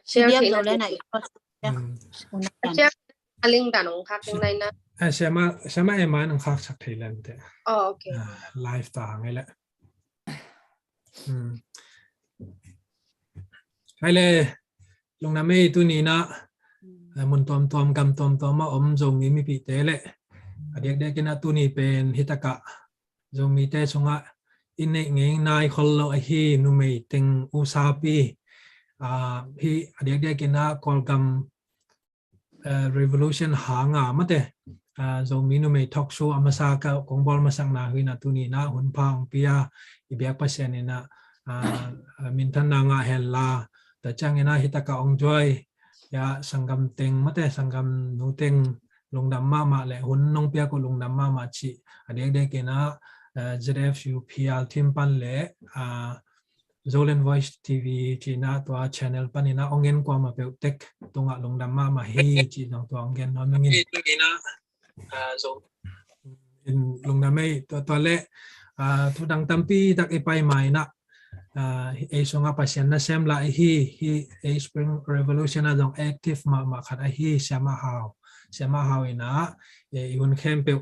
share PDF thì rồi lên này share link cả nông khác những này nè xem em nói nông khác chắc thì lên thế ok live ta ngay lại hay là lúc nào mấy tụi ní na muốn tóm mà dùng mi bị té lệ điếc cái na tụi ní bên hitaka dùng mi té xong á in ngay nay kholo hi nu mei ting usapi hi điếc cái na call revolution hanga mate dùng mi nu mei talk show amasa ka kongbol masang na hui na tụi ní na hun pang pia ibyak pasien na min than na nga hella ta chang ina hitaka ongjoi ya sangam teng mate sangam nu teng lungdam ma le hun nong pia ko lungdam ma chi adek de kena ZFU PL team pan le Zolan Voice TV chi na to channel pan ina ongen kwa ma pe tek tonga lungdam ma hi chi nong to ongen no ngin ina zo in lungdam mai to le thu dang tampi tak ipai mai na songa pasien na sem la hi spring revolution na dong active ma khat hi sama hao ina yun kempe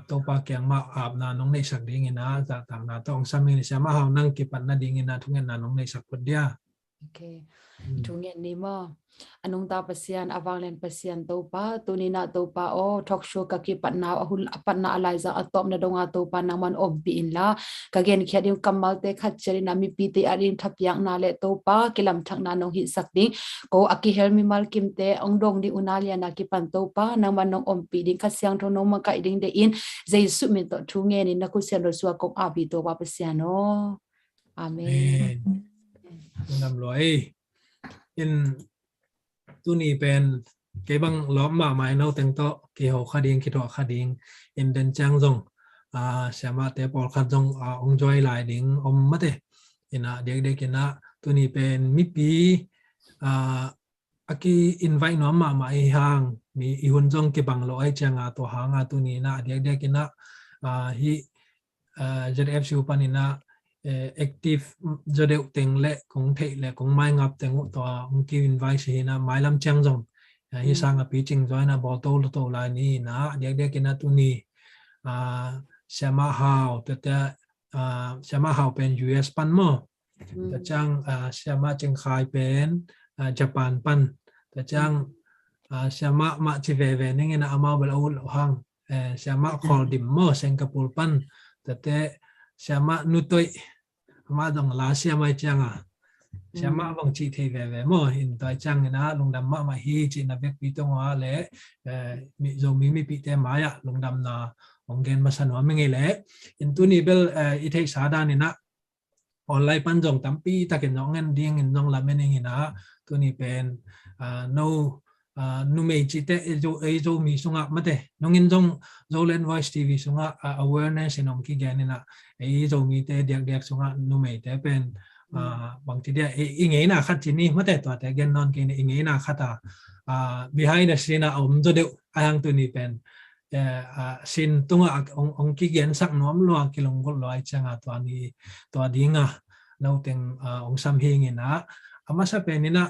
to pa kyang ma ap na nong nei sak ding ina za tang na tong samin sama hao nang ki pan na ding ina thungen na nong nei sak put dia okay thungen ni mo anong ta pasian awanglen pasian to pa tunina to pa o talk show ka ki patna ahul patna alai za atom na donga to pa nang man ompi in la kagen khyadim kamal te khat cheri na mi pi te arin thapyak na le to pa kilam thak na nong hi sak ding ko aki helmi mal kim te ong dong di unalia na ki pan to pa nang man nong ompi ding kha siang tho no ma kai ding de in jesu min to thunge ni na ku sian ro suwa kong abi to pa pasian no amen nam loi in tu ni pen cái băng lõm mà mai nâu tiếng to kỳ hồ khi thọ khá điên in den trang rong sẽ mà tế bol khá rong ông joy lại điên ông mất in điếc cái na tu ni pen mi pi aki invite nó mà mai hàng mi ihun rong cái băng loi chang to hàng tu ni na điếc cái na hi ZFU panina active jadeu teng le kong thei le kong mai ngap teng to ong ki invite si na mai lam chang jong hi sang a pi ching join a bol to la ni na dek ina tu ni sama hao sama hao pen US pan mo ta chang sama cheng khai pen Japan pan ta chang sama ma chi ve ning ina ama bal ul hang sama khol dim mo Singapore pan ta te sama nutoi mà dòng lá xe mai chăng xe mà bằng chị thì về mà hiện tại chăng na lùng đầm mà hi chị là việc bị tông hóa lẽ bị dùng mi bị tem máy lùng đầm là ông gen mà sản hóa mình lẽ in tu ni bel ít hay sao đa nên online pan dòng tắm pi ta cái dòng ngân điên in dòng làm mình na tu ni pen no nu mei chi te ejo mi sunga mate nongin jong Zolan Voice TV sunga awareness in ong ki gan na ejo mi te diak sunga nu mei te pen bang ti dia ingei na khat chini mate to te gen non ke ingei na khata behind the scene om jo deu ayang tu ni pen sin tunga ong ki gen sak nom lo kilong gol lo ai changa to dinga no teng ong sam hing ina amasa pen ina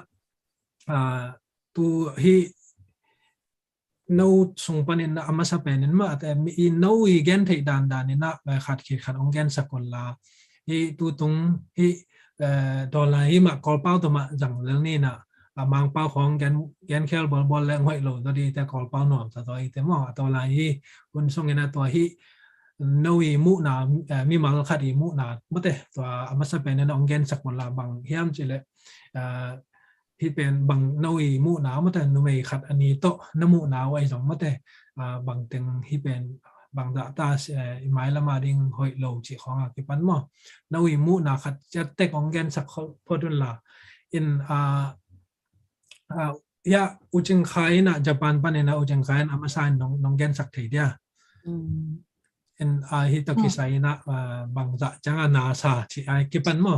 tu hi no sung panin na amasa penin ma at i no i gen thei dan na ba khat ong gen sakol la hi tu tung hi dollar hi ma kol pau to ma jang leng ni na mang pau khong gen khel bol leng hoi lo to di ta kol pau nom ta toi te mo dollar hi kun sung ina to hi no i mu na mi mal khat i mu na mate to amasa penin ong gen sakol la bang hiam chileที่เป็นบางนวีมูหนาวมาแต่นุ่มขัดอันนี้โตน้ำมูหนาวไอ้สองมาแต่บางตึงที่เป็นบางดาตาไม้ละมาดิ่งหอยโลจีของกิปันมอนวีมูหนาขัดจะเตะของแกนสักพอดุลละอินยาอุจิงไคนะญี่ปุ่นปันเองนะอุจิงไคนะอามาซานน้องแกนสักทีเดียอินฮิตากิไซนะบางดาจังนาซาที่ไอ้กิปันมอ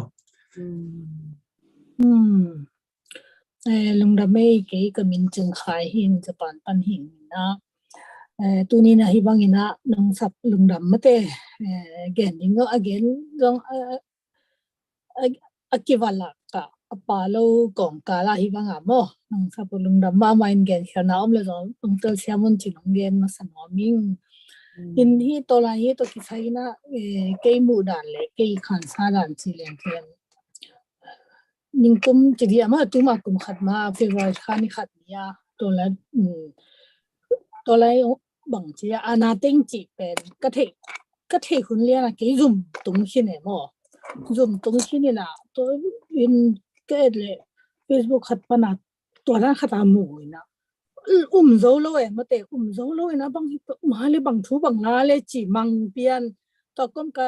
lung đam mê cái mình chừng khai hình Japan pan hình na tu ni na hi bang ina nang sap lung đam mate again ingo again dong akivala ka apalo kong kala hibanga mo nang sa pulong dama main gen na le zo ungtel siamon chinong gen masanoming in hi to la hi to kisai na ke mu dan le ke khan sa dan chi len ken ningkum chidi ama tuma kum khatma february khani khatnia to la bang chi ana teng chi pen ka the hun le na ke zum tung chi ne mo zum tung chi ni na to in ke le facebook khat pana to ran khata mu na zo lo ma te zo lo na bang ma le bang thu bang la le chi mang pian to kom ka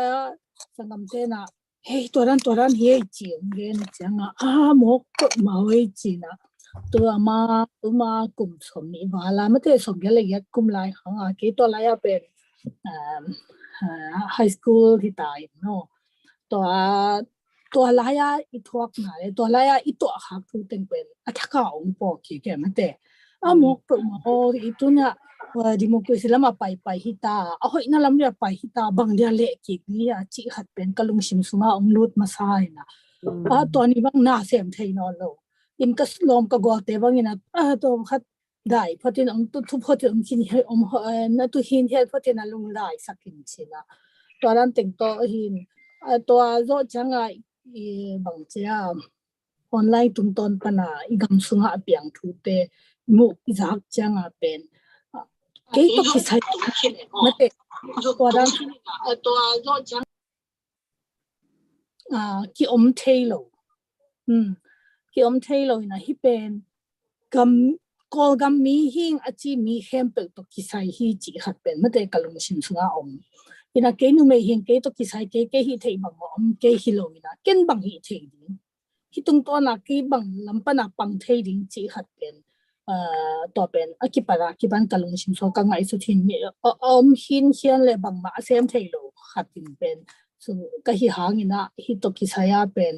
sangam te na hey to ran he chi gen chang mo ko ma we chi na to ma kum som ni wala ma te som ge le ya kum lai khang ke to la ya pe high school hi tai noตัวลายอีทวกนาเลยตัวลายอีตัวขาพูดเป็นอัฐก้าองปอกี้แกมันแต่มกปมาอีตัวเนี่ยดิโมคราซีละมาไปฮิตาเฮ้ยนั่นลำเดียไปฮิตาบางเดียเละกี้นี่จีขัดเป็นกะลุงชิมสุมาองลุดมาใส่นะตัวนี้บางน่าเสียมเทนอนโลอินก็ลมก็กอดแต่บางอย่างตัวขัดได้พอที่น้องทุบพอที่น้องกินให้นั่นตัวหินเฮ็ดพอที่นั่นลุงได้สักกินสินะตัวนั้นแต่งตัวหินตัวโจจังไงบางเจ้าออนไลน์ตุ้งต้นปนาอีกำสุงอาเปียงทุเตมุอีจักจังอาเป็นเกี่ยวกับใช้ไม่เตตัวนั้นตัวโจจังกี่อมเทโลกี่อมเทโลนะที่เป็นกอลกัมมีหิงอาจีมีเข้มเปิดตัวกี่ใช้ฮีจีขัดเป็นไม่เตกลงชิมสุงอาอมอินาเกนูไม่เห็นเกตัวกิสายเกฮิเทบังอมเกฮิโลอินาเกนบังฮิเทดิงฮิตุงตัวนักกีบังลำปนักบังเทดิงจีขัดเป็นตัวเป็นอากิปารากิบันกะลงชิมโซกังไอสุทินมีหินเฮียนเลยบังมาเซมเทโลขัดดินเป็นสุกะฮิหางอินาฮิตัวกิสายเป็น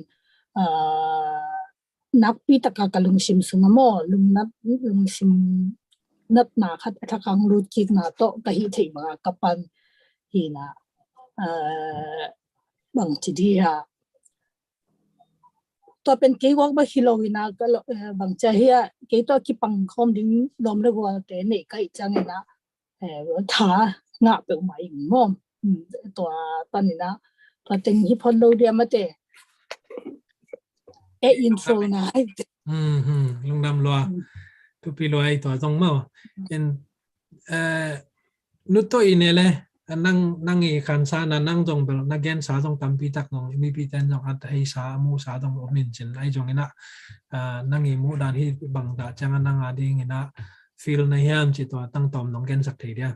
นักปีตะกากะลงชิมสุงมอลุงนับลงชิมนับนาขัดทักขังรูดกิกนาโตกะฮิเทบังกับปันฮีนะบางทีที่ตัวเป็นเกี่ยวกับฮิโลวีนาก็บางทีที่เกี่ยวกับที่ปังคอมดิ้งลมเรื่องว่าแต่เนี่ยก็อีกจังนะถ้างาเป็นไม่หมอตัวตอนนี้นะตัวเต็งฮิพอลโลเดียมาเตะอินโฟนะลุงดำรัวทุกปีรัวไอตัวตรงมั้งเป็นนุตโตอินเล่นั่งอีคันซานั่งตรงแบบนักเรียนสาตรงตามปีตักน้องมีปีเต็นตรงอัตให้สามูสาตรงอมินจินไอจงนี้นะนั่งอีมูดานที่บังตาจังนั่งอาดีงี้นะฟีลในยามจิตตัวตั้งตอมน้องเกนสักทีเดียว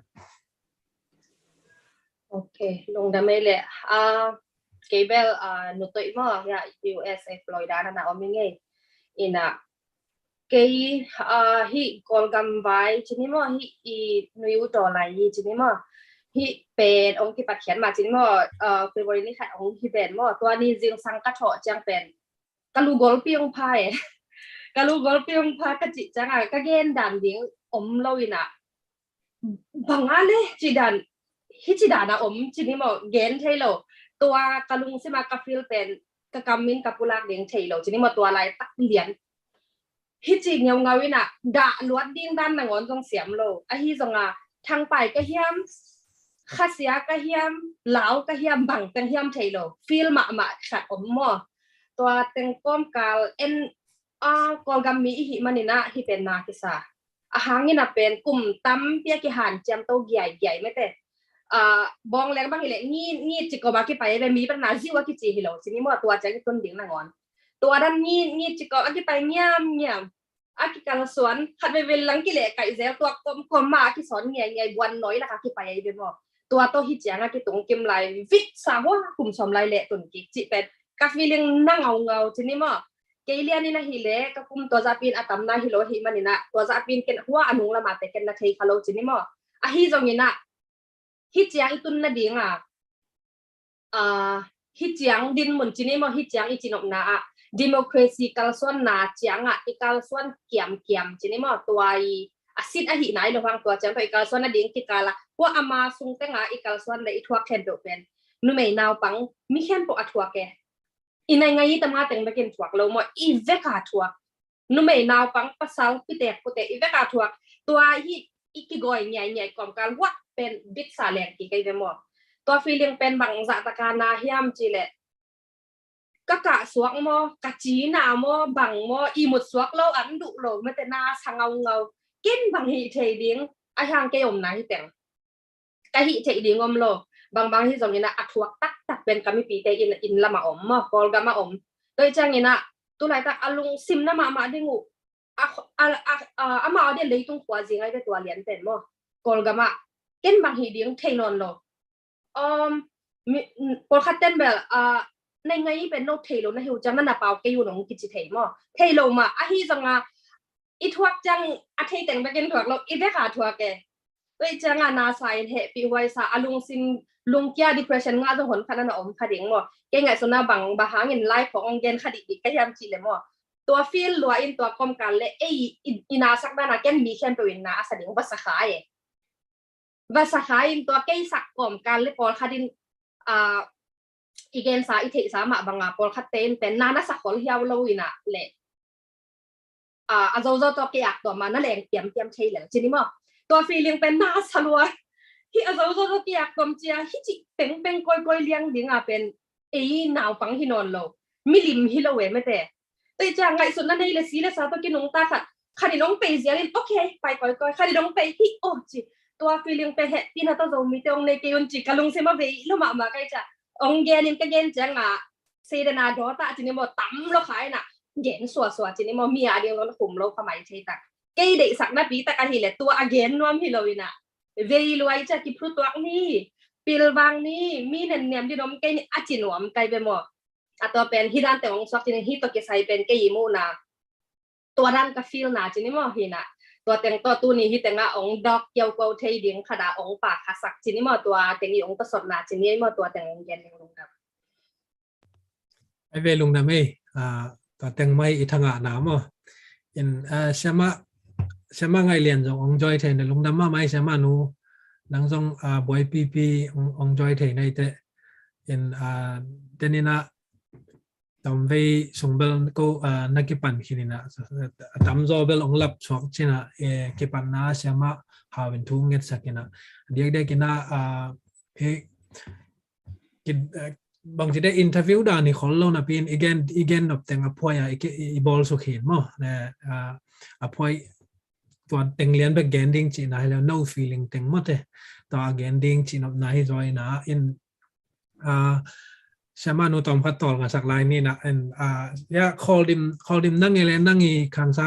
โอเคลงดำไม่เลยเกเบลนุตัวอีกมั้งเนี่ย USA ฟลอริดานะอมิงเงอินะเกย์ฮิกอลกัมไว้ชนิดมั้งฮินิวตัวไหนชนิดมั้งฮิเป็นองค์ที่ปัดเขียนมาจริงมั้งเฟบรินี่ค่ะองค์ที่เป็นมั้งตัวนี้จึงสังกัดเถาะจังเป็นกะลูกอลปีองพายกะลูกอลปีองพายกะจิจังกะเกนดันดิ้งอมเราอินะบางอันเลยจีดันฮิจิดานะจีนี่มั้งเกนเทโลตัวกะลุงใช่ไหมกะฟิลเป็นกะกำมินกะปุลักเลี้ยงเทโลจีนี่มั้งตัวอะไรตักเหรียญฮิจิเงาวินะด่าลวดดิ้งด้านหนังวันจงเสียมโลไอฮิจงทางไปก็เฮียมข้าเสียก็เฮียมเหลาก็เฮียมบังก็เฮียมเทโลฟิลมาขัดมอตัวเต็งก้มกาลกอลกัมมีหิมันนี่นะที่เป็นนาคิสาหางนี่นะเป็นกลุ่มตั้มเปียกิหันเจียมโตใหญ่ไม่แต่บองแรงบางทีเลยนี่จิกกบากิไปเลยมีปัญหาซิว่ากิจีฮิโลทีนี้มั่วตัวจะกิต้นดิ่งนางอนตัวด้านนี่จิกกบากิไปเงียบอากิการสวนขัดไปเวลังกิเลไก่เซลตัวกลมมากิสอนไงบวนน้อยละค่ะกิไปไอ้เป็นบ่ตัวโตฮิจีอากิตรงเกมไลวิกสาวกลุ่มชมไลเละตุนกิจิเป็นกาฟิลิงนั่งเงาทีนี้มั่วเกลียนี่นะฮิเละก็คุมตัวจะปีนอัตมนาฮิโลฮิมันนี่นะตัวจะปีนเกนหัวอนุละมาแต่เกนนาเทคาโลทีนี้มั่วฮิจงนี่นะฮิจียงตุนนาดิ่งฮิจียงดินเหมือนจีนี่มั่วฮิจียงอีจีนกนาdemocracy กัลส่วนนาจียงอีกัลส่วนเกี่ยมจีนี่มั่วตัวสิทธิ์หิไหนระวังตัวจังตัวอีกัลส่วนนาดิ่งกิกาละพวกอามาซุงเต็งอีกัลส่วนเลยอีทัวเคนโดเป็นนุ่มไม่นาวปังมีแค่ปกอัทัวแก in ngai ta ma teng bakin thuak lo mo i veka thuak nu mei naw pang pasal pitek pute i veka thuak tua hi ikigoi nyai kom kal wat pen bit sa lek ki kai mo tua feeling pen bang za ta kana hiam chi le ka suak mo ka chi na mo bang mo i mut suak lo an du lo me te na ngau kin bang hi thei ding a hang ke om na hi teng ka hi thei ding om lo bang hi zong ina athuak tak pen kami pi te in lama om mo kol ga ma om doi chang ina tu lai ta alung sim na ma dingu a ma de lei tung kwa jing ai de tua lian pen mo kol ga ma ken bang hi ding thei non lo kol khaten belในไงเป็นโนเทโลนะฮิวจังมันน่ะเปาเกอยู่หนองกิจิเทมอเทโลมาอะฮีจังอ่ะอีทวกจังอะเทแต่งไปกินถวกเราอีเดขาถวกแกเว้ยจังอ่ะนาไซน์เฮปีไว้ซะอะลุงซิมลุงเกีย depression งาจังหนคันน่ะอมคดิงมอเกงไงสนะบังบะหาเงินไลฟ์ขององเกนคดิกะยามจิเลยมอตัวฟีลลัวอินตัวกอมกันเลยอีนาสักนาเกนมีแคมเปญนาสะดิงภาษาขายภาษาขายอินตัวเกสักกอมกันเลยปอลคดินอีเกนซาอิเทสามาบังอาปอลคัตเตนเป็นนานาสักคนเฮียวโลวินะเละอาโซตัวเกียกตัวมานั่นแหละเตรียมใช่เลยทีนี้มั้งตัวฟีลิงเป็นนาสลัวที่อาโซตัวเกียกตัวเจียฮิจิเป็นก้อยเลี้ยงดิ้งเป็นหนาวฟังฮินอนโลมิลิมฮิโลเวไม่แต่จะไงสุดนั่นเลยสิเลยซาตัวกินน้องตาขัดน้องไปเสียเลยโอเคไปก้อยขัดน้องไปที่โอ้จีตัวฟีลิงเป็นเห็ดปีน่าตัวเรามีแต่องในเกยนจิกะลุงเซมาเวลุมาใกล้จะองเกนินก็เกนจังอ่ะเซเดนาดอตาจินิโมตั้มเราขายน่ะเกนสัวจินิโมมีอะไรเราขุมเราขมายเชตักเกยเด็กสักนาปีตะกันทีเลยตัวอเกนนวมฮิโลวินะเวรีรวยจะกิพรุตัวนี้ปิลบางนี้มีเนียมที่น้องเกยอาจินวมไกลไปหมดอ่ะตัวเป็นฮิดันแต่องสักจินิฮิตตัวเกใส่เป็นเกยมูนะตัวนั้นก็ฟีลนะจินิโมฮินะตัวแต่งตัวตู้นี้ที่แต่งอ่ะองดอกเกี่ยวกับเทดิ้งขดาองปากขาสักจินี่มาตัวแต่งอีองตัวสดนะจินี่มาตัวแต่งเย็นลงครับไอเวลุงนะไม่ตัวแต่งไม่อีทางน้ำอ่ะอินเชมาไงเรียนจงองจอยเทนลุงดำมาไม่เชมานูนังจงบอยปีองจอยเทนในเตอินเดนินะตอมเวส่งเบลก็นักกีฬาคินินะตามจอเบลองลับชกชินะกีฬาน่าเชื่อมาหาวินทุ่งเงินสักกินะเด็กกินะกินบางทีได้อินเทอร์วิวด่านี่คนเรานะเป็นอีกนับแต่งอภัยอีบอลสุขีนมั้งเนี่ยอภัยตัวแต่งเลี้ยนแบบแกนดิ้งจีน่าแล้ว no feeling แต่งหมดเลยตัวแกนดิ้งจีน่าให้จอยนะอินใช่ไหมนูตอมพัดต่อกับสักลายนี่นะยาคอลดิมนั่งเงยนั่งขังซา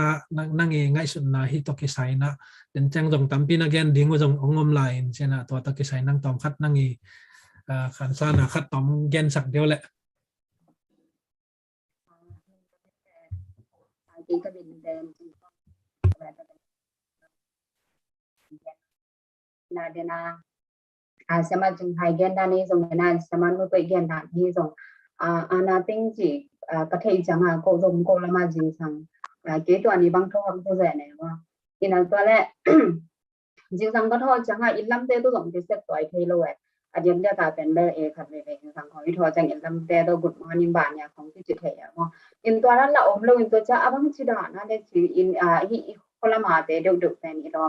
นั่งง่ายสุดนะฮิตตกิไซนะเดินจังจงตั้มปีนักเรียนดิ้งว่าจงองมไลน์ใช่นะตัวตกิไซนั่งตอมคัดนั่งขันซานะคัดตอมเกนสักเดียวแหละก็เป็นเดิมนาเดนาสมาจึงไฮเกนดานี้ส่งนาสมานุไปเกนดานี้ส่งอาณาติงจีกระเทยจังโกลมโกลมาจิงสังเกตัวนี้บางทอดตัวแสนเนี่ยว่าอินตัวแรกจิงสังก็ทอดจังอินลำเตตัวส่งที่เสร็จตัวไอเทโลอเดียนเดียตาเป็นเบอร์ขัดเลยสังของที่ทอจังอินลำเตตัวกุดมันยิงบานเนี่ยของที่จิตเทียว่าอินตัวนั้นละอมโลอินตัวจะบางจิดานะเด็กจีอินฮีคนละมาเตดุเป็นอีรอ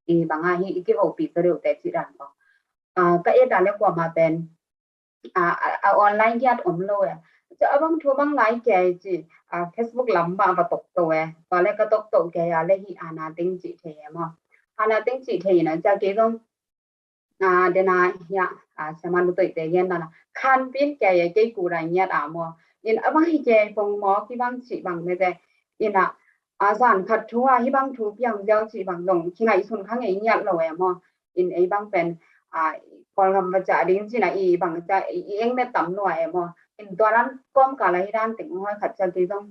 มีบางฮีอีกโอปีก็เร็วแต่จิดานก็ด่าเรียกว่ามาเป็นออนไลน์ญาติอมโลจะบางทัวบางไลน์แกจีFacebook ลำบากตกตัวตอนแรกก็ตกตัวแกอะไรที่อาณาติงจีเทียมั้งอาณาติงจีเทียนะจะเกี่ยวกับเดนายสมานุตัวเดียนนะคันเป็นแกยังเกี่ยวกับอะไรเนี่ยมั้งอินบางที่แกฟงหมอที่บางจีบางไม่ได้อินอาจารย์ขัดทัวที่บางทุบยังเดียวจีบางลงที่ไหนส่วนข้างไอ้เนี่ยเลยมั้งอินไอ้บางเป็นพอคำว่าจะดิ้งจีน่ะบางจะเองไม่ต่ำหน่วยมั้งอินตัวนั้นก้มกับอะไรด้านติ่งห้อยขัดจะกี่ต้อง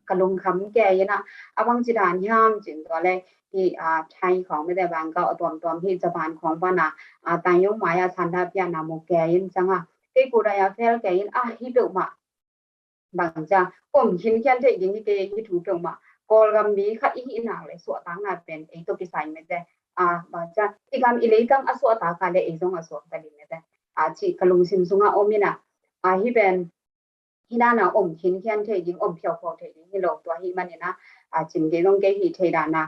กระลงคำแกยันะบางจีด่านย่ามจินตัวเลยที่ไทยของไม่ได้บางก็ตัวที่จะบานของบ้านตายยงหมายสันดาพิยานาโมแกยันจังที่กูได้เฟลแกยันฮิตมาบางจะผมชินแค่ที่ยิงที่แกที่ถูกตรงมากอลกัมบีขัดอีหนักเลยสวดตั้งนาเป็นไอ้ตัวกิสัยไม่ได้บางจะที่การอิเล็กังอสวดตาการเลยไอ้ตรงอสวดแต่ดินไม่ได้ที่กลุ่มซิมซุงโอมินะที่เป็น hi na na khin khian the jing phiao pho the hi lo to hi man na chin ge long ge hi the da na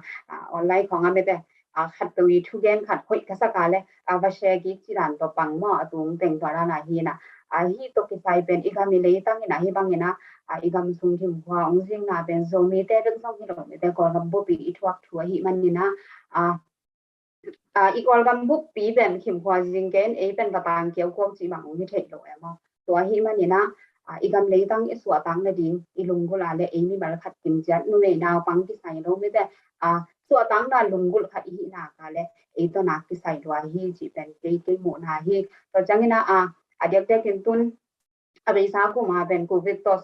online khong a me te khat tui thu gen khat khoi ka sa ka le va she gi chi ran to pang mo atung teng to ra na hi na hi to ki sai ben igami le tang na hi bang na igam sung thim khwa ong jing na ben zo mi te deng song hi lo me te ko gam bo pi I thuak thua hi man ni na ikol gam bu pi ben khim khwa jing gen e ben ka tang kiau ko chi bang ni thei lo em to hi man ni na igam le tang I suwa tang na ding ilung ko la le e mi bal khat kim chat nu me naw pang ki sai lo me te suwa tang na lung gul khat hi na ka le e to na ki sai lo hi chi ben ke mo na hi to chang na adek te kin tun abe sa ko ma ben covid to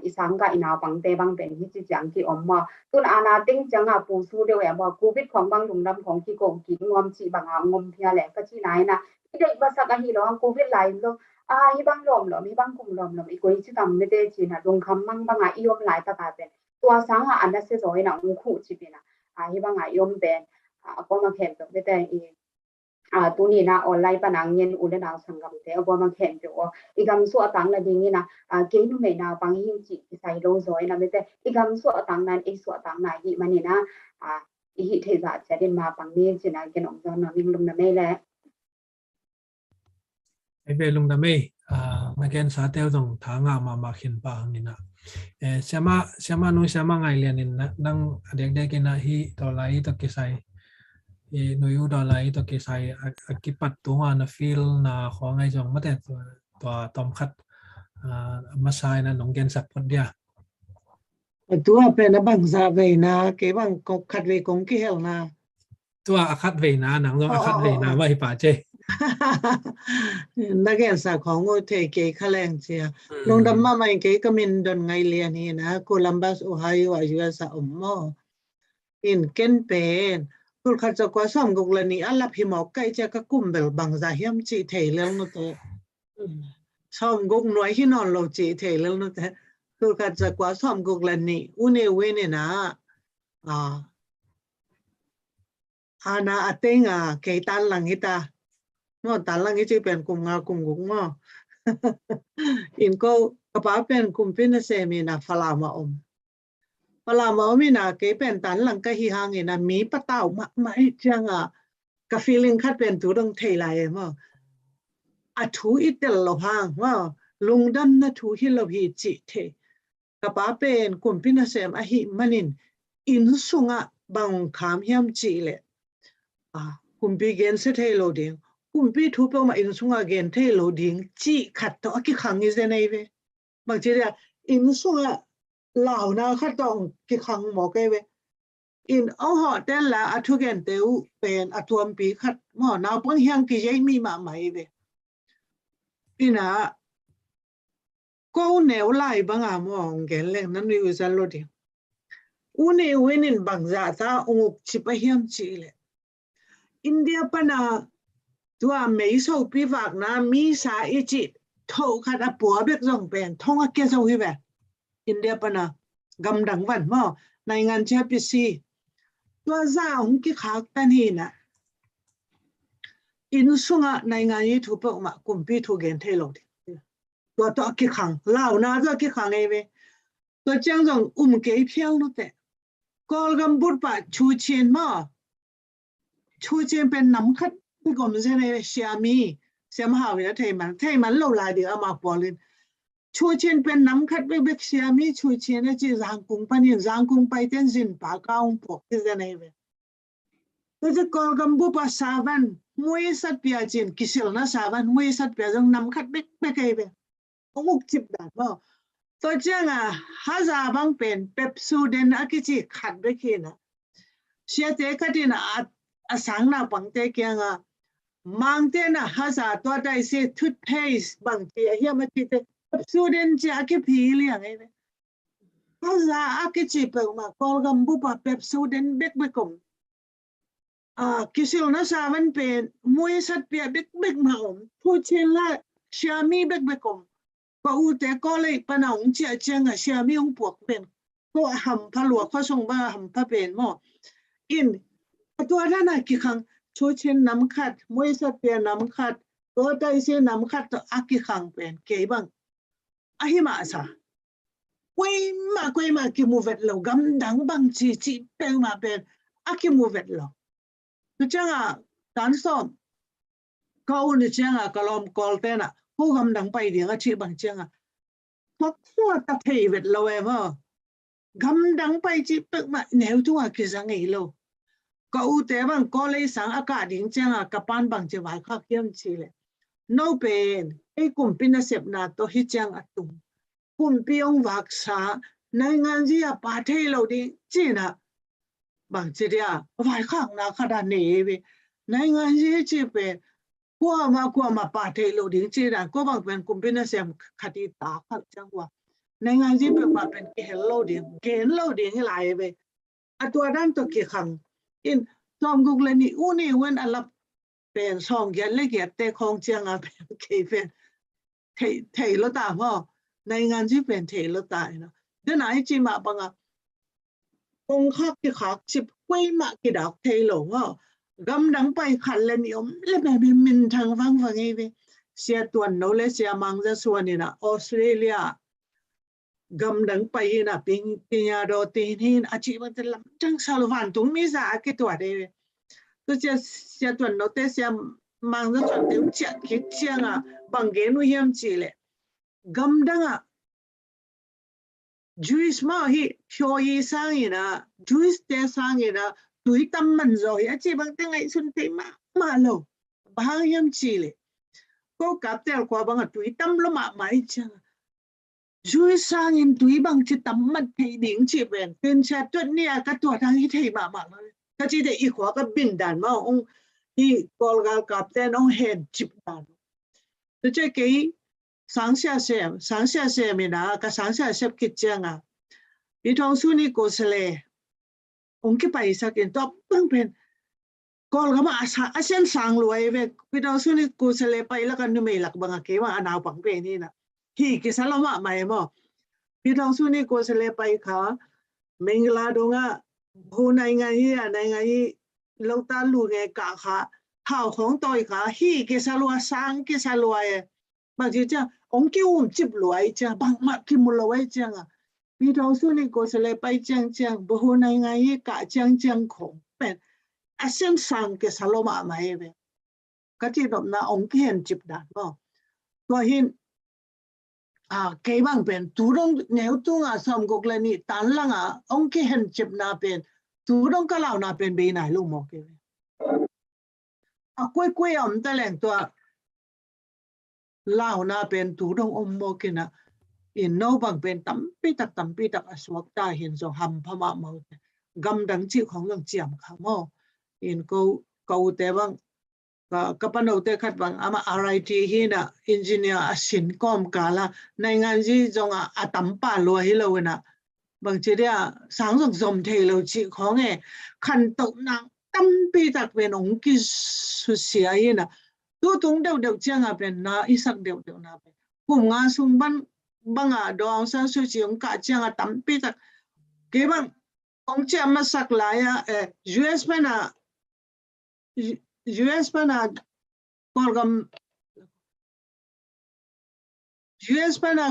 isang ka ina pang te bang ben hi chi chang ki omma tun ana ting changa pu su de wa covid khong bang lum lam khong ki ko ki ngom chi bang ngom phia le ka chi nai na ki dei ba sa ka hi lo covid lai lo hi bang lom lo mi bang kum lom lo I ko chi tam me te chi na dong kham mang bang iom lai ta ka ben tua sang ha ana se zo ina u khu chi bina hi bang iom ben ko ma khem to me te tu ni na online pa nang yen u le na sangam te abo ma khem jo igam su atang la ding na ke nu me na pang hin chi ki sai lo zoi na me te igam su atang nan e su atang na hi mani na hi the za cha den ma pang ni chi na ke nong zo na ning lum na me le ai be lung da me ma gen sa tel dong tha nga ma khin pa ni na sama nu sama ngai lian in nang adek dek na hi to lai to ki sai nu yu do lai to ki sai ki pat tu na feel na kho ngai jong ma te to tom khat ma sai na nong gen sap pot dia tua pe na bang za ve na ke bang ko khat ve kong ki hel na tua akhat ve na nang lo akhat ve na wa hi pa che na gen sa khong ngo the ke khaleng chia long dam ma mai ke kamin don ngai lian ni na Columbus Ohio US mo in ken pen kul khat cha kwa som gok la ni ala phi mo kai cha ka kum bel bang za hiam chi thei lel no te som gok noi hi non lo chi thei lel no te kul khat cha kwa som gok la ni une we ne na ana atenga ke tan lang hita no tan lang hi chi pen kum nga kum gok mo in ko pa pen kum pin se mi na fala ma pala mo mi na ke pen tan lang ka hi hang ina mi patao ma chang ka feeling khat pen tu dong thei lai mo a thu itel lo hang wa lungdam na thu hi lo hi chi the ka pa pen kum pin sem a hi manin in sunga bang kham hiam chi le kum pi gen se thei lo ding kum pi thu pe ma in sunga gen thei lo ding chi khat to ki khang ni ze nei ve bang chi ya in sunga lao na khát tông cái khăng mỏ cái về in ông họ tên là thu gen teu pen tuam pi khát mỏ nào băng hiang cái giấy mi mà mày về in cô nêu lại băng mỏ gen lên năn yêu ra lo đi une winin bang za ta ung chipa hiam chi le India pana tua mấy số pi vạc na mi sa ichi thâu khát bùa biết dòng pen thong kia dòng hi về India pana gam dang van mo nai ngan che pi si tua za ong ki khak tan hi na in sunga nai ngan yi thu pa ma kum pi thu gen the lo tua to ki khang lao na zo ki khang e ve to chang jong ke phial no te kol gam bur pa chu chen ma chu chen pen nam khat ki gom je ne xiami sem ha we thei man lo la di ama polin chu chen pen nam khat be be xiami chu chen chi jang kung pan yin jang kung pai ten jin pa kaung po ki je nei ve to je kol gam bu pa savan mui sat pia chen kisil na savan mui sat pia jong nam khat be kai ve ong chip da mo to chang haza bang pen pepsodent akichi khat be ki na sia te khatin asang na pang te kyang mang te na haza to dai se toothpaste bang ti hiam ti te pepsodent cha ki phi liang ai haza akichi pe ma kol gam bu pa pepsodent bek bekom kisil na savan pen mui sat pia bek ma thu chen la xiami bek bekom pa u te ko le panong chia chang xiami ong puak pen ko ham pha lua kho song ba ham pha pen mo in to na ki khang chu chen nam khat moi sat pia nam khat to dai se nam khat to aki khang pen ke bang ahima sa quay mà ki mu vet lo gam dang bang chi pe ma ben aki mu vet lo tu changa tan som kau ni changa kalom kol te na ko gam dang pai ding a chi bang changa phok phua ta thei vet lo em ha gam dang pai chi pe ma neu tu a ki sang ei lo kau te bang ko le sang a ka ding changa ka pan bang che wai kha kiam chi le no pen ei kum pin a sep na to hi chang atum kum piong vak sa nai ngan ji a pa thei lo ding chi na bang chi dia wai khang na kha da ne be nai ngan ji chi pe qua mà bà thầy lộ đến chơi là có bằng bên cùng bên xem khát đi tá khát chẳng qua nên ngay chỉ bên bà bên cái hello đến lại về à tua đang tôi kia khăng in trong google này uni when alap bên song cái lấy cái tê không chẳng à bên cái bên thầy lo ta ha nên ngay chỉ bên thầy lo ta nó thế này chỉ mà bằng à công khác cái khác chỉ quay mà cái đạo thầy lộ ha gam dang pai khan le ni om le be min thang wang ei ve sia tuan no le sia mang za suan ina Australia gam dang pai na ping pinya do tin hin a chi ban lam tang salwan tung mi za ke to de to sia tuan no te sia mang za chon te chi ki chiang a bang ge nu hiam chi le gam dang a Jewish ma hi pyo yi sang ina Jewish te sang ina túi tâm mình rồi á chị bằng tiếng ngày xuân thế mà lâu bao nhiêu chị lệ cô cáp theo qua bằng túi tâm lo mà máy chăng rồi sang in túi bằng chị tâm mình thấy điểm chị bền tên cha tuần nè các tuổi đang đi thấy mà các chị thấy ít quá các bình đàn mà ông đi call gal cáp theo ông hẹn chụp đàn tôi chơi cái sáng xa mình à cái sáng xa xem kịch chăng à đi thong xuân đi cô sle ông cái bài sa kiện top bưng pen call kama asen sang luai ve pidao suni ko sele pai la kan me lak banga ke wa anaw pang pe ni na hi ki salama mai mo pidao suni ko sele pai kha mengla donga ho nai ngai lo ta lu nge ka kha thao khong toi kha hi ki salwa sang ki salwa e ba ji cha ông ki chip luai cha bang ma ki mu luai cha nga vì đó số này có sẽ lại bay chang bố hồ này ngay cả chang khổng bên à xem sang cái saloma mà về cái gì đó là ông cái hiện chụp đàn vào rồi hiện cái bằng bên chủ động nếu tu à xong cuộc lên đi tán lăng ông cái hiện chụp na bên chủ động cái nào na bên bên này luôn một cái quay ông ta lên tua lao na bên chủ động ông một cái na in no bang pen tam pi tak aswak ta hin zo ham phama mo gam dang chi khong lang chiam khamo in ko te bang ka pano te khat bang ama RIT hina engineer asin kom kala nai ngan ji zonga atam pa lo hi lo na bang chi dia sang zong zom the lo chi khong e khan to nang tam pi tak pen ong ki su sia hina tu tung deu chang pen na isak deu na pen kum nga sung ban banga dong san su chi ông cả chang tam pi tak ke bang ông che ma sak la ya US pana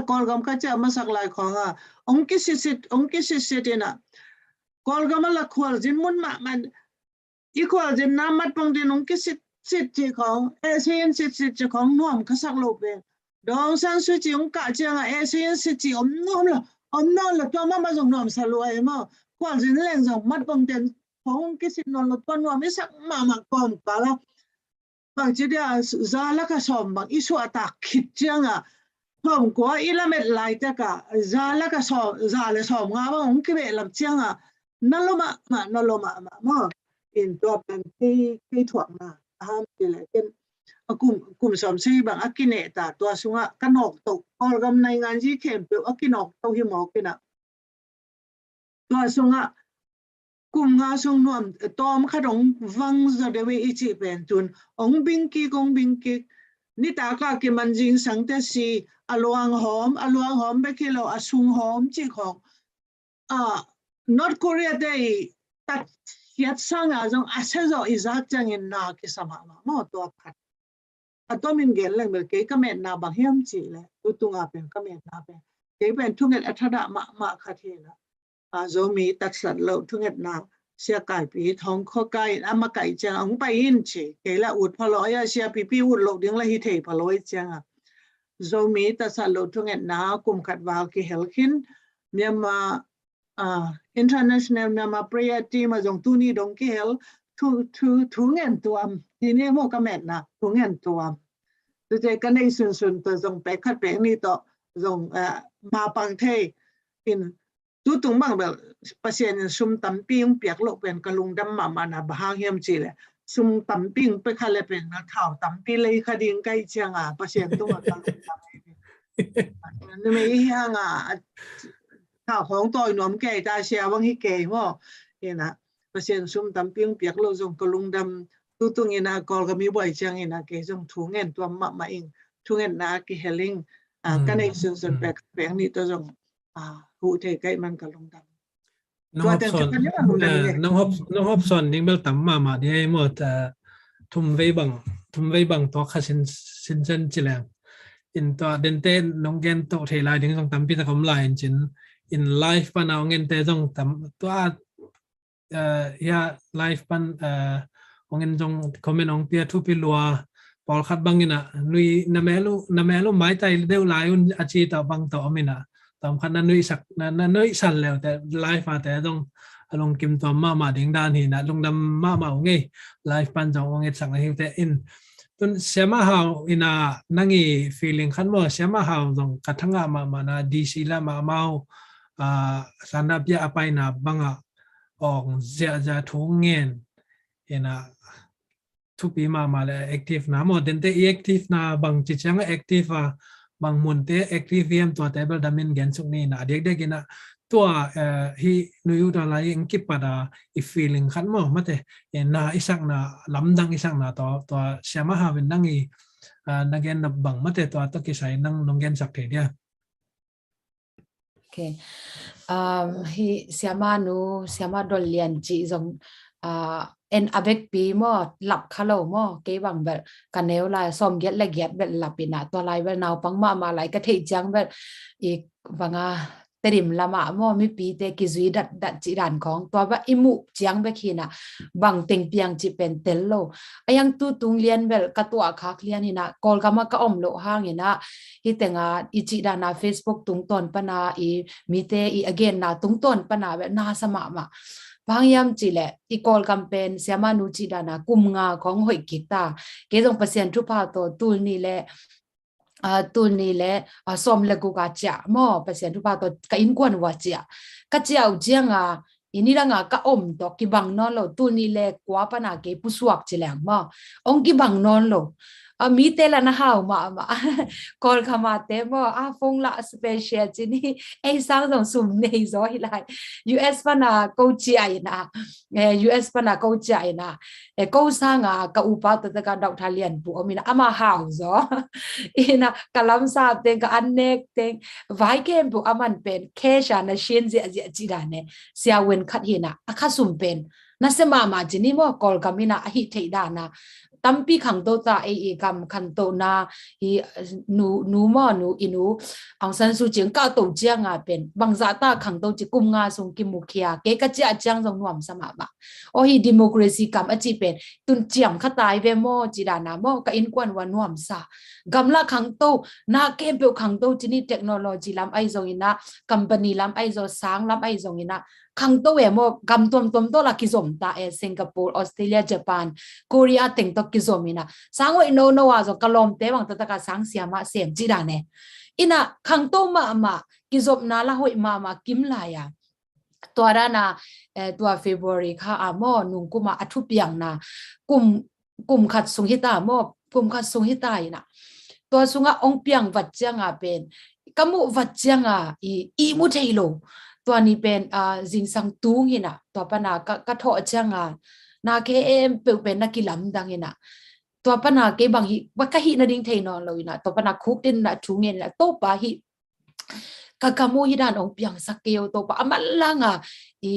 kolgam ka che ma sak lai khonga ông ki sit na kolgam la khol jin mun ma man equal jin na mat pang din ông ki sit chi khong asian sit chi khong nuam ka sak lo pe dong san su chi ông cả chang asian sit chi om nom la to ma jong nom sa lo ai ma kwal jin leng jong mat pang ten khong ki sit non lo to nuam mi sak ma kom ka la bang chi dia za la ka som bang isu atak khit chang hôm qua ilamet lại ta cả ra là cái sò ra là sò ngà mà ông cái bệ làm chiang nó lo mà in to bên cái thuốc mà ham thì lại cái cùng sòm si bằng akine ta tua sung cái nọc tàu còn gam này ngàn gì kèm biểu akinok tàu hi mò cái nào tua sung cùng ngà sung nuam tom khát ông văng ra để về ichi bên tuần ông binh ki ni ta ka ki manjing sang te si aluang hom be kilo asung hom chi khong North Korea day tat hiat sang a jong asezo izak chang in na ki sama ma mo to khat atau min gen lang bel ke comment na bang hiam chi le tu tunga pen comment na pen ke pen thunget athada ma khathela zomi taksat lo thunget na sia kai pi thong kho kai ama kai chang ang pai in chi ke la ut phalo ya sia pi ut lo ding la hi thei phalo chang zomi taksat lo thunget na kum khat wa ki helkin Myanmar international Myanmar prayer team jong tu ni dong ki hel thu ngen tuam ti ne mo comment na thu ngen tuam tu je kan nei sun to jong pe khat pe ni to jong ma pang the in tu tung bang bel pasien sum tam ping piak lo pen kalung dam ma na bahang hiam chi le sum tam ping pe khale pen na thau tam pi le khading kai changa pasien tu ma kalung dam ni me hi hanga thảo hong toi nom ke ta sia wang hi ke mo ina pasien sum tam ping piak lo jong kalung dam tu tung ina kol ga mi boy chang ina ke jong thu ngen to ma ing thu ngen na ki heling kan nei sun pe pe ni to jong hu the kai man kalung damน้องฮอบซอนนิ่งเบลตั้มมาเนี่ยหมดทุ่มไว้บังตัวข้าสินจิแลงอินตัวเดนเต้น้องเกนโตเทลายดิ้งต้องตั้มพิธีกรรมไลน์จินอินไลฟ์ปันเอาเงินเต้ต้องตั้มตัวยาไลฟ์ปันเงินจงคอมเมนต์องเปียทุพิลัวปอลคัดบังกินะนุยน้าแม่ลูไม้ใจเดียวไลน์อาชีต่อบังต่อมินะตามคันนั้นนุยสักนั้นนุยสั่นแล้วแต่ไลฟ์มาแต่ต้องลงกิมตัวมาดิ้งด้านหินะลงดำมาไงไลฟ์ปันจงเงินสักนาทีแต่อินตุนเสียมาหาวอินะนั่งอีฟีลิ่งขันว่าเสียมาหาวจงกระทั่งมานะดีสิละมาเมาสันดับยาไปนะบังออกจะทุ่งเงินอินะทุกปีมาเลยแอคทีฟนะหมดเดนเตแอคทีฟนะบางจิตยังแอคทีฟบางมุนเตแอคทีฟเวียมตัวเทเบิลดามินเกนสุกนี่นะเด็กกินะตัวฮีนุยูดอะไรยังกิบปะดาอีฟีลิ่งขันมั่งมาเตน่าอิสักน่าลำดังอิสักน่าตัวเสียมาหาเป็นนั่งอีนักเรียนนับบังมาเตตัวตะกี้ใส่นั่งน้องเรียนสักเดียวโอเคฮีเสียมาดอลเลียนจีจงเอ็นอเบกปีมอหลับคาโลมอเก็บังแบบกันเนวลายซอมเก็ตและเก็ตแบบหลับปีน่ะตัวลายแบบนาวปังมาลายกระเทยจังแบบอีกบังเตริมละมามอมีปีเตกิซุยดัดจีดันของตัวว่าอิมุจังแบบขีน่ะบังเต็งเปียงจีเป็นเตลโลยังตู้ตุงเลียนแบบกระตัวคักเลียนนี่นะกอลกามากะอมโลห้างนี่นะอีเตงอีจีดานา Facebook ตุงตอนปนาอีมีเตอีอเกนนะตุงตอนปนาแบบนาสมามาบางยามจีแหละอีกอลกัมเปญเสียมานูจีดานะกุมงาของหอยกิตาเกจงเปอร์เซ็นต์ทุพาตัวตูนี่แหละสมเลกูกาจ่ามอเปอร์เซ็นต์ทุพาตัวกอินกวนวาจ่ากะเจ้าเจียงอินี่ละงากะอมตอกิบังนอนโลตูนี่แหละกว่าปนาเกปุสวกจิแลงมอองกิบังนอนโลมีเตละนะฮาวมากอลคามาเตมฟงละสเปเชียลจินี่ไอซังสงสุมในซอยไล US ปนากูจีไอนะUS ปนากูจีไอนะกูซังกะอุปาตตะกะดอกทาเลียนปูมีนะอามาฮาวซออีนะกะลัมซาเตงกะอันเนกเตงไวเกมปูอามันเป็นเคชานะชินจิจิดาเนเสียเวนคัดหินะอะคาสุมเป็นนะเสมาจินี่มอกอลกามินะอหิเทดานะตั้มปีขังโตตาเอกำขันโตนาฮีนูมอนูอินูอังสันสุจิงก้าโตเจียงเป็นบางซาตาขังโตจิกุมงาสงกิมุขยาเกกะเจียจังสงนวมสมาบะโอฮีดิโมคราซีกำอจิเป็นตุนเจียมขตายเวโมจิดานามอกะอินกวนวันนวมซากำละขังโตนาเกมเปขังโตจินี่เทคโนโลยีลำไอซงอินะคัมปานีลำไอซอสางลำไอซงอินะขังโตเวโมกำตวมโตละกิซอมตาสิงคโปร์ออสเตรเลียญี่ปุ่นเกาหลีติงตกิซอมินะสังเวโนโนวาโซกลอมเตวังตะตะกะสังเสียมาเสียมจิดาเนอินะขังโตมากิซอมนาละหอยมากิมลายาตัวรานะตัวเฟบรุยค่ะมอนุงกุมาอทุเปียงนะกุมขัดสุงหิตามอกุมขัดสุงหิตายนะตัวสุงะองเปียงวัดจังเป็นกะมุวัดจังอีมุเทโลตัวนี้เป็นจิงสังตูงหินะตัวปนากะทอจังนาเคเป็นนักกีฬาดังหินะตัวปนาเกบางหิวักะหินะดิ้งเทนอนเลยนะตัวปนาคุกดินนะทุงเงินนะโตปะหิกะกะมูหิดานองเปียงสักเกลโตปะอมัลลังอี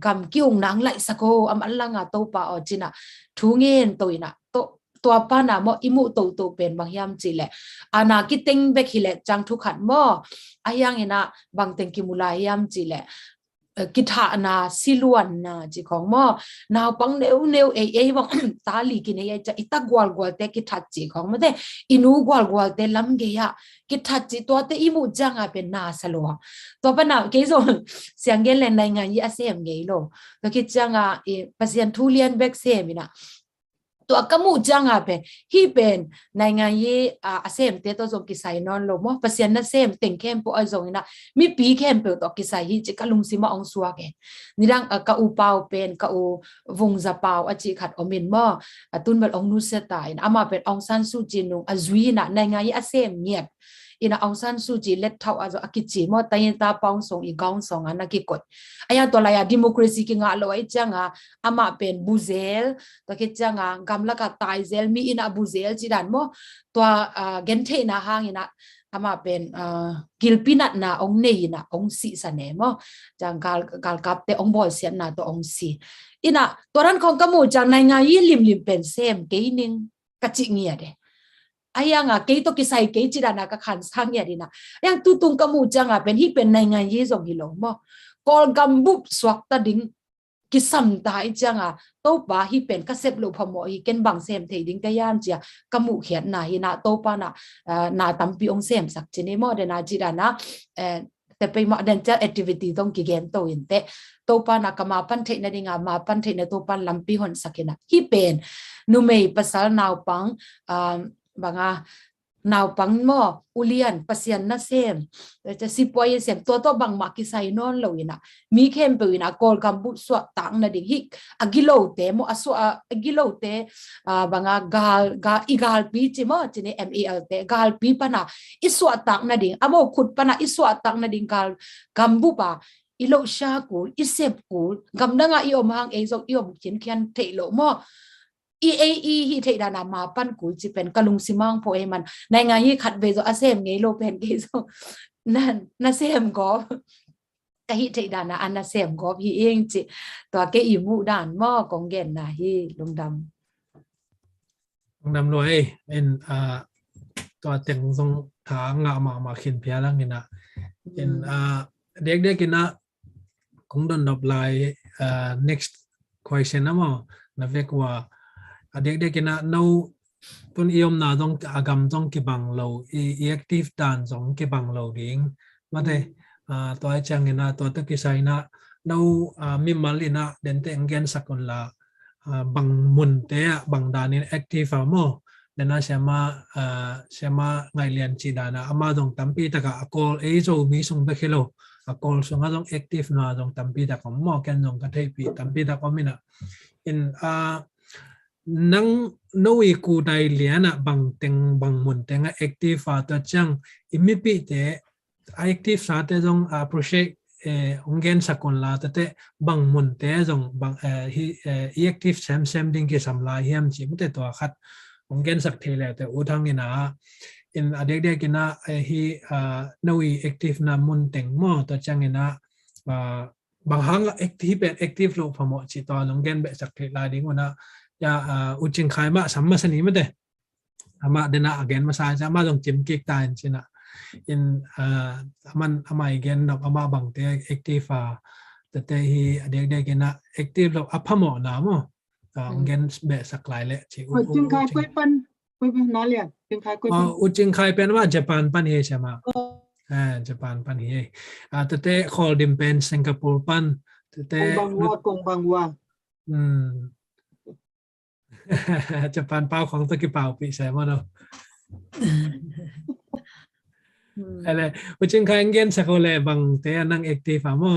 กำกิ้งนางไหลสักโกอมัลลังโตปะอจินะทุงเงินตัวนะโต ตัวป้าน่ะมออิมุโตเป็นบางยามจีแหละอานากิเต็งเบกฮิเลจังทุกขันมออายังเนะบางเต็งกิมุลายามจีแหละกิทานาสิลวนนะจีของมอนาวปังเนวบังตาลีกินเอจะอิตากวลเตกิทัดจีของมะเดอินูกวลเตลำเกียกิทัดจีตัวเตอิมุจังอาเป็นนาสลัวตัวปะนาเกยโซเสียงเกลเลนในงานยี่อาเซมเกยโลตัวกิจังอาปัสยันทุเรียนเบกเซมินะตัวกมูจังอาเป็นฮีเป็นในงานยี่อาเซมเตตัวจงกิไซนอนลมปัสยันนั่นเซมเต็งเข้มปอจงนะมีปีเข้มเปิดตัวกิไซฮีจิกลุงซิมาองซัวแกนี่ดังกะอูเปาเป็นกะอูวงจะเปาอจิขัดอมินมอตุนเบลองนุเซตายอามาเป็นองซันซูจินุงอจุยนะในงานยี่อาเซมเงียบอินาองซันซูจิเล็ดเท่าอาจจะกิจิมอตายตาปองส่งอีกองส่งอันนักกดอายาตัวลายดิโมคราซีกิงาลอยจังอามาเป็นบูเซลตัวกิจังกำลังกตายเซลมีอินาบูเซลจีดันมอตัวเกนเทนะหางอินะอามาเป็นกิลปินัดนะองเนยนะองสีสันเนมอจังกาลกับเตองบอลเสียนนะตัวองสีอินะตัวนั้นของกมูจังในงานยี่ลิมเป็นเซมเกนิงกจิเงียเดayang kay to kisay kay chida na kakansang ya dina yang tutung kamu janga pen hi pen nai ngai ye zong hi lo mo kol gambup swak ta ding kisam ta i janga to pa hi pen ka sep lo phamo hi ken bang sem thei ding ka yam chia kamu khiat na hi na to pa na na tampi ong sem sak chini mo de na chida na te pe ma den cha activity dong ki gen to in te to pa na kama pan thei na dinga ma pan thei na to pan lampi hon sakina hi pen nu mei pasal naw pang banga naw pang mo ulian pasyan na semจะสิปอยเสียมตัวบางมากิไซนอนloยินะมีเข้มไปยินะกอลกัมบุสวตังนะดิ่งฮิอากิโลเตมอสวอากิโลเตบางกาอีกาลปีจิมอจินี่ MAL เตกาลปีปนะอิสวตังนะดิ่งอโมขุดปนะอิสวตังนะดิ่งกาลกัมบุปะอิโลชากูอิเซบกูกัมดังอีอมหังเอซอกอีอมเขียนเขียนเทโลมอEAE ฮิเทดานามาปันกูจิเป็นกะลุงซิมังโพเอมันในงานยี่ขัดเวโซอาเซมไงโลเป็นเกโซนั่นเซมก็กะฮิเทดานาอันน่ะเซมก็พี่เองจิตัวเกอีมูด่านหม้อกองเกนนะฮิลุงดำรวยเป็นตัวเต็งทรงถางามาขินเพียแล้วนี่นะเป็นเด็กกินนะคงโดนดับไลnext question นะมั้งนะเวกว่าเด็กกินนะเราตุนเอี่ยมนะต้องอากำต้องเก็บบังเราactive ด่านต้องเก็บบังเราดิ้งมาเถอะตัวไอ้จังกินนะตัวตะกี้ใส่นะเรามีมาลีนะเดินเตงเกนสักคนละบังมุนเตะบังด่านนี้ active อ่ะมั้งเดี๋ยวนะเชื่อมาไงเรียนจีดานะอามาต้องตั้มปีตะกะอ call เอโจมีส่งไปคิโลcall ส่งก็ต้อง active นะต้องตั้มปีตะกะมั้งแกนต้องกระเทยปีตั้มปีตะกะมินะin นังนู้ยกูได้เรียนบางเต็งบางมุนเต็ง active ตัวจังอิมิปีเตะ active สัตย์จงproject องเกนสักคนละแต่บางมุนเตะจงบางactive เซมดิ้งกิสำลายเฮียมจิมแต่ตัวขัดองเกนสักเทเลแต่อุทังนี่นะin เด็กๆกินนะฮีนู้ย active นะมุนเต็งมั่วตัวจังนี่นะบางครั้ง active ลงพอเหมาะจิตตอนองเกนแบบสักเทลายดิ้งวันนะยาอุจิงขายมาสัมมาสนีไม่ได้มาเดนะอเกนมาสายจะมาต้องจิ้มกิ๊กตายใช่นะอินมันมาอีกเกนเรามาบังเตะแอคทีฟแต่ที่เด็กๆกันนะแอคทีฟเราอัพพมอนะมั้งเกนแบบสักหลายเลยที่อุจิงขายคุยเป็นน้าเรียนอุจิงขายคุยเป็นอุจิงขายเป็นว่าญี่ปุ่นปันเฮใช่ไหมญี่ปุ่นปันเฮแต่คอลดิมเป็นสิงคโปร์ปันแต่กงบางว่าจะปานเป้าของตะกี้เป้าปีใช่ไหมเนาะอะไรวันจังคายเงินสักคนเลยบางเตะนั่งแอคทีฟอ่ะมั้ง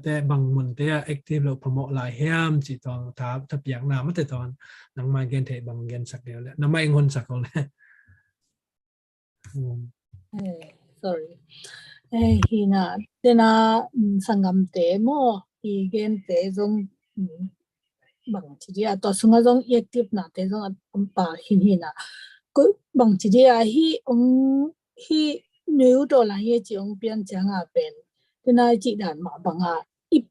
แต่บางมุนเตะแอคทีฟเราโปรโมทหลายเฮียมจิตองทับอย่างน้ำแต่ตอนนั่งมาเงินเตะบางเงินสักเดียวเลยน้ำไม่เงินสักคนเลยsorry hina tena sangam te mo igen te zong bằng chỉ là tôi xuống ở trong active na thế trong ông bà hin hin na cái bằng chỉ là ông nếu đó là chỉ ông biến chẳng à bên thế này chỉ đàn mà bằng ít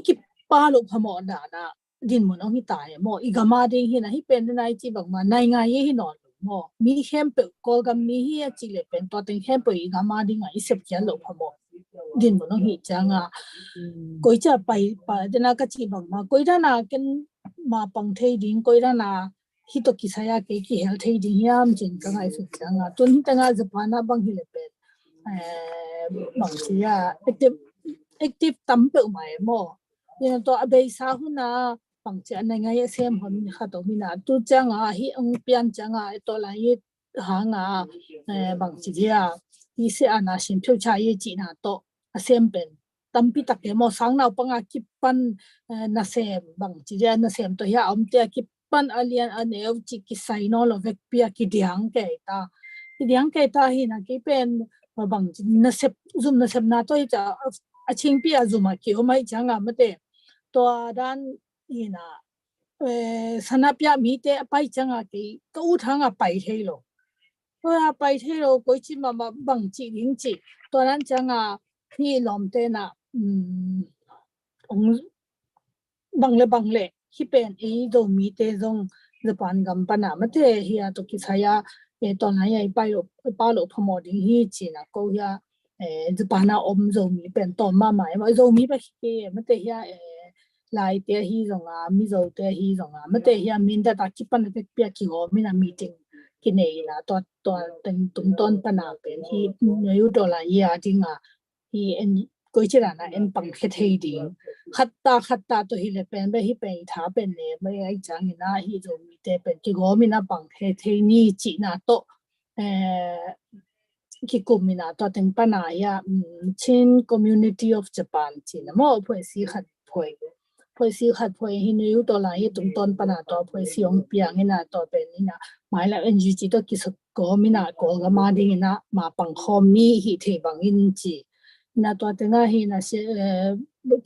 cái ba lục hàm mỏ đàn à din mo nang hitay mo igama ding hina hi pen na chi bang ma nai nga ye hi no mo mi hem pe ko gam mi hi chi le pen to ting hem pe igama ding ai sep kya lo pha mo din mo nang hi changa koi cha pai pa dena ka chi bang ma koi da na ken ma pang thei ding koi da na hi to ki saya ke ki hel thei ding yam jin ka ngai su changa tun ta nga japana bang hi le pen bang chi ya active tam pe mai mo yen to abei sa hu na pang cha na nga ye sem hom ni kha to mi na tu changa hi ang pian changa to la yi ha nga bang chi ya hi se ana sim phu cha ye chi na to asem pen tampi tak ke mo sang na panga ki pan na sem bang chi ya na sem to ya om te ki pan alian anew chi ki sai no lo vek pia ki diang ke ta hi na ki pen bang na sep zum na sep na to cha aching pia zuma ki o mai changa mate to dan ina sanapya mi te pai changa ki ko u thanga pai thei lo to ya pai thei lo ko chi ma bang chi ling chi to dan changa hi lom te na ong bang le hi pen e do mi te zong japan gam pana mate hi to ki saya to na ya pa lo phomo ding hi chi na ko ya japana om zo mi pen to ma mai ma zo mi ba ki mate ya lai te hi zong a mi zo te hi zong a mate ya min da ta ki pan te pia ki ho mi na meeting ki nei na to ten tum ton pana pen hi yu do la ya ding a hi en ko chi na en pang khe thei ding khatta to hi le pen be hi pe tha pen ne me ai chang na hi zo mi te pen ki go mi na pang khe thei ni chi na to ki kumina to teng pana ya chin community of japan chin mo phoi si khat phoi hi nu to la hi tum ton pana to phoi si ong piang ina to pe ni na mai la ngg to ki so ko mina ko ga ma ding ina ma pang khom ni hi the bang in chi na to tenga hi na se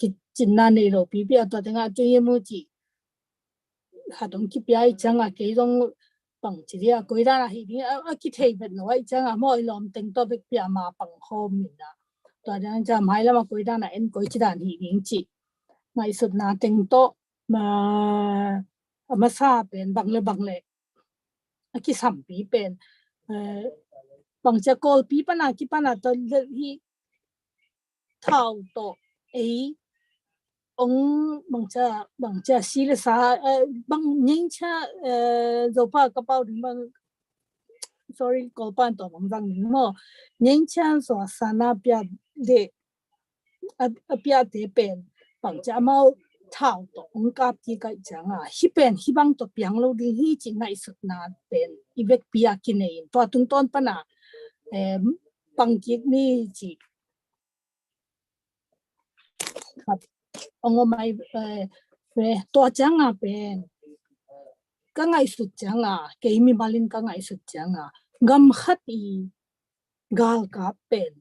ki chin na nei ro pi pi to tenga chu ye mu chi ha dong ki pi ai changa ke dong pang chi ya koi da hi ni a ki thei bet no ai changa mo lom teng to bek pia ma pang khom ni na to dan cha mai la ma koi da na en koi chi dan hi ding chi ngai sut na teng to ma sa pen bang le a ki sam pi pen bang cha kol pi pa na ki pa na to hi thau to ông bằng cha xí là sa bằng những cha dầu pa cái bao đừng bằng sorry có ban tổ bằng răng những mò những cha so sana bia de bia de pen bằng cha mau thảo tổ ông cáp gì cái chẳng à hi pen hi bằng tổ piang lâu đi hi chỉ ngay sụt na pen ivek bia kine to tung ton pa na bằng kiệt ni chỉ ông mai về to chẳng à pen cái ngày sụt chẳng à cái mi balin cái ngày sụt chẳng à gam khát i gal cả pen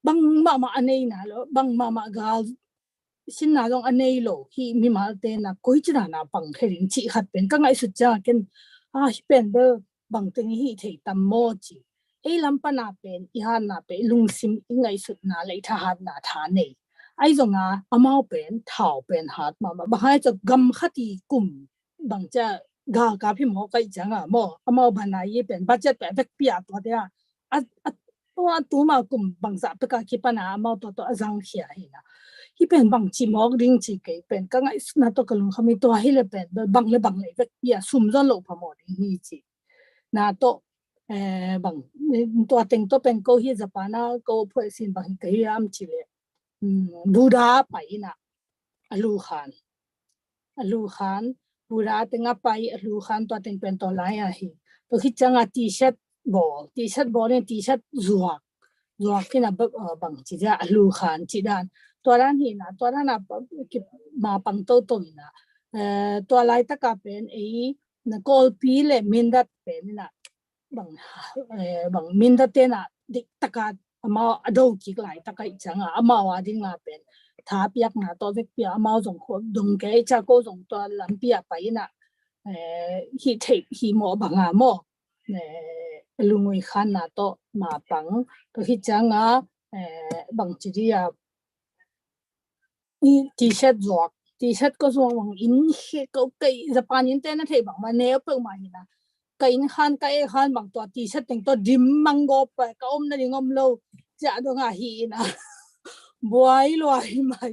bang mama anei na lo bang mama gal xin na dong anei lo hi mi mal te na koi chira na pang kherin chi khat pen cái ngày sụt cha ken pen de bang te hi thei tam mo chi ei lam pa na pen i han na pe lung sim i ngày sụt na le tha hat na tha nei ai zong a amao pen thao pen hat mama ba hai cha gam khati kum bang cha ga ka phi mo kai changa mo amao bana ye pen budget pe vek pia to dia a to tu ma kum bang za pe ka ki pana amao to azang khia hi na hi pen bang chi mo ring chi ke pen ka ngai na to ka lung khami to hi le pen bang le vek pia sum zo lo pha mo hi chi na to bang to teng to pen ko hi japana ko phoi sin bang ke am chi le Buddha pai na alu khan Buddha tenga pai alu khan to teng pen to lai a hi to hi changa t-shirt ball ne t-shirt zuak kina bang chi ja alu khan chi dan to ran hi na to ran na ki ma pang to na to lai ta ka pen na kol pi le min dat pen na bang min dat te na dik taka ama ado ki lai takai changa ama wa ding la pen tha piak na to vek pia ama jong kho dong ke cha ko jong to lam pia pai na hi thei hi mo banga mo lungui khan na to ma pang to hi changa bang chi dia ni t-shirt ti shat ko so wang in he ko kai Japan in te na thei bang ma ne pe ma hi na ka in khan ka e khan bang to ti shat teng to dim mango pa ka om na ring om lo ja do nga hi na buai loi mai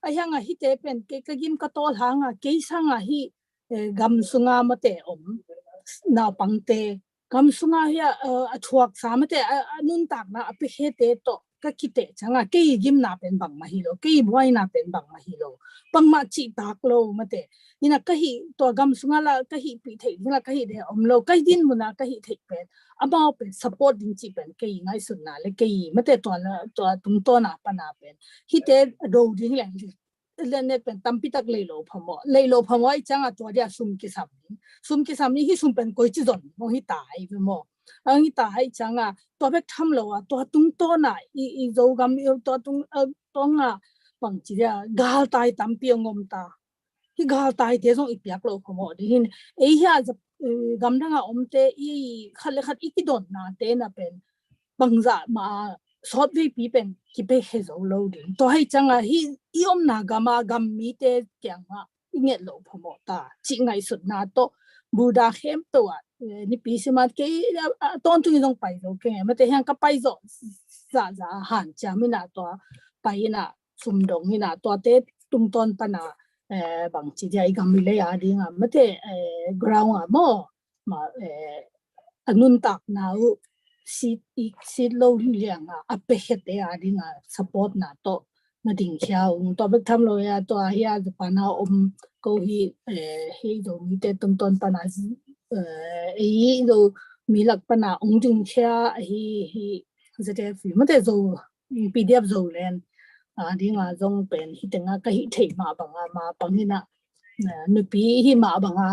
a yang a hi te pen ke ka gim ka tol hang a ke sang a hi gam sunga ma te om na pang te gam sunga ya a thuak sa ma te nun tak na a pe he te to ka ki te changa ke gim na pen bang ma hi lo ke buai na pen bang ma hi lo pang ma chi tak lo ma te ina ka hi to gam sunga la ka hi pi thei la ka hi de om lo ka din mu na ka hi thei pen about pen support din chi pen ke ngai sun na le ke ma te to na to tum to na pa na pen hi te do ding lang le ne pen tam pi tak le lo phamo ai changa to dia sum ki sam ni hi sum pen koi chi don mo hi tai ve mo ang hi tai changa to bek tham lo a to tum to na i zo gam to tung to nga pang chi ya gal tai tam pi ngom ta hi gal tai te song i piak lo phamo di hin ei hi a gam danga om te i khale khat i ki don na te na pen bang za ma sot vi pi pen ki pe he zo lo din to hai changa hi i om na gama gam mi te kyang ma inget lo phamo ta chi ngai sut na to buda hem to a ni pi se ma ke ton tu dong pai zo ke ma te hang ka pai zo za han cha mi na to pai na sum dong ni na to te tum ton pa na bang chi dai gam mi le ya ding a ma te ground a mo ma anun tak na u sit lo liang a pe het te a ding a support na to ma ding khiao to bek tham lo ya to ya pa na ko hi do mi te tum ton pa na do mi lak pa na jing kha hi zate fi ma te zo pdf zo len ding a zong pen hi tenga ka hi thei ma banga ma pangina nu pi hi ma banga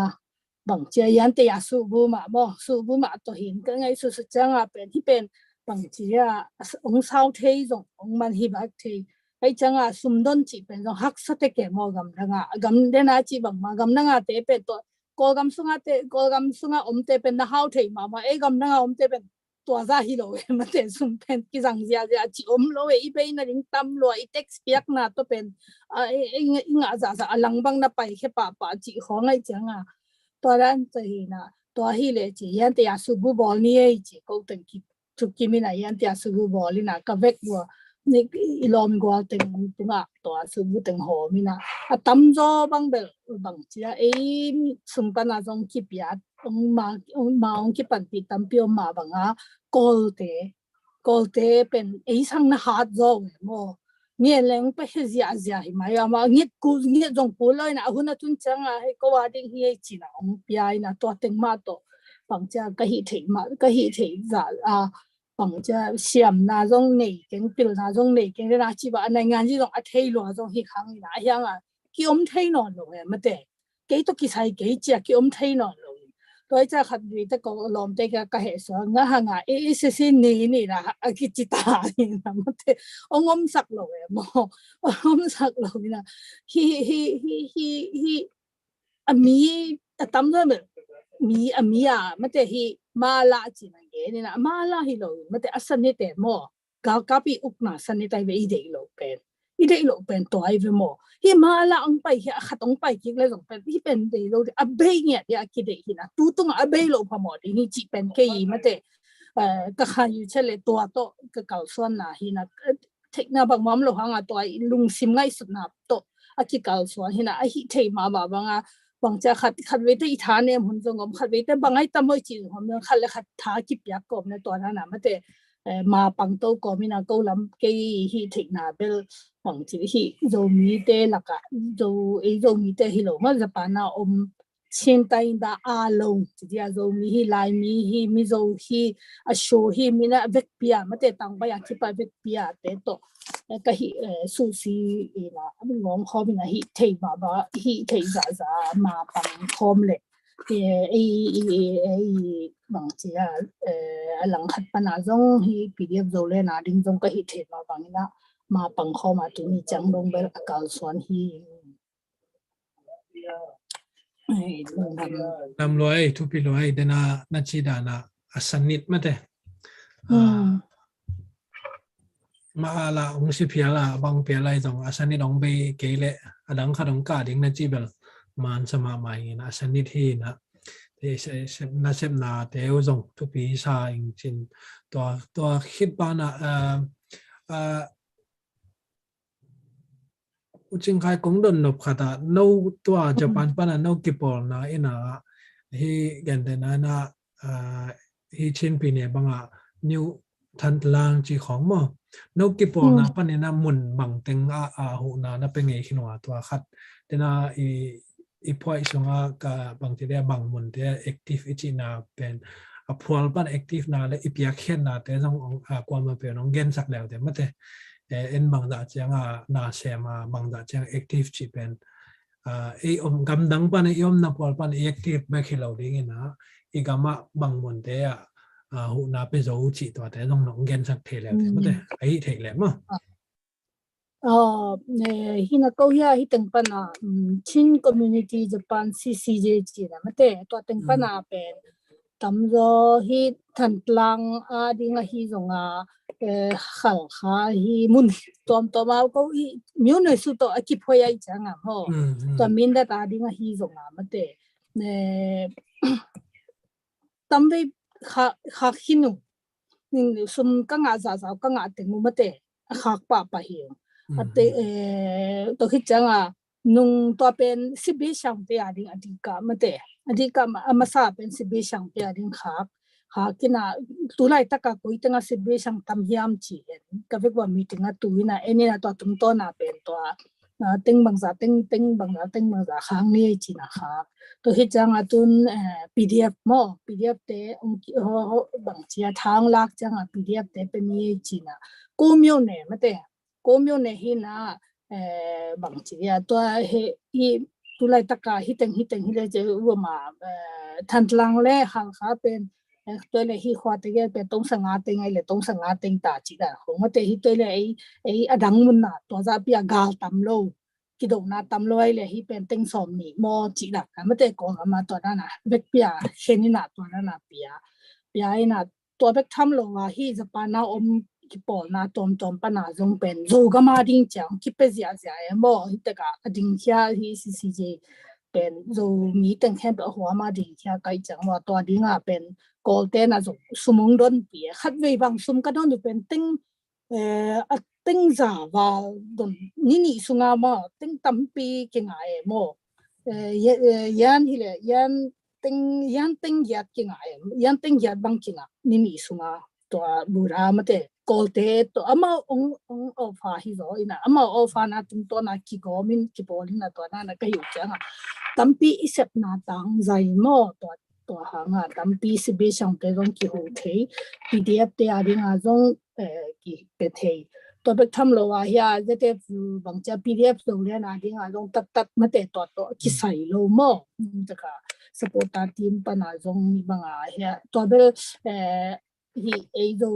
bang chia yan te ya su bu ma to hin ka ngai su changa pen hi pen bang chia ong sao thei zong ong man hi ba thei ai changa sum don chi pen zong hak sa te ke mo gam de na chi bang ma gam na nga te pe to ko gam sunga om te pen na hau thei ma e gam na nga om te pen to za hi lo ma te sum pen ki jang ja chi om lo e be na ring tam lo i text piak na to pen nga za alang bang na pai khe pa chi ho ngai changa to ran chei na to hi le chi yan te ya su bu bol ni e chi ko ten ki chu ki mi na yan te ya su bu bol na ka vek wo ni ilom gwa ten tunga to su bu ten ho mi na a tam zo bang bel bang chi e sum pa na zong ki pia ma ong ki pan pi tam pi ma banga kol te pen e sang na hat zo mo nghe leng pe zia hi mai ama ngit jong pu loi na huna tun changa he ko wa ding hi chi na ong pi na to teng ma to pang cha ka hi thei za a pang cha siam na jong nei keng pil na jong nei keng na chi ba na ngan ji jong a thei lo jong hi khang na yang a ki om thei no lo ma te ke to ki sai ke chi ki om thei no lo tôi chắc hạt vì tất cả làm thế cái hệ số ngã hàng se ni là cái chỉ ta ni là mất thế ông sạc rồi mà ông sạc rồi là hi ami tắm rồi mà mi mất thế hi ma la chỉ là cái này là ma la hi rồi mất thế asan ni thế mà cả bị uk na san ni tai về ide lo pen to ai về mà hi ma la ông pai hi khát ông pai ki le jong pen hi pen de lo a be nya ya ki de hi na tu tung a be lo pha mo de hi chi pen ke yi ma te ka kha yu chele to ka kal son na hi na thek na bang mam lo hanga to ai lung sim ngai sut na to a ki kal son hi na a hi thei ma ba banga bang cha khat ve te i tha ne hun jong om khat ve te bangai ta moi chi hom na khat le khat tha ki pya ko na to na ma te ma pang to ko mi na ko lam ke hi thek na bel bang chi hi zo mi te la ka zo mi te hi lo ma za pa na om chen tai da a lo chi dia zo mi hi lai mi zo hi a show hi mi na vek pia ma te tang ba ya ki pa vek pia te to ka hi su si la ngom kho mi na hi thei ba hi thei za ma pang khom le bang chi a lang khat pa na zong hi pdf zo le na ding zong ka hi thei ma bang na ma pang kho ma tu ni chang dong bel akal swan hi nam loi thu pi loi dena na chi da na asanit mate mà là ông sĩ phía là bằng phía lại dòng asan đi đóng bê kế lệ đắng khá đóng cả đến là chỉ bel mà anh xem mày na asan đi thì na thì sẽ na xem na theo dòng thu phí xa in trên tua khít ba na chính khai cũng đồn nộp khá ta nâu tua Japan ba na nâu kipol na ina hi gần đây na hi trên pin này bằng new thân lang chỉ khoảng mà nâu kipol na pa na mun bằng tiếng hộ na pe nghe khi nào tua khát thế na i point sunga ka bang ti bang mun te active ichi na pen a phol ban active na le ipia khen na te jong kwam ma pe nong gen sak lew te mate en bang da chang na se ma bang da chang active chi pen e gam dang pan e na phol pan active ba khilo ding na i gama bang mun te hu na pe zo chi to te jong nong gen sak the lew te mate ai the le ma hina câu ya hi teng pana chin community Japan CCJ chi na mate to teng pana pen tam zo hi than tlang a ding a hi zonga khal kha hi mun tom to ma ko hi myu ne su to aki phoya i changa ho to min da ta ding a hi zonga mate ne tam ve kha hinu nin sum ka nga za za ka nga teng mu mate khak pa hi ate to khi changa nung to pen sibi sang pe ading adika mate adika amasa pen sibi sang pe ading kha kina tulai taka koi tanga sibi sang tam hiam chi en ka vekwa meeting a tuina enina to tum to na pen to teng bangza teng bangza khang ni chi na kha to hi changa tun PDF PDF te ho bang chia thang lak changa PDF te pe ni chi na ko myo ne mate cô miêu này hi na bằng chỉ to hi tu lại tất cả hi teng hi le je wo ma than lang le hang kha pen to le hi khwa te ge pe tong sanga teng ai le tong sanga teng ta chi da ho ma te hi to le ai adang mun na to za pia gal tam lo ki do na tam lo ai le hi pen teng som ni mo chi da ma te ko ma to da na vek pia he ni na to na pia ai na to vek tham lo wa hi Japan na ki pol na tom pa na zong pen zo ga ma ding chang ki pe zia mo hi ta ka ading kya hi CCJ pen zo mi teng khem ba hwa ma ding kya kai chang wa to ding a pen kol te na zo sumung don pi khat ve bang sum ka don pen teng a teng za wa don ni sunga ma teng tam pi ki nga mo yan hi le yan teng yat ki nga yan teng yat bang ki nga ni sunga to bura mate kolte to ama ong ofa hi zo ina ama ofa na tum to na ki go min ki polin na to na ka yu changa tampi isep na tang zai mo to hanga tampi se be sang te gon ki ho the PDF te ari nga zong ki pe the to be tham lo wa ya je te bang cha PDF zo le na ri nga zong tat mate to ki sai lo mo ta ka support team pa na zong ni banga ya to be hi edo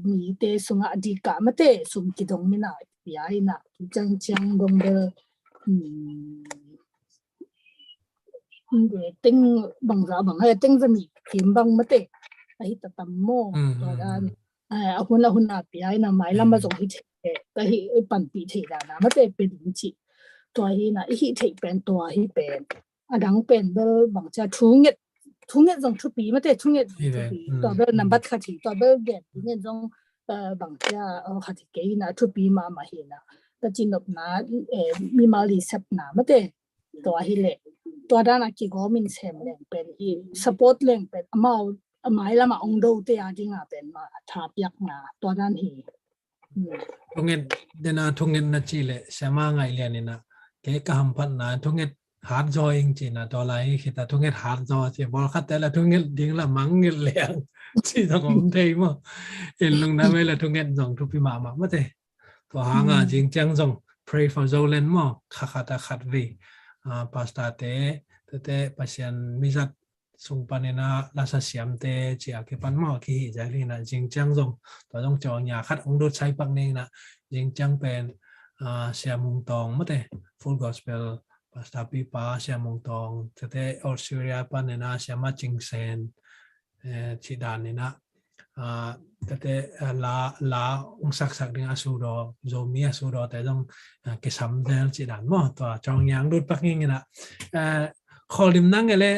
mi te sunga adika mate sum ki dong mina ya ina chang gong de ting bang za bang ha ting za mi kim bang mate ai ta tam mo to dan hun na pi ai na mai lam ma zong hi ta hi pan pi the da na mate pe ding chi to hi na hi the pen to hi pen adang pen bel bang cha thu nghệ dòng thu phí mà thế thu nghệ thu phí tòa bên nằm bắt khát thì tòa bên đẹp nghệ dòng bằng cha khát thì cái na thu phí mà hiện na ta chỉ nộp na mi mal đi sắp na mà thế tòa hi lệ tòa đó là chỉ có mình xem lên bên hi support lên bên mai là mà ông đâu thế à chứ ngà bên mà tháp yak na tòa đó hi thu nghệ đến na thu nghệ na chỉ lệ xem mà ngày liền na cái hầm phật na thu nghệ hard join chỉ là đó là khi ta thu nghệ hard join chỉ bảo khát thế là thu nghệ tiếng là mắng nghệ lẹng chỉ là không thấy mà hiện lúc nào vậy là thu nghệ dòng thu phí mà mất thế to hàng chính trang dòng pray for Zolen mà khát vì pasta te pasien misat sung panena lasa siam te chỉ cái pan mà khi giải li na chính trang dòng to dòng cho nhà khát ông đốt say bằng này na chính trang pen siam mung tong mất thế full gospel pasta pipa siam mung tong te Australia panena siam ma ching sen chỉ đàn này na แต่ลาองสักดึงอาสูรอโจมีอาสูรอแต่ต้องเกสัมเดลจิดันมั้งตัวจองยังดูดปักงี้นะคอลิมนั่งเลย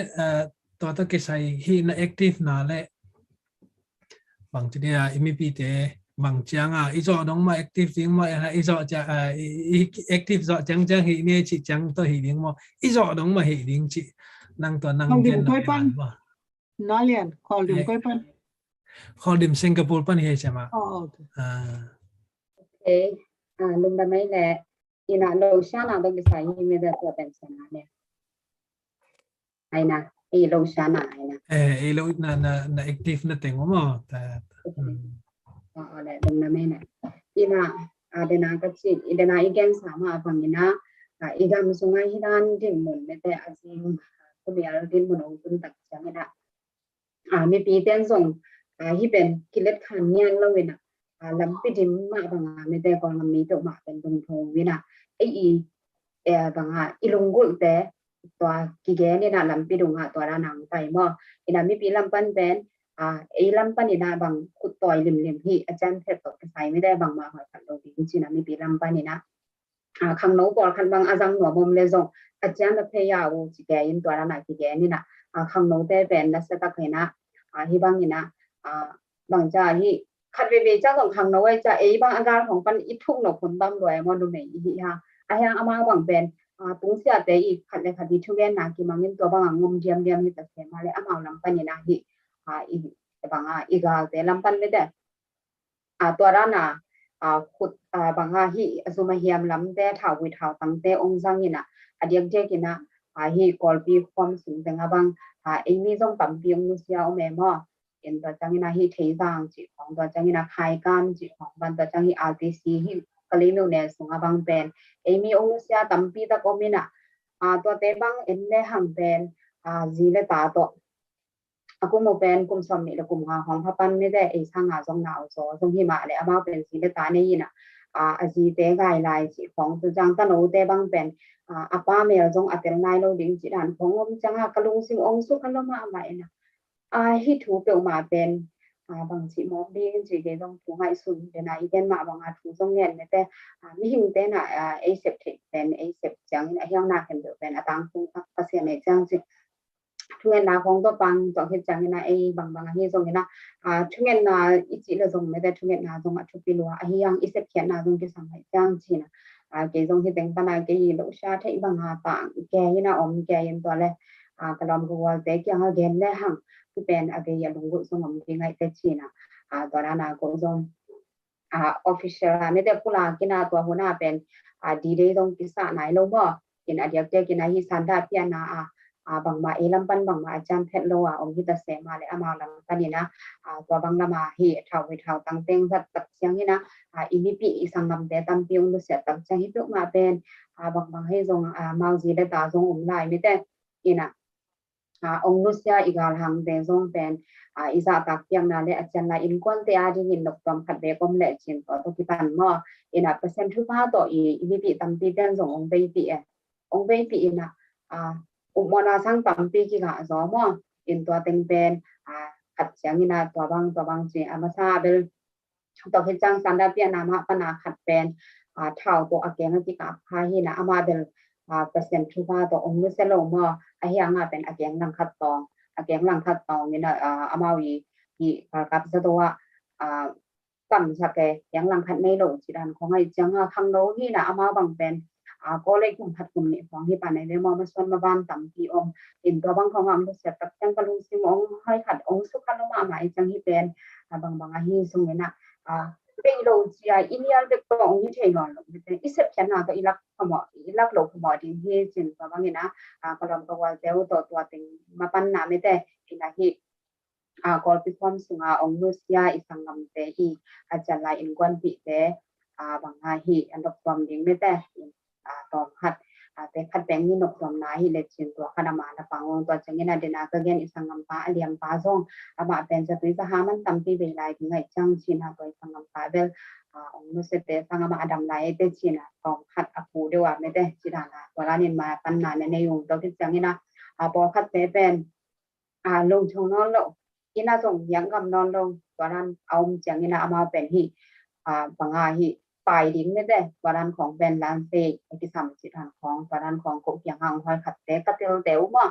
ตัวตะเกใส่ฮีน่าแอคทีฟน่าเลยบางทีเนี่ยมีปีเตบางจังอีจอดองมาแอคทีฟจริงมาอีจอจะแอคทีฟจอจังฮีเนี่ยจิจังตัวฮีดิ้งมาอีจอดองมาฮีดิ้งจินั่งตัวนั่งเกนนั่งบ้านว่าน้าเรียนคอลิมก้อยปั้นคอลิมสิงคโปร์ปั้นเฮใช่ไหมอ๋อโอเคลุงดำไม่แหละอีน่ะเราชาหน้าต้องไปใส่ยี่ไม่ได้ตัวเป็นสนาเนี่ยไอ้นะอีเราชาหน้าไอ้นะเราน่าแอคทีฟนั่นเองว่ามั้งแต่อ๋อแหละลุงดำไม่แหละอีน่ะเดน่าก็จิตอีเดน่าอีแกงสามารถฟังอีน่ะอีกำสุงไงที่ด้านที่หมุนไม่แต่อาจจะก็มีอะไรที่หมุนองค์คุณตักจังไม่ได้มีปีเต้นส่งที่เป็นกิเลสขันเนี่ยเราเว้นลำปีดิมมาบางไม่แต่ก่อนมันมีตัวมาเป็นตรงทงวินะไอบางอีลุงกุแต่ตัวกิเกนี่นะลำปีดงตัวด้านหนังไปมั่วอีน่ะมีปีลำปันเป็นไอ้ลำปันนี่นะบางขุดต่อยเหลี่ยมที่อาจารย์เทศตกใส่ไม่ได้บางมาหอยขันโดดจริงๆนะมีปีลำปันนี่นะขังโนก่อนขันบางอาจารย์หัวมุมเลยส่งอาจารย์พยายามจิแกยินตัวด้านหนังกิเกนี่นะขังโนแต่เป็นนักเศรษฐกิจนะที่บางนี่นะบางจ่าที่ขัดเวเจ้าของขังโนไว้จะบางอาการของปันอีทุ่งหนกผลตั้มรวยมอดูไหนอีฮะยังอามาบางเป็นตุ้งเสียแต่อีกขัดเลยขัดที่ทุเรียนนะกี่มังเงินตัวบางงมเดียมที่ตัดเสียมาเลยอามาลำปันนี่นะที่อีบางอีกาแต่ลำปันไม่ได้ตัวด้านน่ะขุดบางที่สุมาเฮียมลำแต่ถ่าววิถ่าวตั้งแต่องค์สังนี่นะเดียกเจกินะที่กอลปีความสูงแต่บางมีต้องต่ำเพียงนุสยาแม่หม้อเห็นตัวจังนะที่เทจังจิของตัวจังนะคายการจิของบันตัวจังที่ RTC ที่กะลิโนเนสงบางเป็นมีองนุสยาต่ำปีตะก็มีนะตัวเตบังเล่หังเป็นจีเลตาตัวกูโมเป็นกุมสมนี่ละกุมของพระปันไม่ได้ช่างจงหนาวโซจงหิมะเลยอามาเป็นจีเลตานี่นะจีเตไกลายจิของตัวจังตะโนเตบังเป็นป้าเมลจงอัตเตนายโลดิ้งจิดานของอมจังกะลุงสิงองสุขันลมาใหม่นะฮิถูเปียวมาเป็นบางสิมอบดีกันสิเดต้องถูให้สุนเดนายเดนมาบางถูจงเงินแต่มีหิงเตนะเสพติดเป็นเสพจังเฮียงนากันเดือเป็นตังคงภาษีในจังสิทุเงินนาของตัวปังตัวเฮ็ดจังนะบางที่จงนะทุเงินนาอีจิละจงไม่ได้ทุเงินนาจงทุปีลัวเฮียงเสพเขียนนาจงที่สังให้จังสินะเกจงที่แต่งปนาเกยลูกชาที่บางต่างแกยนะอมแกยันตัวเลยกระดมกัวแต่ยังเกณฑ์เลยหังที่เป็นเกยลุงกุศลมีไงแต่ชีนะตัวนั้นก็จงofficial ไม่ได้พูดกินตัวหัวหน้าเป็นดีเดย์ตรงกิสาไหนลงบ่กินเดียกเจกินฮิสันดาพิยานาบางมาลำปันบางมาอาจารย์เพชรโลอมฮิตเสมาเลยมาลำปันนี่นะตัวบางละมาเฮเท่าเท่าตั้งเต็งสัตว์เสียงนี่นะอีมีปีสังกำแต่ตั้งปีองค์เสียตั้งเสียงฮิตมาเป็นบางให้ทรงมาจีได้ตาทรงไล่ไม่ได้กินองค์นุสยาอีกาหังเดซงเป็นอิสระตักยังนาเลอาจารย์นาอินควันเตียที่หินดอกตอมขัดเบกอมเละจินตัวที่ปันมอเปอร์เซ็นต์ทุกภาตัวอีมีปีตั้งปีเดินส่งองค์เบปีองค์เบปีนะอุโมนาสังตั้งปีกี่กะสอมอตัวเต็งเป็นขัดเสียงนี่นะตัวบางจีอามาซาเบลตัวเฮจังสันดาเปียนามาปนาขัดเป็นเท่าตัวอาเกนที่กับพาหินะอามาเบลเปอร์เซ็นต์ทุกภาตัวองค์นุสยาลงมอเฮียงเป็นอาเกนลังขัดตองอาเกนลังขัดตองนี่นะอามาวีกับสตัวตั้มสักแกยังลังขัดในโลกจิดันของไอ้จังคังโลนี่นะอามาบางเป็นก็เลยคงขัดกลุ่มนี่ของที่ปานในเรื่องมาส่วนมาบ้านตั้มปีอมอินตัวบางของมันรู้สึกตักจังกะลุงซิมองให้ขัดองสุขันลมาหมายจังที่เป็นบางที่สมัยน่ะเป็นโลจีอินเดียเด็กตัวองที่เทนอนเป็นอิสเปียนน่ะตัวอีลักขมออีลักโลขมอที่ที่จินตัวบางนี่นะก็ลำตัวเจ้าตัวติงมาปันน้ำไม่ได้กินที่ก็เป็นความสูงองนุสยาอีสังกำเตอีอาจารย์ลายอินกวนปีเตบางที่อันดับความดิ้งไม่ได้ตอมขัดแต่ขัดแบงนี่นกความนาฮิเลจินตัวขนามานะปังวงตัวจังเงินเดนาก็เงินอีสังกำปาเลียมปาซงมาเป็นจะตุยสหามันตั้มปีเวลาที่ไงจังชินะตัวสังกำปาเบลองนุสเตสังกำมาดำไลเตชินะตอมขัดอภูเดียวไม่ได้จิดานะตัวละนินมาปันนาในยงตัวที่จังนี่นะพอขัดเตเป็นลงชงนอนโล อินาส่งยังกำนอนลงตัวนั้นเอาจังอินาเอามาเป็นที่ปังอาที่ปลายดิ้งไม่ได้ตัวนั้นของเป็นลานเซที่ทำสิทธิ์ของตัวนั้นของกุกยังหังคอยขัดแต่ก็เตียวเตียวมั้ง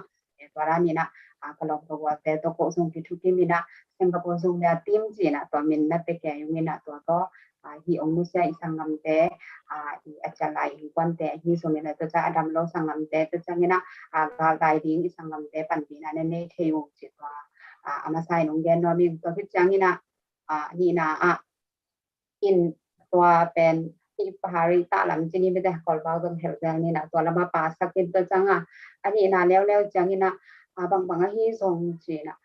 ตัวนั้นนี่นะก็ลองตัวแต่ตัวโกส่งที่ทุกที่มีนะสิงคโปร์ส่งเนี่ยทีมจีนะตัวมินนัดไปแก่ยังมีนะตัวก็hi ông Musa isangam te hi achalai hi kwante hi somena to cha adam lo sangam te to changina ga gai ding isangam te pantina ne ne theu chitwa amasai nong gen no mi to hit changina ni na in ตัวเป็นที่ปหาริตาลำจีนี่ไม่ได้ขอเบาตรงแถวนี่นะตัวละมาป่าสักกินตัวจังอันนี้นะแล้วจังนี่นะบางที่ส่งจีนะ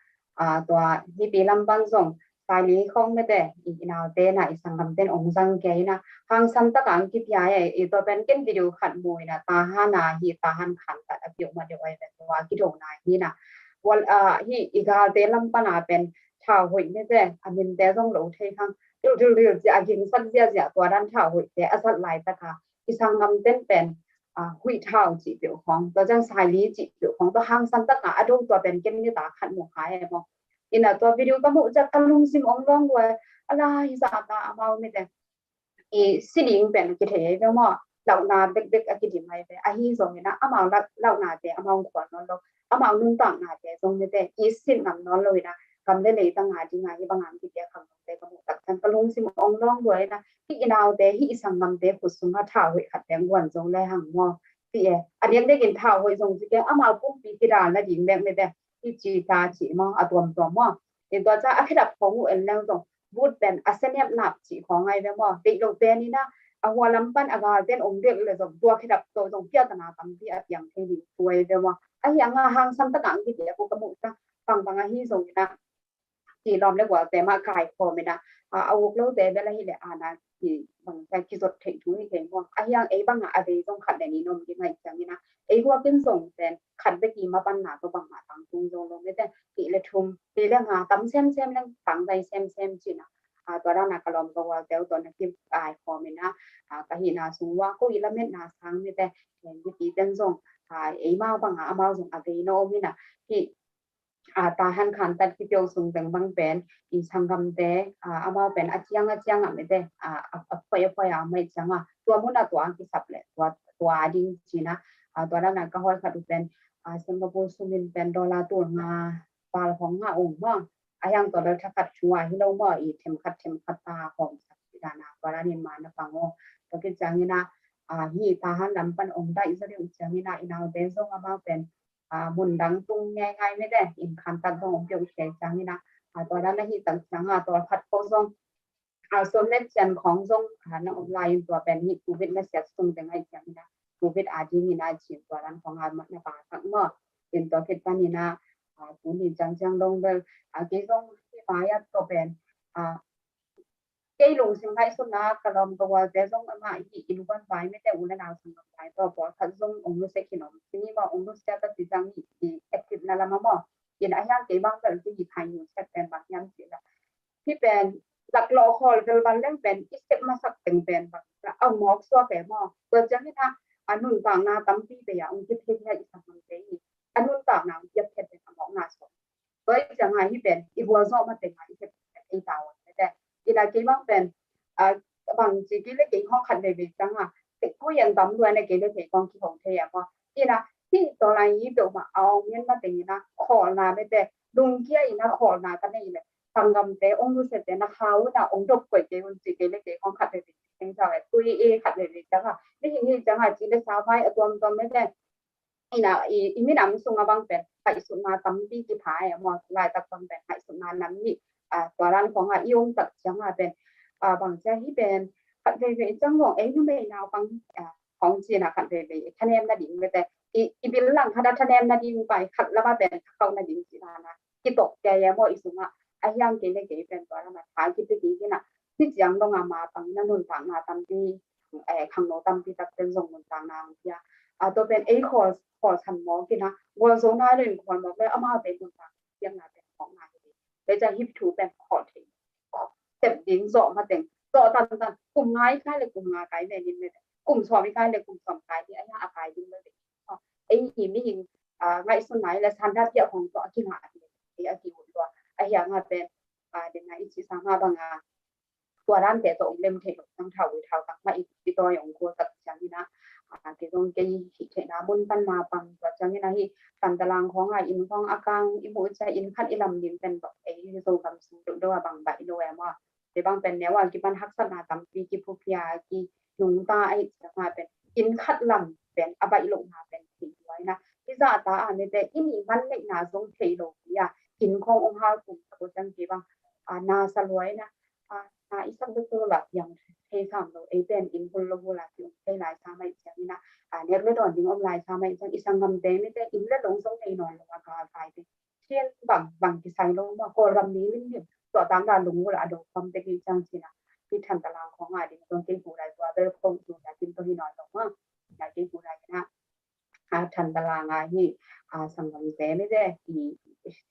ตัวที่ปีลำบางส่งสายนี้คงไม่ได้อีกนาเต้นะอีสังคำเต้นองสังเกนะทางสันตะการกิบยาอีตัวเป็นเกินวิดีโอขัดมวยนะตาหานาฮีตาหันขันตัดเกี่ยวมาเดี๋ยวไอ้ตัวกิโดนาฮีนะวันฮีอีกาเต้ลำปนาเป็นชาวหุ่ยไม่ได้อันนี้เต้ต้องหลงเทข้างเรื่องจะกินสักเสียตัวด้านชาวหุ่ยแต่อาศัยหลายตะค่ะอีสังคำเต้นเป็นหุ่ยเท่าจีเปียวของตัวจังสายนี้จีเปียวของตัวห้างสันตะการอดูตัวเป็นเกินนี่ตาขัดหมวกหายไอ้มองอินะตัววิดีโอก็มุจะกันลุงซิมองลองด้วยอะไรสักตาเอาไม่ได้สิ่งเป็นกิจเหตุว่าเหล่านาเด็กๆกิจไม่ได้ฮีส่งนะเอาเหล่านาแต่เอาขวดนอนลงเอานุ่งต่างนาแต่ส่งไม่ได้สิ่งนำนอนเลยนะกำได้เลยต่างหากที่งานที่บางงานที่เดียคำแต่ก็มุตักกันกันลุงซิมองลองด้วยนะที่อินเอาแต่ที่สังนำแต่ขุดสุ่มเท้าหัวขัดแดงวันส่งเลยหังมอที่อันนี้ได้กินเท้าหัวส่งสิแกเอาปุ๊บปีที่ร้านแล้วยิงแดงไม่ได้ที่จีตาจีมอตัวมอตัวจะอคิดของเอ็นแล้วตรงบูดเป็นอาเซเนียหนับจีของไงแบบว่าติดลงเป็นนี่นะหัวลำปั้นอากาศเป็นองค์เด็กเลยตรงตัวคิดตัวตรงเพี้ยตนาตั้มที่อย่างเทดีตัวแบบว่าไอ้ยังห่างซ้ำตะกังที่เดียวกูกระมุดนะบางที่ส่งนะจีรอมเรียกว่าแต่มาไกลพอไม่นะเอาวุกแล้วแต่เวลาที่เลยนะที่บางแต่กิจดถึงทุกที่เห็นว่าไอ้ยังบางอะไรต้องขัดแต่นี้นมยังไงจังนี่นะหัวขึ้นส่งแต่ขัดไปกี่มาปัญหาตัวบางมาต่างตุ้งลงไม่ได้ตีเลยทุ่มตีเรื่องตั้มเซมเรื่องฝังใจเซมจีนะตัวเราหนักกระลมตัวเจ้าตัวนักที่ไอ้พอไม่นะก็เห็นนะสูงว่าก็อีละเม็ดนาสังไม่ได้เห็นวิธีเต้นส่งมาบางมาส่งอะไรโน้มนี่นะที่ตาหันขันตัดที่เดียวส่งแต่งบางเป็นอีสังคำเตเอามาเป็นอาเจียงไม่ได้พอยไม่จังตัวมุนตัวอังกฤษสับเลยตัวดิ้งจีนะตัวด้านนั้นก็ห้อยขัดเป็นสิงคโปร์สุมินเป็นดอลลาร์ตัวงาปาของงาองค์ว่าอย่างตัวเราถ้าขัดชัวที่เราเมื่ออีเทมขัดตาของสัตว์ดานาตัวด้านนี้มานะฟังว่าตัวกิจจังนี่นะฮีตาหันลำปันองค์ได้อิสราเอลจังนี่นะอินเอาเดนส่งมาเป็นมุนดังตุ้งง่ายไม่ได้อินคันตัดตรงองค์เดียวเฉยจังนี่นะตัวด้านนั้นฮีต่างจังตัวพัดโพส่งส่วนเน็ตจันของส่งในออนไลน์ตัวเป็นฮีกูวิทย์และเสียส่งแต่ไงจังนี่นะกูวิทย์อาจีนี่นะจีตัวนั้นของงานมันนะป่าทั้งหมดเป็นตัวคิดว่านี่นะกูนี่จังลงเลยกี่ส่งที่ฝ่ายตัวเป็นcái lùng sinh thái xuân na cả lòngตัวแต่ส่งมาอีกอินวันไปไม่แต่อุณหภูมิไปตัวพอทันส่งองค์รู้สึกขนมที่นี่ว่าองค์รู้สึกจะติดจังอีแอคทีฟนั่นละมั้งยันไอ้ยังเก็บบางแบบที่หยิบให้อยู่แค่เป็นบางอย่างเสียละที่เป็นหลักโลคอลเป็นวันเรื่องเป็นอิสเตมาสักเป็นแบบเอาหมอกซัวแบบหม้อตัวจังที่ท่าอันนู้นต่างนาตั้มปีไปอย่างองค์ที่เทียนอีกสักคนเดียวอันนู้นต่างนาเทียบเป็นหมอกนาสองตัวจังไงที่เป็นอีหัวซ้อมาเป็นไงที่เป็นไอ้ดาวแต่ที่เราเก็บบางเป็นบางทีกิเลสเกี่ยวขัดเลยจังติดผู้ยังดำด้วยในกิเลสเกี่ยวกับของเทียบที่นะที่ตัวอะไรยี่เดียวมาเอาเงี้ยมาตีนะขอนาไม่แต่ลุงเกี้ยอีนะขอนากันนี่เลยฟังกำเตองรู้เสร็จแต่นะเขาน่ะองดกป่วยเกี่ยวกับกิเลสเกี่ยวกับขัดเลยจังเลยตุยขัดเลยจังนี่อย่างนี้จังกิเลสสาวไปตัวไม่ได้อีนะอีไม่ดำส่งมาบางเป็นไปส่งมาตั้มปีกี่ผายมอลายตะกอนเป็นไปส่งมานั้นนี่ตัวร้านของอีองตัดจังเป็นบางใจที่เป็นขัดเลยจังหวะนู่นไม่นาวฟังของจีนขัดเลยคะแนนนาดิ่งแต่อีบิลลังขัดคะแนนนาดิ่งไปขัดแล้วมาเป็นเขานาดิ่งจีนานะที่ตกใจยังมออีสุงไอ้ยังเกลี่ยเป็นตัวนั้นมาถ่ายคิดไปดีที่น่ะที่จังต้องมาตั้งนั่นนู่นต่างมาตั้งที่ข้างโน้ตั้งที่ตัดเป็นส่งต่างนางที่ตัวเป็นขอฉันมองกินนะวันสงท้ายเลยคนบอกเลยเอามาเป็นต่างยังงานเป็นของงานดีเลยจะฮิปทูเป็นขอทิ้งเต็มดิ้งโซมาเต็มโซตันกลุ่มง่ายใช่เลยกลุ่มงาไกด์เนี่ยยินเลยกลุ่มชอบไม่ใช่เลยกลุ่มสองไกด์ที่ไอ้อาไกด์ยินเลยไอ้หิมไม่ยิงไงส่วนไหนและชันด้านเดียวของตัวกินหาไอ้อากิวตัวไ yang ngapen dengan isi sama bangaตัวด้านแต่ตัวเล่มเทลตั้งเท่าเท่ากับมาอีกที่ตัวอย่างกูตัดจังนี่นะที่ตรงเกยหิเทนาบุญปันมาปังตัดจังนี่นะที่ตันตารางของอินของอาการอิมูใจอินคัดอิลำดินเป็นแบบที่ส่งคำสุ่มด้วยบางใบด้วยว่าแต่บางเป็นเนี่ยว่ากี่ปันฮักษณะตามปีกี่ผู้พิยากี่ยุงตาจะมาเป็นอินคัดลำเป็นอบายลงมาเป็นสิ่งไว้นะที่จะตาเนี่ยแต่อินี่มันเล็กนาทรงเทโลยาอินขององค์ฮากุมตัวจังกี่บางนาสลวยนะisang betul lah yang saya sama itu in pulau lah yang saya lai sama itu ni na ni ada orang yang lai sama itu isang ngamde ni tu in le longsong ni non lah kalau saya tu chen bang kisah long mah kolam ni niตัวตามด้านลุงว่าดูความเด็กจังสินะที่ทันตารางของอาดิตรงที่ผู้ใดตัวเดิมคงอยู่แต่กินตัวที่น้อยลงว่าอยากกินผู้ใดนะทันตารางที่สังคมเสไม่ได้ที่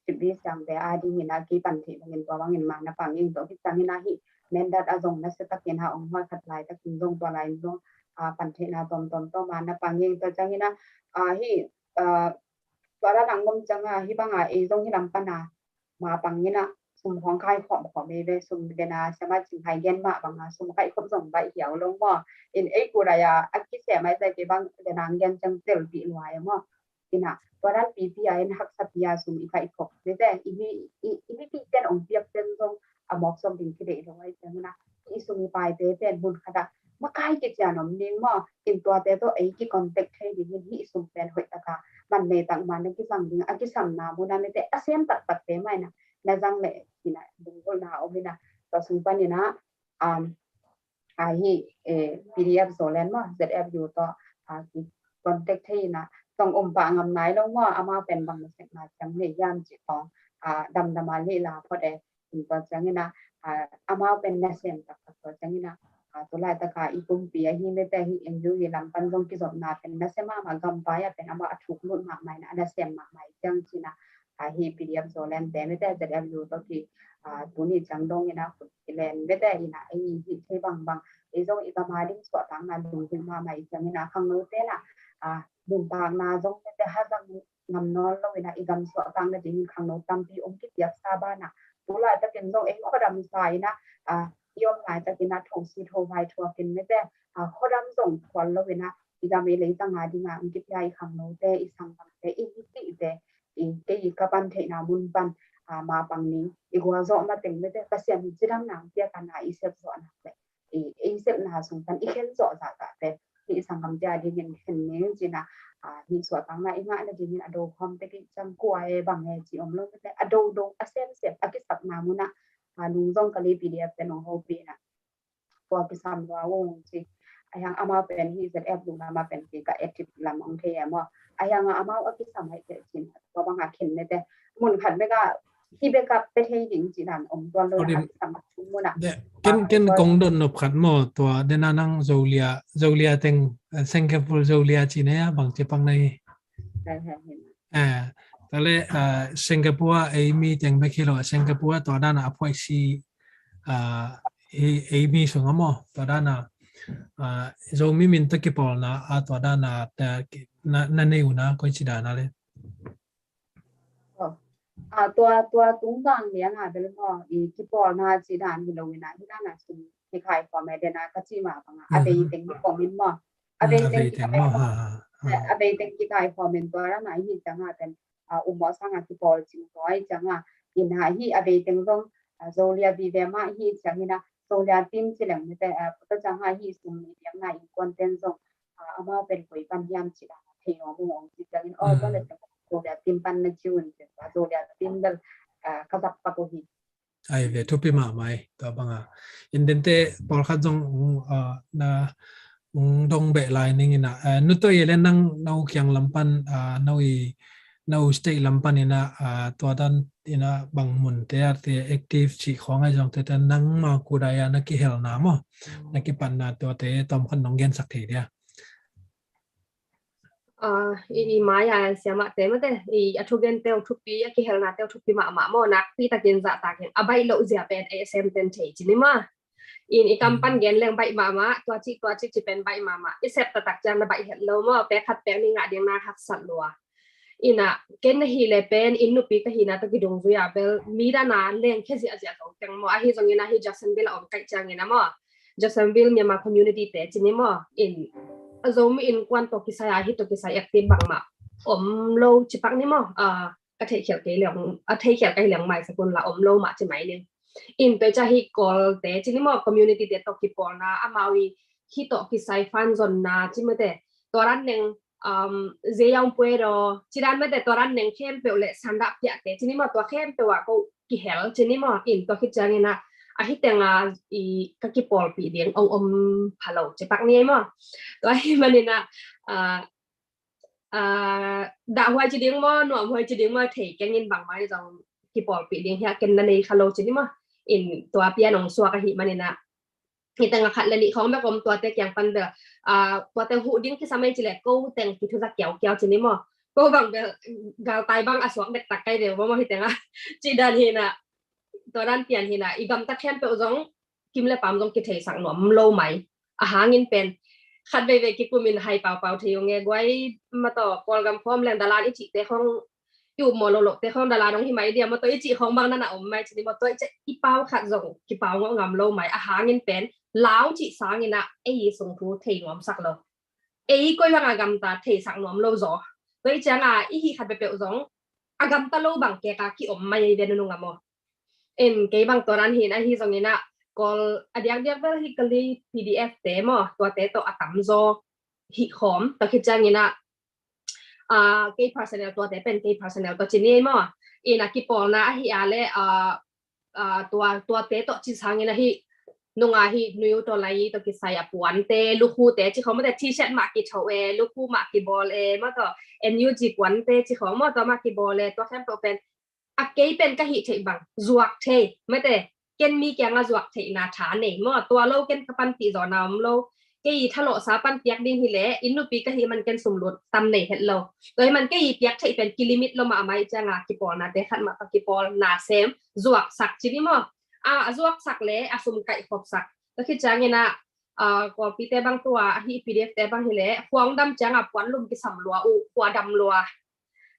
สิบปีจังแต่อาดิมินากีปันถิเงินตัวว่าเงินมานะปังยิ่งตัวที่จังนี่นะที่mendat azong na sa takin ha ong hoi khat lai takin dong to lai dong panthe na tom to ma na panging to changina hi twara nangom changa hi banga e dong hi lampana ma pangina sum khong khai khom me ve sum dena sama ching hai gen ma banga sum khai khom song bai hiao long mo in e kuraya akki se mai sai ke bang denang gen chang tel pi lwai mo ina twara pi pi in hak sapia sum i khai khop me te i pi ten ong piak ten dong amok som ding ki de lo ai chang na isumi pai te pen bun khada ma kai ke chanom ning mo in to te to ai ki contact thei di hi isum pen hoi taka man ne tang man ki sang ding a ki sam na mu na me te asem tak te mai na jang le kina ding bol na omina to sum pan ni na hi pdf zolen mo zf yu to ki contact thei na tong om pa ngam nai lo mo ama pen bang se na chang ne yam chi tong dam dama le la pho deตัวจังนี่นะอามาเป็นเนเซมตักตัวจังนี่นะตัวลายตะกาอีปุ่มปีฮีไม่แต่ฮีเอ็นยูยีลำปันตรงที่สมนาเป็นเนเซมมากำไปเป็นอามาถูกลุ่นมากใหม่นะเนเซมมากใหม่จังสินะฮีพีดีเอฟโซเลนแต่ไม่แต่จะได้อยู่ตัวที่ตัวนี้จังดงนี่นะคุณเลนไม่แต่อีนะไอ้ฮีใช้บางไอ้ตรงอีกมาดิ้งสวดทางนั้นดูขึ้นมาใหม่จังนี่นะข้างโน้นเต้นะดูทางนาจงไม่แต่ฮัจังงำนอนแล้วนะอีกำสวดทางนั้นจริงข้างโน้นตั้มปีองค์กิจยักษ์ซาบ้านะตัวละจะเป็นตรงเองข้อดำใส่นะยอมหลายจะกินนะถงซีโทไวทัวกินไม่ได้ข้อดำส่งควันแล้วเว้นะอีจะมีเลยตั้งงานดีงานกิจใหญ่ขังโนเตอีสังกังเตอีกิติเตอีเตอีกับปันเทนามุนปันมาปังนี้อีกว่าโซมาเต็งไม่ได้กระเสียมจีดำหนังเตี้ยกันนะอีเซฟโซนะเตอีเซฟนาส่งกันอีเข็นโซจากเตอีสังกังจะดีเงินเห็นนี้จีนะมีส่วนต่างๆอีกงานจะมีอโดความเต็งจังกวยบางแห่จีอมลงแต่อโดอาเซมเสียบอากิสับนามุนะลุงจงกะลีปีเดียเป็นของโฮปีนะตัวกิสัมว่าวงจียังอามาเป็นที่จะแอบดูมาเป็นที่กับแอคทีฟลำองเทียมว่ายังอามาอากิสัมให้เกิดจริงตัวบางหาเข็นไม่แต่มุนขันไม่ก็ที่เบกับไปเที่ยวจีนันอมตัวเลยอากิสัมชุ่มมุนะเก่นกงดนนบขัดหมอตัวเดนานังโซเลียเต็งเซงเกปูโซเลียจีเนียบางจีปังในแต่เลยสิงคโปร์มีจังไม่คิดหรอกสิงคโปร์ตัวด้านอภัยซีมีส่วนมั้งตัวด้านเรามีมินตะกี้ปอลนะตัวด้านแต่นั่นเองนะก็ชิดานะเลยตัวตุ้งตังเนี่ยนะเป็นพ่ออีกี่ปอลนะชิดาที่เราเนี่ยที่ด้านน่ะสุดที่ใครพอแม่เดน่ะก็ชิมาปังอาเบยเต็งที่ของมินมั้งอาเบยเต็งที่อาเบยเต็งที่ใครพอมินตัวด้านไหนที่จังหวะเป็นอุโมงค์สร้างที่พอจริงร้อยจังอ่ะยินหายที่อเบตึงตรงโซเลียบีเวมาที่จังนี่นะโซเลียทีมที่หลังนี่แต่ก็จังหายที่สุ่มยังไงคอนเทนต์ตรงเอามาเป็นคุยปัญญามจิตเที่ยวมองจิตจังนี่ก็เลยโซเลียทีมปันนจิวนโซเลียทีมเดลกษัตริย์ปะกุฮิไอเวทุพิมาไม่ตัวบางอินเดนเตปอลขัดจงนะดงเบลายนี่นะนุตัวเยเลนั่งนาเคียงลำปันนาสเตย์ลำปันนี่นะตัวด้านนี่นะบางมุนเตอร์เตอแอคทีฟชีของไอ้จงเตอร์นั่งมากูได้ยานักเฮลน้ำอ๋อนักปันนาตัวเตอตอมขันน้องเกนสักทีเดียอีมายาเสียมาเต็มแต่อีอัทุเกนเตลทุกปีอักเฮลนาเตลทุกปีมาโมนักปีตะเกนจะตาเกนอบายโลเซียเป็นเอสเอ็มเต็นเทจินิมาอีกำปั้นเกนเรื่องใบมาตัวที่จะเป็นใบมาอีเซปตะตักจังใบเห็ดโลมาแปะขัดแปะนี่งาเดียงนาคักสัตว์ลัว ina ken hi le pen in nu pi ka hi na ta ki dong zu ya bel mi da na leng khe si a ja to teng mo a hi zong ina hi Jacksonville om kai chang ina mo Jacksonville Myanmar community te chini mo in azom in kwan to ki sa ya hi to ki sa active bang ma om lo chi pak ni mo ka thei khial ke leong a thei khial kai leong mai sa kun la om lo ma chi mai ni in pe cha hi kol te chini mo community te to ki por na amawi hi to ki sai fan zon na chi me te to ran neng zeyang puero chiran me te to ran neng khem pe le sanda pya te chini mo to khem pe wa ko ki hel chini mo in to ki chang ina a hi tenga I ka ki por pi ding om phalo chi pak ni mo to hi manina da hoi chi ding mo no hoi chi ding mo thei ken in bang mai jong ki por pi ding ya ken na nei khalo chi ni mo in to pia nong swa ka hi manina hi tanga khat le ni khong be kom to te kyang pan de to te hu ding ki samai chi le ko teng ki thu za kyau kyau chi ni mo ko bang be gal tai bang aswak mek tak kai de mo hi tenga chi dan hi na to ran pian hi na I gam ta khem pe jong kim le pam jong ki thei sang nom lo mai a hangin pen khat ve ve ki kumin hai pau pau theu nge gwai ma to kol gam phom leng dalan I chi te khong yu mo lo lo te khong dalan ong hi mai dia ma to I chi khong bang na na om mai chi mo to I pau khat jong ki pau ngam lo mai a hangin pen lao chi sang ina ei song thu thei ngom sak lo ei koi wang agam ta thei sak nom lo zo to I changa I hi khat pe pe jong agam ta lo bang ke ka ki om mai ve nu ngamo en ke bang to ran hi na hi jong ina kol adiak diak vel hi kali PDF te mo to te to atam zo hi khom to ki chang ina ke personnel to te pen ke personnel to chini mo ina ki pol na hi ale to te to chi sang ina hi nunga hi nuyu to lai to ki sai apuan te lu khu te chi khom te t-shirt ma ki tho e lu khu ma ki ball e ma to NUG kwan te chi khom mo to ma ki ball e to khem to pen a ke pen ka hi thei bang zuak thei ma te ken mi kyang a zuak thei na tha nei mo to lo ken ka pan ti zo nam lo ke I thalo sa pan piak ding hi le inu pi ka hi man ken sum lut tam nei het lo toy man ke I piak thei pen ki limit lo ma mai changa ki pol na te khat ma ki pol na sem zuak sak chi ni mo zuak sak le asum kai khop sak to ki chang ina ko pi te bang tua hi PDF te bang hi le huang dam changa pwan lum ki sam lua u kwa dam lua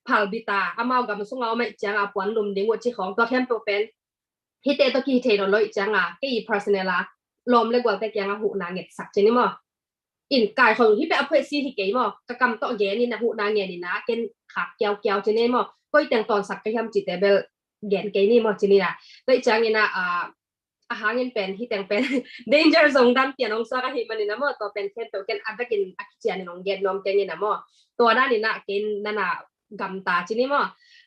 phal bita amao gam sunga mai changa pwan lum ding wo chi khong to khem to pen hi te to ki the no loi changa ke I personnel lom le gwa te kyanga hu na nget sak chi ni mo in kai khong hi pe a phoi si hi ke mo ka kam to ge ni na hu na nge ni na ken khak kyau kyau chi ni mo koi teng ton sak ka ham chi te bel gen ke ni mo chi ni na toi chang ina a hangin pen hi teng pen danger zone dan pian ong sa ka hi mani na mo to pen khen to ken adakin akichian nong get nom ke ni na mo to da ni na ken na na gam ta chi ni mo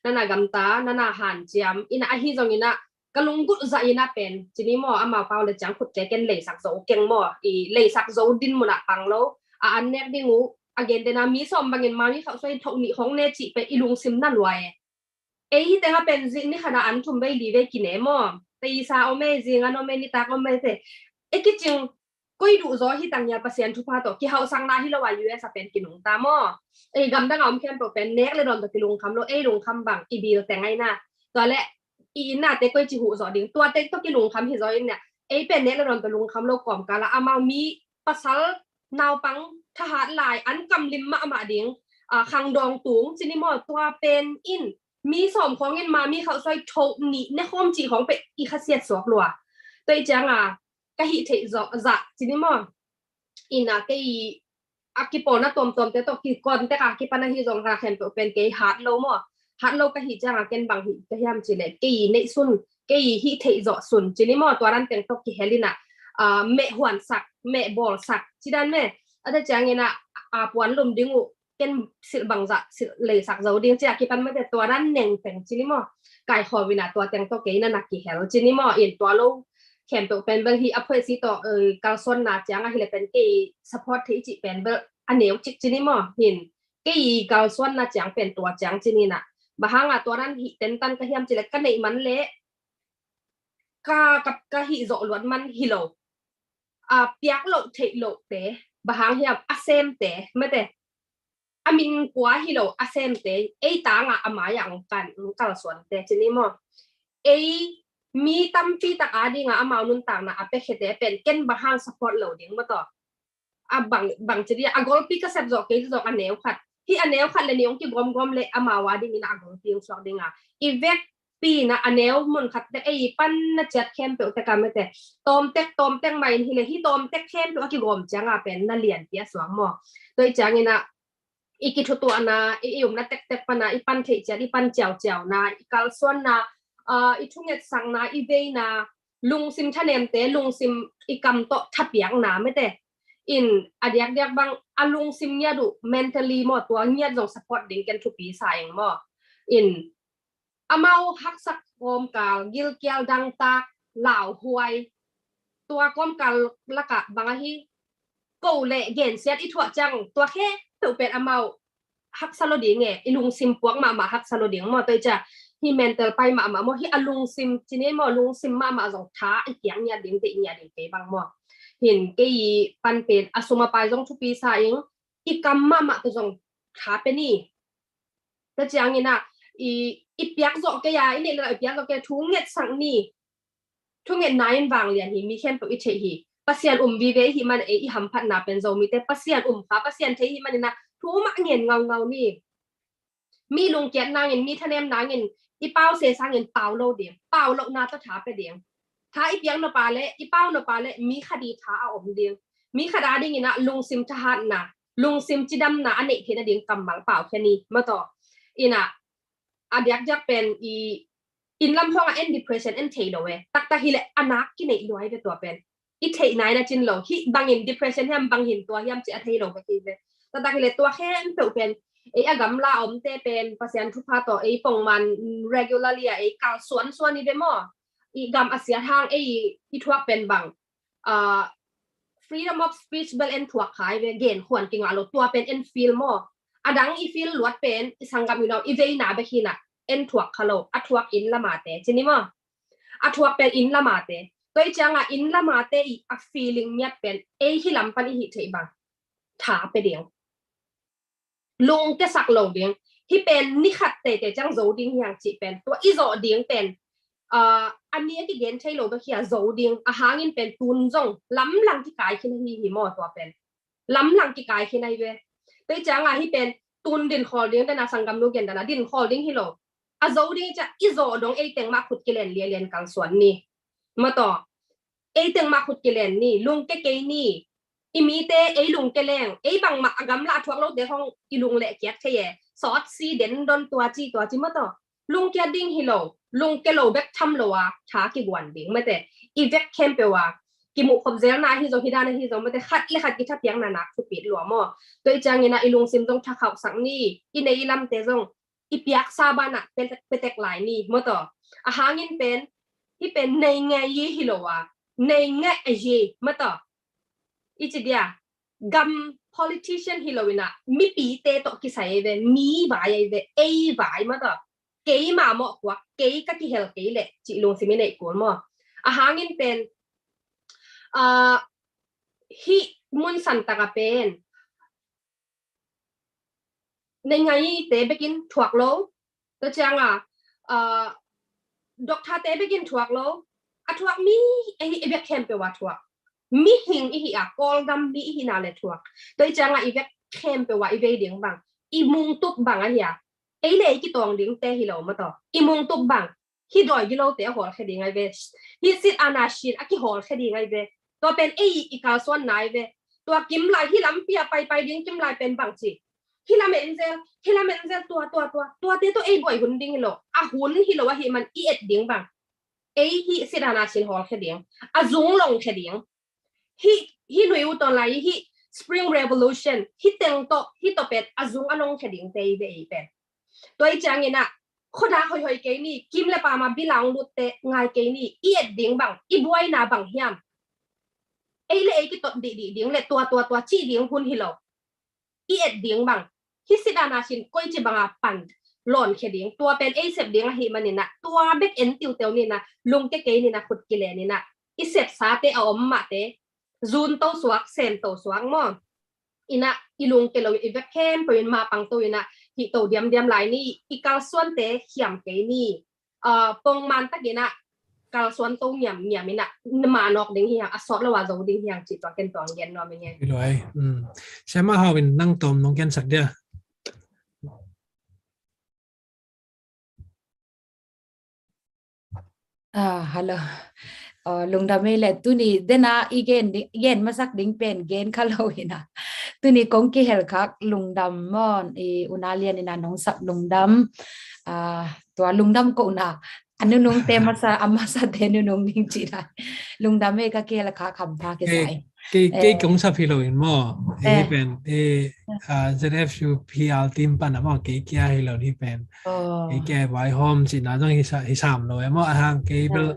na na gam ta na na han chiam ina a hi zong ina kalunggut za ina pen chini mo ama paw le chang khut te ken le sak zo keng mo I le sak zo din mo na pang lo an nek dingu again de na mi som bangin ma mi kha soi thok ni khong ne chi pe ilung sim na lwai ei te nga pen zin ni khana an thum bei li ve ki ne mo te sa o me zing an o me ni ta ko me te e ki ching koi du zo hi tang ya pasien thu pa to ki hau sang na hi lo wa US pen ki nung ta mo e gam da ngam kem to pen nek le don to ki lung kham lo e lung kham bang I bil te ngai na to le I na te koi chi hu zo ding to te to ki lung kham hi zo in ne e pen nek le don to lung kham lo kom ka la amao mi pasal naw pang tha hat lai an kam lim ma ding khang dong tung chini mo to pen inมีสมของเงินมามีเขาซอยโทนี่ในข้อมจีของเป็ดอีคาเซียสวกลัวตัวจังกะหิเทจะจินิมออินะกะอีอากิปอนะตอมแต่ตอกิก่อนแต่กะกิปานะฮิจงกะแคมเป็นเกฮาร์ดโลมอฮาร์ดโลกะหิจังเกนบังหิกะยามจิเลกะอีในซุนกะอีหิเทจะซุนจินิมอตัวรันเต็งตอกิเฮลินะเมหวนสักเมบอลสักจิดันเมอะตะจังเงินะปวนลุมดิงูเก็นสิบังจะสิเลยสักเจ้าเดียงจากที่ปันไม่แต่ตัวนั้นเน่งแต่งจินิมอกายขอวินาตัวแต่งตัวเกยนันนักกี่แหลจินิมอเอ็นตัวโลแคมตัวเป็นเบลที่อัพเพื่อสิตัวการส่วนนาจังอะไรเป็นเกย์ซัพพอร์ตที่จิเป็นเบลอันเดียวจินิมอเห็นเกย์การส่วนนาจังเป็นตัวจังจินินะบางตัวนั้นหิเต็นตันก็เฮียมจิเล็กก็ในมันเละกับก็หิโจล้วนมันฮิโลเปียกโลเทโลเตะบางเฮียมอาเซมเตะไม่แต่อามินกัวฮิโลอาเซมเตไอตางอามาอย่างกันกัลส่วนเตจินิมอไอมีตั้มปีตากาดิงอามานุนต่างนะอาเป็ดเตเป็นเก็นบางสปอร์ตโหลดิ้งมาต่อบังจิริอากอลปีก็เซฟจอกเกจจอกอันเนวขัด hi aneu khat le niong ki gom le amawa ding ina gong piang swak dinga ivek pi na aneu mun khat te ei pan na chat khem pe te kamete tom tek mai hi le hi tom tek khem pe ki gom changa pen na lian pia swang mo toi changina iki thutu ana ium na tek pana ipan thei cha ipan chaw na ikal son na i thunget sang na i ve na lung sim thanem te lung sim ikam to thapiang na mete in adiak bang alung sim nya du mentally mo to nya jong support ding ken thu pi saing mo in amau hak sak gom kal gil kyal dang ta lao huai tua gom kal laka banga hi ko le gen set i thwa chang tua khe tu pen amau hak salo ding e ilung sim puak ma hak salo ding mo toi cha hi mental pai ma mo hi alung sim chine mo lung sim ma jong tha i kyang nya ding te nya ding pe bang mo hin ke yi pan pen asuma pai jong thu pi sa ing i kam ma to jong tha pe ni ta chang ina i piak zo ke ya ini la piak zo ke thu nget sang ni thu nget nain wang lian hi mi khem to i the hi pasian vi ve hi man e i ham phat na pen zo mi te pasian kha pasian the hi man na thu ma ngen ngau ni mi lung kiat na ngin mi thanem na ngin i pau se sang ngin pau lo ding pau lo na to tha pe ding tha i piang no pa le i pau no pa le mi khadi tha a om ding mi khada ding ina lung sim tha hat na lung sim chidam na ane the na ding kamal pau khani ma to ina adiak jak pen in lam hong en depression en thei lo we tak hi le anak ki nei loi ve to pen i thei nai na chin lo hi bangin depression hem bangin to yam chi a thei lo ve ki ve tak hi le to khem pe pen e agam la om te pen pasian thu pha to e pong man regularly e ka suan ni ve mo i gam asia hang e i thuak pen bang freedom of speech bel en thuak khai ve gen khwan ki nga lo to pen en feel mo adang i feel luat pen isangam you know i ve na be khina en thuak khalo athuak in lama te chini mo athuak pen in lama te toi changa in lama te i a feeling nyat pen e hi lam pan hi thei bang tha pe ding lung ke sak lo ding hi pen ni khat te chang zo ding yang chi pen to i zo ding penอันนี้ที่เกณฑ์ใช้โลกเขียโจดิงอาหารกินเป็นตุนจงล้ำหลังที่กายขึ้นที่หิมอตัวเป็นล้ำหลังที่กายขึ้นในเวแต่จังอ่ะที่เป็นตุนดินคอเลี้ยงแต่นาสังกัมลูกเกณฑ์แต่นาดินคอเลี้ยงที่โลอาโจดิงจะอีโจดงเอเต็งมาขุดกิเลนเลียนกลางสวนนี่มาต่อเอเต็งมาขุดกิเลนนี่ลุงเกเกนี่อีมีเตไอลุงเกเลงไอบังมาอกำลาทวกโลกเดี๋ยวห้องอีลุงเละเกียดแค่ซอสซีเด่นโดนตัวจีมาต่อลุงเกียดดิ้งฮิโลลุงเกโลเบกทำโลวะช้ากี่วันดิ้งไม่แต่อีเวกเข้มเปว่ากิมุขบเซลนาฮิโซฮิดานะฮิโซไม่แต่ขัดกิทับยังนักสุปิดหลัวมั่วโดยจังเงินอีลุงซิมต้องทักเขาสังนี่อีในอีลำเตจงอีเปียกซาบานะเป็นเตกหลายนี่มั่วต่ออาหารเงินเป็นที่เป็นในไงยี่ฮิโลวะในไงไอเย่มั่วต่ออีจิเดียกัม politician ฮิโลวินะมีปีเตโตกิสัยเวมีวายเวเอวายมั่วต่อเกย์มาหมอกว่าเกย์ก็ที่เฮลเกย์แหละจิลงสิไม่ได้กวนมั่วอาหารเงินเป็นฮิมุนสันตะกะเป็นในไงเตะไปกินถั่วโลตัวจังด็อกเตอร์เตะไปกินถั่วโลถั่วมีไอ้เบ็กแคมเปว่าถั่วมีหิงอีกอลดัมมีอีนาเลถั่วตัวจังอีเบ็กแคมเปว่าอีเวเดียงบังอีมุงตุบบังอะไรไอ้เล่กี่ตองดิ้งเตะฮิโลมาต่ออีมุงตุบบังฮิดอยกิโลเตะหอลแค่ดีไงเวฮิสิตอานาชินกี่หอลแค่ดีไงเวตัวเป็นไอ้อีกาส่วนไหนเวตัวกิมไลที่ล้ำเปียไปดิ้งกิมไลเป็นบังจีฮิลาเมนเซลตัวเตะตัวไอ้บ่อยหุ่นดิ้งฮิโลหุ่นฮิโลว่าฮิมันอีเอ็ดดิ้งบังไอ้ฮิสิตอานาชินหอลแค่ดิ้งจุงลงแค่ดิ้งฮิหนุ่ยอุตอนไหนฮิ Spring Revolution ฮิเต็งโตฮิโตเป็ดจุงอนงแค่ดิ้งเตยเวอีเป็นตัวจังเงินน่ะคนด่าหอยเกนี่กิมเลปามาบิลังลุตเตะไงเกนี่อีเอ็ดดิ้งบังอีบวยนาบังเฮียมไอ้เล่กี่ตัวดีดิ้งเล่ตัวชี้ดิ้งหุ่นฮิโลอีเอ็ดดิ้งบังฮิสิดานาชินก้อยจีบังปั่นหล่นแค่ดิ้งตัวเป็นไอ้เสพดิ้งหิมันนี่นะตัวเบ็กเอ็นติวเตวนี่นะลุงเก๋นี่นะขุดกิเลนี่นะอีเสพซาเตออมมาเตจูนโตสวักเซมโตสวักมั่งอีน่ะอีลุงเกลอีเวกเข้มเป็นมาปังตัวน่ะที่โตเดียมหลายนี่อีกาส่วนเตะเขียมเกนี่ปงมันตะกี้น่ะกาส่วนโตเหี่ยมนี่น่ะมานอกดิ้งเฮียงอสอบละว่าโจดิ้งเฮียงจิตตัวเกนตัวเย็นเนาะเป็นไงพี่ลอยใช่มาเฮาเป็นนั่งตอมน้องแกนสักเดีย ฮัลโหลลุงดาไม่เลยตุนี่เดน่าอีเกนมาสักดิ้งเป็นเกนคาโลหินะตุนี่กงกีเฮลคักลุงดำมอนอุนาเลียนนี่นะน้องสับลุงดำตัวลุงดำก็น่ะอันนู้นงเตมาซาอามาซาเดนุนงดิ้งจีได้ลุงดำไม่ก็เกลคักคำพาเกสายcái cũng sắp hiểu rồi mà bên ZFU PR team ban mà cái kia hiểu rồi bên cái vài hôm chỉ nói rằng hi sắm rồi mà hàng cái bel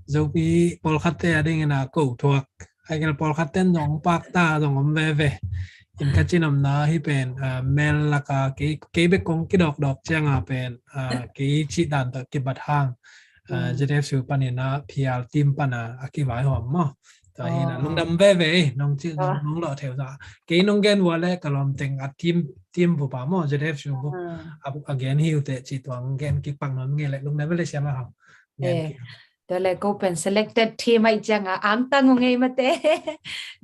giống như Paul Kate ở đây là cổ thuộc hay cái Paul Kate giống bác ta giống về in cái chuyện đó hi bên mail là cái bên công cái đọc chẳng à bên cái chỉ đàn tập cái bát hàng ZFU ban này là PR team ban là cái vài hôm mà tại là nông đâm về nông chữ nông lọ theo ra cái nông gen vào lại cả lòng tình team của bà mà giờ đẹp xuống again hiểu thế chỉ toàn gen cái bằng nó nghe lại nông đâm về xem mà họcแต่แล้วก็เป็น selected team ไม่จังอ่างตั้งงงมาเต้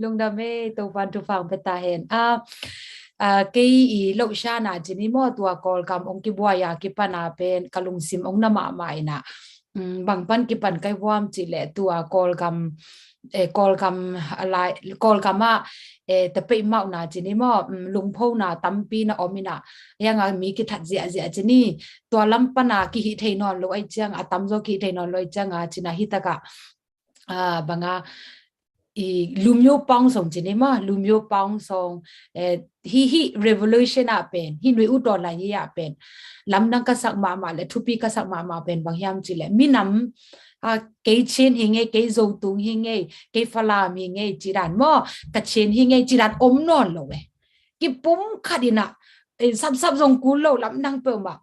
ลุงดำไม่ตัวฟันตัวฟังไปตาเห็นcái lộc xa na chỉ ní mua tua call cầm ông kia bùa ya kia pan à bên cả lùng sim ông nằm mãi na bằng pan kia pan cái vuông chỉ lệ tua call cầm lại call cầmแต่ไปเมาหนาจีนี่มอลุงพ่อหนาตั้มปีนะอมินะยังมีกิทัดเสียจีนี่ตัวลำปนากิหิเทนอนลอยจังตั้มโซกิเทนอนลอยจังจีน่าฮิตกะบังลุมโยปองส่งจีนี่มอลุมโยปองส่งฮิ revolution อะเป็นฮินุยอุดรลายยะเป็นลำนังกษักมาเลยทุปีกษักมาเป็นบางยามจีเลยมีน้ำcái trên hình ngay cái dầu tung hình ngay cái pha làm hình ngay chỉ đàn mò cái trên hình ngay chỉ đàn ốm non rồi cái bún khát đi nè sắp dùng cú lâu lắm đang bơm mà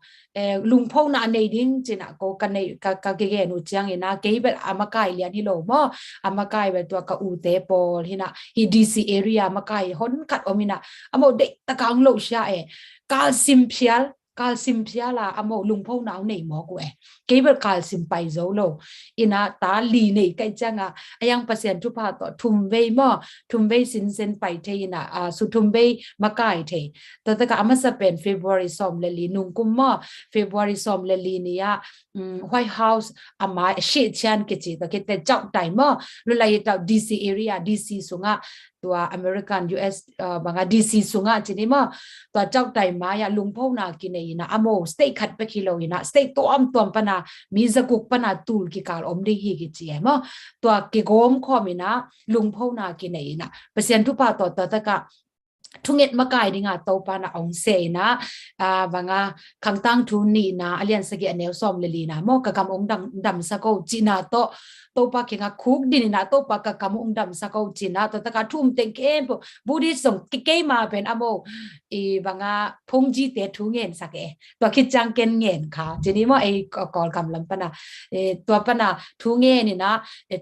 lùng phâu nè này điên chỉ nè có cái này cái nụ chiang này nè cái bên amakai liền hi lâu mò amakai bên tua cái ute pol hi nè hi DC area amakai hôn cắt ôm hi nè amo để ta càng lâu xa calcium pia là amo lung phâu nào này mò của cái vật calcium bay dấu lô ina ta lì này cái chăng ayang pasien thu pa to thum vei sin bay thế na su thum vei makai thế to ta ka amasa pen February som le li nung kum mo February som le li nia White House ama shit chan ke chi ta ke te chok tai mo lu lai ta DC area DC sungaตัว American US บางDC สุงะจีนี่มาตัวเจ้าไต่มาอย่าลุงพ่อนากินเองนะอโมสเต็กขัดไปกิโลนะสเต็กตัวปนามีสกุกปนาตูลกิการอมได้ฮีกิจีเอมาตัวกิโกมข้อมีนะลุงพ่อนากินเองนะเปอร์เซ็นต์ทุกปาตัวตะกะทุกเง็ดมากายดิ่งตัวปานาองเซนะบางขังตั้งทุนนี่นะอเลียนสกีเนลซอมเลลีนะโมกะกำองดัมสกอจีนาโตตัวปากเก่งคุกดินนะตัวปากกำองดัมสกอจีนะตัวตะการทุ่มเต็งเก็บบูดิส่งเก๋มาเป็นอโมบางพงจีเตทุเงินสักตัวคิดจังเกนเงินค่ะจีนี้ว่ากอลกำลังปนะตัวปนะทุเงินนี่นะ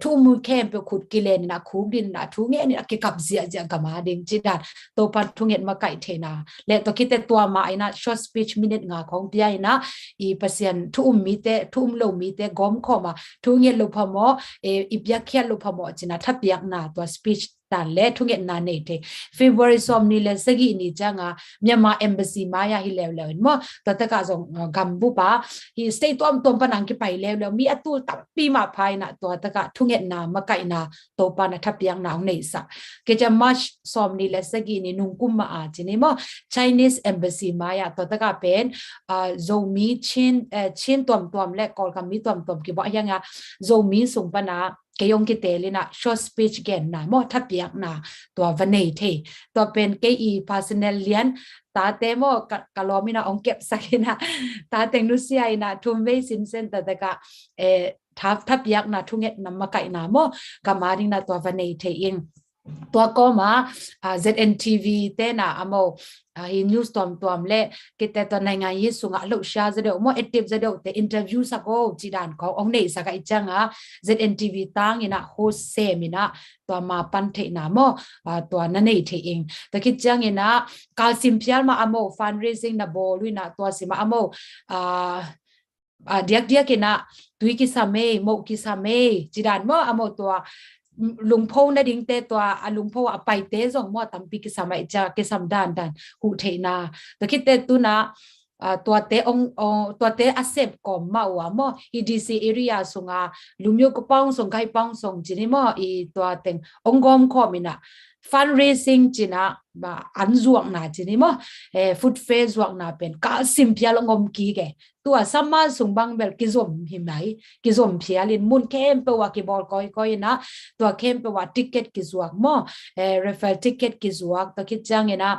ทุ่มมือแคมไปขุดกิเลนนะคุกดินนะทุเงินนี่เกี่ยวกับเสียกับมาดิ่งจีดันตัวปันทุเงินมาไก่เทนะและตัวคิดแต่ตัวมาไอ้นะ short speech minute งาของพี่ไอ้นะเปอร์เซ็นต์ทุ่มมีแต่ทุ่มลงมีแต่ก้มเข้ามาทุเงินลงพอมอีเปียกเขียนลงพอมจีนะทับเปียกนะตัว speechแต่เละทุกอย่างนั่นเอง February สมนี่เลยสักนี่จังมีมา embassy มาอย่าฮิเลวเลยมั้งแต่ถ้าก็ส่งกัมพูชาฮิ stay ตัวปนังกี่ไปแล้วมีอัตุตับปีมาภายนะตัวถ้าก็ทุกอย่างน่ะมาไกลนะตัวปนัทับยังน่ะในสักก็จะ March สมนี่เลยสักนี่นุ่งกุมมาอาจีนี่มั้ง Chinese embassy มาอย่าตัวถ้าก็เป็นzomi ชินตัวและกอลกัมมีตัวกี่บอกยังไง zomi ส่งปนาเกยงกิเตลินะ short speech เกนนะมอทับยักนะตัววันนี้เทตัวเป็นเกอี personal เลียนตาเตมอกะลอมินะองเก็บสักนะตาเตงนุเซียนะทุมเวสินเซนแต่กะทับยักนะทุงเงนำมาไก่นะมอกะมาดินะตัววันนี้เทเองตัวก็มา ZNTV เตนะอโมฮินิวส์ตัวมเล่กิเตตัวในงานยิสุงะลุชาจะเดี๋ยวมอเอติฟจะเดี๋ยวแต่อินเตอร์วิวสักโอจีดานขององค์นี้สักไอจังZNTV ตั้งยินะโฮสเซมินะตัวมาปันเทนะมอตัวนั่นเองเทเองแต่คิดจังยินะการซิมพิลมาอโมฟันเรซิ่งนะบอลุยนะตัวสิมาอโมเดียกกินะตุยกิสามีโมกิสามีจีดานมอโมตัวลุงพ่อนะดิ้งเตตัวลุงพ่อไปเตส่งมอตัมปีกิสามัยจะกิสามดันหูเทนาแต่คิดเตตุนะ ตัวเตองตัวเตอเซบก่อมมาว่าหมออีดีซีเอเรียสงาลุมิโอก็ป้องส่งไก่ป้องส่งจีนี่หมออีตัวเต็งองกอมขอมินะfundraising จีนะบ่อันจวกนะจีนี่หมอfood fair จวกนะเป็นกาซิมเพียลงอมกีแกตัวสัมมาสุงบังเบลกิซอมหิมไหนกิซอมเพียลินมุนเข้มเปว่ากิบอลก้อยนะตัวเข้มเปว่าติเกตกิจวกหมอrefer ticket กิจวกตัวคิดจังนะ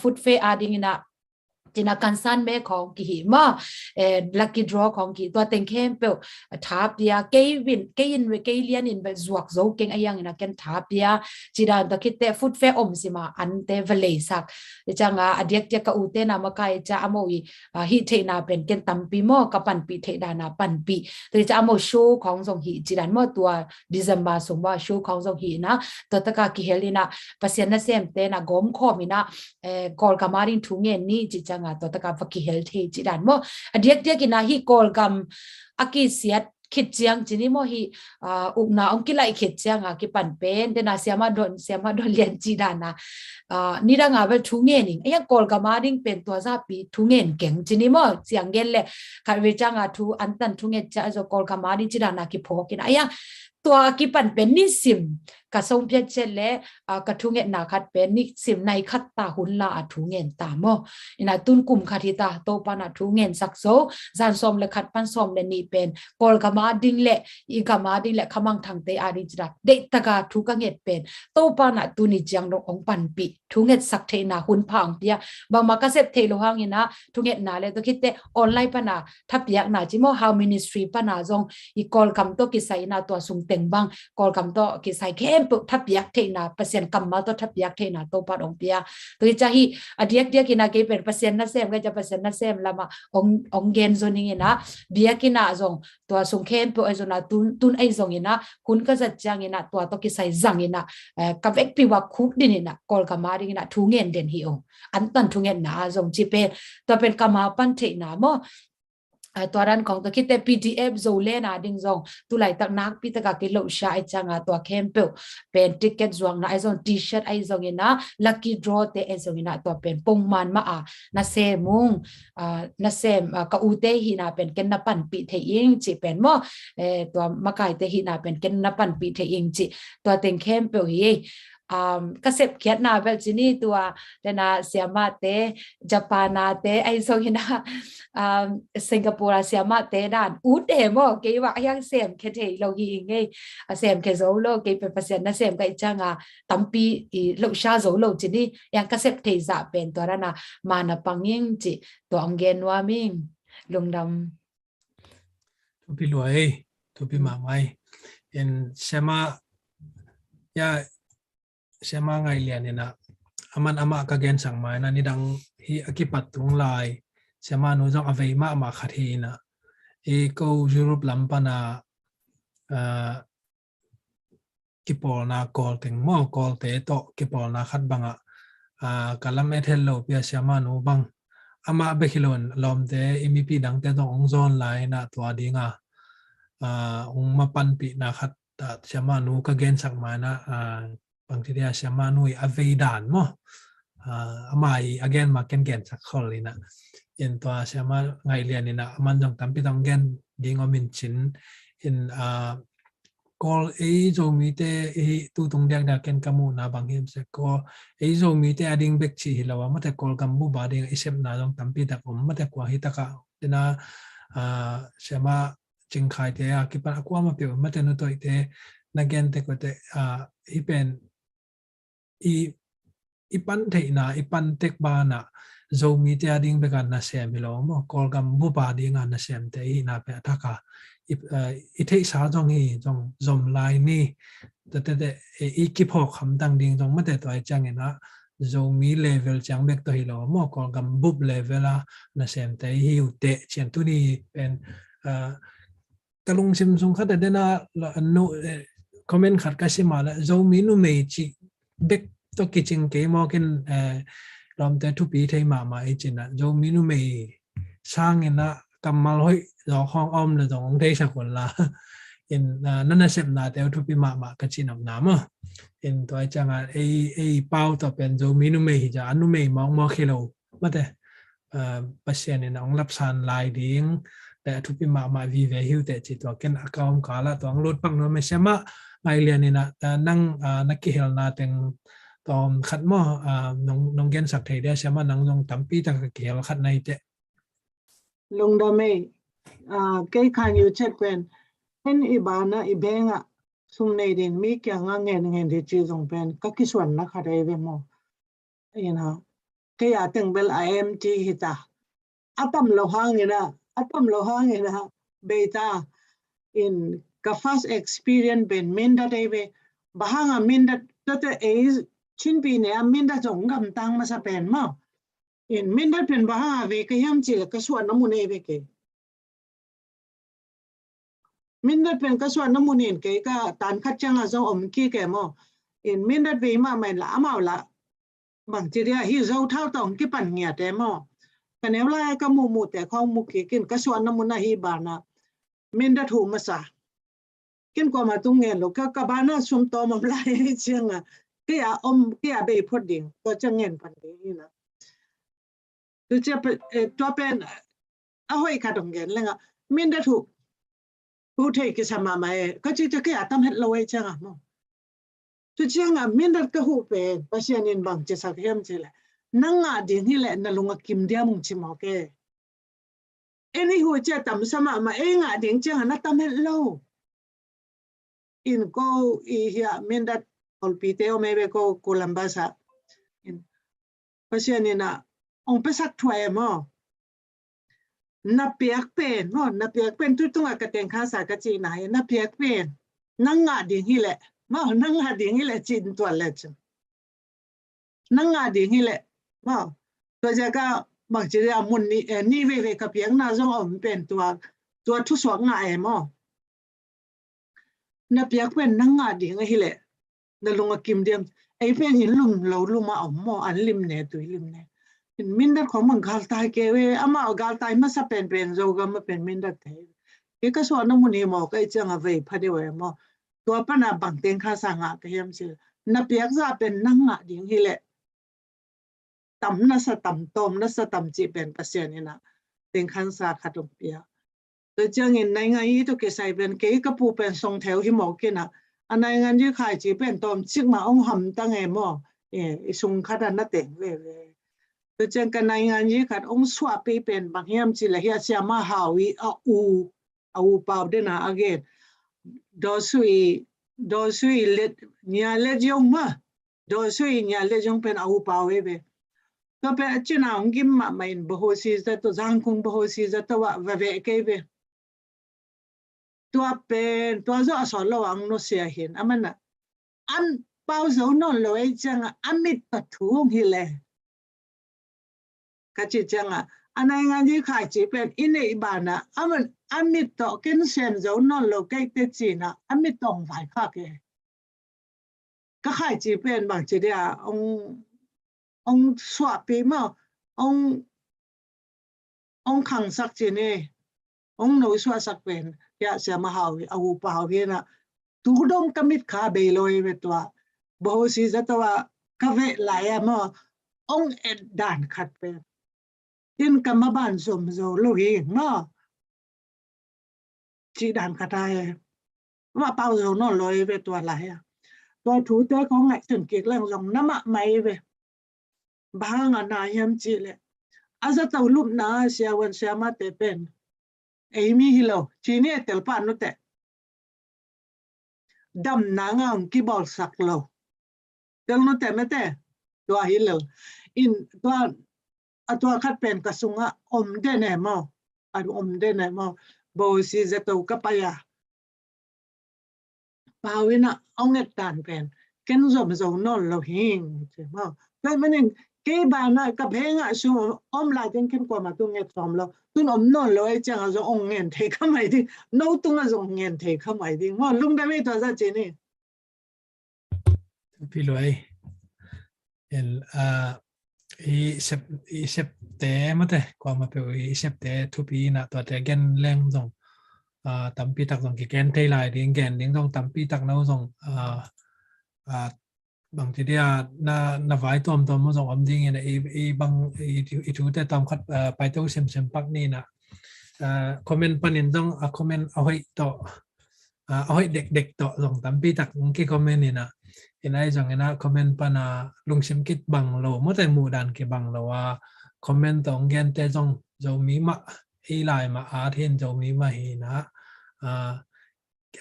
food fair อาดิงนะจินาการสั้นแม่ของกี่มาlucky draw ของกี่ตัวเต็งเข้มเปลทับยาเกวินเกยินเวเกเลียนอินเบจวกโจเก่งอย่างนะกันทับยาจีดานตะคิดเตฟุตเฟอมสิมาอันเตเวเลสักจังอดียกจะกอูเตนามาไกจะอโมยฮิเทนาเป็นเกนตัมปีโมกับปันปีเทดานาปันปีแต่จะอโมโชของทรงฮีจีดานโมตัวดิเซมบาสงว่าโชของทรงฮีนะตัวตะกากิเฮลินะปัสยานะเซมเตนะกอมขอมินะกอลกามารินทุงเงินนี่จิจังตัวตะกาฟักกี้เฮลที่จีดานโมอดียกกินนะฮีกอลกัมอากิเสียดคิดเจียงจีนี่โมฮีอุกนาองกิไลคิดเจียงกิปันเป็นเดน่าเสียมาโดนเลียนจีดานนะนี่ดังอาเวทุงเงินไอ้ยังกอลกัมมาดิ้งเป็นตัวซาปีทุงเงินเก่งจีนี่โมเสียงเกลเลยคาร์เวจังทุอันตันทุงเงินจะจะกอลกัมมาดิ้งจีดานะกิพอกินไอ้ยังตัวกิปันเป็นนิสิมกระทรงเพียรเจเลกระทุงเงินนาคัดเป็นนิสิมในคัดตาหุนลาทุงเงินตามโมอินาตุนกุมคาทิตาโตปานาทุงเงินสักโซจานสมเลคัดปันสมเลนี่เป็นกอลกามาดิงเลอีกามาดิงเลขมังทางเตอาดิจระเดตกาทุกเงินเป็นโตปานาตุนิจังลงองปันปีทุงเงินสักเทนาหุนพังเปียบางมากระเสพเทโลหังอินะทุงเงินนาเลตัวคิดเตออนไลน์ปานาทับเปียกนาจิโมฮาวมินิสทรีปานาจงอีกอลคำโตกิไซนาตัวสุงเต็งบังกอลคำโตกิไซเข้มปุทับเปียกเทนาเปอร์เซ็นต์กำมาตัวทับเปียกเทนาโตปาดองเปียตัวจะฮีอดียกกินาเกเป็นเปอร์เซ็นต์นั่นเซมก็จะเปอร์เซ็นต์นั่นเซมละมาองเกนโซนิงนะเบียกินาจงตัวสุงเข้มปุไอโซนาตุนไอจงนะคุณก็จะจังนะตัวตกิไซจังนะกับเอกปีว่าคุกดินนะกอลกามาดินะทุงเงินเดนฮีองอันตันทุงเงินนะจงจีเป็นตัวเป็นกามาปันเทนะโมตัวรันของตัวคิดแต่ PDF โซเลนะดิ้งจงตุไลตักนักพิตกากิโลชาไอจังตัวเข้มเปลเป็นติเกตจวงนะไอจงทีเชิร์ตไอจงนะลัคกี้ดรอเตไอจงนะตัวเป็นปงมันมานาเซมุงนาเซมกอูเตหินะเป็นเกนนับปันปีเทอิงจีเป็นโมตัวมะไก่เตหินะเป็นเกนนับปันปีเทอิงจีตัวเต็งเข้มเปลฮีกษตรเขียนนาเวลจินีตัวเดน่าเสียมาเตญี่ปุ่นเตไอโซกินะสิงคโปร์เสียมาเตด้านอูดเอโมเกว่ายังเสียมเคเทโลกีไงเสียมเคโซโลเกเป็นเปอร์เซ็นต์นะเสียมก็จังตั้มปีโลชาโซโลจินียังเกษตรเทจะเป็นตัวนั้นมานาปังยิงจิตัวองเกนว่ามิงลงดำทุพิรวยทุพิมาไว้เอ็นเชมายาเชมาไงเลียนเนี่ยนะอามันอามาก็เกณฑ์สั่งมานะนี่ดังฮีอากิปัตตรงลายเชมาโนจงอเวมาขัดเฮนะเอก็ยุโรปลำปนากิปอลนากอลถึงมอกอลเตโตกิปอลนาขัดบังกาลามเอเทลโลเปียเชมาโนบังอามาเบคิลอนลอมเตอิมิปีดังเตตองซอนไลนะตัวดีงาองมาปันปีนาขัดเชมาโนก็เกณฑ์สั่งมานะบางทีเดียเชมานุยอเวดานมั้งมาอีก again มาเก่งสักคนเลยนะยันตัวเชมาไงเรียนนี่นะมันจงตั้มไปต้องเก่งดิ้งอมินชินยันcall โจมีเตตู้ตรงเดียกเก่งกมูนะบางทีจะ call โจมีเตอดิ้งเบกชีฮิลาวมาแต่ call กมูบาดิ้งเชมนะจงตั้มไปแต่ผมมาแต่กว่าฮิตากะเดนะเชมาจิงไข่เตะกิปันกว่ามาเปียวมาแต่นุตัวเตะนักเรียนเตะก็เตะฮิเป็นอีปันเทน่ะอีปันเทคบานะโจมีเตอดิ้งเบกันนะเสียมิลล์มั้ง call กมูบาดิ้งอันนะเสียมเตะอีน่าเป็นทักกะอีเทสาจงฮีจงจมไลนี่แต่อีกิพอกคำตั้งดิ้งจงมาแต่ตัวไอ้จังเองนะโจมีเลเวลจังเบกตัวฮิลล์มั้ง call กมูบเลเวลละนะเสียมเตะฮิวเตะเช่นตัวนี้เป็นกลุงซิมซุงขัดเดน่าโนคอมเมนต์ขัดกันใช่ไหมล่ะโจมีนูเมจิเบกตัวกิจงเกมอกินลอมแต่ทุกปีที่มาไอจินะโจมีนูเมสร้างเงินนะกำมาลอยดอกห้องอ้อมเลยตรงที่สักคนละอินนั่นน่ะเสพนาแต่ทุกปีมากันชินน้ำน้ำอ่ะอินตัวจังไอเป้าตัวเป็นโจมีนูเมจะอนุเมมองมอคิโลมาแต่ pasien in ong lap san lai dingแต่ทุกปีมาวิเวหิวแต่จิตตัวเก็นอากาศกาละตัวรถปังน้อยไม่ใช่มาไงเรียนนี่นะแต่นั่งนักกิจนาเต็งตอมขัดหม้อน้องเกนสักไทยได้ใช่ไหมนั่งลงตั้มปีตั้งเกี่ยวขัดในเจลงดอไม่เกี่ยขันอยู่เช็ดเป็นเห็นอีบานะอีเบงอ่ะซุ่มในดินมีเกี่ยงเงินที่จีจงเป็นก็คิดส่วนนักขัดได้เวมอนะเกี่ยตึงเบล IMT ฮิตาอัปมโลหะเงี้ยนะอัปมโลหะเงี้ยนะเบต้าin ka first experience ben minda debe bahanga minda tote is chinpi ne minda jong gam tang ma sa pen ma in minda pen bahanga ve ka yam chi ka suan namune ve ke minda pen ka suan namune ke ka tan khat chang a zo om ki ke mo in minda ve ma mai la ma la bang chi dia hi zo thao tong ki pan nya te mo ka ne la ka mu mu te khong mu ki kin ka suan namuna hi ba na minda thu ma sa kiên qua mà tung nghe lúc các bạn nó sum to mà lại chiang à cái bị phốt điện có chẳng nghe phần đấy na tôi chỉ tôi bên hồi cả đồng nghe là mình đã thu thấy cái sao mà có chỉ cho cái tâm hết lâu chăng à mà tôi chiang à mình đã cái hụt về bác sĩ nhìn bằng chỉ sao em chỉ là năng à điện hi lại là lùng kim dia mùng chỉ mò cái anh ấy hụt chỉ tâm sao mà anh à điện chiang nó tâm hết lâu in ko ihia mindat olpiteo mebe ko kulambasa in pasianina ong pesak thwae mo na piak pen no na piak pen tu tunga ka teng kha sa ka chi na na piak pen nanga ding hi le mo nanga ding hi le chin to le ch nanga ding hi le mo to ja ka bang chi ya mun ni ve ka piak na zong om pen tua thu so nga e mo na piak pen nanga ding hi le na lunga kim diam ai pen in lum ma om mo an lim ne tu lim ne min dat khong mang gal tai ke we ama gal tai ma sa pen zo ga ma pen min dat the ke ka so na mu ni mo ka chang a ve pha de we mo to pa na bang teng kha sa nga ka yam si na piak za pen nanga ding hi le tam na sa tam tom na sa tam chi pen pasien ni na teng khan sa kha tum pia tôi chẳng nhìn này ngay tôi kể sai bên cái bộ bên song theo hi mò kia nè anh này ngay như khai chỉ bên tôm chiếc mà ông hầm tăng em mò sung khát ăn nó tiền về tôi chẳng cái này ngay như khai ông swap bên bằng hiểm chỉ là hiện xem mà hào ý au bao đến à again đó suy let nhà let giống mà đó suy nhà let giống bên au bao vềก็เป็นจีน่าองกิมมาไม่บ่ฮู้สิจะตัวจังคงบ่ฮู้สิจะตัวว่าเวกเวตัวเป็นตัวจะสอนระวังโนเสียเห็นมันน่ะอันเป้าโซนนเลยจังอันมิดตะถุงหิเลก็จิจังอันไหนงานที่ขายจีเป็นอินในบ้านน่ะอันมิดตะกินเซนโซนนโลกเตจีน่ะอันมิดตองฝ่ายข้าแกก็ขายจีเป็นบางจีเดียông swap pe mà ông khang sak chi ne ông noi swap sak pen ya se ma hawi au pa hawi na tu dom kamit kha be loi ve twa bo si za twa ka ve la ya ma ông et dan khat pe tin kam ma ban som zo lo hi ma chi dan khatai ma pau zo no loi ve twa la ya to thu te ko ngai tin ke lang jong na ma mai ve bahanga na yam chile aza tawlup na siawan siama te pen emi hilo chini telpa no te dam na ngam ki bol saklo tel no te mete to hilo in to khat pen kasunga om de ne mo ad om de ne mo bo si zeto kapaya pawina onget tan pen ken zom zo no lo hing che mo pen maning cái bà này cặp hẹn ngại xuống ôm lại tiếng khen qua mà tôi nghe phòng lo tôi ôm nó lối chẳng là ông nghe thấy không mày đi nấu tung là ông nghe thấy không mày đi ngon lúc đấy mới ra chuyện này pi lối el sep te mà thế qua mà phải sep te thu pi naตัวแต่ gen leng dong tam pi tak dong ki gen thei lai ding gen ding dong tam pi tak nau dong บางทีเดียนาไว้ตอมมาส่งอมดิ้งเนี่ยบางทูแต่ตอมคัดไปตัวเซมปักนี่นะคอมเมนต์ปันนินต้องคอมเมนต์เอาให้ต่อเอาให้เด็กต่อส่งตั้มปีตักกี่คอมเมนต์นี่นะเห็นไอ้จังนะคอมเมนต์ปันลุงเซมคิดบังเราเมื่อแต่หมู่ด่านกี่บังเราว่าคอมเมนต์ต้องเกนแต่จงจะมีมาไลน์มาอาเทนจะมีมาเห็นนะ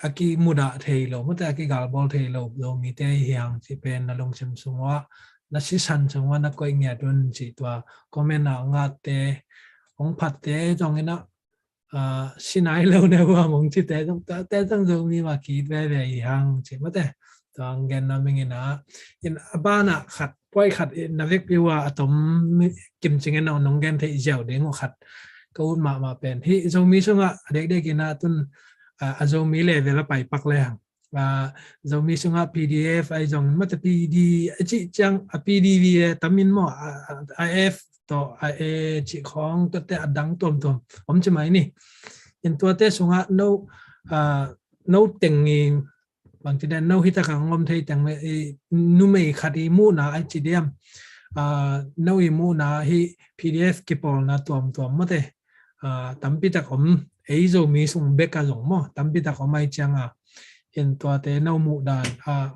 อากิมุดาเทโลเมื่อแต่อากิกาลบอลเทโลเรามีแต่เฮียงที่เป็นนลุงเซมสงว่านักศึกษาสงว่านักก็เงียดวนจิตว่าคอมเมนต์งาเตองพัดเตจงนะสินายเราเนี่ยว่ามองจิตแต่ต้องจะมีมาคิดไว้เลยยังใช่ไหมแต่ต้องเงินนั่นไม่เงินนะยันบ้านขัดป่วยขัดนักเรียนพิว่าตอมกิมจริงๆน้องเงินที่เจ้าเด้งขัดก็อุ่นมาเป็นที่จะมีช่วงเด็กๆกินนะตุนจะมีเลเวลไปปักเลยจะมีช่วงPDF ไอ้จงมันจะ PD จิจัง PDV ตามินมั่ว IFต่อจิของตัวแต่ดังตัวผมจะหมายนี่เห็นตัวแต่ช่วงโน้ตแต่งเองบางทีเนี่ยโน้ตที่ตะกังงมไทยแต่งไม่นุ่มไม่ขัดมูนะไอ้จีเดียมโน้ตมูนะให้ PDF กี่ปอนนะตัวมั่วแต่ตั้มปีตะผมไอ้จะมีส่งเบกาส่งมั่วตั้มปีตะผมไม่จังเห็นตัวแต่โน้ตมูดาน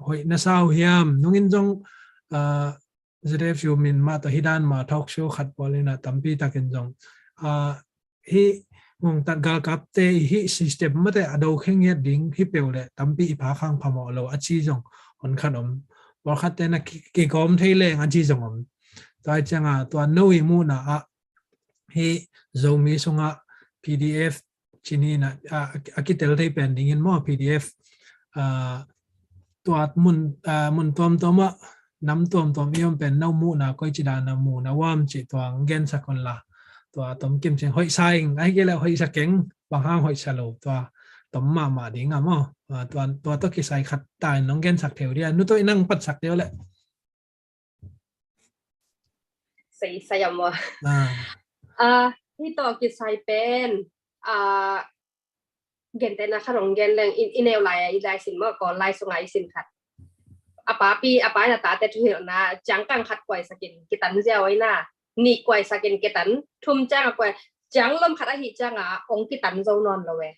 หอยน่าเศร้าเฮียมน้องอินจงจะได้ฟิวมินมาตัวฮิดานมาทอล์กโชว์ขัดบอลเลยนะตั้มปีตะกันจงฮิงงตัดกาลกับเตฮิสิสเต็มมาแต่อดูแค่เงี้ยดิ้งฮิเปลเลยตั้มปีพาข้างพม่าเราอาชีจงคนขนมบอกขัดแต่นักกิจกรรมไทยเลยอาชีจงตัวจังตัวโน้ตมูนะฮิจะมีส่งPDF ชินีนะคิดเตลไทยเป็นดิ้งมั่ว PDF ตัวมุนตัวมาน้ำตัวมีมันเป็นน้ำมูนะก็จะได้น้ำมูนะว่ามันจิตตัวเงินสักคนละตัวต้มกิมเชงหอยไส้ไอ้เกล้หอยสักเก่งบางห้างหอยฉลบตัวต้มมาดิ้งมั้งตัวต้องกิใส่ขัดตายน้องเงินสักเดียวเดียวนู้ตัวนั่งปัดสักเดียวแหละใส่ยำว่าที่ตัวกิใส่เป็นเงินแต่นะขนมเงินแรงอินเนลไลสินเมื่อก่อนไลส่งไลสินขัดapa na ta te thu na jangkang khat kwai sakin kitan jia wai na ni kwai sakin kitan thum chang kwai jang lom khat a hi changa ong kitan zo non lo we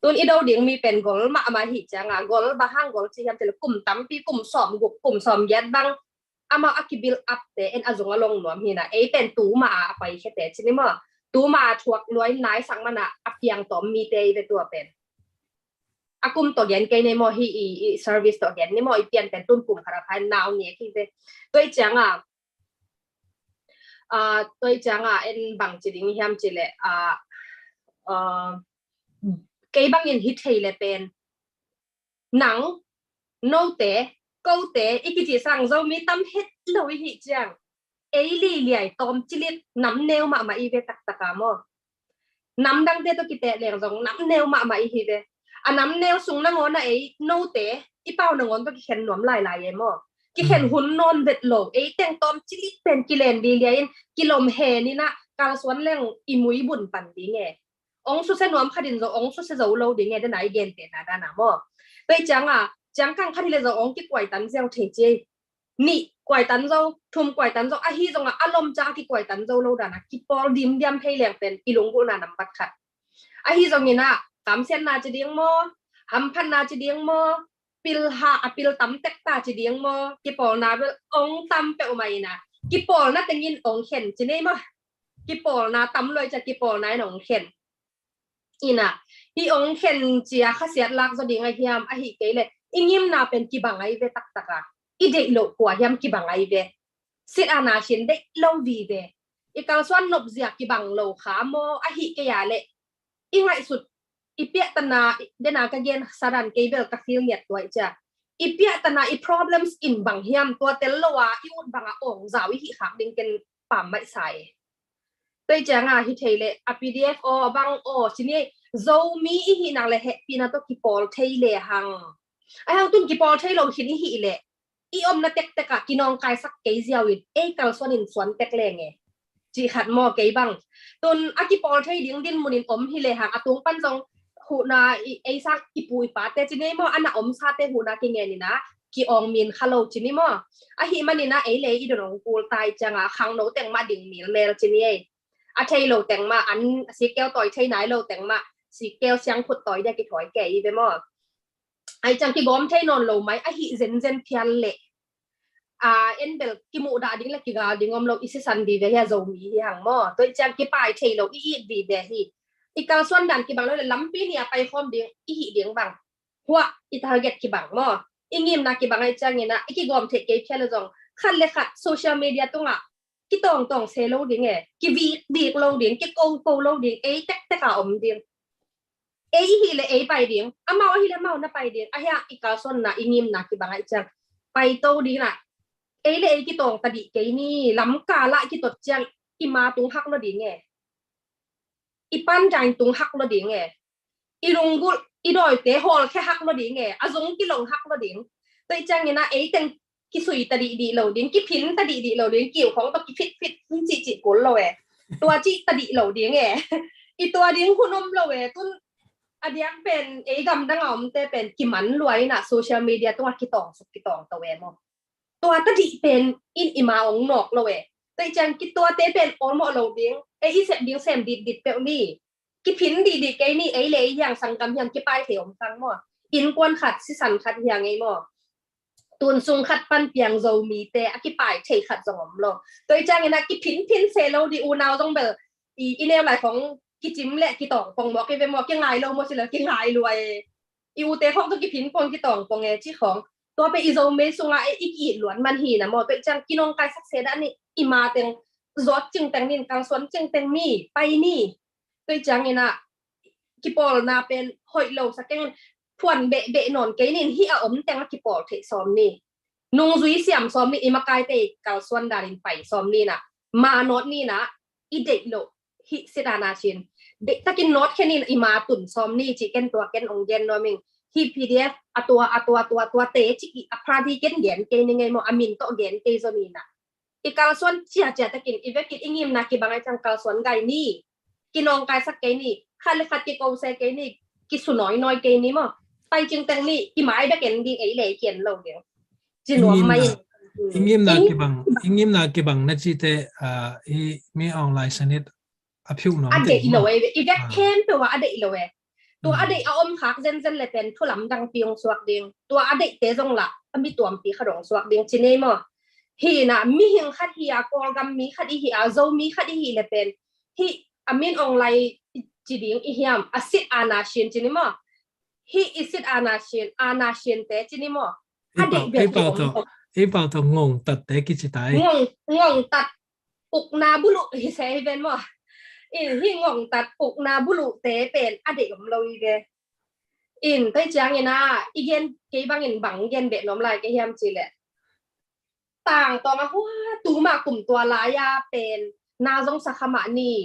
tun i do ding mi pen gol ma hi changa gol ba hang gol chi ham te kum tam pi kum som yat bang ama akibil up te en azong along nom hi na e pen tu ma pai khe te chini ma tu ma thuak loi nai sang mana apyang tom mi te ve tu pen akum to gen ke ne mo hi service to gen ni mo ipian ten tun kum khara phan naw ni ki ve toi changa en bang chi ding hiam chi le ke bang in hit thei le pen nang no te ko te ikiji sang zo mi tam het lo hi chang ei li liai tom chilit nam neu ma i ve tak taka mo nam dang te to ki te leng jong nam neu ma i hi veน้ำแนวสูงนั่งงอนไอ้โนเตอีเป้าหนึ่งงอนต้องกิเข็นหนวมลายเองมั้งกิเข็นหุ่นนอนเบ็ดโหลไอ้แต่งตอมจิลิเป็นกิเลนดีเลยกิลมเฮนี่นะการสวนเรื่องอิมุยบุญปันดีไงองสุเสนวมขดินจะองสุเสจะโลดีไงได้ไหนเกณฑ์เตนะด้านน่ะมั้งไปจังกังขดินเลยจะองกิกวยตันเจ้าเทเจนี่กวยตันเจ้าทุ่มกวยตันเจ้าอาฮีจงอารมณ์จ้ากิกวยตันเจ้าโลด้านน่ะกิปอลดิมยำให้แรงเป็นอีหลงกุนานำปัดขัดอาฮีจงนี่นะกำเส้นนาจะเดียงโมหัมพันนาจะเดียงโมปิลหาปิลตั้มเต็กตาจะเดียงโมกิปอลนาเปองตั้มเปอไม่นะกิปอลนาแต่ยินองเข็นจะเนี่ยมั้งกิปอลนาตั้มเลยจะกิปอลนายหนองเข็นอีน่ะที่องเข็นเจียข้าเสียหลักจะเดียงไอเทียมไอหิเกเลยอิงิมนาเป็นกิบังไอเวตักตะกะอีเด็กโลกว่าเทียมกิบังไอเวสิอานาชินเด็กโลวีเวอีกาลส่วนนบเสียกิบังโลขาโมไอหิเกียเลยอีไงสุดอีเปียตนาเดนากะเกนสารันเกเบลกะฟิลเมียตัวจ้ะอีเปียตนาอี problems in บางเฮียมตัวเตลโลวาอีอุดบางองจาวิหิขักดิงเกนป่ามไม่ใส่ตัวจ้ะฮิเทเลอะ PDF บางชินี่โซมีอีหินังเลเฮปีนาโตกิปอลเทเลหังไอ้หังตุนกิปอลเทลงชินี่หิเลอีอมนาเต็กกะกินองกายสักเกเซียวิดกัลส่วนอินส่วนเต็กเลงจีขัดมอเกบังตุนอากิปอลเทดิงดินมุนินอมหิเลหังอะตุงปันจงหูนาไอซักอีปุยปาแต่จีเนมออันน่ะอมซาเตหูนากิเงนี่นะ ki ong min khalo chini mo a hi manina ei le i donong kul tai changa khang no teng ma ding mil mel chini ei a thei lo teng ma an si keo toi thei nai lo teng ma si keo siang phut toi da ki thoi ke i be mo ai chang ki gom thei non lo mai a hi zen zen phial le en bel ki mu da ding la ki ga ding om lo isi san di ve ya zo mi hi hang mo toi chang ki pai thei lo i di de hi i kal swan dan ki bang lo lam pi nia pai khom ding i hi ding bang hua i target ki bang mo ingim na ki bang ai chang ina ki gom the ke phial lo jong khan le khat social media tunga ki tong se lo ding e ki vi lo ding ki ko lo ding ei tek tek ka om ding ei hi le ei pai ding amao hi le mau na pai ding a ya i kal swan na ingim na ki bang ai chang pai to ding na ei le ei ki tong ta di ke ni lam ka la ki tot chang i ma tung hak lo ding e i pan jang tung hak lo ding e i rungul i doi te hol khe hak lo ding e azong ki long hak lo ding toi chang ina ei teng ki sui ta di lo ding ki phin ta di lo ding kiu khong to ki fit chi kul lo e tua chi ta di lo ding e i tua ding hunom lo e tun adiakเป็นei gam dang om teเป็นki man luai na social media ตัวki tongสุki tongตัวเวมตัวตะดิเป็นอินอิมาองนอกโลเวแต่จังkiตัวเตเป็นออมโลดิงไอ้อีเสดิงเซมดิเปนี่ki phin di ke ni ei le yang sang gam yang ki pai theom sang mo in kwan khat si san khat yang ei moตุนซุงขัดปันเปียงโซมีเตอคิปายเทขัดจงอมโลโดยจ้างนะกิพินเซโลดิอูนาวต้องเบลอีเนลหลายของกิจิมและกิตองปองบอกกิเวมอกยังไงโลโมสิเลกิไงรวยอีอูเตของต้องกิพินปองกิตองปองเอที่ของตัวไปอีโซเมซุงไออีกีหลวนมันหีนะโมโดยจ้างกินองกายสักเซดอันนี้อีมาเต็งรถจึงแต่งนินกลางสวนจึงแต่งมีไปนี่โดยจ้างนะกิปอลนาเป็นหอยโลสักแกงพวนเบะนอนเกนินที่อมแต่งกิปอลเทซอมนี่นุงซุยเสียมซอมนี่อีมากายเตกาลส่วนดารินไปซอมนี่นะมานอดนี่นะอีเด็กโลฮิสิดานาชินเด็กตะกินนอดแค่นี้อีมาตุ่นซอมนี่จิเกนตัวเกนองเย็นนอมิงฮีพีดีเอฟตัวเตจิอีอพาดีเกนเย็นเกนยังไงโมอามินโตเย็นเกซอนี่นะอีกาลส่วนเจียตะกินอีเวกินอิงิมนะกิบางไอจังกาลส่วนไกนี่กินองกายสักเกนี่คันเลขัดกิโกเซเกนี่กิสุน้อยเกนี่มั้งไปจึงแต่งนี่อีหมายเบกเกนดิงไอเล่เขียนโลเดียวจีนวมไม่ingim na ki bang na chi te i me online sanit aphu no ade lo e i vet ken pe wa ade lo e to ade a om khak zen le pen thulam dang piong suak ding to ade te jong la ami tuam pi khadong suak ding chine mo hi na mi hing khat hi a kol gam mi khat hi a zo mi khat hi le pen hi amin online chi ding i hiam asit ana shin chine mo hi isit ana shin te chine moไอ้เปล่าต้องงงตัดแต่กิจตายงงตัดปุกนาบุลุฮิเซเวนบ่อินที่งงตัดปุกนาบุลุเตเป็นอดีตของเราอีเดอินไปจังอีนะอีเย็นเกบังอินบังเย็นเบ็ดน้ำลายเกเฮียมจีแหละต่างต่อมาหัวตูมากลุ่มตัวลายาเป็นนาจงสักขมานี่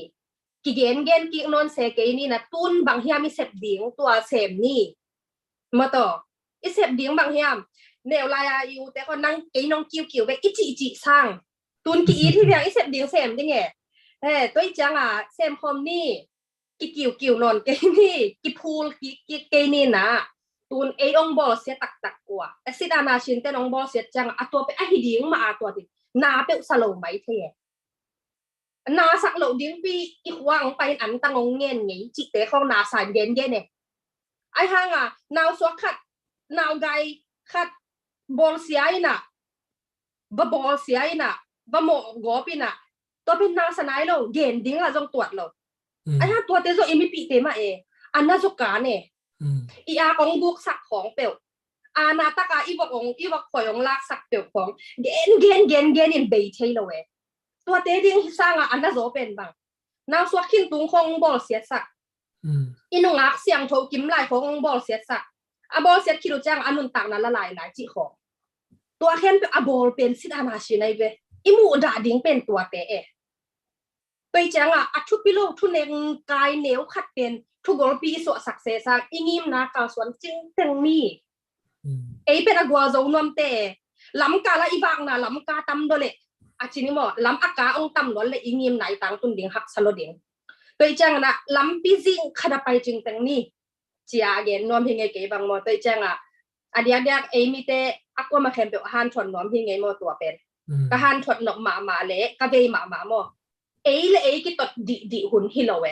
กิเย็นกินนเซเกนี่นะตุนบังเฮียมีเสพดิงตัวเสมนี่มาต่ออีเสพดิงบังเฮียมเนวลายาอยู่แต่ก็นั่งไอ้น้องกิ้วไปอิจิสร้างตุนกี่ที่เรียงไอ้เสพเดียวเสมได้ไงตัวจังเสมคอมนี่กิ้วนอนเกนี่กี่พูลกี่เกนี่นะตุนไอ้องบอลเสียตักกว่าแต่สิดานาชินแต่น้องบอลเสียจังตัวไปไอ้ดิ้งมาตัวดินาเปสโลไหมเทนาสักโลดิ้งปีอีกว่างไปอันตังงเงินไงจิเตะของนาสายเย็นเนี่ยไอ้ห่างนาวสวขัดนาวไกขัดบอลเสียนะบอลเสียนะบโมกอปินะตัวเป็นนาสนายเราเย็นดิ้งละจงตรวจเราไอ้ห่าตัวเตโซเอมิปีเตมาอันน่าสกาเนี่ยอีอาของบุกสักของเปลวอานาตากาอีบอกข่อยของลากสักเปลวของเกนอินเบย์เทโลเวตัวเตดิ้งสร้างอันน่าโซเป็นบางนาวสวกขินตุงของบอลเสียสักอินุงักเสียงโทกิมไลของบอลเสียสักบอลเสียคิโลจังอันนุนต่างนั้นละลายจีของตัวเข็นเป็นบอลเป็นสิดานาชินไอเวอิมูดาดิ้งเป็นตัวเตะไปจังอัดชุดพิโลทุเนงกายเหนียวขัดเป็นทุกกรปีสวสักเซซักอิงิมนะกาสวนจึงเต็งนี่เป็นกัวโจนวมเตะล้ำกาละอีบางนะล้ำกาตำโดเลอาชินิโมล้ำอากาองตำล้วนเลยอิงิมไหนต่างตุนดิ้งหักสโลดิ้งไปจังนะล้ำปีซิงขดไปจึงเต็งนี่จีอาเกนนวมเฮงเกบังโมไปจังอดียกมีเต อักว่ามาแคมเปญหันชนน้อมที่ไงโมตัวเป็นก็หันชนนกหมาเละก็เกยหมาโมเอ้เลยกิตดดิหุ่นฮิโลเว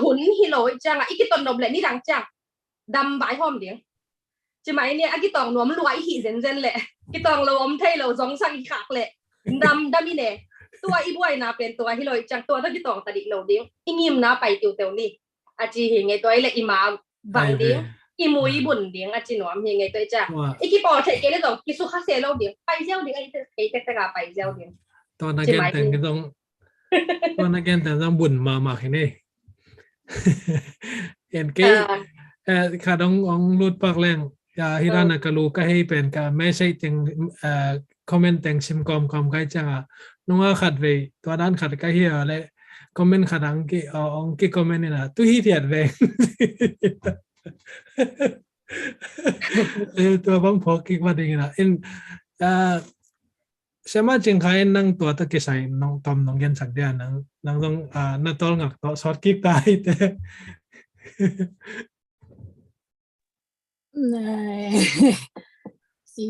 หุ่นฮิโลจังอีกิตดนมเลยนี่ดังจังดำใบหอมเดียงใช่ไหมเนี่ยกิตองน้อมรวยหิเซนเลยกิตองรวมไทยเราสองสังอีขากเลยดำอีเนี่ยตัวอีบวยนะเป็นตัวฮิโลจังตัวต้องกิตองตัดดิโลเดียงอีงิมนะไปเตียวนี่อาจีเห็นไงตัวไอ้เลยอีมาบังเดียงอีมุยบุญเดียงอาจีหนอมเห็นไงตัวจ้าอีกิปอเทเกเลยต้องกิสุขเซลเดียงไปเซลเดียงไอ้เตะกาไปเซลเดียงตอนนักเรียนแต่งก็ต้องตอนนักเรียนแต่งต้องบุญมาแค่นี้เห็นเกขาดองรูดปากแรงฮิรานักลูก็ให้เป็นการไม่ใช่จึงคอมเมนต์แต่งชิมกอมใครจังน้องขัดไปตัวด้านขัดก็เฮียเลยคอมเมนต์ขัดอังกี้องกี้คอมเมนต์นี่นะตุฮีเทียดเลยตัวบังพอกิกว่าดีนะใช่ไหมจึงใครนั่งตัวตะกี้ใส่น้องตอมน้องยันสักเดียนั่งต้องน่าตอลงักต่อช็อตกิกตายแต่สิ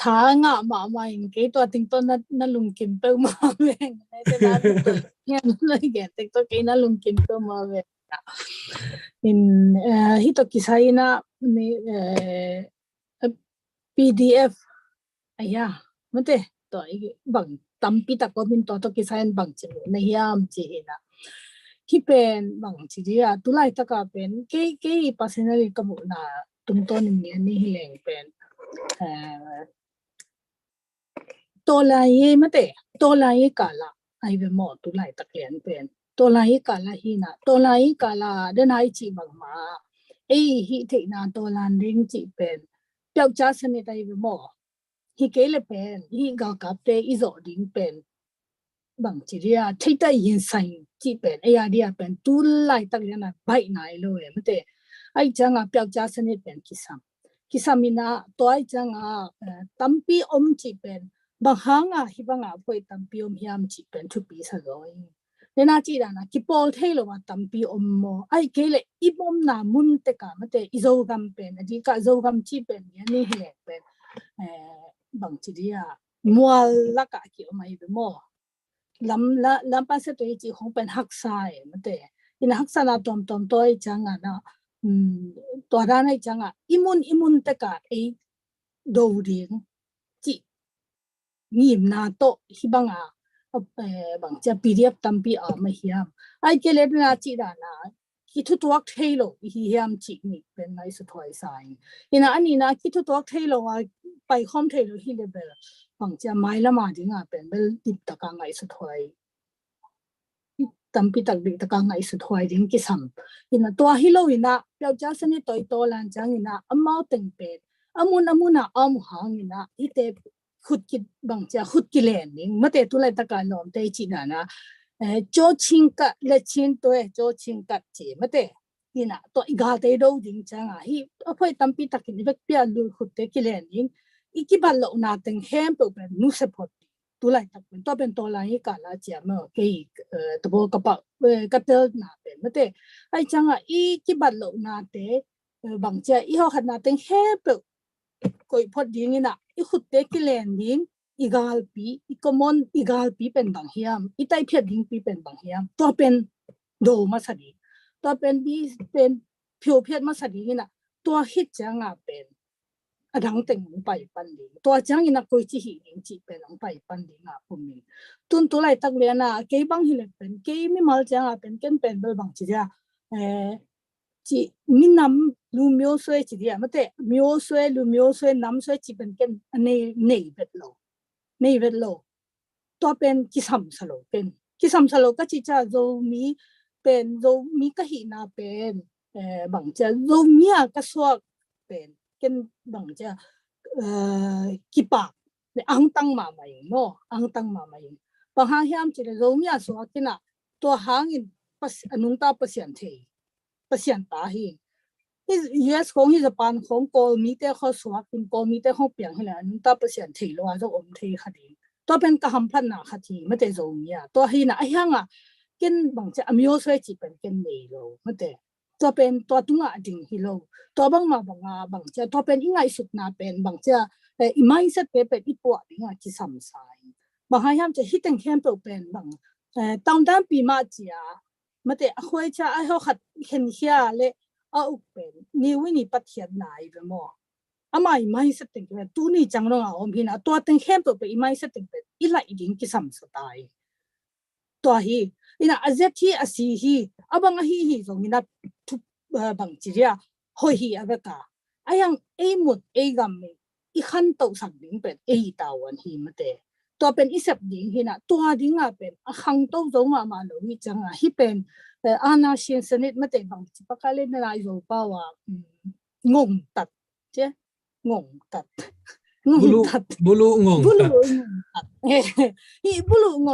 ท้างะมาอย่างเกตัวติงต้นนั่นลุงกิมเปิ้ลมาเองแต่นั้นเนี่ยเลยแกติงต้นเกนั่นลุงกิมเปิ้ลมาเองin hito kisay na may PDF aya mate to bang tampi ta ko min to kisayan bang chi na hiam chi na hipen bang chi dia tulai ta ka pen ke personally ka mo na tum to ni hileng pen to lai mate to lai kala ai be mo tulai ta klian pen to lai kala hina to lai kala danai chi bang ma hi the na to lan ring chi pen pyauk cha sane tai be mo hi ke le pen hi ga ka pe izo ding pen bang chi ria thai tai yin sai chi pen aya dia pen tu lai tak yana bai nai lo e mate ai changa pyauk cha sane pen kisamina to ai changa tampi om chi pen bang hanga hi banga poi tampi om hiam chi pen thu pi sa loi nena chi da na ki pol thei lo wa tampi om mo ai ke le ibom na mun te ka mate izo gam pen adi ka zo gam chi pen ni hele pen bang chi dia mual la ka ki o mai be mo lam pa se to chi hong pen hak sai mate ina hak sa na tom toi changa na to da nai changa imun te ka e do ding chi ngim na to hi banga bang cha PDF tampi ma hiam ai ke le na chi da na ki thu tuak thailo hi hiam chi ni pen nai sa thoi sai ina ani na ki thu tuak thailo wa pai khom thailo hi le bel bang cha mai la ma dinga pen bel tip ta ka ngai sa thoi tampi tak dik ta ka ngai sa thoi ding ki sam ina to hi lo ina pyaw cha sani toi to lan chang ina amau teng pe amuna hang ina ite khut ki bang cha khut ki len ning mate tu lai ta ka nom te chi na na cho ching ka le chin to cho ching ka chi mate ina to iga te do ding chang a hi aphoi tampi tak ni bek pya lu khut te ki len ning iki bal lo na teng hem pe nu se phot tu lai tak to ben to lai ka la cha ma ke to bo ka pa ka te na pe mate ai chang a iki bal lo na te bang cha i ho khat na teng hem pe koi phot ding ina i khut te ki len ding igal pi i common igal pi pen bang hiam i tai phet ding pi pen bang hiam to pen do ma sadi to pen bi pen phyo phet ma sadi ina to hit changa pen adang teng pai pan ding to chang ina koi chi hi ding chi pen ang pai pan ding a pumi tun tu lai tak le na ke bang hi le pen ke mi mal changa pen ken pen bel bang chi ja chị minam lu myo sue chị dia mate myo sue lu myo sue nam sue chị ben ken nei vet lo to pen ki sam salo ka chi cha zo mi pen zo mi ka hi na pen bang cha zo mi a ka so pen ken bang cha ki pa le ang tang ma mai no ang tang ma mai pa ha hiam chi le zo mi a so kina to hangin pas anung ta pasyan thei pasyan ta hi yes kong hi japan kong ko mi te kho swak in ko mi te kho piang hila nun ta pasyan thei lo a zo om thei khadi to pen ka ham phan na khati mate zo mi ya to hi na a hanga ken bang cha amyo soi chi pen ken nei lo mate ตัวเป็นตัวตุ้งอ่ะดิ่งฮิโลตัวบางมาบางเจ้าตัวเป็นยังไงสุดนาเป็นบางเจ้าอีไม่เสร็จเป็นอีปวดดิ่งอ่ะที่ซ้ำซ้ายบางให้ยามจะฮิตแคมป์เป็นบางตอนด้านปีมาเจียมาแต่คุยจะไอ้เขาขัดเห็นเฮียเลยเอาเป็นนี่วินี่ปัทยันนายเป็นมั้งอามาอีไม่เสร็จเป็นตัวนี้จังลงอ่ะอมพินาตัวเต็งแคมป์เป็นอีไม่เสร็จเป็นอีหลายดิ่งที่ซ้ำซ้ายตัวฮีอินะอาเจที่อาศัยฮีอาบังฮีตรงนี้นะทุบบางจีเรียหอยฮีอาเบกาไอ้ยังไอ้หมดไอ้กำมีอีขันโตสังดิ่งเป็นไอ้ตาวันฮีมาเตะตัวเป็นอีสับดิ่งฮีนะตัวดิ่งอ่ะเป็นขังโตตรงมาโนวิจังอ่ะฮีเป็นอาณาเชียนสนิทมาเตะบางจีปากาเล่นในโยบาว่างงตัดเจ้งงตัดบุลุงงตัดฮีบุลุง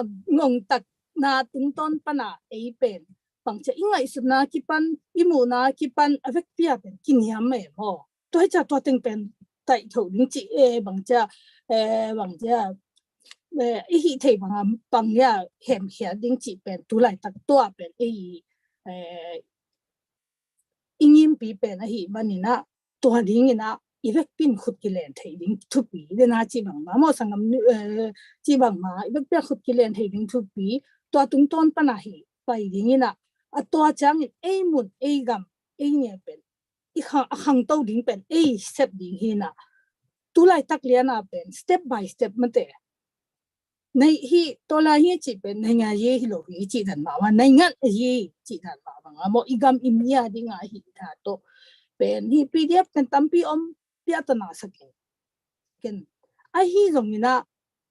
งตัดนาตุ้งต้นปนาไอเป็นบางจะยังไงสุดนาคิปันอิมูนาคิปันอเวกเปียเป็นกินยามไม่พอตัวจะตัวตึงเป็นไต่ถูดิ้งจีบางจะบางจะไอฮีเทบางเนี่ยเห็นเขียดิ้งจีเป็นตัวไหลตักตัวเป็นไออิงิมปีเป็นไอฮีมันนี่นะตัวดิ้งนี่นะอีเวกปินขุดกิเลนเทดิ้งทุบปีเดน่าจีบังมาโมสังกำจีบังมาอีเวกเปียขุดกิเลนเทดิ้งทุบปีตัวตุ้งต้นปนาฮีไปดิ้งนะตัวจังไอ้หมุนไอ้กำไอ้เนี่ยเป็นอีขังโตดิ้งเป็นไอ้สเต็ปดิ้งฮีนะตัวไหลตักเลียนะเป็น step by step มันเตะในฮีตัวละฮีจีเป็นในงานยี่ฮิโลฮีจีทันมาว่าในงานยี่จีทันมาบางอ่ะโมอีกำอิมยาดิ้งอ่ะฮีท่าโตเป็นฮี PDF กันตั้มปีอมปีอัตนาสักกันไอ้ฮีตรงนี้นะ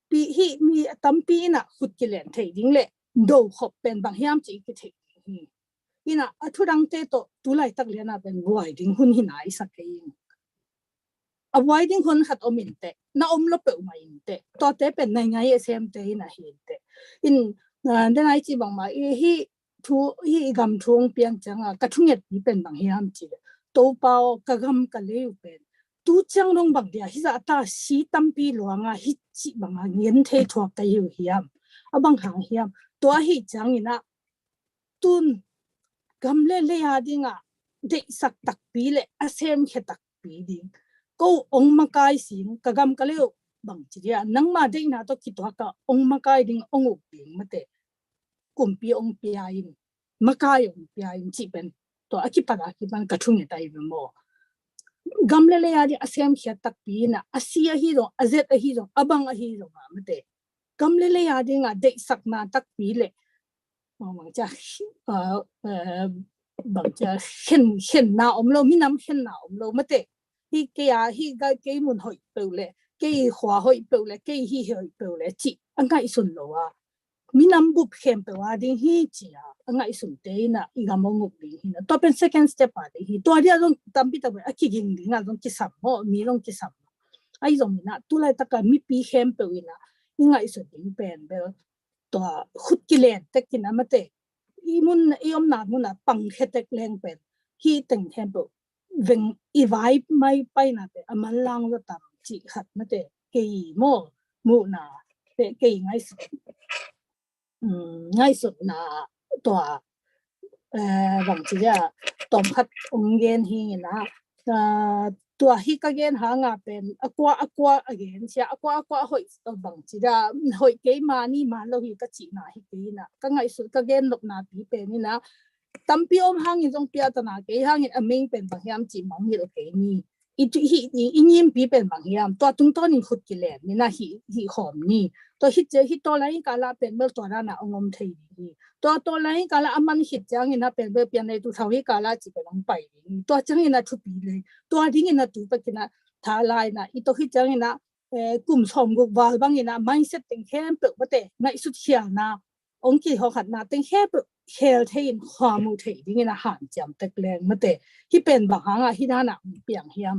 ปีฮีมีตั้มปีน่ะขุดกิเลนเทดิ้งเละดูขบเป็นบางยามจีกิเทอีน่ะทุรังเตโตตุไลตักเลียนะเป็นบวยดิ้งหุ่นหินายสักเองเอาไว้ดิ้งหุ่นขัดอมินเตน่าอมลบไปอุมาอินเตตัวเตเป็นในไงเอมเตน่ะเห็นเตอินเดนไอจีบางมาฮีกำทุ่งเปียงจังกระทุ่งเย็ดเป็นบางยามจีโตเปากะกำกะเลวเป็นตูจังลงบางเดียฮิจะตาสีตั้มปีหลวงฮิจิบางเงินเททวกกะยูฮิยามบางหางฮิยามตัวฮิจังอินะตุนกำเล่ยาดิงะเด็กสักตักปีเลยอาเซมเขตักปีดิงก็องมากายสิงกะกำกะเลวบางจีเรียนังมาเด็กน่าต้องคิดว่าก็องมากายดิงองอุบดิงมาเตะกุมปีองปีอายินมากายองปีอายินจีเป็นตัวอากิปันกระทุ่งเงตายเป็นโมกำเล่ยาดิอาเซมเขตักปีนะอาเซียฮิโรอาเซตฮิโรอบังฮิโรมาเตะกำเล่ยาดิงะเด็กสักนาตักปีเลยบางจะบางจะเห็นหน้าอมโลมีน้ำเห็นหน้าอมโลมาเตะที่เกียร์ที่ก็มุนหอยเปล่าเลยเกี่ยหัวหอยเปล่าเลยเกี่ยหีหอยเปล่าเลยจีอันก็อีสุนโลอ่ะมีน้ำบุบเข้มเปล่าดิ้งฮีจีอ่ะอันก็อีสุนเตยนะอีกามงุบดิ้งฮีนะตัวเป็น second step อ่ะดิ้งฮีตัวเดียวต้องตั้มปีตั้มอ่ะคิดดิ้งดิ้งอ่ะต้องคิดซ้ำอ๋อมีต้องคิดซ้ำไอ้ตรงนี้นะตัวอะไรตะการมีปีเข้มเปล่านะยังไงอีสุนดิ้งเป็นเปล่าตัวขุดกิเลนแต่กินน้ำมาเตะอีมุนอีอมนามุนปังเฮตเล็งเป็นฮีตึงเทมเปลเวงอีไวไม่ไปนะเตะมันลังก็ตามจีขัดมาเตะเกี่ยโมมูนาเตะเกี่ยง่ายสุดนะตัวบางทีอะตอมขัดองเงินฮีนะตัวฮิกเกนหางาเป็นอควาเกนเชียอควาหอยบางทีอะหอยเกยมานี่มาเราฮิกจีน่าฮิกนะก็ไงสุดก็เกนลบนาปีเป็นนี่นะตั้มปีอมหางอินจงปีอัตนาเกยหางอินอเมงเป็นบางยามจีมังฮิโอเคนี่อินยิมปีเป็นบางยามตัวตุ้งต้นนี่ขุดกิเลนนี่นะฮิหอมนี่ตัวฮิตัวอะไรกาลาเป็นเมื่อตัวนั้นนะองมเทียตัวอะไรกาลาอามันฮิตจังอินะเป็นเมื่อเปลี่ยนในตัวทวีกาลาจีเป็นลงไปตัวจังอินะทุบปีเลยตัวดิ้งอินะตัวไปกินนะท้าลายนะอีตัวฮิตจังอินะกลุ่มชมกุบาลบางอินะไม่เสร็จตั้งแค่เปิดมาเตะในสุดเชียนะองค์กี่เขาขัดนะตั้งแค่เปิดเฮลเทียนความมุเทียดิ้งอินะหันจำตะแกรงมาเตะที่เป็นบางครั้งอะที่ด้านน่ะเปียงเฮียม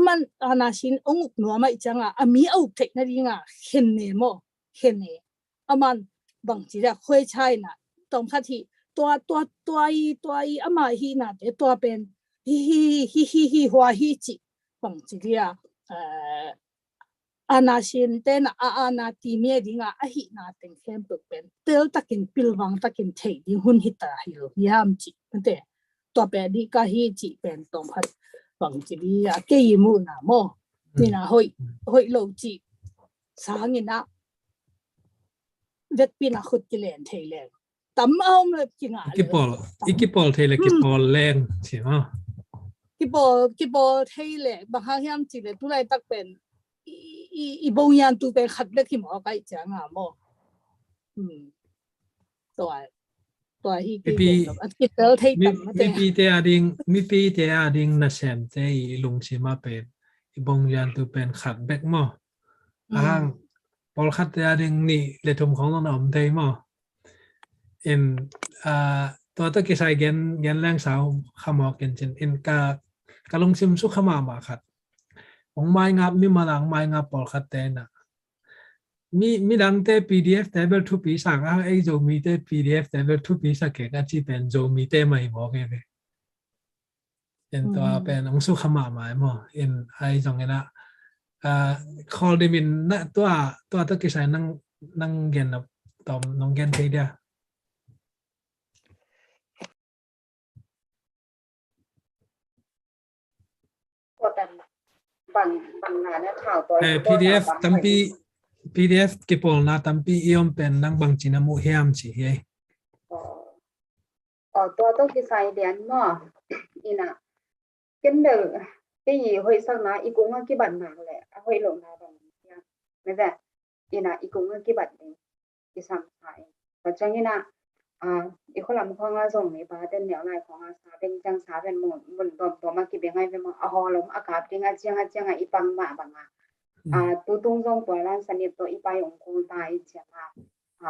มันอาณาชินองค์หนัวไม่จังอะมีเอาเทคนิคอ่ะเห็นเนโมเห็นเนมันบางทีอะคุยใช่น่ะตรงขั้นที่ตัวมาฮีน่ะแต่ตัวเป็นฮีหัวฮีจิบางทีอะอาณาชินเต้นอาณาทีเมียดิ้งอะฮีน่ะเต็งเข้มเป็นเตลตะกินปิลวังตะกินเทดิ้งหุ่นฮิตาฮิโรยามจิมันเต ตัวเป็นดีก็ฮีจีเป็นตรงพัดฝังจีบีอะเกี่ยมูนะโมนี่นะหอยโลจีสางเงินนะเวทปีน่ะขุดกิเลนเทเลนตั้มเอาเลยจริงอ่ะอีกปอลเทเลกิปอลแรงใช่ไหมกิบอเทเลบางครั้งยามจีเลตุไลตักเป็นอีบงยันตูเป็นขัดเล็กที่หมอไก่จังอ่ะโมตัวฮีกิกิเตอร์เทตัมมีปีเตอดิงนะแชมเตยลุงชิมาเป็นอีบงยันตูเป็นขัดแบกหม้อพอขัดเตอดิงนี่เลทุมของน้องเตยหม้อตัวตะกี้ใส่เกนแรงสาวขมอกเกนเช่นกะลงซิมสุขมาขัดของไม้งับมีมาหลังไม้งับปอลขัดเตนะมีดังเต PDF table 2 ปีสักไอ้โจมีเต PDF table 2 ปีสักเก่งที่เป็นโจมีเตไม่บอกเองตัวเป็นองสุขมาหมายมั้งไอ้ตรงนี้นะคอลดิมินนะตัวตะกี้ใส่นั่งเกนนะตอมน้องเกนเทียบางงานเนี่ยข่าวตัวPDF ตั้มปี PDF กี่ปอลนะตั้มปีอีอมเป็นนั่งบางจีนมุเฮียมสิเฮ้ยตัวต้องที่ใส่เดียนมั้งอีน่ะเกินเดอร์ที่หอยสักนะอีกุ้งกี่บาทหนักเลยหอยหลงนะบางอย่างไม่ใช่อีน่ะอีกุ้งกี่บาทเนี่ยที่สั่งขายแต่จังนี่นะอีคนละมันของส่งนี่ป้าเต้นเหนียวไหลของสาเป็นจังสาเป็นหมุนตัวมากี่เป็นไงเป็นมั้งหอลมอากาศเป็นไงเจียงอีปังมาบางตัวตรงตรงตัวร้านสนิทตัวอีไปองคูตายเจียง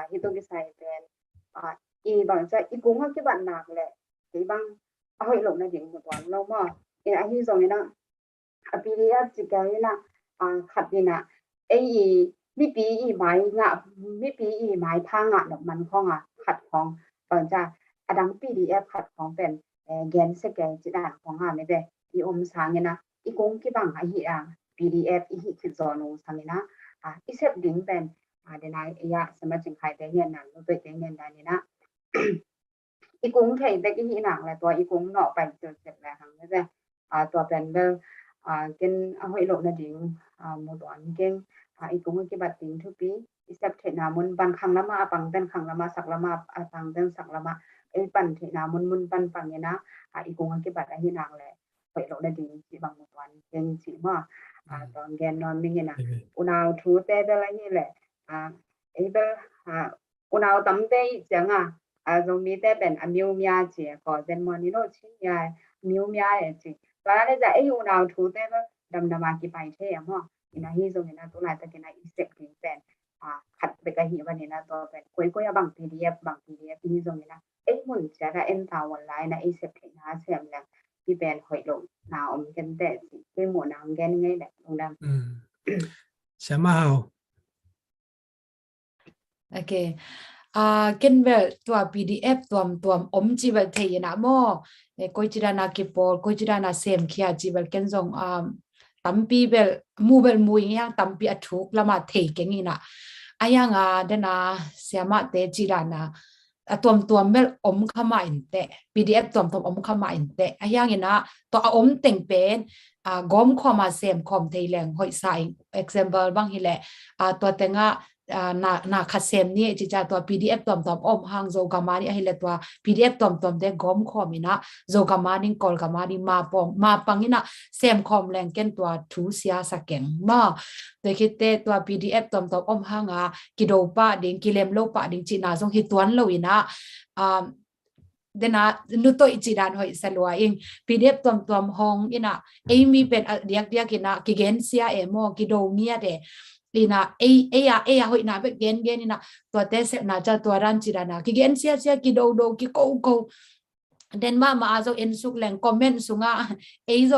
ที่ตัวที่ใส่เป็นอีบางจะอีกุ้งกี่บาทหนักเลยที่บางหอยหลงในดิ่งหมดวันเรามั้งอีน่ะที่ส่งนี่นะปีนี้จิกเลยนะขัดนี่นะไอ้มีปีอีไม้งะมีปีอีไม้พังดอกมันของขัดของตอนจะดัง PDF ขัดของเป็นแกนสแกนจิดาของไม่ได้อีอมสางเนี่ยนะอีกงกี่บางอีPDF อีคือจอนูสางเนี่ยนะอีเซฟลิงเป็นเดี๋ยวนะอีสมัยจึงใครแต่เงินนั้นตัวแต่เงินได้เนี่ยนะอีกงไทยแต่อีหนังเลยตัวอีกงเนาะไปจนเสร็จแล้วครั้งนี้จะตัวเป็นเบอร์กินหอยหลงนะดิ่งหมดวันเก่งอีกงกี่บาทดิ่งทุกปีอีเซฟเทนามุนบางครั้งละมาปังเป็นครั้งละมาสักละมาปังเป็นสักละมาปั่นเทนามุนปั่นปังเนี่ยนะอีกงกี่บาทอีหนังเลยหอยหลงนะดิ่งที่บางหมดวันเก่งสิว่าตอนแกนนอนไม่เงี้ยนะอุณหภูมิแต่อะไรนี่แหละไอ้เบอร์อุณหภูมิต่ำได้จังตรงนี้แต่เป็นมิวเมียจีก็เป็นมันนี่โน้ตชิ้นใหญ่มิวเมียจีตอนนั้นจะไอ้อุณหภูมิแต่ก็ดำมากี่ไปเท่อะมั้งอินาฮีตรงนี้นะตัวไหนตะกี้นะอีเซปถึงเป็นขัดไปกับหีวันนี้นะตัวเป็นคุยบาง PDF ที่ตรงนี้นะไอ้หุ่นจะได้ตาวันไลน์นะอีเซปถึงนะเสียมแล้วที่เป็นหอยหลงนาอมกันแต่ที่หมวนำกันไงแหละตรงนั้นใช่ไหมฮะโอเคเกินเวลตัว PDF ตัวอมจีเวลเทียนะโมคุยจีดานาคิปอลคุยจีดานาเซมขี้อาจีเวลเกินส่งตั้มปีเวลมูยังตั้มปีอัทุกละมาเทเก่งนี่นะยังเดนะเสียมาเตจีดานาตัวเมลอมขมาอินเต PDF ตัวอมขมาอินเตยังนี่นะตัวอมเต็งเป็นกอมขมาเซมคอมเทแรงหอยใส่ example บางทีแหละตัวเต็งนาคัดเซมนี่จิจาตัว PDF ตัวอมหางโจกามานี่ให้เลตัว PDF ตัวเด็กกอมคอมินะโจกามานี่กอลกามานี่มาปังนี่นะเซมคอมแรงเกินตัวทูเสียสักเก่งมาแต่คิดเตตัว PDF ตัวอมหางกิโดปะดิ่งกิเลมโลปะดิ่งจีน่าทรงฮิตวันโลวินะเดนะนุโตอิจิดานหอยสลัวเอง PDF ตัวห้องอินะเอมีเป็นเดียกกินะกิเกนเซียโมกิโดเมียเดอีน่ะเอหอยน่ะเป็นเกนนี่นะตัวเตเสน่ะจะตัวรันจิดานะกิเกนเซียกิโดกิโกเดนมาอาจจะเอ็นสุกแรงคอมเมนต์สุงไอซ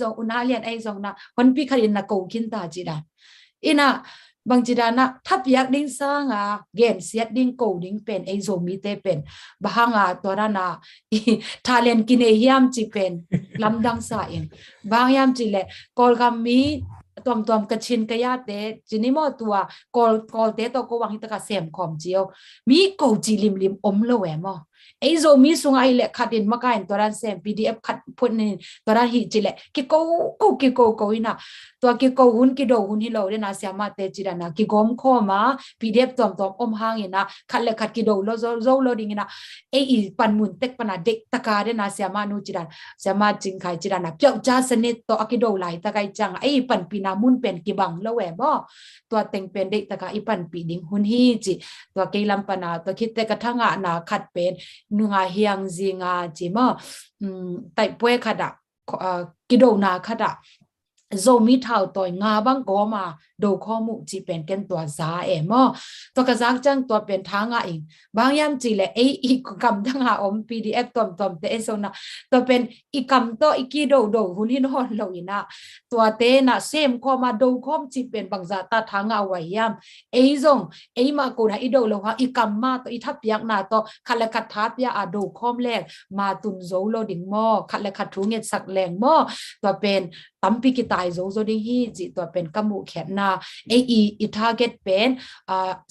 งอุณาเลียนไอซงนะคนพิคารินนะกูกินตาจิดาอีน่ะบางจิดานะทับยักดิ้งสร้างเกนเสียดิ้งกูดิ้งเป็นไอซงมีเตเป็นบางตัวนั้นทาเลนกินเอฮิมจิเป็นลำดังสายบางยามจิเลกอลกามี ตัวกระชินกระยาเตจินิโมตัวกอลเตตัวก็วังฮิตกะเสียมขอมเจียวมีกูจิลิมอมเลวมอไอโซมีสุงไอเล็กขัดอินมากันตัวนั้นเซม PDF ขัดพุ่นนี่ตัวนั้นฮิจิเล็กกิโกอินะตัวกิโกหุ่นกิโดหุ่นฮิโลเดนะเสียมาเตจิดานะกิกอมข้อมา PDF ตัวอมหางอินะขัดเล็กขัดกิโดโลโลดิงินะไอปันมุนเต็กปนาเด็กตะกาเดนะเสียมานูจิดานเสียมาจิงไขจิดานะเปียวจ้าสนิทตัวกิโดไหลตะไกจังไอปันปีนามุนเป็นกิบังเลวมอตัวเต็งเป็นเด็กตะกาไอปันปีดิงหุ่นฮิจิตัวกิลัมปนาตัวคิดแต่กระทั่งนาขัดเป็นนุงาเฮียงจิงาจิมอไต่ป่วยขดะกิโดนาขดะโซมีเท่าต่อยงาบังก็มาดูข้อมูลจีเป็นกันตัวซามอตัวกระซักจังตัวเป็นทางอ่ะเองบางยามจีเลยอีกคำทั้งหาPDF ตอมแต่เอโซนะตัวเป็นอีกคำตัวอีกดูหุ่นหินหอนเราอีนะตัวเตนะเซมข้อมาดูข้อมจีเป็นบางซาตาทางอ่ะไว้ยามซงมากูนะดูเราว่าอีกคำมาตัวอีทับยักนาตัวคันละคัดทับยาดูข้อมแรกมาตุนโซโลดิ่งมอคันละคัดทุงเงสักแรงมอตัวเป็นตั้มปีกิตายโซดิ่งฮีจิตัวเป็นกมูแขนนาอีทาร์เก็ตเป็น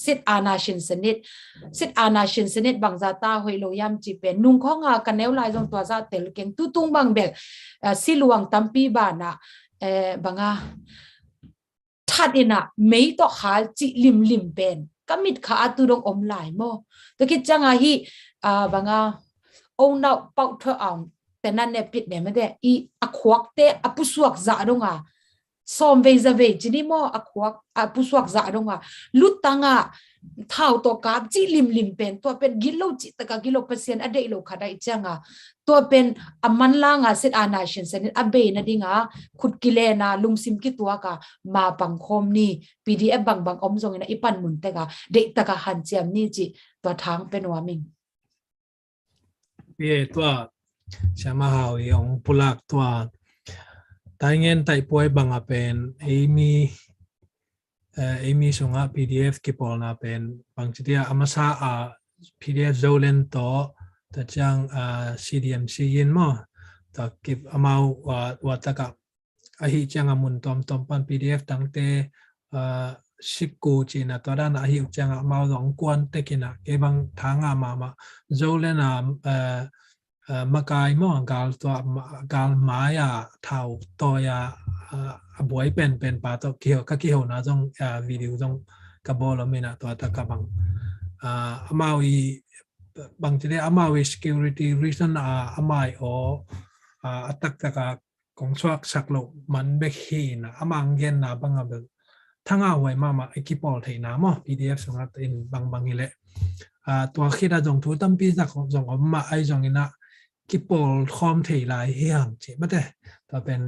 สิทธิ์อาณาชินสนิดบางซาตาหอยโลยามจีเป็นนุ่งข้องกันแนวลายจงตัวซาเตลเก่งตุ้งบางเบกสิลวงตั้มปีบานะบางทัดอินะไม่ต่อขาจิลิมเป็นก็มิดขาตุรงอมหลายโมตัวคิดจังฮีบางองนาเป่าเธอเอาแต่นั่นเนี่ยปิดเนี่ยไม่ได้อีอควักเตอปุสวกจะดงสมเวจีนี่มออควักอปุสวกจะดงลุตตังเท่าตัวกับจิลิมเป็นตัวเป็นกิโลจิตกะกิโลเปอร์เซ็นต์อเดโลขดาจังตัวเป็นมันล่างเซตอานาชินเซนอเบนดิงขุดกิเลนาลุมซิมกิตัวกะมาปังคมนี่ PDF บางอมจงนะอีปันมุนเตกะเด็กตะกะหันเจียมนี่จิตัวทางเป็นวามิงตัวชามาฮาวิองปุลักตัวตายเงินไต่ป่วยบางเป็นมีส่งPDF กิปอลนาเป็นบางทีอามาซาPDF โจเลนโตแต่จังCDMC ยินมั้งแต่กิบอามาวัตกะหิจังมุนตอมปัน PDF ตั้งแต่สิบกูจีนะตอนนั้นหิจังมาลองกวนเตกินะเก็บางทางมาโจเลนมากายมองกาลตัวกาลไม้เท่าตัวยบวยเป็นปาตัวเกี่ยวกับเกี่ยวนะจงวิดีโอจงกับบอลไม่นะตัวตะกับบางมาวีบางทีเนี่ยมาวี security reason มาตักตะกับของสวักสักโลมันเบกฮีนะมังเย็นนะบางแบบทั้งเอาไว้มาไอคิปอลไทยนะมั้ง PDF ส่งมาเป็นบางนี่แหละตัวคิดจงทุกตั้งปีจากของจงมาไอจงนี่นะกิปอลคอมเทลายเฮียงใช่ไหมแต่ตัวเป็น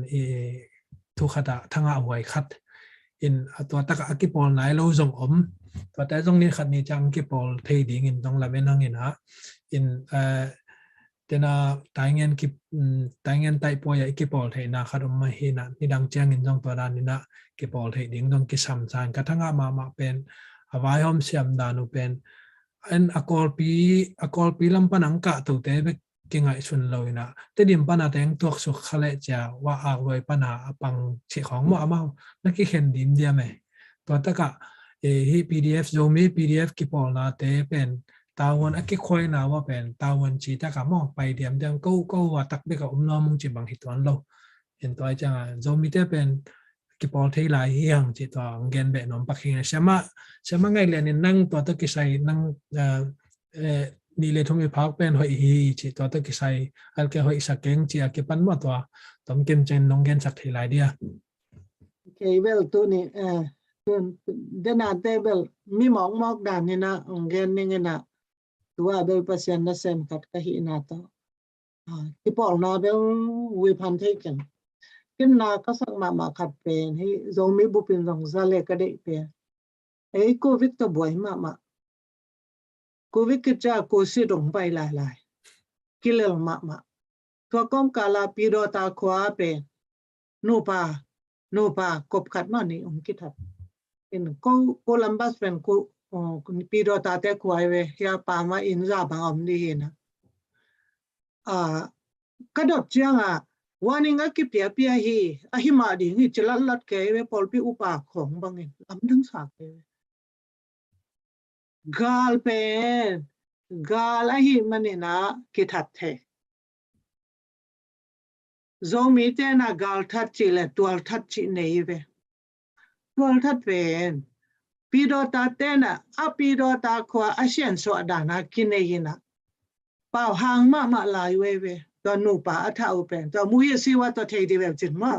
ทุกขดาทั้งเอาไว้คัดตัวตะกะกิปอลไหนเราส่งตัวแต่ตรงนี้ขัดนี้จังกิปอลเทดิ้งตรงละเว้นนั่งนะแต่น่ะตายเงินไตป่วยกิปอลเทนะขัดมาเห็นนี่ดังแจ้งตรงตัวด้านนี้นะกิปอลเทดิ้งตรงกิสัมสานกระทั่งมาเป็นอวัยหอมเสียมดานุเป็นอากอลปีลำปนังกะตัวเตะเก่งไงชนเลยนะแต่ดิมปัญหาแต่งตัวสุขเขาเลยจะว่าเอาไว้ปัญหาปังเชี่ยของมั่วมั่วนักเขียนดิมเดียไหมตัวตะกะที่ PDF โยมี PDF กี่ปอนะแต่เป็นตาวันอักคอยนะว่าเป็นตาวันจีตะกะมองไปเดียมก็ว่าตักเบกอุ้มน้องมึงจีบางหิตวันเราเห็นตัวจังโยมีแต่เป็นกี่ปอที่หลายเฮียงจีตัวเงินแบบน้องปักเฮียใช่ไหมไงเรียนนั่งตัวตะกี้ใส่นั่งนี่เลยทุ่มพักเป็นหอยฮีจีตัวตะกี้ใส่อันแกหอยสักเก่งจีอาเก็บปันมาตัวต้มเก็มเจนน้องเงินสักทีหลายเดียโอเคเวลตัวนี้เดนาเตเบลมีหมอกด่านนี่นะองเกนนี่นะตัวโดยเปอร์เซ็นต์นะเซมกัดกะหินาต่อที่ปอลนาเบลวิพันธ์เทกันกินนาก็สักมาขัดเป็นให้ทรงมีบุปินทรงซาเลกระเดเปียโควิดตัวบ่อยมาโควิดก็จะโคสิดงไปหลายกิเลลมาตัวก้มกาลาปีโดตาขวาเป็นนูปากบขัดมานี่องคิดทัดโคลัมบัสเป็นปีโดตาเตควายเวียปามาอินซาบางอมดีนะกระดบเจียง วันนี้ก็เปียฮีอาหิมาดิฮิจะลัดเกยเวปอลปีอุปาของบางเงินลำทั้งสากเกยกาลเป็นกาลอาหิมันนี่นะกิทัดเทโจมีเตนะกาลทัดจิเลตัวทัดจิเนยเวตัวทัดเป็นปีโดตาเตนะอาปีโดตาขวาอาเชียนสวดานากินเนยนะเป่าหางมาลายเวตัวหนูป่าอัฐอุเปนตัวมุยสิว่าตัวเทดีแบบจิตมา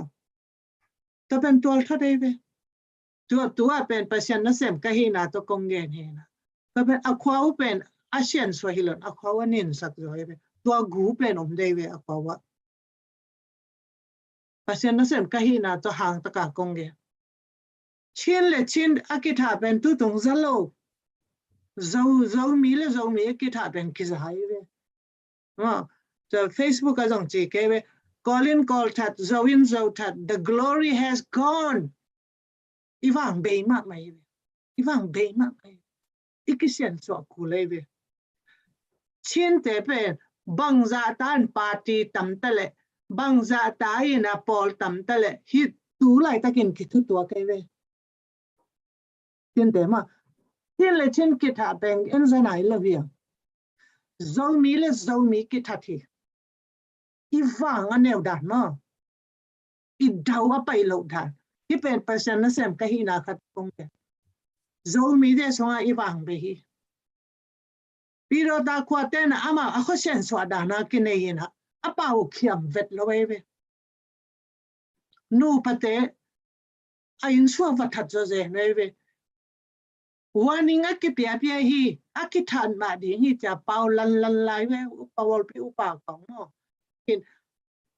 ตัวเป็นตัวทัดเวตัวเป็นปัจจัยนั่นเสมก็เห็นนะตัวกงเงินเห็นนะตัวเป็นอควาอุเป็นอาเชียนสวาฮิลอนอควาวันนินสักตัวเวตัวกูเป็นเดเวอควาวะปัจจัยนั่นเสมก็เห็นนะตัวหางตะกากงเงินชินเลยชินอากิธาเป็นตัวตรงซาโลเจ้ามีอากิธาเป็นกิจหายเวthe Facebook ก็ต้องจีเกเว Colin Coltat Zoin Zotat the glory has gone อีว่างเบย์มากไหมอีกเสียนสวกูเลยเวชินแต่เป็นบังซาตานปาร์ตี้ตั้มตะเลบังซาตายนะปอลตั้มตะเลฮิตตูไลตะกินคิดตัวเกเวชินแต่มาชินเลยชินคิดหาเป็นเอ็นจะไหนละเวียเจ้ามีคิดหาทีอีฟังอันเดียวดานมาอีดาวไปโลดานที่เป็นเปอร์เซ็นต์นั่นเองก็หินาคัดตรงนี้โจมีเดชว่าอีฟังไปฮีปีโรตาควาเตนะอามาเขาเซนสวดานากินเองนะอาป่าวเขียมเวทละเว้ยนูปะเตอายินสววัดทัดจะเจนเว้ยวันนี้ก็เปียฮีอากิทันมาดีฮีจะเป่าลันไลเว้ยเป่าไปอุปาของเนาะ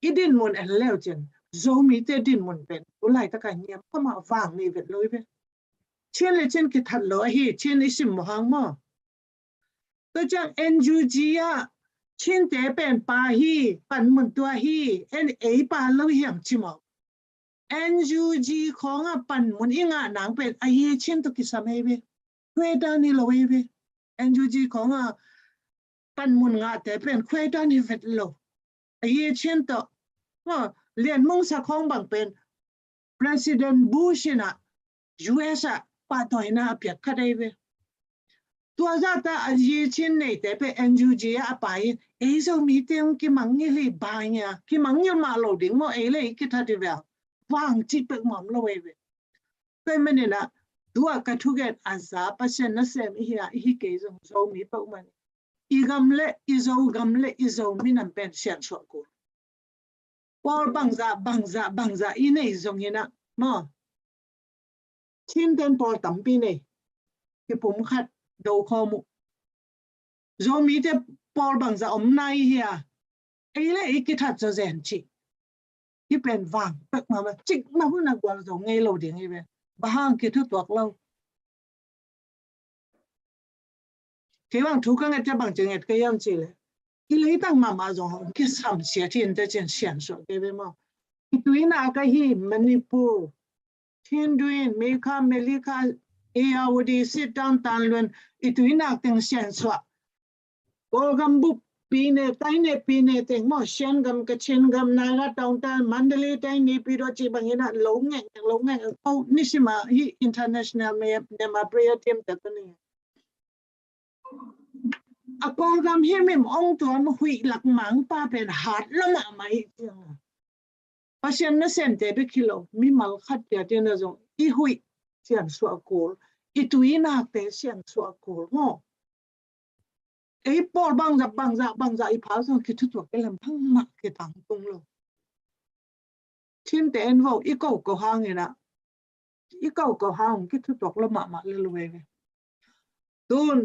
อีดินมุนเอลเลวจันโจมีเตดินมุนเป็นอุไลตะกันเงียบก็มาฟังนี่เวทเลยเว้ยเช่นเลยเช่นกิทันเลยฮีเช่นอิสิมหังมาตัวจัง NUG อ่ะเช่นแต่เป็นปาฮีปันมุนตัวฮีปาเลวเหี่ยมชิมอ NUG ของอ่ะปันมุนอีงอ่ะนางเป็นไอเช่นตุกิสามเว้ยเวดานี่เลยเว้ย NUG ของอ่ะปันมุนงาแต่เป็นเวดานี่เวทเลยไอ้เช่นต่อเรียนมุ่งสักของบางเป็น President Bush นะ US อ่ะป้าต่อยหน้าเปียกคดีเวตัวจ่าตาไอ้เช่นเนี่ยแต่เป็น NUG อ่ะไปเจ้ามีเต็มกี่มังเงี้ยเลยบายเนี่ยกี่มังเงี้ยมาโหลดิ้งมั่วเลยกี่ทัดดีเวลวางจิตเป็นหม่อมเลยเว้ยเป็นมันเนี่ยนะตัวกระทุกเกตอาซาปัจจัยนั่นเองอีเกย์จงมีเป็นมันอีกำเล่อีโจมีนั่นเป็นเสียนสวกูพอบังซาอีเนี่ยจงเห็นนะมั้งชินเดินพอตั้มปีเนี่ยที่ผมขัดดูข้อมูลจงมีแต่พอบังซาในเฮียเลยอีกทัดจะเจนชีที่เป็นวังเปิดมาจิกมาพูดนักว่าจงไงเราเดี๋ยวไงเว้ยบ้างคิดทุกตัวเราที่ว่างทุกครั้งจะบังจังเอ็ดก็ยังจีเลยอีเลยตั้งมาจงคิดซ้ำเสียที่จะเจนเสียนสวดได้ไหมมั้งอีตัวนี้น่าก็ฮีมณิปุรที่ดูอินเมฆาเมลิกาวดีสิตตันตันลุนอีตัวนี้น่าตั้งเสียนสวดโกกัมบุปีเนตัยเนปีเนตั้งมั่งเชียนกัมกเชนกัมนาราตองตันมันเดลีตัยเนปีโรจิบังเงินหลงเงี้ยเขานิสิมาฮี international เมียมาเปรียเทียมแต่ตัวนี้อากงกำเฮียไม่มองตัวมันหุยหลักหมังป้าเป็นหาดละมาไหมเพราะฉะนั้นเส้นเตะกิโลมีมัลขัดเดียดนะจงอีหุยเสียนสวกกูอีตุยนักเตะเสียนสวกกูง้อปอลบังจะอีพาสงคิดตัวกันลำพังมักเกตังตรงโลชินเตนว่าอีเก่าหางนะอีเก่าหางคิดตัวละมาเลยเว้ยตุน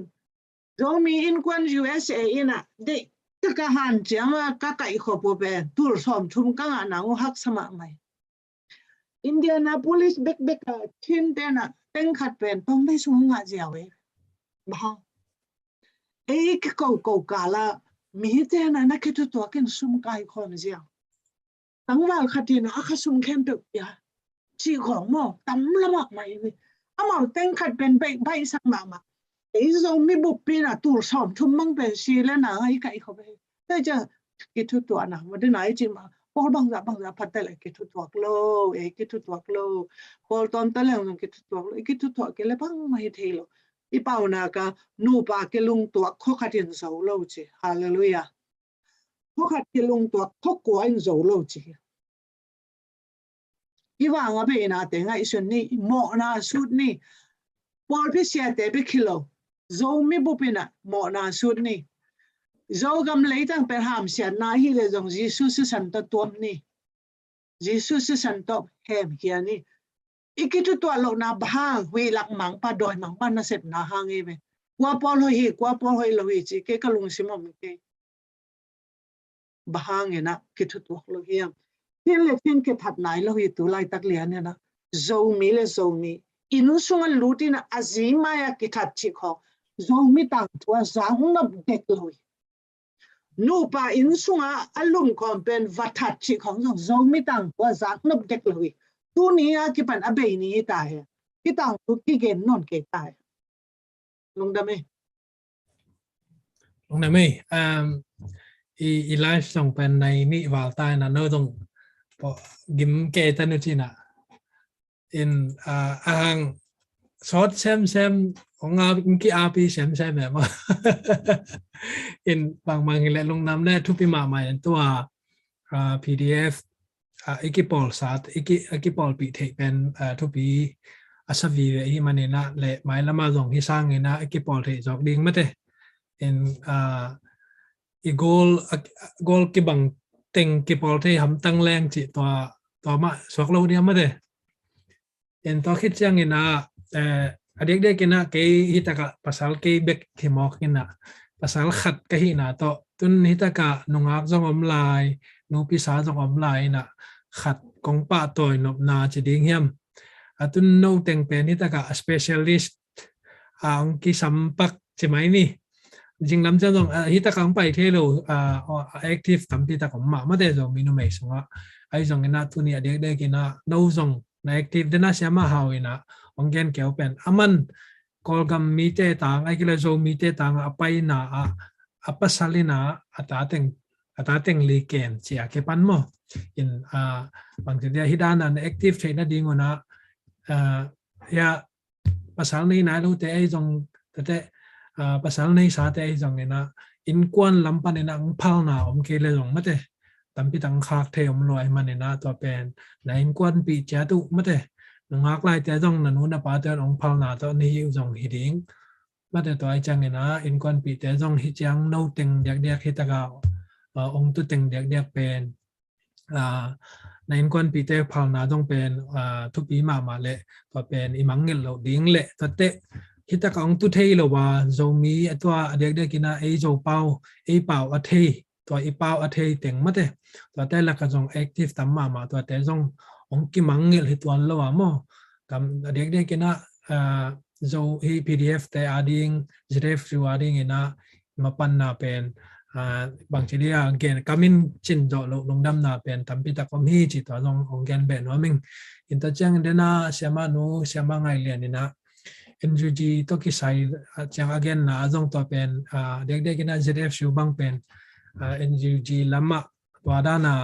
โจมีอินควัน USA นะเด็กตะกหันเจ้ามาก็ไก่ขบเป็นตัวสอมทุ่มกังหนังหักสมัครใหม่อินเดียนาโพลิสเบกชินเตนะเต็งขัดเป็นต้องไม่สูงงาเจียวเว้ยบ้าก็เก่ากาละมีเตนะนักคิดตัวกันสุ่มไก่คนเจียวตั้งวันขัดที่นะอาคาสุ่มเข้มตึกยาชีของหม้อตั้มละมักใหม่เว้ยอามาเต็งขัดเป็นใบสักมาจงมีบุปผินะตัวสอมทุ่มมังเป็นสีแล้วนะไอ้ไก่เขาไปแต่จะคิดตัวนะวันที่ไหนจริงมาพอ Paul bang za patel ke tu tuak lo ke tu tuak lo Paul ton taleng ke tu tuak lo ke tu tuak ke le bang mai thelo I pau na ka nu pa ke lung tuak kho khatin so lo chi hallelujah kho khat ke lung tuak kho ko in zo lo chi I wa nga be na te nga isun ni mo na sut ni Paul pi sia te be kilo zo mi bu pina mo na sut ni zo gam lấy tăng per ham sia na hi le jong Jesus se san ta tom ni Jesus se san top hem kia ni ikitu to lo na bhang hui lak mang pa doi mang pa na set na hang e be kwa pol hoi lo hi chi ke kalung simom ke bhang e na kitu to lo hiam tin le tin ke that nai lo hi tu lai tak lian na zo mi le zo mi inu sunga lutin azima ya ki that chi kho zo mi tang tua zang na dek lo nu pa in sunga alum kompen wathat chi khong jong zo mi tang wa zak nop dek loi tu ni a ki pan abe ni ta he ki tang tu ki gen non ke ta lung da me I live song pen này nị vào tai là nơi dòng gim kê tên chi nè in hàng short xemของเราcái AP xem này mà in bằng cái lung năm này thu pi mà màyตัวPDF ekipol sát ekipol bị thể bên thu pi asavi về mà nên là lệ máy làm mà dòng hi sang người na ekipol thể dọc điên mất đấy in goal cái bằng tình cái ball thì hầm tăng lên chỉ tòa mà sọc lâu đi mất đấy in tòa khít chăng ina adik dia kena cái hita ka pasal cái bek thimok kena pasal khat cái hina to tun hita ka nungak jong om lai nu pisa jong om lai na khat kong pa toy nop na chi ding hiam atun no teng pen hita ka specialist ang ki sampak chi mai ni jing lam jang hita kang pai thelo active tampi ta kom ma de jong minu mai sunga ai jong ina tuni adik de kena no jong na active dena siama hawina onggen keu pen aman kolgam mite tang ai kila zo mite tang apai na apasalina atateng liken chia ke pan mo in bang dia hidana active trainer dingona ya pasal nei na lu te ai jong te pasal nei sa te ai jong ina in kwan lampan ina ang phal na om ke le jong mate tampi tang khak the om loi manina to pen na in kwan pi cha tu mate ngak lai te jong na nu na pa te ong phal na to ni hu jong hi ding ma te to ai chang ina in kwan pi te jong hi chang no teng dak dak hi ta ga ong tu teng dak dak pen na in kwan pi te phal na jong pen thu pi ma le to pen i mang ngel lo ding le to te hi ta ka ong tu thei lo wa zo mi atwa dak dak kina ei zo pau a thei to i pau a thei teng ma te to te la ka jong active tam ma to te jong ông kim mang ngel hituan lo amo kam adek de kena zo hi PDF te ading zref rewarding ina mapan na pen bang chilia again kamin chin do lo longdam na pen tampi ta kom hi chi to long ongen ben noming inta chang dena siama no siama ngai lian ina NGG to ki sai chang again na jong to pen adek de kena zref shu bang pen NGG lama wadana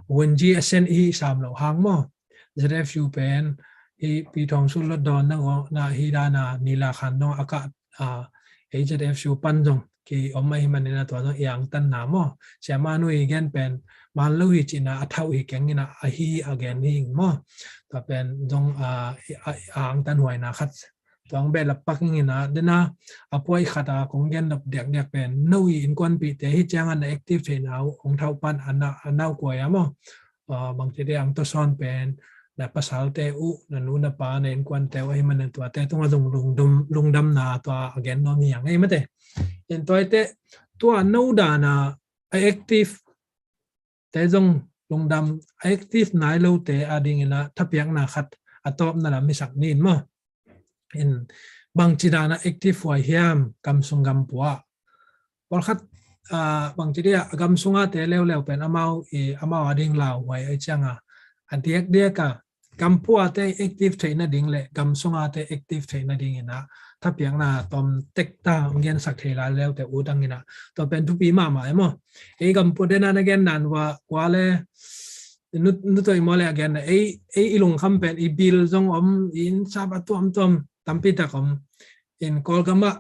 wenji asen hi sam lo hang mo zref yu pen hi pi thong sul lo don na hi dana nila khan no aka zref yu pan jong ki omai manina to yang tan na mo chama nu igen pen man lo hi china athau hi kengina a hi again hi mo to pen jong ang tan huai na khat tong be la pakingina dena apoi khata konggen dap dek pen noi in kon pi te hi chang an active the now ong thau pan anau ko ya mo bang te de ang to son pen na pasal te u na nu na pa na in kon te wa hi man to te tong dong lungdam na to again no mi yang ai mate in to te to no da na active te jong lungdam active nai lo te ading ina thapyak na khat atop na la mi sak nin mo in bang chidana active wa hiam kam sungam puwa por khat bang chidia gam sunga te lew pen amau ading law wai ai changa adiak dia ka kam puwa te active trainer ding le gam sunga te active trainer ding ina thapiang na tom tekta ngen sak thela lew te udang ina to pen tu pi ma emo e gam pu dena again nan wa kwale นุตัวอีโมเลยกันไอลงคำเป็นอีบิลจงอินซาบะตัวตัมปิตะอินกอลกัมบะ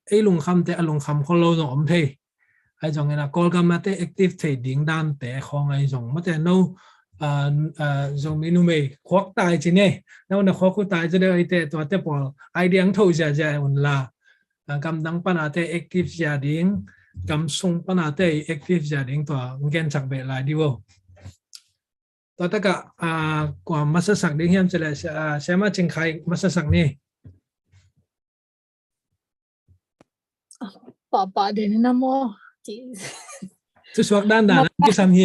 ไอลงคำแต่ลงคำคนเราจงเทไอจงเงินกอลกัมบะแต่แอคทีฟเทรดดิ้งด้านแต่ของไอจงมาแต่โนจงมีนูเมย์ควักตายจีเนี่ยแล้วนะควักตายจะได้ไอแต่ตัวแต่พอไอเดียงทูจะอุ่นละกำดังปัญหาแต่แอคทีฟจะดิ้งกำส่งปัญหาแต่แอคทีฟจะดิ้งตัวเงินจากเบลายดีวตัวตะกะกว่ามาสักดิ้งยังจะเลยใช่ไหมจึงใครมาสักนี่ป่าเดี๋ยวนี้นะโมจี ทุกสวักด้านด่านที่ซ้ำเฮ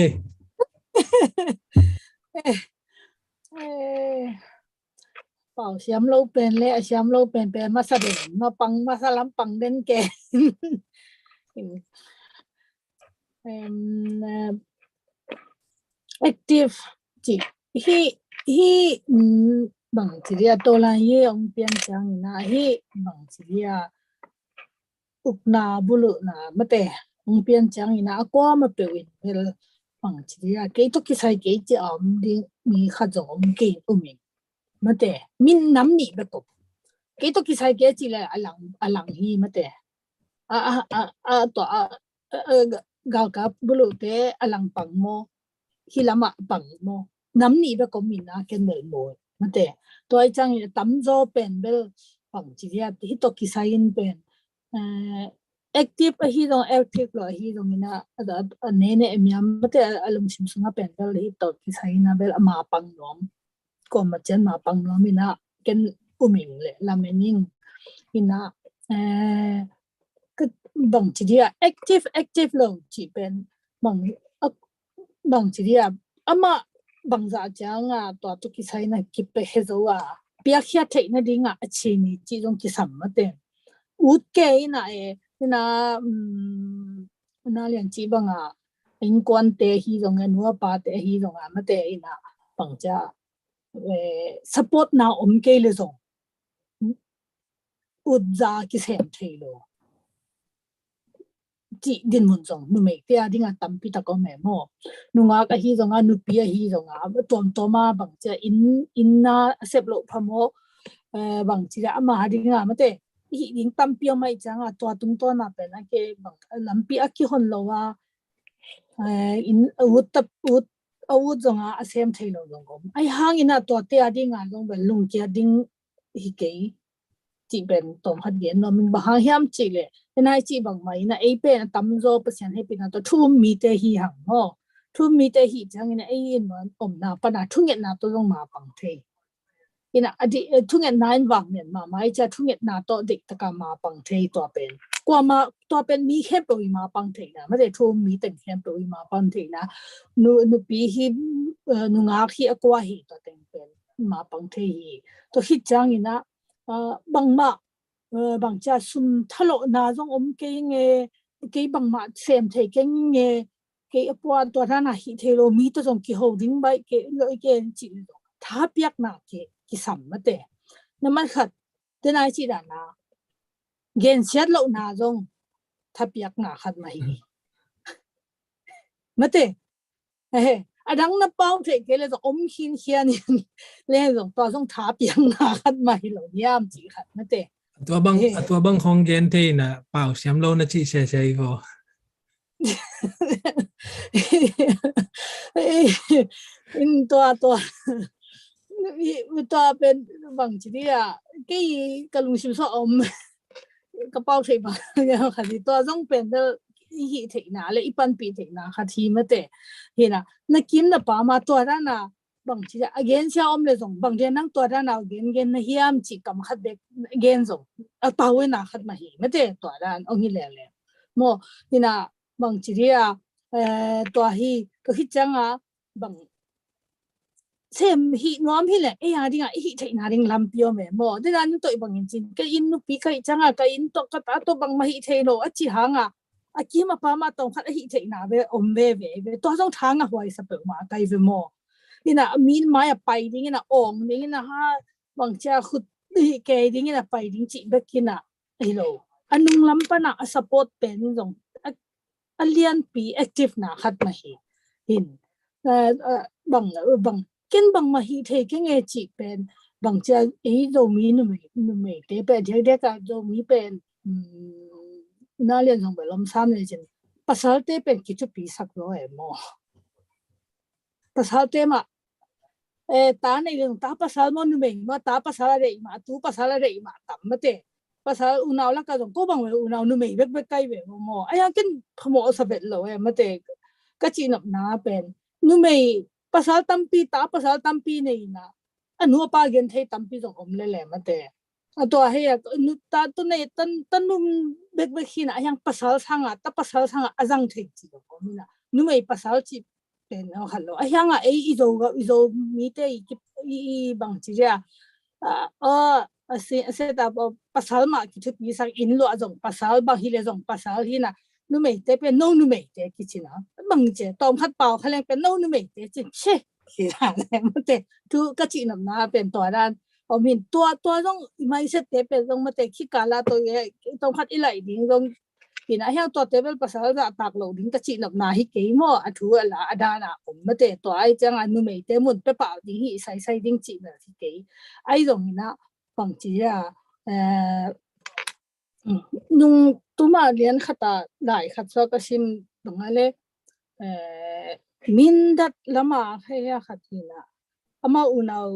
เป่าเสียมเราเป็นเลยเสียมเราเป็นมาแสดงมาปังมาสลัมปังเด่นแกactive จีฮีบางทีเรียตัวลายเยี่ยงเปลี่ยนจังนะฮีบางทีเรียอุกนาบุลุนามาแต่องเปลี่ยนจังนะก็มาเปลี่ยนเป็นบางทีเรียเกี่ยวกับใส่เกี่ยวกับมีข้าจงเกี่ยวกับมาแต่มินน้ำหนีแบบตัวเกี่ยวกับใส่เกี่ยวกับอะไรอลังฮีมาแต่ตัวกาวกับบุลุแต่อลังปังโมฮิลามะปังโมน้ำหนีแบบก็มีนะแค่เหนื่อยโมมาแต่ตัวไอ้จังตั้มโจเป็นเบลบางทีเรียที่ตัวกิใส่เป็นactive ฮีตรง active หรอฮีตรงนี้นะเนี่ยมีอะไรมาแต่อารมณ์ชิมสุงเป็นเบลฮีตัวกิใส่นะเบลมาปังน้อมก็มาเจนมาปังน้อมมีนะแค่มิงเลยลามินิงมีนะก็บางทีเรีย active เลยจีเป็นบางทีเรียมาบางจังตัวตุกิใส่นะกิไปเฮโซเปียกเขียดเทนะดิ้งชีนี่จีตรงกิสัมมาเต็มอุดเกยนะน่าเลี้ยงจีบังอินกวนเตฮีตรงเงินวัวปาเตฮีตรงมาเตอินะบางจ้าsupport นะเกยเลยส่งอุดจากิเซมเทโลจีดินมุนส่งนุ่มเอกเตียดิ้งตั้มพิตาก็แม่โมนุ่งก็ฮีตรงนุปีฮีตรงตัวมาบางจ้าอินน่าเซฟโลพะโมบางทีอะมาดิ้งมาเตยิ่งตั้มเปียวไม่จังตัวตุ้งตัวน่ะเป็นอะไรบางลำปีอะกี่คนเราอินอุดจงเสียมเทโลจงก็ไอ้ห่างอินะตัวเตียดิ้งจงเป็นลุงเกียดิ้งฮิเกยจีเป็นตัวหัดเย็นเรามันบางอย่างจีเลยแต่นายจีบางไม่นะไอ้เป็นตั้มโจเปอร์เซ็นต์ให้เป็นตัวทุ่มมีแต่ฮีห่างโม่ทุ่มมีแต่ฮีจังอินะไอ้ยินมันน่ะปนะทุ่งเงินน่ะตัวลงมาปังเทอินะอดีทุ่งเงินนายวังเนี่ยมาไม่จะทุ่งเงินน่ะตัวเด็กตะการมาปังเทตัวเป็นกว่ามาตัวเป็นมีแค่ปริมาปังเทนะไม่ได้ทุ่มมีแต่แค่ปริมาปังเทนะนูปีฮีนูงาฮีกว่าฮีตัวเป็นมาปังเทฮีตัวฮิจังอินะบางมาบางจะซุ่มทะเลาะนาจงเกยเกยบางมาเซมเทเกยเกยปวดตัวนั้นฮิเทโลมีตัวจงกี่โฮดิ้งใบเกยเลยเกยจีท้าเปียกนาเกยกิสัมมาเตะนั่นมันขัดแต่นายจีดานาเกณฑ์เช็ดโลนาจงท้าเปียกนาขัดมาฮีมาเตะดังนับเป้าเทเกเลยจะหินเขียนเลยจงตัวจงท้าเปียกนาขัดมาฮีหลงย่ามจีขัดมาเตะตัวบังของเกณฑ์ที่น่ะเป่าเสียมโลนะจีเฉยๆก็อินตัวเป็นบางทีเนี่ยกี่กระลุงชิมซอมกระเป๋าเทปะเนี่ยค่ะที่ตัวต้องเป็นเรื่องหิเทนาเลยอีปันปีเทนาค่ะทีมาเตะเห็นนะนักกินนะป้ามาตัวนั้นนะบางทีเกณฑ์เช้าอมเลยส่งบางทีนั่งตัวนั้นเอาเกณฑ์นะเฮียมจีกำขัดเด็กเกณฑ์ส่งเอาเป่าไว้นะขัดมาหิมาเตะตัวนั้นเอางี้เลยโมนี่นะบางทีเนี่ยตัวฮีก็คิดจังบางเซมฮีน้อมฮีแหละดิ้งฮีเทนาดิ้งลำเปียวแม่โมแต่ด้านนี้ตัวบางจริงก็อินนุปีก็จังก็อินตัวก็ตัวบางมาฮีเทโลจีหางกี้มาป้ามาตรงขัดฮีเทนาเวเวตัวต้องทางหัวสเปอร์มาไกลเวโมนี่นะมีนไม้ไปดิ้งนะองดิ้งนะฮะบางจะขุดเกยดิ้งนะไปดิ้งจีเบกินะโลอันนุ่งลำปนะสปอร์ตเป็นตรงเลียนปีแอคทีฟนะขัดมาหิน bằng ken bằng mà hi thế cái nghe chị bên bằng cha ấy rồi mi nó mày thế bên thế cả rồi mi bên nó liền xong phải làm sao này chứ pasal thế bên cái chút bị sắc rồi em mò pasal thế mà ta này liền ta pasal mà nó mày mà ta pasal đấy mà tu pasal đấy mà tắm mà thế pasal unau là cái dòng cố bằng unau nó mày biết cái về mò ai cái mò sao vậy rồi em mà thế cái chị nằm ná bên nó mày pasal tampi ta pasal tampi này na anu pa gen thei tampi jong om le ma te to he nu ta tu nei tan num bek khina yang pasal sanga ta pasal sanga ajang thei chi ko mina nu mei pasal chi pen no hallo yang a i zo mi te i bang chi ja se ta pasal ma ki thu pi sang in lo jong pasal ba hi le jong pasal hi na nu mei te pe no nu mei te ki chi na bang che tom khat pao khaleng pe no nu mei te chi che ki ra le ma te tu ka chi nam na pen to ran o min tua jong mai se te pe jong ma te ki kala to ye tom khat i lai ding jong ki na hyang to table pasal da tak lo ding ka chi nam na hi ke mo a thu ala ada na om ma te to ai chang anu mei te mun pe pa ding hi sai ding chi na hi ke ai jong na bang chi ya nung tuma lian khata lai khat so ka sim bangale min dat lama kheya khatina ama unau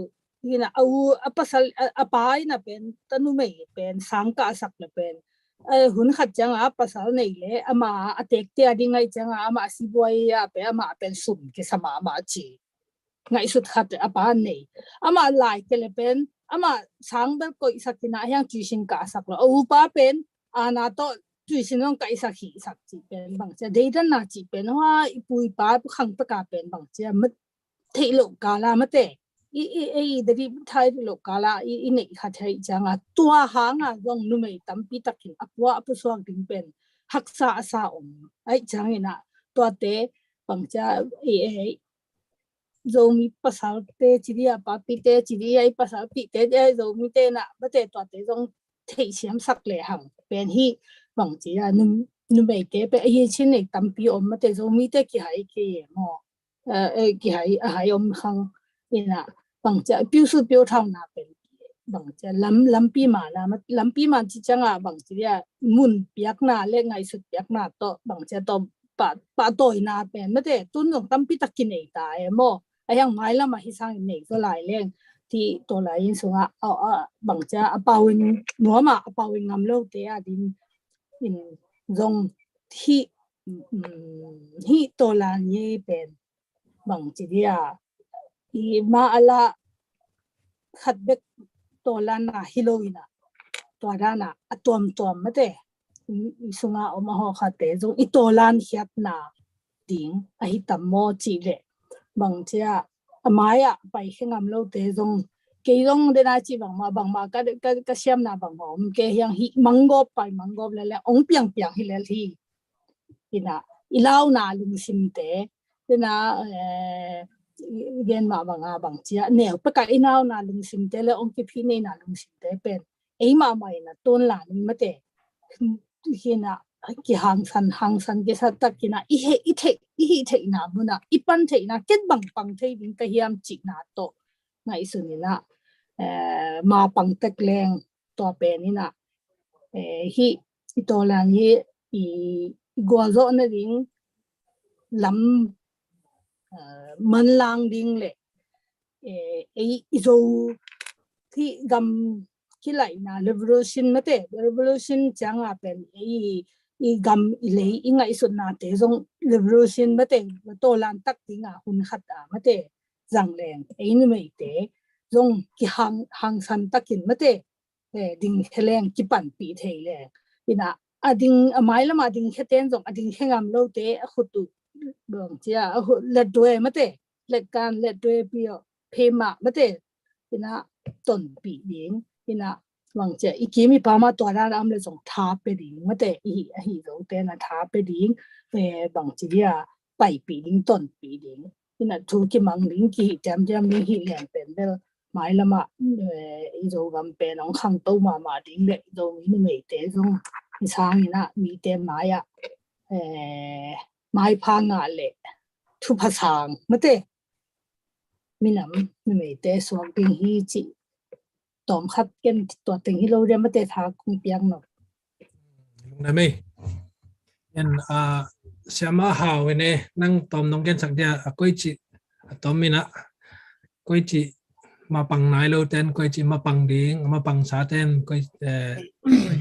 hina au apasal apai na pen tanu mei pen sangka sak na pen hun khat chang a pasal nei le ama atek te adingai chang ama siboi ya pe ama pen sum ke sama ma chi ngai sut khat apa nei ama lai ke le pen ama sang bel ko isakina yang tuition ka sak lo u pa pen ana to tuition ong ka isak hi sak chi pen bang cha dei dan na chi pen wa ipui pa khang pa ka pen bang cha mat thei lo ka la ma te i deri thai lo ka la i nei kha thai changa tua hanga jong nu mei tampi takin akwa apu swang ding pen haksa asa om ai changina to te bang cha zomi pasal te chiria papi te chiria I pasal pi te zomi te na ba te to te jong thei siam sak le hang pen hi bang chi ya nu mei te pe hi chin nei tampi om ma te zomi te ki hai ke mo ki hai om hang ina bang cha piu su piu thang na pen bang cha lam pi ma na lam pi ma chi changa bang chi ya mun piak na le ngai su piak na to bang cha to pa toy na pen ma te tun jong tampi takin nei ta mo ayang mai lama hi sang nei zo lai leng ti to lai in sunga bang cha apawin nuama apawin ngam lo te a din in zong hi to la ni pen bang chi dia I ma ala khat bek to la na hiloina to dana atom mate sunga oma ho khate zong I to lan hiat na ding a hi tam mo chi le bang chia amaya pai hengam lo te jong ke jong de na chi bang ma ka siam na bang om ke yang hi mango le ong piang hi le hi ina ilaw na lung sim te na gen ma bang chia ne pa ka inaw na lung sim te le ong ki phi ne na lung sim te pen ei ma mai na ton la ni mate hina ki hang san ke sa tak kina I the na muna ipan the na ket bang pang the din ka hiam chi na to ngai sunina ma pang tek leng to pe ni na hi to lan hi I go zo na ding lam man lang ding le zo thi gam ki lai na revolution mate revolution chang a pen I gam ile inga isut na te jong revolution mate to lan tak tinga hun khat a mate jang leng ni mei te jong ki hang san takin mate ding heleng ki pan pi thei le ina ading amai lama ding kheten jong ading hengam lo te a khutu dong chia let doe mate let kan let doe pio phema mate ina ton pi ding ina wang che ikimi pama to ra am le jong tha pe ding mate hi zo te na tha pe ding bang chi ya pai pi ding ton pi ding ina thu ki mang ding ki jam ni hi lian pen bel mai lama zo gam pe nong khang to ma ding le zo ni mei te jong sang ina mi te ma ya mai pha nga le thu phasang mate mi nam me te so ding hi chi tom khat ken to ting hi lo re ma te tha kung piang no na me en siama haw ne nang tom nong gen sak dia koi chi tom mina koi chi ma pang nai lo ten koi chi ma pang ding ma pang sa ten koi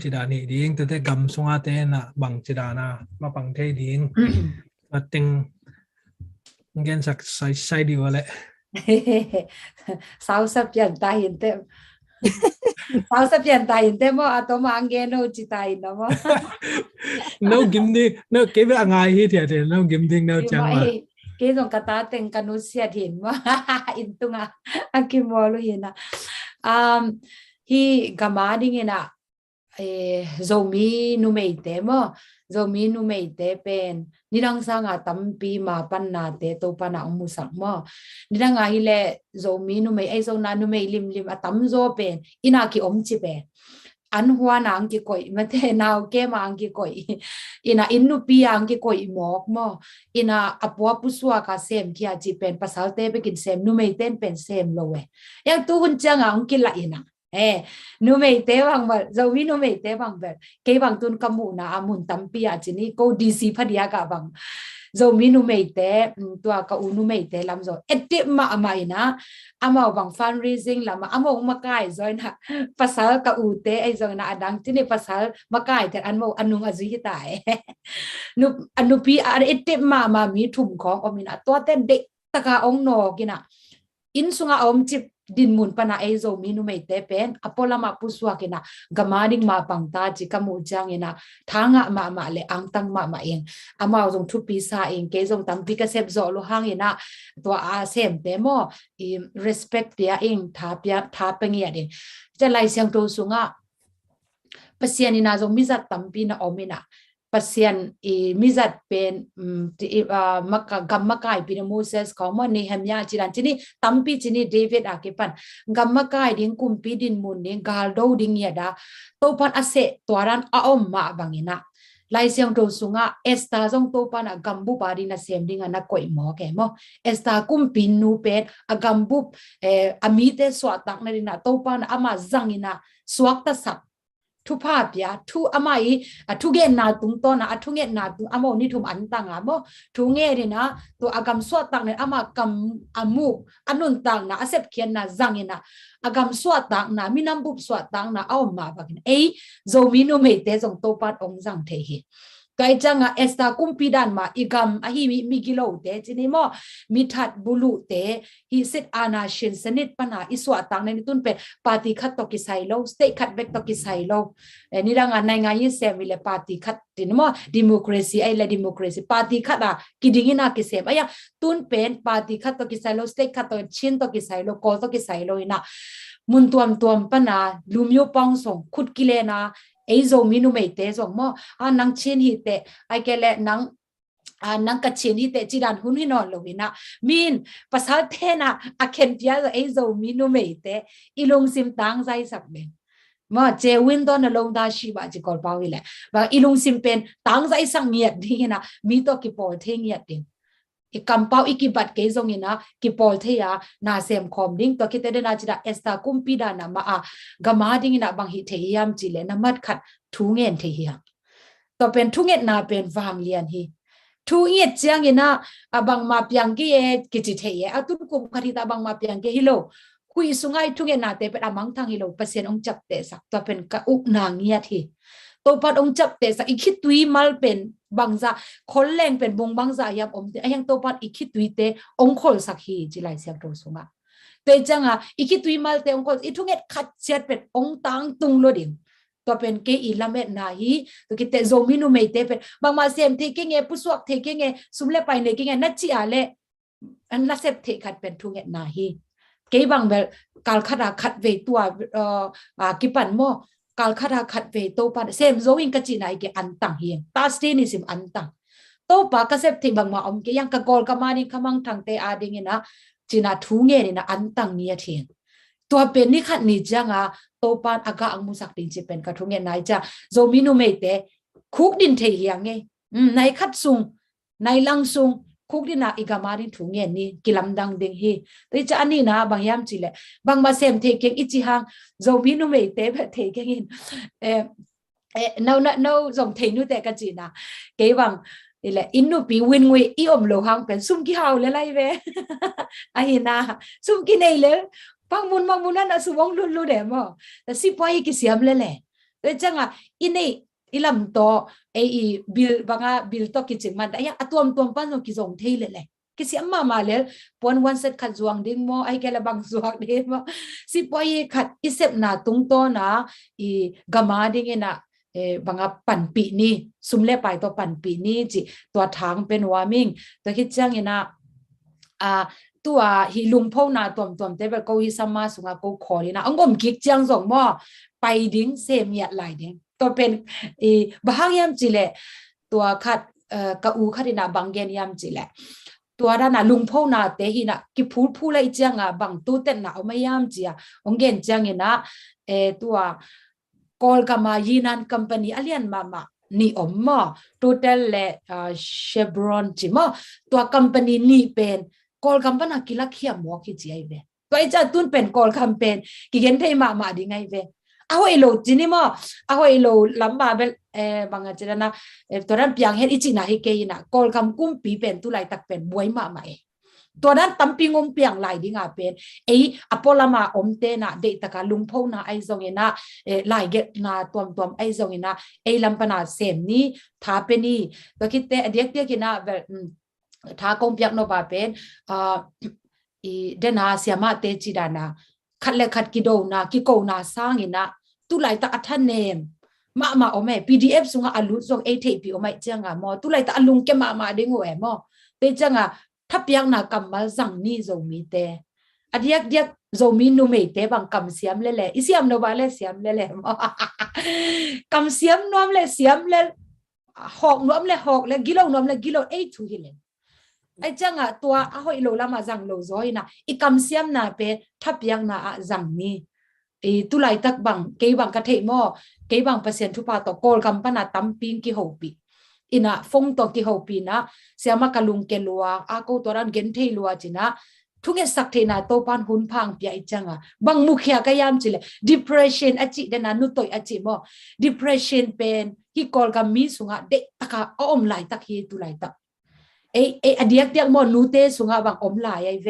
chi da ni ding te gam sunga te na bang chi da na ma pang the ding ting gen sak sai di wale sao sắp nhận tay hiện tem sao sắp nhận tay hiện tem mà atom ang nghe nó chỉ tay nó mà no gim đi no ke ba ngai hi the no gim ding no chang ma cái dòng kata tên kanu siat hin mà intunga akimolo hina hi gamading ina zomi numeite mo zomi numeite pen nirang sanga tampi ma panna te to pana umusak mo nirang ahile zomi numei ai zona numei lim atam zo pen ina ki omchi pe an huwa na ang ki koi mate naw ke ma ang ki koi ina innu pi ang ki koi mok mo ina apwa puswa ka sem kia ji pen pasal te be kin sem numei ten pen sem lowe yang tu hun chang ang ki la ina nu mei te bang ba zomi nu mei te bang ba ke bang tun kamu na amun tampi a chini ko dc phadia ka bang zomi nu mei te tua ka unu mei te lam zo ette ma amai na ama bang fundraising lama amo makai join ha pasal ka u te ai zo na adang chini pasal makai te anmo anung azu hi tai nu anu pi a ette ma mi thum khong omina to te de taka ong no kina in sunga om chip din mun pana ai zo mi nu mei te pen apola ma puswa kina gamading ma pangta chi kamu jang ina thanga ma le ang tang ma eng ama zong thu pi sa eng ke zong tam pi ka sep zo lo hang ina to a sem te mo respect pia eng tha pengi ade cha lai siang to sunga pasian ina zong mizat tam pi na omina pasian mizat pen maka gammakai pina Moses koma Nehemia chiran chini tampi chini David akipan gammakai ding kumpi din mun ding galdo ding yada topan ase tuaran aom ma bangina lai siang to sunga esta jong topan agambu pari na sem ding na koi mo ke mo esta kumpi nu pen agambu amite swatak na dina topan ama zangina swakta sak thu pa pia thu amai thu ge na tung to na thu ge na tu amo ni thum an tang amo thu nge ri na to agam so tang ne ama kam amu anun tang na asep khian na zangina agam so tang na minam bup so tang na aw ma ba kin ei zo mi no me te jong to pat ong jang the hi kai changa esta kumpidan ma igam ahi mi gilo te chini mo mithat bulu te hi sit ana shin sanit pana iswa tang ne tun pe party khat to ki sailo state khat back to ki sailo ni ranga nai nga yin sem le party khat tin mo democracy ai la democracy party khat a kidingina ki sem aya tun pen party khat to ki sailo state khat to chin to ki sailo ko to ki sailo ina mun tuam pana lumyo pang song khut kilena ei zo minu mei te zo mo nang chin hi te ai ke le nang ka chin hi te chiran hun hi no lo wina min pasal the na a khen pia zo ei zo minu mei te ilong sim tang zai sak ben mo che win don na long da shi ba ji kol pawi le ba ilong sim pen tang zai sang ngiat ding na mi to ki pol the ngiat ding ikampau ikibat ke zong ina ki pol theya na sem khom ding to kite de na chira esta kumpida na ma gama ding ina bang hi theyam chile na mat khat thu ngen theya to pen thu nget na pen wang lian hi thu nget chiang ina abang ma pyang ki e ki chi theye atun kum khari ta bang ma pyang ke hilo hui sungai thu nget na te pe amang thang hilo pasien ong chap te sak to pen ka up na ngia thi to pat ong chap te sa ikhi tui mal pen bangza khol leng pen bong bangza yam om te ayang to pat ikhi tui te ong khol sak hi chilai siak to sunga te changa ikhi tui mal te ong khol I thunget khat chet pen ong tang tung lo ding to pen ke ilamet na hi to ki te zomi nu mei te pen bang ma sem the ke nge pusuak the ke nge sumle pai ne ke nge na chi ale an la sep the khat pen thunget na hi ke bang bel kal khara khat ve tua ki pan mo kal khara khat ve to pa sem zo in ka chi nai ke an tang hian ta ste ni sim an tang to pa ka sep thi bang ma om ke yang ka gol ka mani khamang thang te a ding ina china thu nge ni na an tang ni a thien to pen ni khat ni janga to pan aga ang musak ding chi pen ka thu nge nai cha zo mi nu me te khuk din the hiang nge nai khat sung nai lang sung คุกดินาอีกามาดิถุงเงินนี่กิลำดังดิงฮีตัวจะอันนี้นะบางยามจิเลบางมาเซมเทเก่งอิจิฮังโจมีนุเมเตเทเก่งno ส่งเทนุแต่กันจีนะเกบังนี่แหละอินนูปีวินงวยอีอมโลหังเป็นซุ่มกี่เฮาเลยไรเว้ไอ้นะซุ่มกี่ไหนเลยบางมุนนั่นนะสุวงลุเดมแต่สิปอยกี่เสียมเลยแหละแต่จังอ่ะอินนี่อิลำโตไอ้บิลบางอ่ะบิลโตกิจิมันแต่ยังตัวปั้นส่งกี่ส่งเทเลยแหละกี่เสียมมาเลยปนวันเสร็จขัดจวงดิ้งโมไอ้แกละบางจวงดิ้งโมสิปอยขัดอิเสพนาตุงโตนะอีกามาดิ้งนะบางปั่นปีนี่ซุ่มเล่ไปตัวปั่นปีนี่จิตัวทางเป็นวามิงตัวคิดจังนะตัวฮิลุงพ่อนาตัวเตเบก็ฮิสมาสุงาก็ขอเลยนะอังกมกิกจังส่งหม้อไปดิ้งเซมีอะไรดิ้งตัวเป็นบางยามจิเลตัวขัดกะอูขัดนะบางเกนยามจิเลตัวด้านน่ะลุงพ่อนาเตหินะกิพูดเลยจังบางตู้เต้นนะเอาไม่ยามจิองเกนจังนะตัวcall kama yinan company alian mama ni omma total le chevron chima to company ni pen call company kila khia mo ki chi ai ve to ai tun pen call campaign ki gen thei ma di ngai ve ahoi lo chini mo ahoi lo lamba bel banga chana to ran piang het ichi na hi ke ina call kam kum pi pen tu lai tak pen buai maตัวนั้นตั้มปิงอมเปียงไหลดิ่งอาเป็นอพอลมาอมเตนะเดตกาลุงพ่อนะไอซงเงนะไหลเกตนะตัวไอซงเงนะลำปนาเสมนี้ท้าเป็นนี่ตัวคิดเตเดียกกินะแบบท้ากงเปียกโนบาเป็นเดนาเสียมาเตจิดานะขัดเล็กขัดกิโดนะกิโกนาสร้างเงนะตุไหลตะอัฐเนมมาอมPDF สุงอาลุซงเอทีพีอมเจียงอ่ะมอตุไหลตะลุงเกมาดิ่งหัวมอเตจังอ่ะถ้าเปียงนักกำมาสั่งนี่โจมีเตอดียกโจมีนูเมเตบางกำเสียมเลยอีเสียมโนบาเลเสียมเลยกำเสียมน้อมเลยเสียมเลยหอกน้อมเลยหอกเลยกิโลน้อมเลยกิโลทูฮิเลยไอ้จังอ่ะตัวอ้อยโลละมาสั่งโลซอยนะอีกำเสียมน่ะเป็นถ้าเปียงน่ะสั่งนี่ตุไลตักบังเกยบังกระเทมอเกยบังเปอร์เซ็นต์ทุปาต่อโกลกำปนาตั้มปิงกิโฮปีอินะฟงตอกที่เขาปีนะเสียมากลุงเกลัวอากูตัวนั้นเกนเทลัวจินะทุกอย่างสักเทน่ะโตปันหุ่นพังเปียจังอ่ะบางมุขยากยามจิเลย depression อจิเดนันนุตอยอจิมอ depression เป็นที่กอลกับมีสุงะเด็กตะกาอมไหลตักเฮตุไหลตักอดียกมอนูเตสุงะบางอมไหลไอเว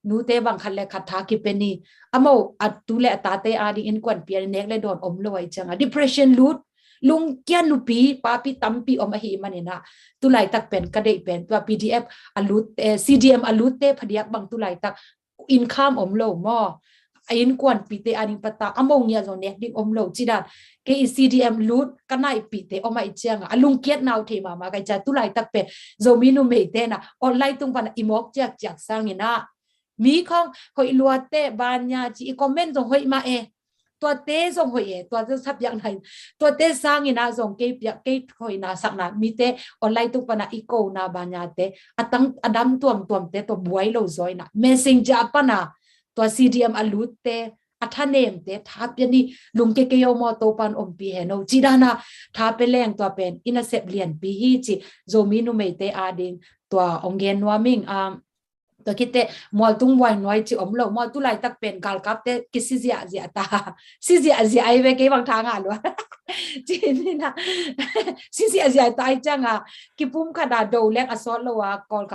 นูเตบางคันเลขัดทากิเป็นนี่อโมอัดตุเลตาเตอาดิอินกวนเปียเนกเลยโดนอมลอยจังอ่ะ depression ลุดลุงเกียนนุปีป้าปีตั้มปีอมหิมันเนี่ยนะตุไลตักเป็นกระเดเป็นตัว PDF อลุตCDM อลุตเตพเดียกบางตุไลตักอินคัมอมโลมออินกวนปีเตอานิปตาอมงเนี่ยจงเนี่ยดิ้งอมโลจิดาเก CDM ลุตกันไหนปีเตอมไอเจียงอ่ะลุงเกียนนาวเทมาไกจะตุไลตักเป็นโจมินุเมเตนะออนไลน์ตุงปันอิมอกจากสร้างเนี่ยนะมีของหอยลัวเตบานยาจีคอมเมนต์จงหอยมาตัวเต้ส่งหอยตัวจะทับอย่างไรตัวเต้สร้างนะส่งเก็บหอยนะสักนะมีเตออนไลน์ตุกปนะอีโกนะบานยาเตตั้งอดัมตัวเตตัวบวยโลซอยนะเมสเซนเจอร์ปนะตัว CDM อลุตเตอัฐเนมเตทับยันนี่ลุงเกยมอโตปันอมปีเฮโนจีดานะทับเป็นแรงตัวเป็นอินเซปเลียนปีฮีจิโจมินุเมเตอาดิงตัวองเกนวามิงตัวคิดเตมอลตุงวันน้อยจิอมโลมอลตุไลตักเป็นกาลกับเตกิซิเซียตาซิเซียไอเวกบางทางอ่ะล้วนจีนี่นะซิเซียตายจังอ่ะกิปุ่มขนาดโดเล็กอสอลลวะกอลก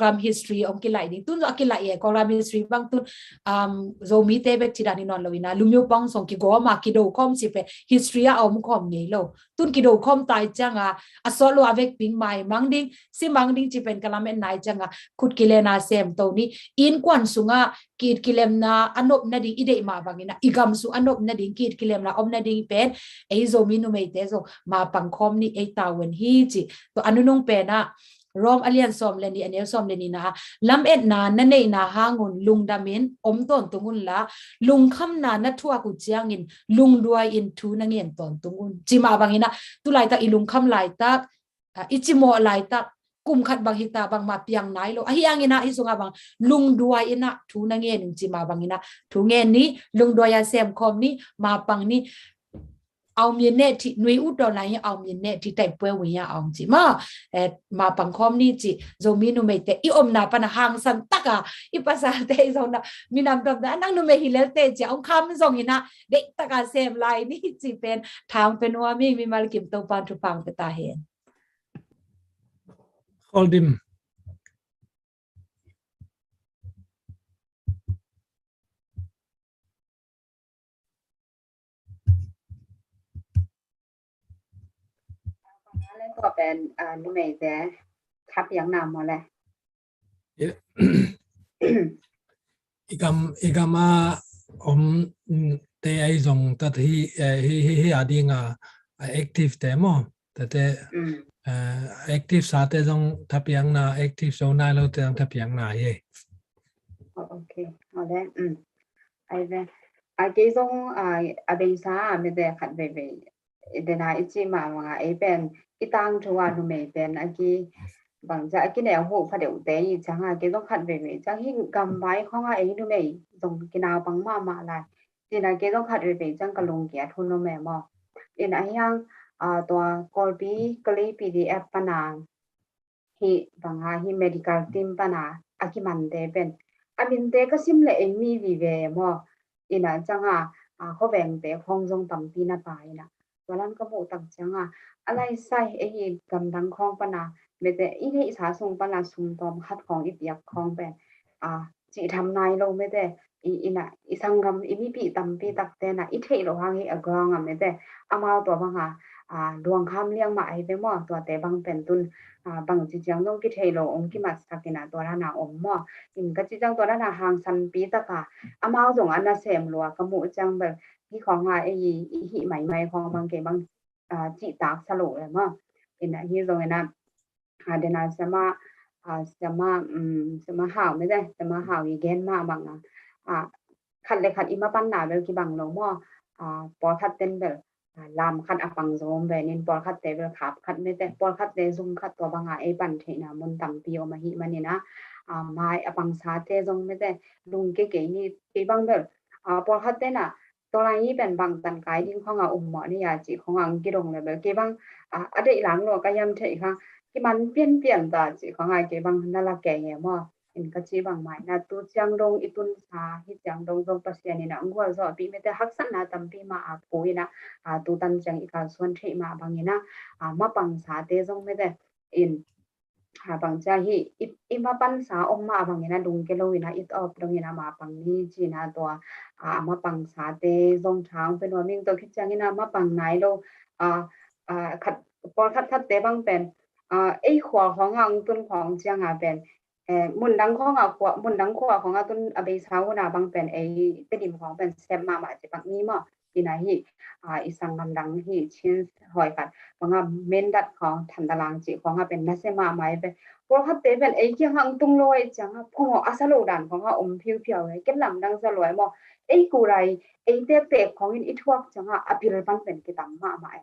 ราม history อมกิไลดิตุนอกิไลกอลกราม history บางตุนโซมีเตเบกจิดานินอนลวินะลุมิวปังส่งกิโกมากิโดคอมสิเป history อมคอมนี่โลตุนกิโดคอมตายจังอ่ะอสอลลวะเวกปิงไมมังดิงซิมังดิงจิเป็นกะละเมนนายจังอ่ะขุดกิเลนาเซมตัวนี้อินกวนสุงะกีดกิเลมนาอนบนาดิงอิเดมาบางนะอีกำสุอนบนาดิงกีดกิเลมนาอมนาดิงเป็นโจมินุเมเตโซมาปังคอมนี่ตาเวนฮีจิตัวอนุนงเป็นนะรอมอเลียนซอมเลนีอันเนลซอมเลนีนะลำเอ็ดนานั่นเองนะฮางุนลุงดามินอมต้นตุงุนละลุงคำนานัทวกุจยังอินลุงด้วยอินทูนังเงินต้นตุงุนจิมาบางนะตุไลตักอีลุงคำไลตักอิจิโมไลตักกุมขัดบางฮิตาบางมาเปียงไหนโลอายังนะอิสุงาบางลุงด้วยอินะทูนังเงินจิมาบางนะทูเงินนี้ลุงด้วยยาเซมคอมนี้มาปังนี้ အောင်မြင်တဲ့ထိຫນွေဥတော်လိုင်းရဲ့အောင်မြင်တဲ့ထိတိုက်ပွဲဝင်ရအောင်ကြည်มาปังคอมนี่จิโซมีนุเมเตอีอมนาปนะหางสันตักอีภาษาเตซองนะมีนำตบนะนังนุเมฮิเลเตจิองคำซองนะเด็กตะกาเซมไลนี่จิเป็นถามเป็นว่ามีมาลกิมตปันทุปังเปตาเฮน Hold him. Lên có bên như vậy sẽ khắp dạng nào mà lại Igama te ai zong tat hi ading active demo tate active sa te zong thapiang na active so na lo te thapiang na ye ok đấy ai về cái dòng bên xa mình để khát về để là ít mà ai bên ít tăng cho anh mình bên cái bằng giá cái này hộ phát điện tế chẳng hạn cái dòng khát về chẳng hi cầm váy không ai ấy nữa mày dòng cái nào bằng mà lại thì là cái dòng khát về chẳng cả lồng kia thôi nó mày mà thì là yang tòa copy clip PDF pana hi bằng hi medical team pana akiman de ben amin te ka sim le mi vi ve mo ina changa kho veng te khong jong tam pi na pa ina walan ka mo tak changa alai sai e hi gam dang khong pana me te i he sa sung pana sum tom khat khong i piak khong ben chi tham nai lo me te ina isangam i mi pi tam pi tak te na i thei lo hang hi agrang me te amao to banga luang kham liang ma ai ve mo to te bang pen tun bằng chỉ chẳng nông cái thầy lộ ông cái mặt sắc naตัวนั้นôngมอinก็จิจังตัวนั้นห่างสันปีตะกะอามาส่งอันน่ะเสมลัวกะหมู่จังแบบที่ของไอ้หิใหม่ๆของบางเกบางจิตากสโลเลยมั้งอินะที่ตรงนั้นเดนะสมาสมาหาวไม่ได้สมาหาวอีเกนมาบางขัดเลยขัดอีมาปั้นหนาเบลกี่บางลงมอปอทัดเต้นเบลลามคัดอปังโซมเวนินปอลคัดเตเวลขับคัดไม่แต่ปอลคัดเตซุมคัดตัวบางไอ้ปันเทนะมุนตังปีอมาหิมันนี่นะมาอปังสาเตซงไม่แต่ลุงเก๋ๆนี่ปีบางเบลปอลคัดเตน่ะตัวไรนี่เป็นบางตันกายดิ้งของอุ้มหมอนี่ยาจีของกิรงเลยเบลเก๋บางอะไรหลังหลวงก็ยำเทค่ะที่มันเปลี่ยนตาจีของเก๋บางน่ารักแก่เงี้ยมั้งอินก็จีบางใหม่นะตัวจังดงอีตุนสาฮิจังดงปัสยานี่นะงัวซอปีไม่แต่ฮักสันนะตัมปีมาปุยนะตูตันจังอีกาส่วนเทมาบางอย่างนะมาปังสาเตจงไม่ได้อินบางใจฮีอีมาปังสาอมมาบางอย่างนะดุงเกลูนะอีตอบตรงนี้นะมาปังนี้จีนะตัวมาปังสาเตจงทางเป็นว่ามิ่งตัวคิดจังนี่นะมาปังไหนโลขัดปอคัดเตบางเป็นไอ้ขวาของตุนของเจียงเป็นมุนดังของมุนดังขวาของตุนอเบสาวนะบางเป็นไอ้เตดิมของเป็นเซมมาจะบางนี้มั้งที่ไหนฮีอีสังกำลังฮีชิ้นหอยกันบางเมนดัดของทันตารางจีของเป็นนัสเซมาหมายเป็นพวกเขาเตเป็นไอ้ที่หังตุงลอยจังพงอาสโลดันของเขาเพียวๆเลยเก็บลำดังสลวยมั้งไอ้กูไรไอ้เตะของอินอิทวกจังอภิรพันเป็นกิตามมาหมาย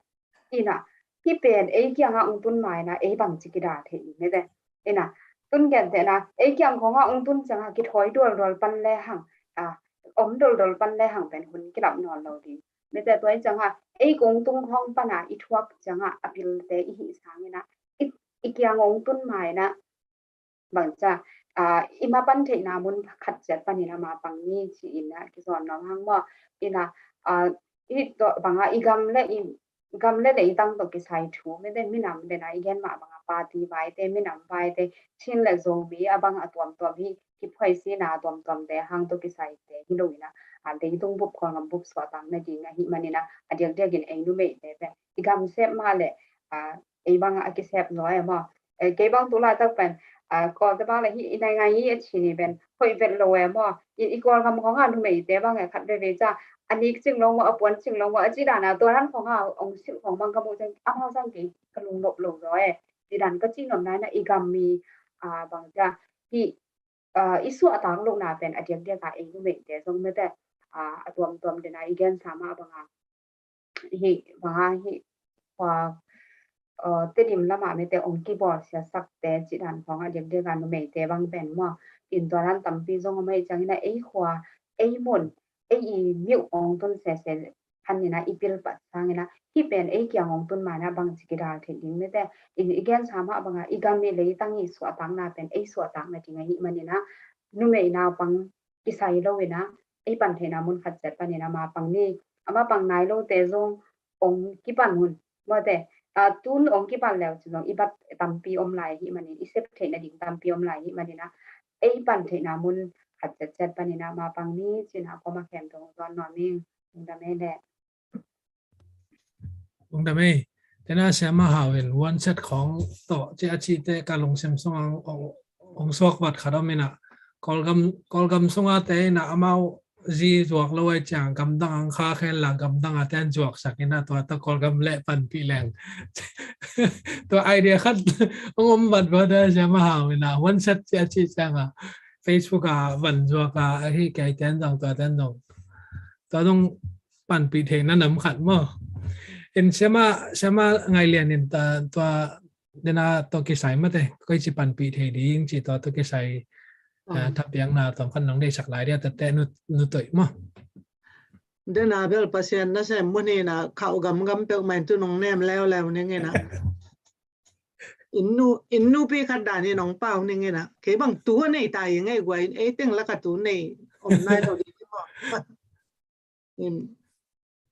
อีน่ะที่เป็นไอ้ที่หังตุนหมายนะไอ้บางจิกิดาเทีไม่ได้ไอ้น่ะตุนแก่แต่นะไอ้ที่ของเขาตุนจังกิดหอยดอลปันแลหังดอลปันแลหังเป็นคนกิรับนอนเราดีไม่แต่ตัวจังไอ้กงตุงห้องปนาอิทวกจังอภิรเตอิหิสังนะอีกอย่างตุนหมายนะบางจะอิมาปันเทนามุนขัดจัดปนินามาปังนี้ชีอินะที่สอนน้องหังว่าอินะอีตัวบางอีกำเล่ไอ้ตั้งตัวกิไซทูไม่ได้ไม่นำเดนไอ้แกนมาบางปาร์ตี้ไว้แต่ไม่นำไว้แต่ชินเล็กโซบีบางตัวพี่ที่พอยซีนาตัวแต่หังตัวกิไซแต่ที่ดูนะเดี๋ยวต้องบุบของบุบสวดตังนั่นจริงนะฮิมันนี่นะเดี๋ยวกินเองดูไม่ได้แต่อีกำเซฟมาเลยไอ้บางกิเซฟน้อยมั้งเก็บบางตัวละตั้งเป็นก่อนจะบ้างเลยที่ในไงยี่ชีนี่เป็นคอยเป็นโลยมั้งอีกคนคำของดูไม่ได้บางไงขัดไปเวจ้าอันนี้จึงลงว่าปวนจึงลงว่าจีดานะตัวท่านขององค์ชื่อของบางกระโมจังเอาสังเกตกระลุงหลบหลงร้อยจีดานก็จริงหน่อนั้นนะอีกำมีบางจ้าที่อีส่วนต่างลงนาเป็นอเดียกเองดูไม่ได้ทรงไม่แต่ตัวเดนอีกแกนสามารถบางฮีว่าเตดิมละมาไม่แต่องค์กีบอร์ดเสียสักแต่จีดานของอเดียกกันดูไม่แต่บางเป็นว่าอินตัวนั้นตั้มปีทรงไม่จังนะไอ้ขวาไอ้หมุนไอ้มิวองต้นเส พันนี่นะอีพิลปัดสังนะที่เป็นไอ้เกี่ยวของตุนมานะบางสิกิดาเทดิงไม่แต่อีกแกนสามารถบางอีกามีเลยตั้งอีสวตังนะเป็นไอ้สวตังนะจริงไอ้มันนี่นะนุ่มไอ้นาปังกิไซโลเวนะไอ้ปันเทนามุนขัดเจ็ดปันนี่นะมาปังนี่อามาปังนายโลเตจงองกิปันมุนมาแต่ตุนองกิปันแล้วจงอีบัดตัมปีอมไหลหิมันนี่อีเซปเทนะดิ่งตัมปีอมไหลหิมันนี่นะไอ้ปันเทนามุนขัดเจ็ดปันนี่นะมาปังนี่จินะก็มาแข่งตรงตอนนอนนิ่งดาไม่แดดดาไม่แต่น่าเสียมาหาเวลวันเซตของต่อเจ้าชีเตการลงเซมซององสวกวัดขาดไม่นะกอลกำสงอาเตนะอามาจีจวกลอยจางกำดังข้าแค่หลังกำดังอาเตนจวกสักนะตัวตะกอลกำเละปันปีแรงตัวไอเดียคัดองบัดบัดเสียมาหาเวลาวันเซตเจ้าชีจังอ่ะ Facebook อ่ะวันจวกอ่ะที่แกเตนจงตัวเตนจงตัวต้องปันปีเทนั่นน้ำขัดมั้งเอ็นเชื่อมาไงเรียนเอ็นตัวเดน่าตัวกิสัยมาแต่ก็จะปันปีเทดีจริงๆตัวกิสัยทับยังนาตอนขั้นน้องได้สักหลายเดียวแต่นุตัวมั้งเดน่าเบลพัศยันนั่นใช่มันนี่นะเขากำเปิลมันตัวน้องเนมแล้วนี่ไงนะอินนูพี่ขัดด่านี่น้องเป้านี่ไงนะแค่บางตัวนี่ตายยังไงกว่าไอ้เต็งละกับตัวนี่อมนายตัวดีที่บอก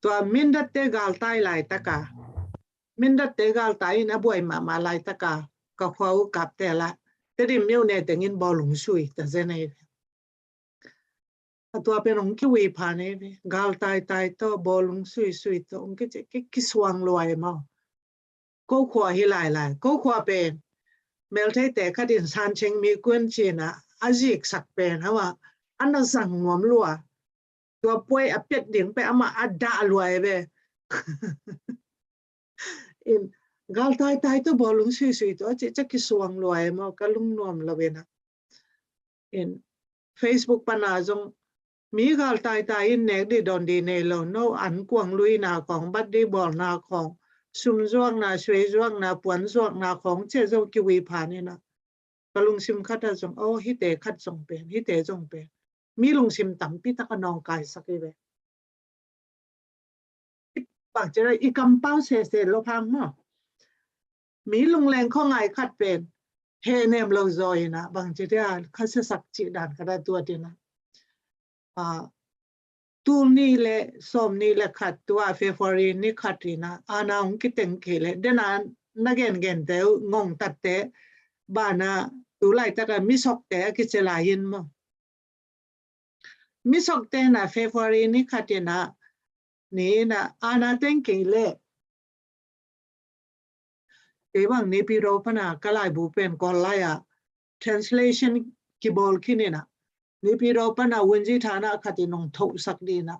ตัวมินดัตเตกาลไตไลตะกามินดัตเตกาลไตนะบ่อยมาไลตะกาก็เขากับแต่ละแต่ดิมิวเนี่ยแต่เงินบอลลงช่วยแต่เจนี่ตัวเป็นองค์คิวีพานี่กาลไตตัวบอลลงช่วยตัวองค์ก็จะคิสวางลอยมาก็ขวาฮิไลก็ขวาเป็นเมลเทแต่ขัดินซันเชงมีกวนจีนะอาจิกสักเป็นฮะว่าอันนั้นสั่งหวมลัวตัวป่วยอเป็ดดิ่งไปอามาอัดด่ารวยเบ้อินกาลไตตัวบอลลุงช่วยตัวจะคิดสว่างรวยมากลุงนวมละเวนะอิน Facebook ปนาจงมีกาลไตอินเนกดีดอนดีเนลโนอันกวางลุยนาของบัดดีบอลนาของซุมจวงนาช่วยจวงนาปวนจวงนาของเจ้าจงกิวีผ่านนี่นะกลุงซิมคัดจงโอ้ฮิเตคัดจงเป็นฮิเตจงเป็นมีลุงซิมตั้มพี่ตะกันนองกายสักทีเว้ยปากจะได้อีกำเป้าเสร็จเราพังมั้งมีลุงแรงข้อไงคัดเป็นเฮเนมเราจอยนะบางทีเดียเขาจะสักจีดันก็ได้ตัวเดียวนะตูนี่แหละสมนี่แหละขัดตัวเฟฟอรีนี่ขัดนะอาณาองคิดถึงเกลเดนันนักเงินเต๋องงตัดเตะบ้านะตัวไรแต่ก็มิสกเตะกิจลายินมั้งมิสกเตนะเฟฟอรีนี่ขัดนะนี่นะอาณาเต็งเกลเอบางนี่พิโรพนะกลายบุเป็นกอลไลอะ translation กิบอลคินี่นะนี่พิโรพนะวันจีฐานะขัดนงทุสักดีนะ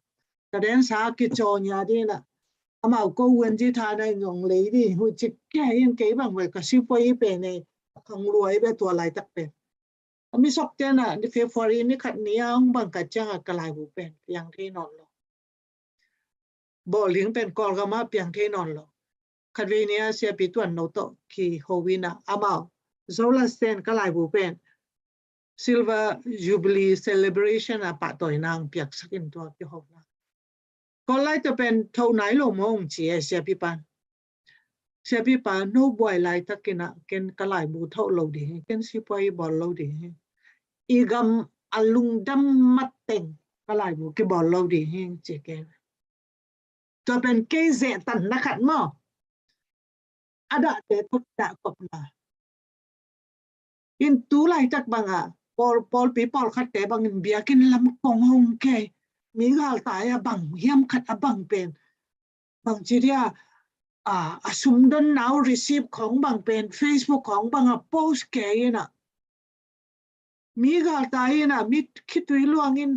แต่เดินสากิจอนยาดีนะอามาก็วันจีฐานะงงเลยดิหัวจิกแก่ยังเก็บบางเวก็ชิบไปเป็นในของรวยแบบตัวไรตักเป็นมิสกเตนะนี่เฟฟอรีนี่ขัดนี้อ่างบางกัจจังกลายบุเป็นอย่างที่นอนหรอบอลลิงเป็นกอลกามาเพียงที่นอนหรอคัดวินียเสียปิตวันโนโตคีโฮวินาอามาโซลาสเตนกลายบุเป็นซิลเวอร์จูบิลีเซเลบรชันอาปะตัวนางเปียกสกินตัวที่หกนะก็ไล่จะเป็นเท่าไหนลงมองเชียเสียปิปันโนบอยไล่ตะกินะเกนกลายบุเท่าโลดีเกนสิปอยบอลโลดีอีกำอลุงดัมมัดเต็งกลายบุกิบอลโลดีเฮงเจเกจะเป็นเกย์เจตันนักขัดมั้งอาดาเตทุกดากบนาอินตูไลจักบังอ่ะปอลปีปอลขัดแต่บังอินเบียกินลำกงหงเกมีกาลตายอ่ะบังเฮียมขัดอ่ะบังเป็นบังจีเดียสุมดนนาวรีซีฟของบังเป็นเฟซบุ๊กของบังอ่ะโพสเกย์น่ะมีกาลตายน่ะมีคิดวิลวงอิน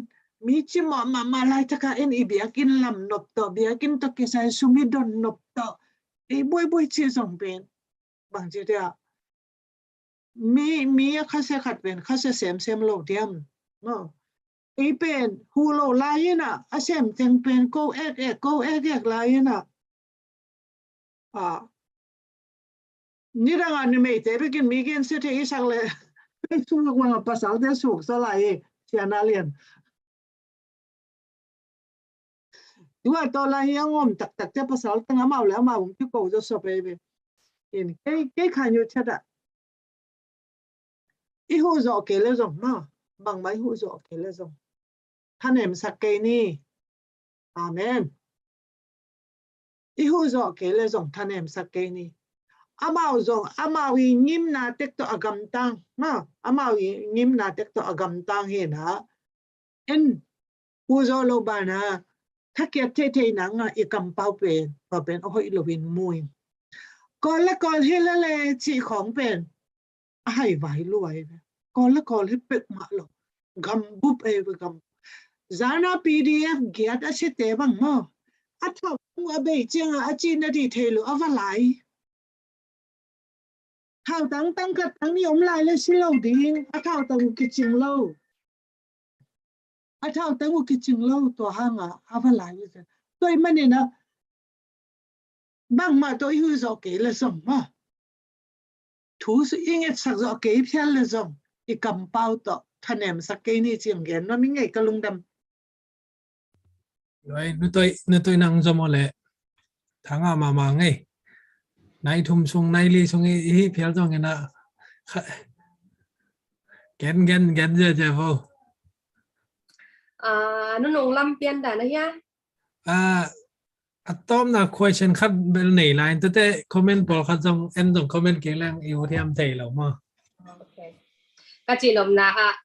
มีจิมมาไล่จักอินอีเบียกินลำนบต่อเบียกินตะกิสายสุมิดนนบต่อไอ้บ่อยเชี่ยส่งเป็นบางทีเดียมีข้าเสียขัดเป็นข้าเสียมโลเดียมเนาะไอ้เป็นฮูโลไลน่ะอาเสียมจังเป็นโกเอกไลน่ะนี่ดังอันนี้ไม่แต่ไปกินมีกินเสียที่อีสักเลยไม่สู้กับว่าภาษาเดียสุกสลายเสียนาเลียน Tua to la yang om tak tak te pasal tengah mau la mau chu ko jo so pe in cái khai nyu chat à I hu zo ke le zong ma bang mai hu zo ke le zong than em sak ke ni amen I hu zo ke le zong than em sak ke ni amao zong amao yi ngim na tek to agam tang ma amao yi ngim na tek to agam tang he na en hu zo lo ba naถ้าเกิดเท่ๆนังอ่ะอีกำเป้าเป็นโอ้ยโลวินมุยก่อนละก่อนให้ละเลยจีของเป็นให้ไหวรวยก่อนละก่อนให้เป็ดมาหรอกกำบุบกำจานา PDF เกียรติอาชีพเตะบังมั้งอัฐว่าเบยจียงอาจีนดีเทลูอวไลเท่าตั้งกับตั้งนิยมไลเลยสิเราดิ้งเท่าตั้งกิจริงเราเท่าตั้งกิจริงเราตัวห้างอ่ะอวไลเลยตัวมันเนี่ยนะบังมาตัวยูจะเกลส่งมาถูสิยิ่งสักจะเกยเพี้ยนเลยส่งอีกำเป้าต่อท่านเอ็มสักเกยนี่เจียงเงี้ยนั่นไม่ไงกะลุงดำด้วยนึกตัวนั่งจมเลยทางมาไงนายทุ่มส่งนายลีส่งอีเพี้ยนส่งกันนะแกนเจ้าฟูนุ่งลำเปลี่ยนแต่นะเฮียAtom na question khát bên này là anh tới comment bỏ khát trong em trong comment kia là yêu thì em thấy là mà. Okay. Cái chuyện nôm na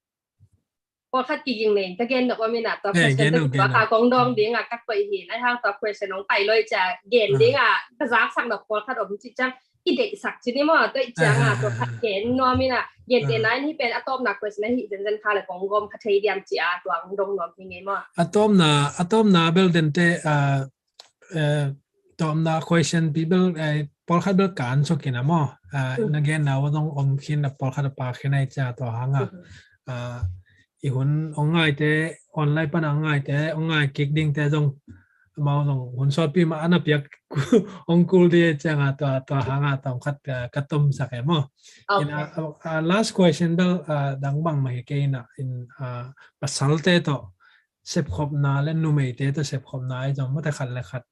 bỏ khát kỳ dừng này, cái gen được không mình à? Tập question được bỏ khát công đồng tiếng các quầy hiện, anh hàng tập question ông phải lôi chả gen tiếng cái giá sang được bỏ khát ông chỉ chăng ít để sạc chỉ đi mà tới chăng tập khát gen nó mình gen tiền này thì bên atom na question này hiện dân khá là công gom khát thấy điểm chỉตัวcông đồng nó như thế mà. Atom na bel dente tóm na question people Paul khát bel cán cho kina mo again na wadong om kin na Paul khát pa kinai cha to hanga ihun ongai te online pan ongai te ongai kick ding te jong mau jong hun short pi ma ana piak ong cool de changa to hanga tom khat katom sakai mo in last question bel dang bang ma ke na in pasal te to sep khop na le nu mei te to sep khop na ai jong ma ta khat le khat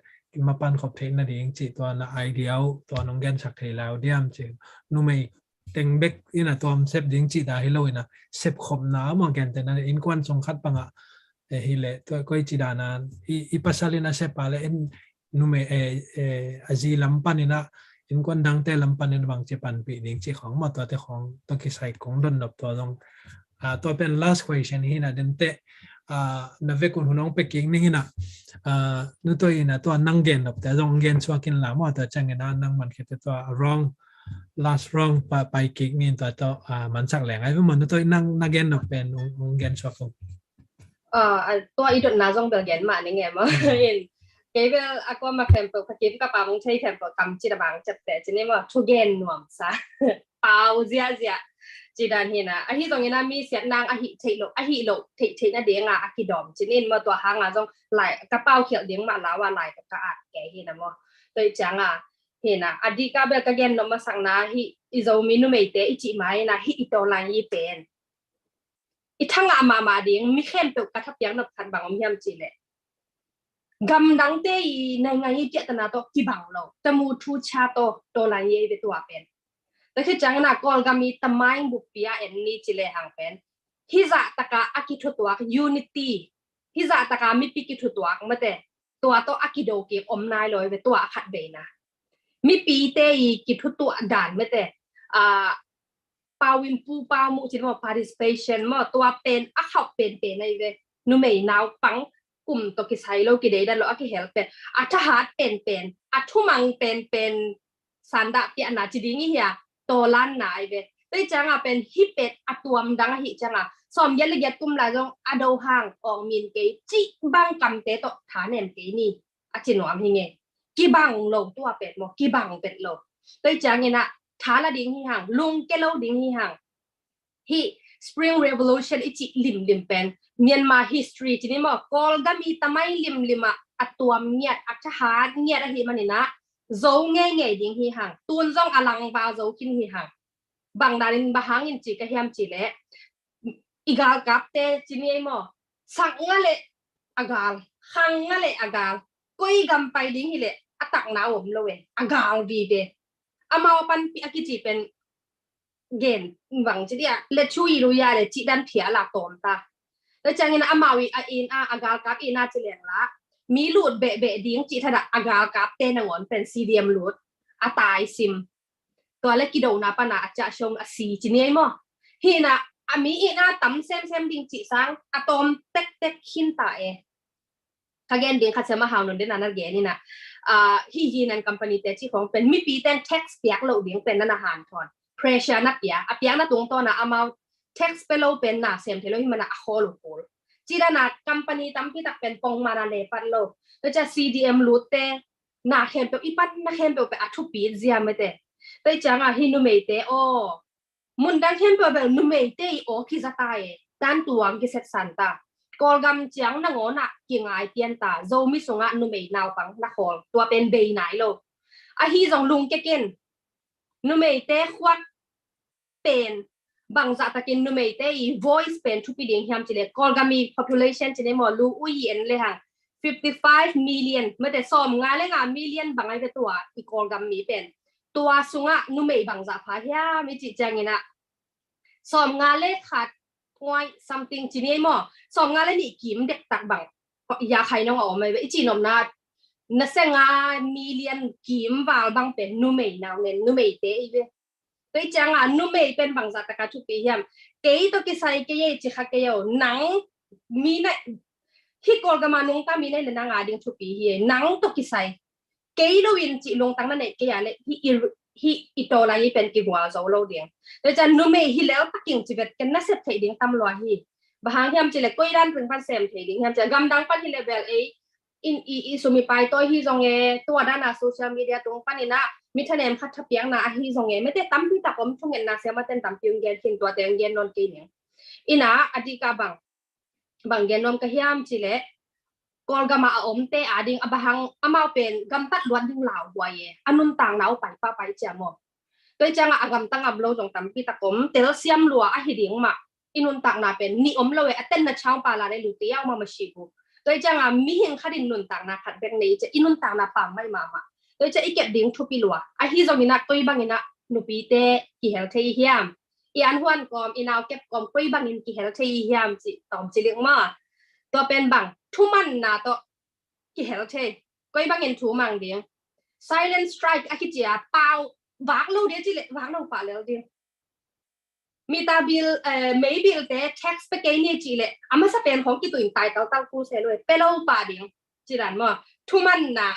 มาปั้นขอบเทคนาดีจริงๆตัวน่ะไอเดียตัวน้องแกนสักทีแล้วเดียมจริงนู่นไม่เต็งเบกนี่นะตัวเซฟจริงจีดาฮิโลนะเซฟขบน้ำมองแกนแต่นั้นอินควันทรงคัดปังอ่ะฮิเลตัวก็จีดานั้นอีปัสสาวะนะเซฟอะไรนู่นไม่อาจีลำปันนี่นะอินควันดังแต่ลำปันนี่บางจีปันปีจริงจีของมาตัวแต่ของตัวกิไซของดนดับตัวตรงตัวเป็น last question นี่นะเดนเตนาเวกุนหุ่นองเปกิ้งนี่นะนึกตัวอีนะตัวนั่งเกนแต่ตรงเกนชัวกินหลามว่าตัวจังเงินนั่งมันคือตัว wrong last wrong ไปกิ้งนี่ตัวมันสักแหล่งไอ้พวกมันนึกตัวนั่งเกนเป็นองเกนชัวกูตัวอีดน่าจงเดินเกนมานี่ไงมั้งเห็นเก็บอากมาแคมเปอร์เก็บกับปั๊มใช้แคมเปอร์กำจีดบางจัดแต่จีนี่ว่าทุเกนหน่วมซะเปล่าเสียจีดันเห็นนะอาทิตย์ตรงนี้นะมีเสียงนางอาทิตย์เทโลอาทิตย์โลเทนะเดียงอาทิตย์ดอมจีนี่มาตัวหางจงไหลกระเป๋าเขียวเดียงมาแล้วว่าไหลกับกระอาดแกเห็นนะมั้งตัวจังเห็นนะอดีตก็เบลก็เกนนมาสั่งนะฮิอิโซมินุเมเตอิจิมานะฮิอิโตไลยี่เป็นอีทั้งมาเดียงมีเข้มตัวกระทับยังนับพันบางอมยำจีเลยกำดังเตยในไงยี่เจตนาตัวกี่บังเราแต่มูทูชาโตไลยี่เป็นตัวเป็นแต่คือจังนะก่อนก็มีตะไม้บุปผาเอ็นนี่จิเลหังเป็นฮิจะตะกาอากิทุตัวยูนิตี้ฮิจะตะกามีปิกิทุตัวมาแต่ตัวโตอากิโดเก็บอมนายลอยไปตัวขัดเบนะมีปีเตยกิทุตัวด่านมาแต่ปาวิมปูปามุจินว่า participation มาตัวเป็นอาเขาเป็นในเวนุเมย์นาวปังกลุ่มตัวกิไซโลกิเดย์ดันโลอากิเฮลเป็นอาทหารเป็นอาทุมังเป็นสันดาเปียนาจิดิงี้เฮียโตล้านนายเวได้จังเป็นฮิเป็ดอตัวมดังหิจังสอมยันละเอียดตุ้มลายจงอโดห่างออกมีนเกจิบังกำเตโตฐานเนมเกนี่อาจินวามหิเงกี่บังโลตัวเป็ดหมอกี่บังเป็ดโลได้จังเงี้ยนะฐานละดิ้งหิห่างลุงเกโลดิ้งหิห่างฮิ Spring Revolution อิจิลิมเป็นเมียนมา history จีนี่หมอกอลก็มีตะไมลิมอตัวเมียดอัจฉริยะเมียดอะไรมันนี่นะโจงเงยดิ้งหิห่างตูนจงอลังบาโจกินหิห่างบางดารินบะหางยินจีกะเฮียมจีเละอีกากับเตจีนี่หมอสังเงเลอากาลขังเงเลอากาล ก้อยกำไปดิ้งฮิเลอตักน้าผมเลยอากาลวีเบอามาปันปีอากิจิเป็นเกณฑ์หวังจะเดียเลช่วยรู้ยาเลยจิดันเพียหลักตอมตาแล้วจังงั้นอามาวิอาอินอากาลกับอินาจะเลี้ยงละมีหลุดเบะดิ้งจิถดักอากาลกับเตนงอนเป็นซีเดียมหลุดอาตายซิมตัวเล็กกิโดนาปนาจะชงอสีจีนี่มั้งฮีน่ะอามีอินาตั้มเซมดิ้งจิสังอะตอมเต็กหินตาถ้าเกณฑ์ดิ้งขัดเสมาหาวนนเดนันเกณฑ์นี่นะฮียีนันคัมพานีเตจิของเป็นมีปีเต็นเท็กซ์เปียกเราดิ้งเป็นนั่นอาหารทอน pressure นักยาอเปียกนักตรงตัวน่ะอามา text ไปเราเป็นน่ะเสียมเทโลที่มันน่ะโคลโคลจีด้านักคัมพานีตั้มที่ตักเป็นปองมานาเลปันเราแล้วจะ CDM รูทเตน่ะเข้มเปอีปันน่ะเข้มเปไปอัทุปีเสียไม่เตแต่จังอ่ะฮินุเมเตโอมุนดังเข้มเปแบบนุเมเตโอคิดจะตายด้านตัวกิเซตสันตากอลกำจังนังโอน่ะกิ่งไอเตียนตาโจมิสงะนุเมนาวปังนักโคลตัวเป็นเบย์ไหนเราอ่ะฮีจงลุงเก่งนุเมเตขวักเป็นบางจากตะกินนุเมเตอี voice เป็นทุกปีเดียงยามจิเลกอลกามี population จิเลมอลูอุ้ยเอ็นเลยฮะ55 million เมื่อแต่สอมงานเลยงาน million บางไอ้ตัวอีกอลกามีเป็นตัวสุงะนุเมบางจากพาเฮียไม่จิจังเงินะสอมงานเลยขาดง่อย something จิเนี่ยมอสอมงานเลยนี่กิมเด็กตักบางยาใครน้องอ๋อไม่ไปจีนอมนานักเสงา million กิมบางเป็นนุเมนาวเงินนุเมเตอีเวตัวจังอ่ะนุเมย์เป็นบางจากตะการทุกปียามเกย์ตัวกิไซเกย์จิขะเกย์หนังมีในที่กอลกันมานุ่งตามีในเรื่องงานดิ้งทุกปีเฮียหนังตัวกิไซเกย์เราวินจิลงตั้งนั่นเองเกย์อะไรที่อีโตอะไรเป็นกี่หัวโซโลเดียงตัวจังนุเมย์ฮิแล้วตักกิ่งจิเวตกันน่าเสียดายดิ้งตำลัวฮีบางยามจิเล็กก้อยด้านเป็นพันเซมเทดิ้งยามจะกำดังปันฮิเลเบลอีสุมีไปตัวฮีจงเอตัวด้านโซเชียลมีเดียตรงปันนี่นะมิถนนคัดทะเปียงนะฮีจงเอไม่ได้ตั้มที่ตะกมช่วงเงินนะเสียมาเต็นตั้มเพียงเงินทิ้งตัวเตียงเงินนอนกินเนี่ยอีน่ะอดีตกับบางเงินนอมกะฮิมจิเล่กอลกามาอมเตอดิ่งอบหังอามาเป็นกำตัดล้วนดิ้งเหล่าหัวเยอนุนต่างเหล่าไปป้าไปเจ้าหมอโดยจังกำตั้งอับโลจงตั้มที่ตะกมเตลเซียมลัวอหิดิ่งมาอินุนต่างน่ะเป็นนิอมเลวเต้นนะช่างปาลาได้ลุติยามามาชิบุโดยจังมีเห็นขัดินนุนต่างน่ะขัดแบงนี้จะอินุนต่างน่ะปังไม่มาโดยจะอีเก็บดิ้งทุปีลัวไอฮีจงนี่นักตัวบางนี่นะนุปีเตกี่เฮลเทียมอีอันหวนกอมอีนาวเก็บกอมตัวบางนี่กี่เฮลเทียมจิตอมจิเลี้ยงมาตัวเป็นบางทุมันนะตัวกี่เฮลเทีก็บางนี่ทุมังเดียง silent strike อากิจิอาเปล่าวักลูเดียจิเล็วักลงฝ่าแล้วเดียงมีตาบิลไม่บิลเตะ text ไปเกย์นี่จิเล็อามาสเปนของกี่ตัวอินไตเต้ากูเซลเลยเปโลป่าเดียงจิรันมั้งทุมันนะ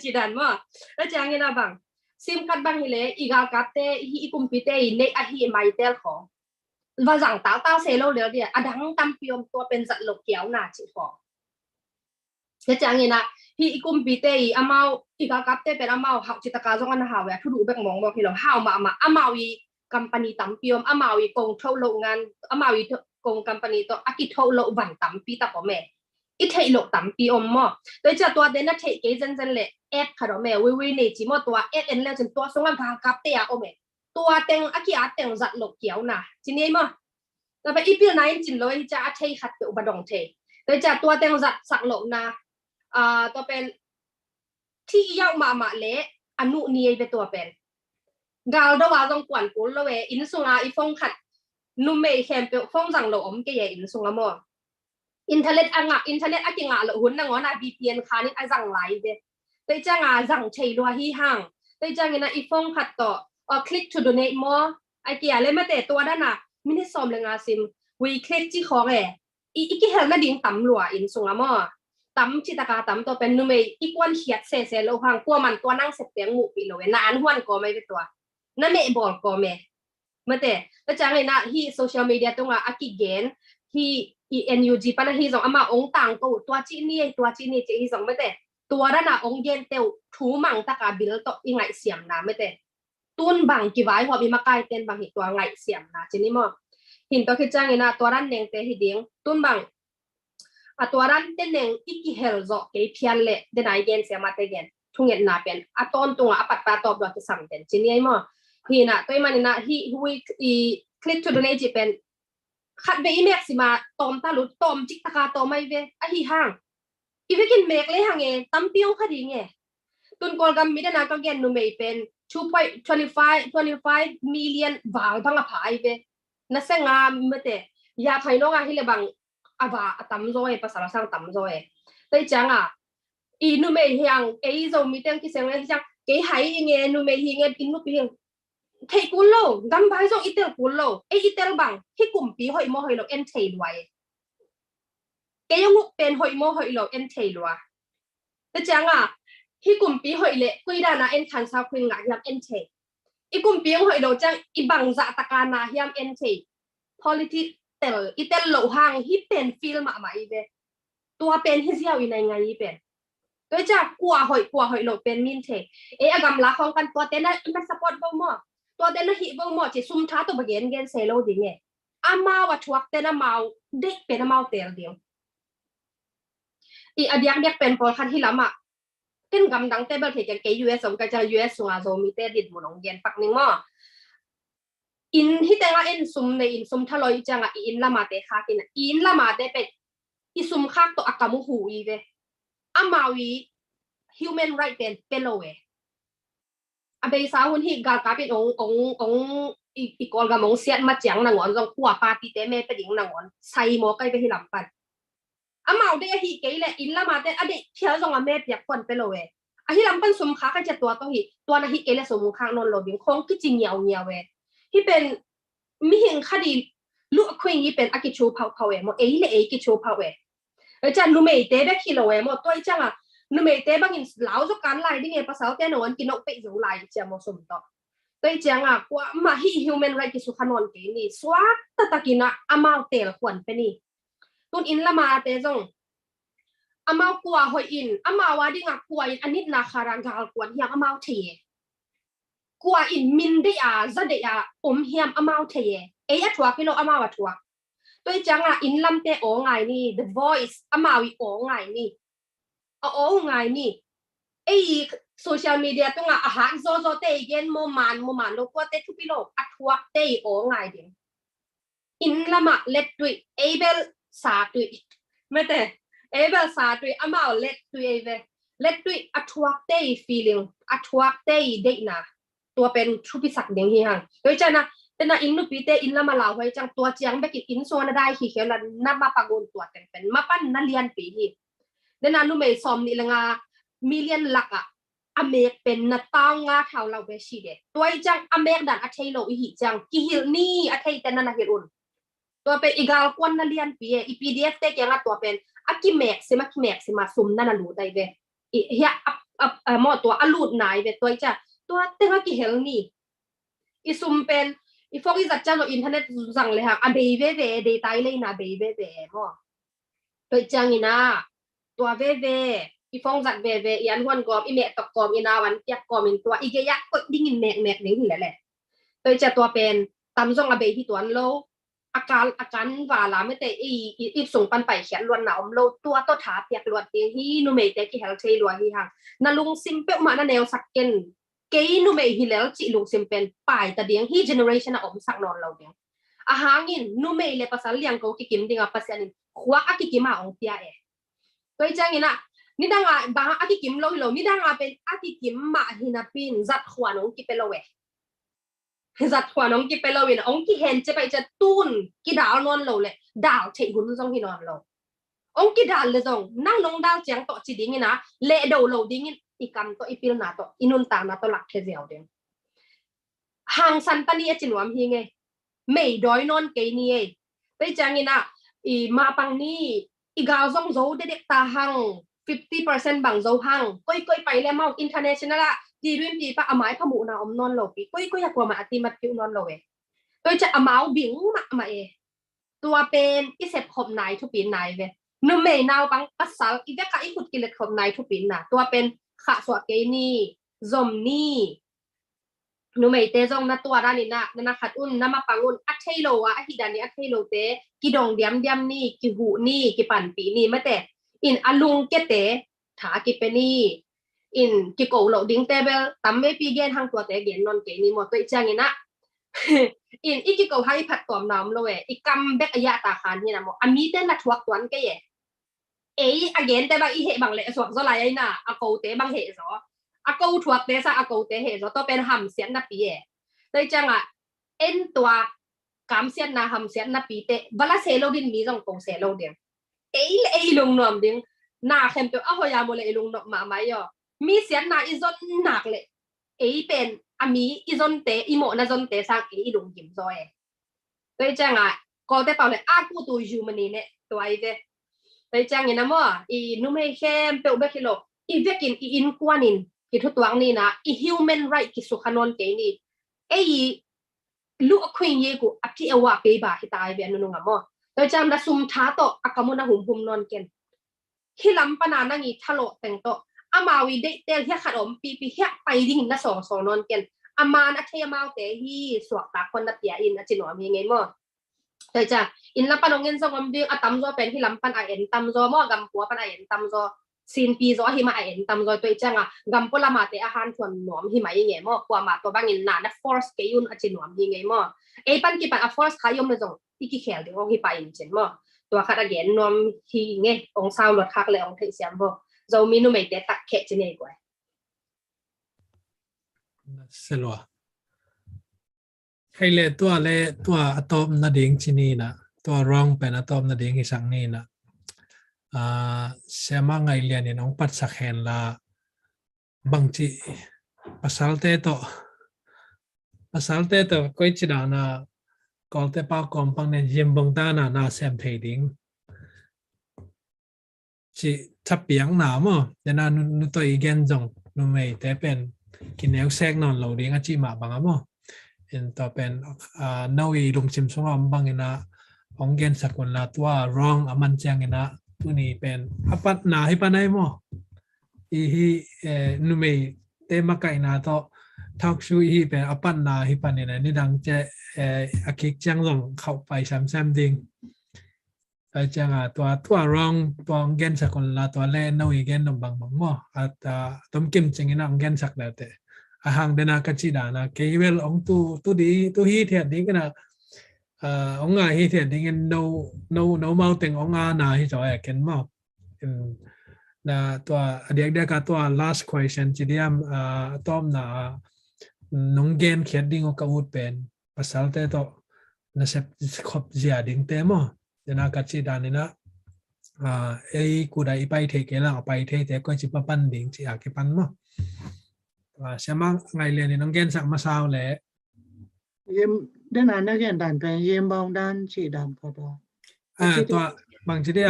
จีดันมั้งแล้วจังเงินบางซิมคัดบางฮิเลอีกากับเตอีกุมพิเตอีเนอฮีไม่เตลของว่าจังเต้าเซโลเดียวเดียอดังตั้มพิมตัวเป็นสัตว์โลกเกี่ยวหน้าจีของแล้วจังเงินอีกุมพิเตอีอามาอีกากับเตเป็นอามาหาจิตการจงอันหาเวทุดูแบบมองบอกฮิโลหาวมาอามาวีคัมปานีตั้มพิมอามาวีกงเท่าโรงงานอามาวีกงคัมปานีตัวอากิเท่าโลวันตั้มปีตาพ่อแม่อีเทโลตั้มปีอมมอโดยจะตัวเดนน่ะเทเกจันเลยเอ็ดค่ะเราแม่วินี่จีมอตัวเอ็ดแล้วจนตัวสงครามทางกับเตียโอแม่ตัวเต็งอากิอาเต็งจัดโลกเกี่ยวนะจีนี่มั้งแต่ไปอีพิลไนน์จินเลยจะอาเทขัดเปอุบดงเทโดยจะตัวเต็งจัดสักโลกนะตัวเป็นที่ยาวมาเละอนุนีเป็นตัวเป็นกาลดว่าต้องกวนกุลละเวอินสุงาอีฟงขัดนุ่มเมย์แคมเปฟงจังโลอมเกยอินสุงามั้งอินเทอร์เน็ตอินเทอร์เน็ตกิงละหุ่นนางอนา VPN คานิจังไลฟ์เดโดยจังจังเชยลัวฮีฮังโดยจังอีฟงขัดต่อclick to donate more ไอเกียเลยมาแต่ตัวด้านน่ะมินิซอมเลยงาซิมวีคลิกที่ของอีกี่เฮลมาดิ้งตั้มลัวอินสุงามอตั้มชิตากาตั้มตัวเป็นนุ่มอีกวันเขียดเซโลหังกลัวมันตัวนั่งเสพเตียงหมู่ปีโลเวนานหวนก็ไม่เป็นตัวนั่นเมย์บอกก็ไม่มาแต่แล้วจังนะที่โซเชียลมีเดียตรงอากิเกนที่ENUG ปนฮีสองอามาองต่างตัวจีนี่จะฮีสองไม่แต่ตัวด้านน่ะองเย็นเตียวถูมังตะกาบิลตัวอีไงเสียมนะไม่แต่ตุนบางกี่ไว้หัวมีมาไกลเต้นบางหิตัวไงเสียมนะจีนี่มั้งหินตัวคือจังเงินนะตัวด้านเน่งเตะหิดิ้งตุนบางตัวด้านเต้นเน่งอีกี่เฮลโซเกย์เพียนเล่เดนไอเกนเสียมาเตเกนทุ่งเงินนาเป็นตอนตัวปัดปลาตอบดอกจะสั่งเต้นจีนี่มั้งหินน่ะตัวมันน่ะฮีคลิกทูโดเนจิเป็นขัดเบอีเม็กซิมาตอมตาลุตอมจิกตะกาตอมไม่เวอฮีห่าง อีเวกินเมกเลยหางตั้มเปียวคดีไงตุนกอลกัมมิดนาก็เกนนูเมย์เป็น 2.25 million วางพังอภัยเวนั่นเสงามเมื่อแต่ยาไทยน้องฮิเลบังอาวาตั้มโซ่ภาษาเราสั่งตั้มโซ่แต่จังอีนูเมย์เฮียงเอย์โซมิเตงกิเซงเลยจังเกย์หายเงี้ยนูเมย์เฮียงอินนูเพียงเทกุลโลกัมบายโซอิเตลกุลโลอิเตลบังที่กลุ่มปีหอยโมหอยโลเอ็นเทลไว้เกย์ยังเป็นหอยโมหอยโลเอ็นเทลวะแต่จังที่กลุ่มปีหอยเละกุยดานาเอ็นคันซาคุยงะยามเอ็นเทอีกลุ่มปีหอยโลจังอีบังจะตะการนายามเอ็นเท politics เตลอิเตลโลหางที่เป็นฟิลมาอีเวตัวเป็นที่เสียวอยู่ในไงยี่เป็นโดยจากกลัวหอยโหลเป็นมินเทอากำลังของกันตัวเต้นน่ะมันสปอร์ตบ่หมอตัวเต้นน่ะหิบ่หมอจิซุ่มท้าตัวบะเกนเกนเซโลดิไงอามาว่าทวกเต้นน่ะเมาเด็กเป็นเมาเตลเดียวอีอเดียกเด็กเป็นพอคันที่ลำเต้นกำดังเต้เบิลเทกันเก US สมกันจะ US สงอาโซมีเต้ดิดหมุนองเกนปักนึงหมออินที่แต่ละเอ็นซุมในอินซุมทะลอยจังอินละมาเตคากินอินละมาเตเป็นอีซุมคักตัวอากามุหูอีเวอามาวี human right เป็นโลเวอาเบสาหุ่นที่กาลกาเป็นองอีกอลกามงเสียมาจังนางอนจงขัวปาติเตเมเป็นหญิงนางอนใส่หมอไก่ไปที่ลำปันอามาเดียฮีเกย์เลยอินละมาเตอเดเพียจงอาเมเปียกคนเป็นโลเวอาที่ลำปันสมค้ากันจะตัวฮีตัวนั้นฮีเกย์เลยสมค้างนอนโลบิงคงกิจิเนียวเวที่เป็นมิหิงคดีลูกควีนยี่เป็นอากิชูเผาเวโมเลยกิชูเผาเวจันลูเมย์เตเบคิโลเวโมตัวจังนูเมย์เต้บางอินเหลาจกการไล่ดิ้งภาษาเต้นวันกินนกเป็ดอยู่ไล่เจ้าโมสมต่อตัวจังกว่ามาฮี human right กิสุขนนกินี่สวัสดิ์ตะกินะอามาเตลขวัญเป็นนี่ตุนอินละมาเตจงอามากัวหอยอินอามาว่าดิ้งกัวอินอันนี้นาคารังกาลกวนยังอามาเทียกัวอินมินเดียจะเดียเฮียมอามาเทียทัวกิโลอามาวัดทัวตัวจังอินลำเตโอไงนี่ the voice อามาวิโอไงนี่โอ้ไงนี่โซเชียลมีเดียตรงอาหารโซเตเย็นโมมันโลกว่าเตทุปิโลอัทวเตโอไงเดียอินละมาเล็ดด้วยเบลซาด้วยไม่แต่เบลซาด้วยอามาเล็ดด้วยเล็ดด้วยอัทวเต feeling อัทวเตเดน่ะตัวเป็นทุปิสักเดียงฮีฮังโดยจะนะแต่นะอินนุปีเตอินละมาลาวไว้จังตัวเจียงไปกินอินโซนได้ขี้เขียวแล้วนับมาปะกุนตัวเป็นมาปั้นนัเรียนปีฮีเดนานุเมย์ซอมนี่ละงามิเลียนหลักอเมกเป็นนาตางงาเท่าเราเวชีเดตัวจังอเมกดันอัทเฮโลอีหิจังกิฮิลนี่อัทเฮแต่นันฮิรุนตัวเป็นอีกาลกวนนาเลียนปีอีพีดีเอฟเตยังตัวเป็นอากิเมกสิมาซุมนันลูได้เวอีเฮียมอตัวอลูดนายเวตัวจะตัวเตงกิเฮลนี่อีซุมเป็นอีฟอกอีจัดจ้าอินเทอร์เน็ตสั่งเลยฮะอเบย์เวเดตายเลยนะเบย์เวมอตัวจังอีน่าตัวเวอีฟองจัดเวยันหวนกอมอีเมตกอมอีนาวันเปียกกอมอีตัวอีเกยะก็ดิ้งเมกนี่แหละโดยจะตัวเป็นตำซองอเบที่ตัวโลอาการว่าลาไม่แต่อีส่งปันไปเขียนล้วนหนาวโลตัวถาเปียกล้วนเตียฮีนูเมเตกิเฮลเทล้วนฮีฮังนาลุงซิมเปมานาแนวสักเกนเกยนูเมฮิเลลจิลุงซิมเป็นป่ายตะเดียงฮีเจเนอเรชันอมสักนอนเราเดียงอาหางอินนูเมเลภาษาเลียงก็กิมดิงภาษานินขวากกิมาองเปียโดยจังอินะนี่ดังบางอากิกิมโลนี่ดังเป็นอากิกิมมาหินาปินจัดขวานองกิเปโลเวจัดขวานองกิเปโลเวนะองกิเห็นจะไปจะตูนกิดาวนอนโลเลยดาวเทหุ่นจงหินอนโลองกิดาเลยจงนั่งลงดาวเจียงโตจีดิ้งนะเละโดโลดิ้งอีกำโตอีปิลนาโตอินุนตานาโตหลักเทเซียวเดียงห่างสันตันนี่จินวามฮีไงไม่ดอยนอนเกนี่ไปจังนะอีมาปังนี่อีกาวจงโจเด็กตาหัง50% บางโจหังก้อยไปแล้วมาอินเทอร์เนชั่นแนลละจีรุ่นจีปะอามายพมูนาอมนอนโลปีก้อยอยากว่ามาอติมัดคิวนอนโลเวโดยจะอามาวบิงมาตัวเป็นอิเซปขบนายทุปีนายเวนุเมย์นาวปังปัสสาวอีเวกะอีขุดกิเลสขบนายทุปีนนะตัวเป็นขะสวดเกนี่ซอมนี่นุเมย์เตจงนะตัวด้านนี้นะขัดอุ่นนะมาปังอุ่นอัทเทโลวะอหิดานี่อัทเทโลเตกิดงเดียมนี่กิหูนี่กิปันปีนี่ไม่แต่อินอลุงเกเตถากิเปนี่อินกิโกโลดิ้งเตเบลตั้มเวปีเกนทางตัวเตเกนนอนเกนี่หมดตัวจังนี่นะอินอีกิโกให้ผัดตัวน้ำโลเวอีกำเบกอายาตาคานนี่นะหมดอามีเตนละทวกตวนเกย ấy again tế bằng ý hệ bằng lệ xuống do lại ấy nà câu tế bằng hệ gió câu thuộc tế sa câu tế hệ gió tôi bên hầm xiên nắp bì đây chẳng à en tòa cảm xiên na hầm xiên nắp bì tế và là xe lâu đi mi dòng câu xe lâu đi ấy là ấy lùng nòm đi na khem tiêu hồi ya một lệ lùng nòm mà máy yo mi xiên na izon nạc lệ ấy bên ami izon tế imo na zon tế sang ấy lùng kim rồi đây chẳng à có tế bảo lệ aku tu humani nè tu ai thế đây chẳng như mà i nume khem tiêu bê kilo i vekin i in kwanin ki thu tuang ni na i human right ki su khanon ke ni ei lu akhwin ye ku apti awa pe ba hi tai be anu ngamo to cham da sum tha to akamuna hum non ken hilam pana na ngi thalo teng to amawi de tel hia kharom pi hia pai ding na so non ken aman a the mau te hi swak ta kon na tia in a chinom hi ngai mo to cha in la panongen song am ding atam zo pen hilam pan a en tam zo mo gam pu pan a en tam zo sin pi zo hi ma en tam zo to changa gam pola ma te a han thon nom hi mai nge mo kwa ma to bangin na na force ke yun a chinom hi nge mo e pan ki pan a force khayom na zo iki khel de ong hi pa in chen mo to khat again nom hi nge ong sao lot khak le ong thei siam bo zo mi nu mai te tak khe chen nei kwa selwa hay le tua atom na ding chini na tua wrong pen atom na ding hi sang ni na sema ngai lian in ong pat sak hen la bang chi pasal te to koi chi da na kol te pa kom pang ne yem bong ta na sem thei ding chi thap piang na mo de na nu to igen jong nu mei te pen kin el sek non lo ding a chi ma bang mo in to pen nawi lung chim song am bang ina ong gen sakon la tua wrong aman chang ina tu ni pen apat na hi panai mo i hi nu mei te makai na to talk show hi pen apat na hi panina ni dang che akik chang long khau pai sam ding ai chang tua wrong tua ong gen sakon la tua le nawi gen nom bang mo at tom kim chang ina ong gen sak la te ahang dena kachida na kewel ong tu hi thiat ding kana ong nga hi thiat ding no mountain ong nga na hi cho ken mo na tua dia ka tua last question chidiam tom na nong gen khiat ding o ka ut pen pasal te to na sep khop zia ding te mo dena kachida ni na ei kudai pai the ke la pai the te ko chi pa pan ding chi a ke pan mo xem ngày liền thì nó gen sạc mà sao lẽ yếm đến anh nó gen đàn về yếm bông đàn chỉ đàn có đó tòa bằng chỉ đi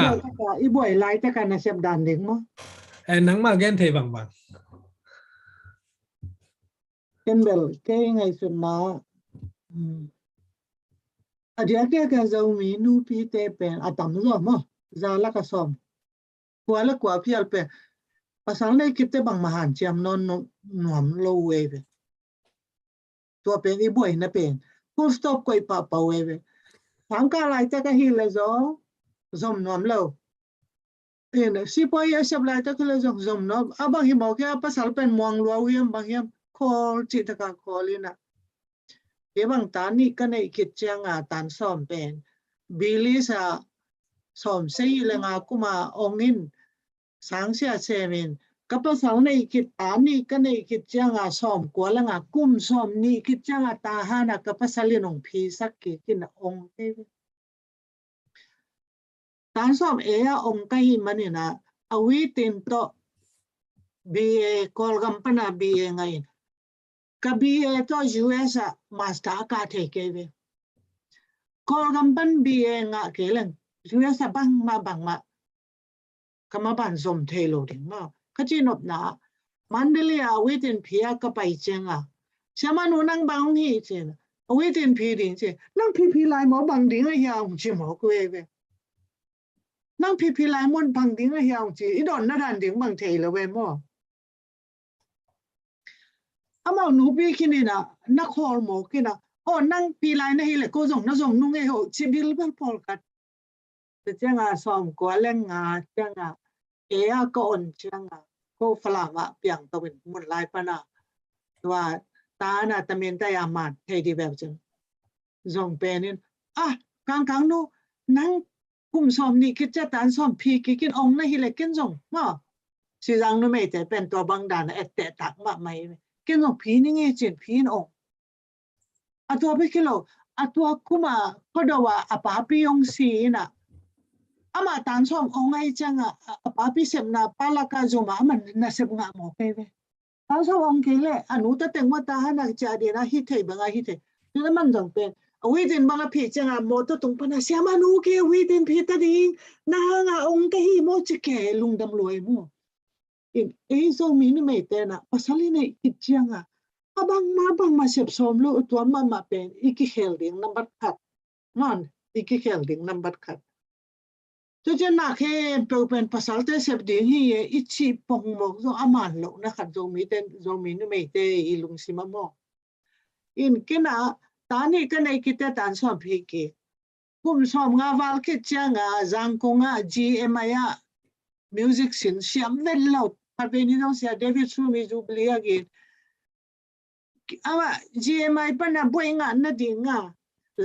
ít buổi lại tất cả là xem đàn đến mà em nắng mà gen thì bằng gen bel cái ngày xuân mà dia cái dâu mi nu pi te pen atam rồi mà ra là cái xóm qua là qua phial pen pasang này kita bang mahan chiam non nuam low wave tua pen i boy na pen full stop koi pa wave thang ka lai ta ka hi le zo zom nuam low en si poi ya sab lai ta ka le zom no abang hi mo kya pasal pen muang lo yam bang yam call chi ta ka call ina ke bang ta ni ka nei kit chang tan som pen bili sa som sei le nga kuma ongin sáng sẽ xem mình các bác sáu này kịch án này cái này kịch trang xóm của là cung xóm này kịch trang ta ha là các bác sáu liên ông phi sắc kịch là ông thế tán xóm ấy ông cái mà này là awi tin to BA kolgam pana BA ngay cái BA to US master cả thể cái về kolgam pan BA ngạ cái lần US bang mà kama ban zom thelo ding ma kachi nop na mandelia within pia ka pai chenga chama no nang bang hi chen within pi ding che nang pi lai mo bang ding a yaung chi mo kwe ve nang pi lai mon bang ding a yaung chi I don na dan ding bang thelo we mo ama nu pi kini na khol mo kina o nang pi lai na hi le ko zong na zong nu nge ho chi bil bal pol kat changa som ko lenga changa ea ko on changa ko flama piang to bin mun lai pana wa ta na tamin ta yaman thei di bel chung zong penin kang no nang กุมซ้อมนี่คิดจะตานซ้อมพีกินองนะฮิเลกินจงมาสิรังนู่นไม่แต่เป็นตัวบางด่านแต่ตักมาไม่กินจงพีนี่ไงจินพีนองอัตัวไปคิโลอัตัวคุมาก็ดว่าอปาปิยงสีน่ะอามาตานซ้อมองไงจังอปาปิเสมนาปาลากาจุมามันน่ะเสมงาหมอไปเว้ตานซ้อมองเกลอนุตะเต็งว่าตาหนักจ่าเดียนะฮิตเทบังไงฮิตเทนั่นมันจงเป็นวิดินบางพีจังโมตตุงปนัสยามานูเกวิดินพีตาดิงนาหาองค์ที่โมจิเกลุงดำรวยโมอินโซมีนไม่เตนะภาษาลีเนี่ยอิจังบางมาเสพสมลูตัวมาเป็นอีกเฮลดิ้งนับบัตรขัดมันอีกเฮลดิ้งนับบัตรขัดจะจะนักเฮเป็นภาษาเตเสพดิ้งฮีอิชิปงโมโซอามันโลนะครับโซมีนไม่เตอีลุงซิมาโมอินกินะตอนนี้ก็ในกิจการสอบพีกีกุมสอบงาวาลกิจจังจังคงGMIมิวสิกสินเสียมเวลล์พอเป็นนี่ต้องเสียเดวิดซูมิจูบลีอากิว่า GMI ปนบ่อยงานนั่นดิ่ง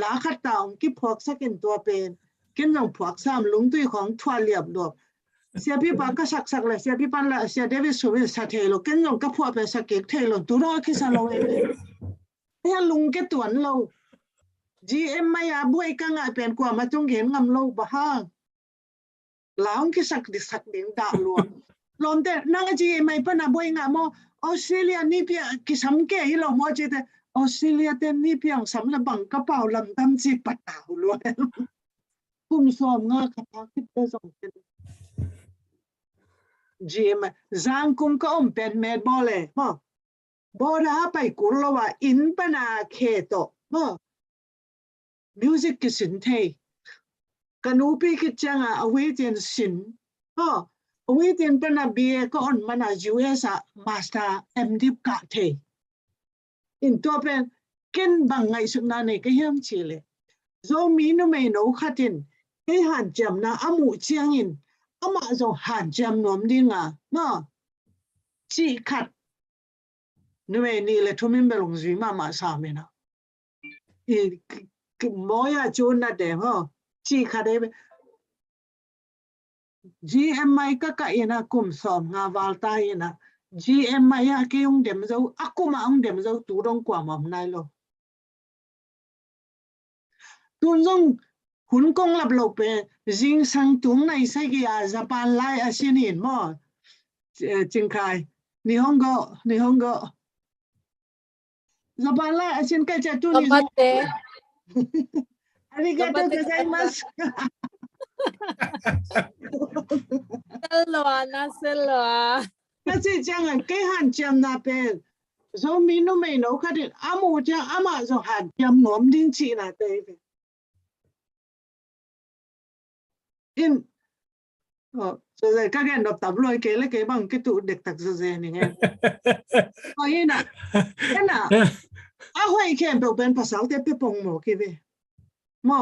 ลาขัดตามกิพวกสักตัวเป็นกินลงพวกซ้ำลุงตุยของทัวเลียบดอกเสียพี่ปานก็สักเลยเสียพี่ปานละเสียเดวิดซูมิสักเทโลกินลงก็พวกเป็นสักเกตเทโลตัวรอคิดสโลเอเนี่ยลุงแกตัวเรา GM ไม่อาบุยกังเป็นกว่ามาจงเห็นงำเราบ้างหลังคิดสักดิ่งด่าล้วนลมแต่นั่ง GM ไม่เป็นบุยงามออสเตรเลียนี่เพียงคิดสำเกยเราโมจิแต่ออสเตรเลียเต็มนี่เพียงสำหรับบังกระเป๋าลำตั้มจีปัตตาล้วนกุมซ้อมงาขับคิดได้สองเป็น GM จังกุมก็เป็นเมดบอลเลยบอราไปกุลว่าอินปนาเคโตมิวสิกกิสินเทกันูปีกิจังอเวเจนสินอเวเจนปนาเบียก็อนมานา US มาสเตอร์MD กะเทอินตัวเป็นกินบางไงสุนันเองก็เยี่ยมชิเลโซมีนไม่โนขัดินให้หันจำนะอามูเชียงอินอามาโซหันจำนวมดิ้งจีขัดนี่ไม่นี่เลยทุ่มเบลงซีมาสามีนะมอยาจูนนั่นเองจีขัดเอง GMI ก็กะยินะกุมสอมงาวาลตายินะ GMI อะกี่องเดมเจ้าอากุมาองเดมเจ้าตูรงกว่ามันนายโลตุนจงหุ่นกงลับโลเปจิงสังตุงในไซกี้อาญี่ปุ่นไล่อาเซียนเห็นมั้ยจิงใครนิฮงโกญี่ปุ่นไล่อาเซียนก็จะตุนนี่อาริกาโตเกไซมัสเซลล์ก็จะจังแค่หันจำนาเป็นโซมีโนไม่โนขัดอามูจะอามาโซหันจำนวมดิ้งชีน่ะเต้อินso de kagen dop tablo kele ke bang ke tu dek tak ze ni nge ina a hoi ke be ben pasal te pe pong mo ke ve mo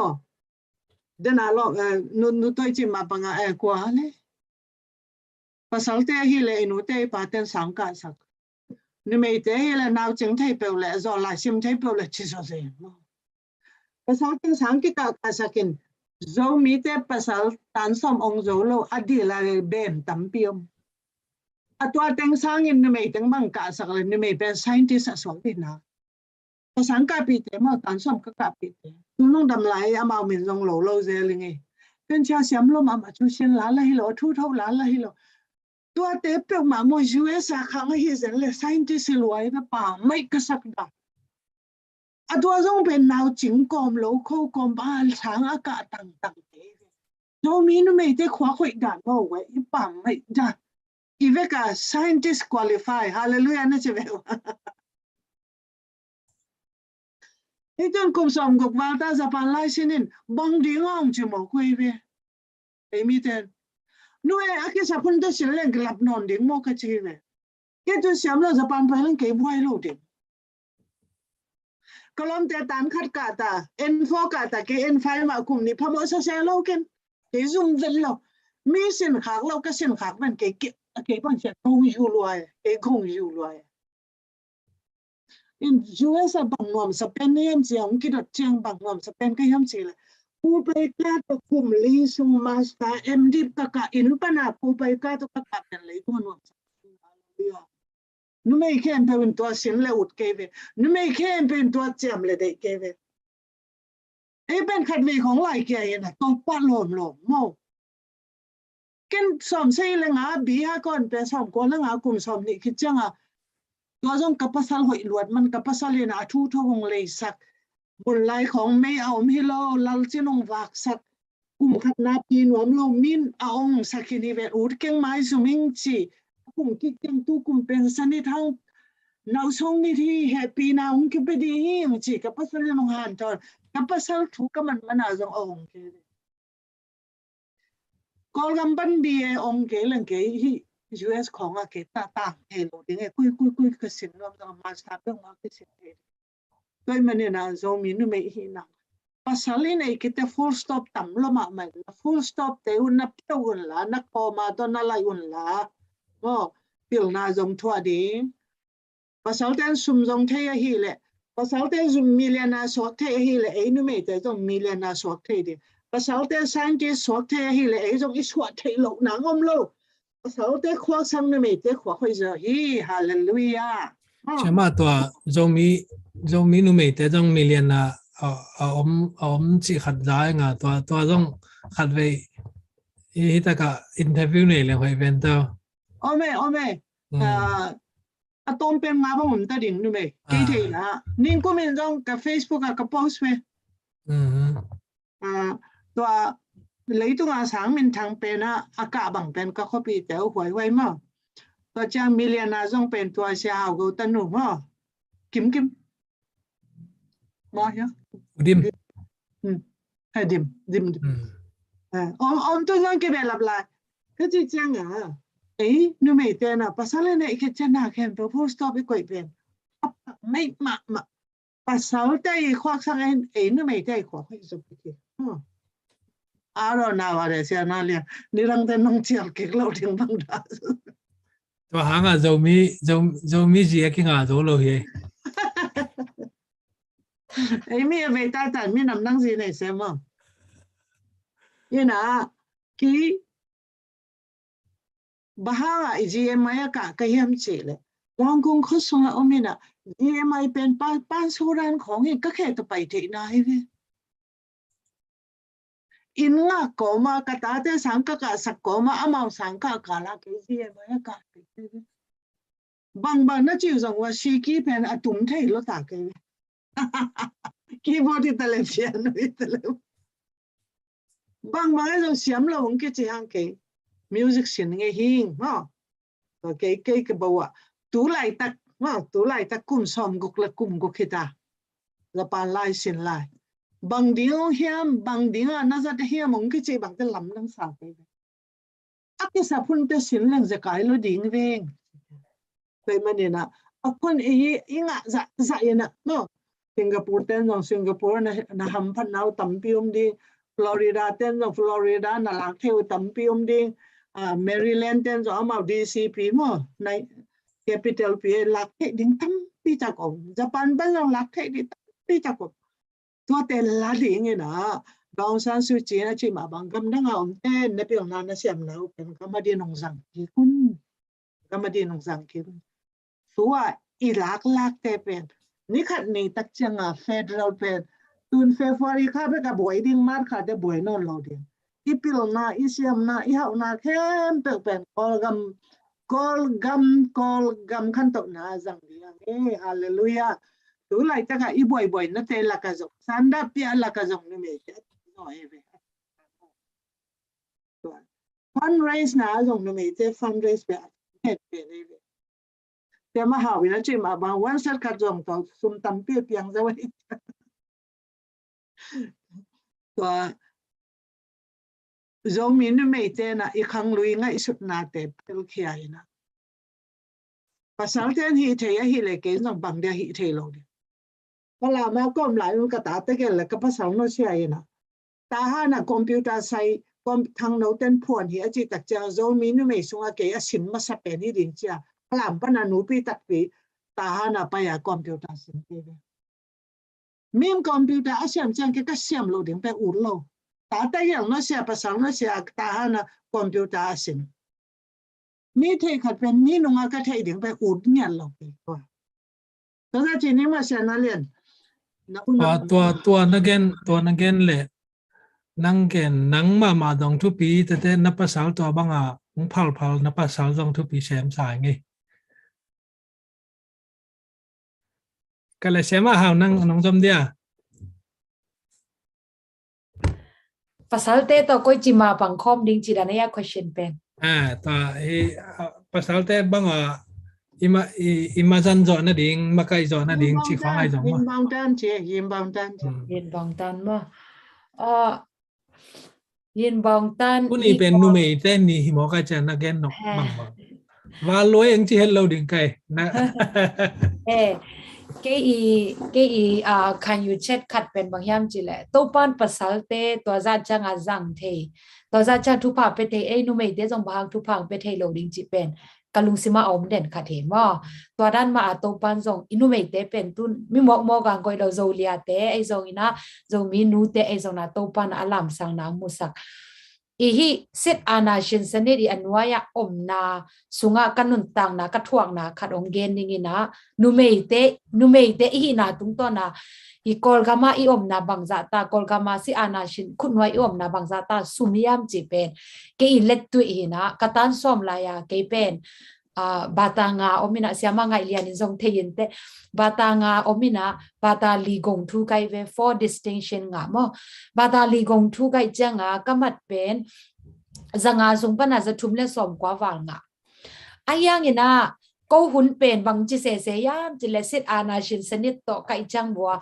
de na lo nu toi chi ma panga kwa le pasal te hi le inu te pa ten sang ka sak ni me te hi le nau ching thai pe le zo la sim thai pe le chi so ze mo pasal ten sang ki ka sakin zo mi te pasal tan som ong zo lo adila bem tampiom atwa teng sangin ni me teng bang ka sak le ni me ben scientist asol na pasang ka pi te ma tan som ka pi te nung dam lai ama min zong lo ze lingi pen cha siam lo ma chu sin la la hi lo thu thau la la hi lo tua te pe ma mo US a khang hi zen le scientist lo ai pa mai ka sak daตัวจงเป็นนาวจิงกอมโลโคกอมบ้านช้างอากาศต่างๆโนมีนไม่ได้ขวาขวดด่านว่าไว้อีปั่มไม่จ้ะอีเวกา scientist qualify ฮาเลลูยานะเจ้าเวไอ้จนกุมสมกบวาลตาจะปันไล่สินินบังดีง่องจิโมกุยเวไอ้มีเตนนู่นอากิสาพุนตัวสิเล่นกลับนอนดิ้งโมกจีเวแค่ตัวเสียมเราจะปันไปเล่นเก็บไว้ลูกดิ้งก็ล้มแต่ตานขัดกาตา N4 กาตาเก N5 มาคุมนี่พะโมซะเซโลกันเกซุ่มเวลเรามีสินค้าเราก็สินค้ามันเกปังเสียคงอยู่รวยคงอยู่รวยอิน US บังนอมสเปนเนี่ยมเสียงกิดเจียงบังนอมสเปนก็ย่ำสิเลย pu pai ka to kum li sung masta md ka in pana pu pai ka to ka pen le ko no nu mei khem pen to sin le ut ke ve nu mei khem pen to cham le dei ke ve e ben khat viของหลายแกนะต้องปะหลอมโมกันสอมใช่เลยงาบีฮะก่อนเป็นสอมก่อนแล้วงากลุ่มสอมนี่คิดจังอ่ะตัวจงกับภาษาหอยหลวดมันกับภาษาเรียนอาทูทวงเลยสักบนลายของไม่เอาไม่รอลัลจินงวากสักกลุ่มขัดนาปีนวมลมมินเอาองสักนี่เวอุดเก่งไม้สุมิงจีกลุ่มคิดจังตู้กลุ่มเป็นสนิทเท่านาชงนี่ที่แฮปปี้นาองคิดไปดีหิมจีกับภาษาเรียนงานตอนกับภาษาถูกกับมันอาจจะองค์ก็ลำบันบีองค์เกลังเกที่ US ของอะเกตต่างเฮโลดิ้งคุยก็สินรวมต้องมาสตาร์ทต้องมาสินเฮด้วยมันเนี่ยนะโซมินุไม่หินังภาษาลินไอ้เกต full stop ต่ำลงมาไม่ full stop แต่อุณนับเท่าอุ่นละนักพอมาตอนนั้นไรอุ่นละก็พิลนาจงทั่วดีภาษาเต้นซุ่มจงเทียฮีเลยภาษาเต้นซุ่มมิเลียนาสวกเทียฮีเลยไอ้นุไม่แต่จงมิเลียนาสวกเทียดีภาษาเต้นสังเกตสวกเทียฮีเลยไอ้จงอิสวกเทียโลนางอมโลภาษาเต้นขวากสังนุไม่แต่ขวากคุยจะฮีฮาเลลูยาใช่ไหมตัวจงมีนูไม่แต่จงมีเรียนนะจีขัดใจงาตัวจงขัดไปอีตากะอินเทอร์วิวเนี่ยเลยไปเป็นตัวโอเมตอนเป็นมาบ้างผมตัดดิ่งนูไม่กี่ทีนะนิ่งก็มีจงกับ Facebook กับโพสต์ไหมตัวเลยตัวสางมันทางเป็นนะอากาศบางเป็นก็เขาปีแต่หวยไว้มั้งตัวจ้างมิเลียนาจงเป็นตัวเสียหาวกูตันหนุ่มมั้งกิมมาเหรอดิมให้ดิมตัวยังเก็บแบบลับๆก็จริงจังอ่ะนูไม่เต้นนะภาษาเล่นไอ้แค่จะน่าแค่เป็นผู้สตอปไปก่อยเป็นไม่มาภาษาเต้ควักสังนูไม่เต้ควักให้จบไปทีนาว่าเสียน่าเลี้ยนี่รังแต่น้องเชียร์เก่งเราถึงบังดาตัวหางอ่ะจะมีจีเก่งอ่ะตัวเราเฮ้มีอะไรแต่มีน้ำนั่งสิในเสมอยี่น่ะกี่บ้าGMI ก็ยังเจเลยลองกุงเขาส่งเอามีน่ะ GMI เป็นป้าสุรันของเองก็แค่ตัวไปที่ไหนเว้ยอินละก็มากระตาเตสังกะสักก็มาอามาสังกะกาลาเกจีเอ็มไอกะบางน่าจะอยู่จังว่าชีกีเป็นอตุ่มไทยรถตากเกคีย์บอร์ดตะเลเปียโนตะเลบางจังเสียมเราองค์จีฮังเกมิวสิกเสียงเงหิงเนาะตัวเก๋ก็บอกว่าตัวไหลตักกุมซ้อมกุกละกุมกุกฮิตาละปานไล่เสียงไล่บางเดียวเฮียมบางเดียวน่าจะเฮียมองกิจบางแต่ลำลังสาวไปอักษรพุ่นแต่สินลังจะกลายรู้ดิ่งเวงเป็นมันเนี่ยนะคนอีงะจะยันนะเนาะสิงคโปร์เต้นของสิงคโปร์นะฮัมพันเอาตั้มพิมดีฟลอริดาเต้นของฟลอริดาน่ะลักเทวตั้มพิมดีแมริแลนด์เต้นของเอามาดีซีพีมั้งในแคปิตอลพีลักเทดิ้งตั้มปีจากองญี่ปุ่นเป็นเราลักเทดิ้งปีจากองตัวเตลลาดิ่งนะบางสันสุจีนะจีมาบางกำลังเอาเต้นในปีนั้นนะเสียมนะเป็นกำมาดีนงสังกีคุณกำมาดีนงสังกีคุณสัวอีลักเตเป็นนี่ขัดนี่ตักจังอ่ะเฟเดอรัลเป็นตุนเฟฟอรีข้าไปกับบวยดิ้งมาร์คาเดบวยนอนเราเดียงอีปีนั้นอีเสียมนะอีเฮานะเข้มเป็นกอลกัมขันโตนะจังเดียงฮาเลลูยาตัวไหลตะกะอีบ่อยๆนั่นเตลักกะจงสันดาเปียลักกะจงนี่เมจน้อยเว้ยตัวฟันเรสนะจงนี่เมจฟันเรสแบบเฮ็ดเป็นเว้ยแต่มาหาวินะจิมาบางวันสักกะจงตัวซุมตํเปียเปียงซะไว้ตัวจงมีนี่เมจนะอีครั้งลุยง่ายสุดนาเตเปลเขียนะภาษาเทนฮีเทียฮีเลเกนจงบังเดียฮีเทโลเดียเวลามาก็หลายมันก็ตัดแต่กันแล้วก็ภาษาโน้ตเชียนะตาหานะคอมพิวเตอร์ใช้ทางโน้ตเต้นพวนเฮียจีตักเจ้าโจมีนุไม่ส่งอาเกยสินมาสับเป็นนี่ดิ่งเจ้าพลังปนันนูปีตักปีตาหานะไปคอมพิวเตอร์สินเก mem computer asyam chang ke ka syam lo ding pe ur lo ta ta yang no sia pasang no sia ta hana computer asim mi thei khat pen mi nunga ka thei ding pe ur nyan lo pe to to za chi ni ma sia na len na unตัวนักเกนเลยนังเกนนังมาดองทุปีแต่นับภาษาตัวบังอ่ะงพัลนับภาษาดองทุปีแซมสายไงก็เลยแซมว่าหาวนั่งน้องจำเดีย pasal te to koi chima pangkhom ding chi dana ya question pen ตัวภาษาแต่บังอ่ะima zan zo na ding makai zo na ding chi khong ai zo ma yin bang tan che yin bang tan che yin bang tan ma yin bang tan ผู้นี้เป็นนูเมย์แต่นี่หิมอกาจะนักเกนนกบังว่าลอยเองที่เห็นเราดิ่งไกนะ ke i can you chat khat pen bang yam chi le to pan pasal te to za chang a zang the to za cha thu pa pe the ei nu mei te jong bang thu phang pe the lo ding chi pen kalung sima om den khat he mo to dan ma to pan jong inu mei te pen tun mi mo gang koi lo zo lia te ei jong ina zo mi nu te ei jong na to pan alam sang na musak ihi sit ana shin sanedi anwaya omna sunga kanun tang na kathuang na khatong gen ningina numeite ihi na tung to na i kolgama i omna bangza ta kolgama si ana shin khunwai i omna bangza ta sumiam chi pen ke i let tu ina katan som la ya ke pen batanga omina siama ngai lian in jong thein te batanga omina bata li gong thu kai ve for distinction nga mo bata li gong thu kai changa kamat pen zanga zung pana za thumle som kwa wal nga ayang ina ko hun pen bang chi se yam chi le sit ana shin sanit to kai chang bua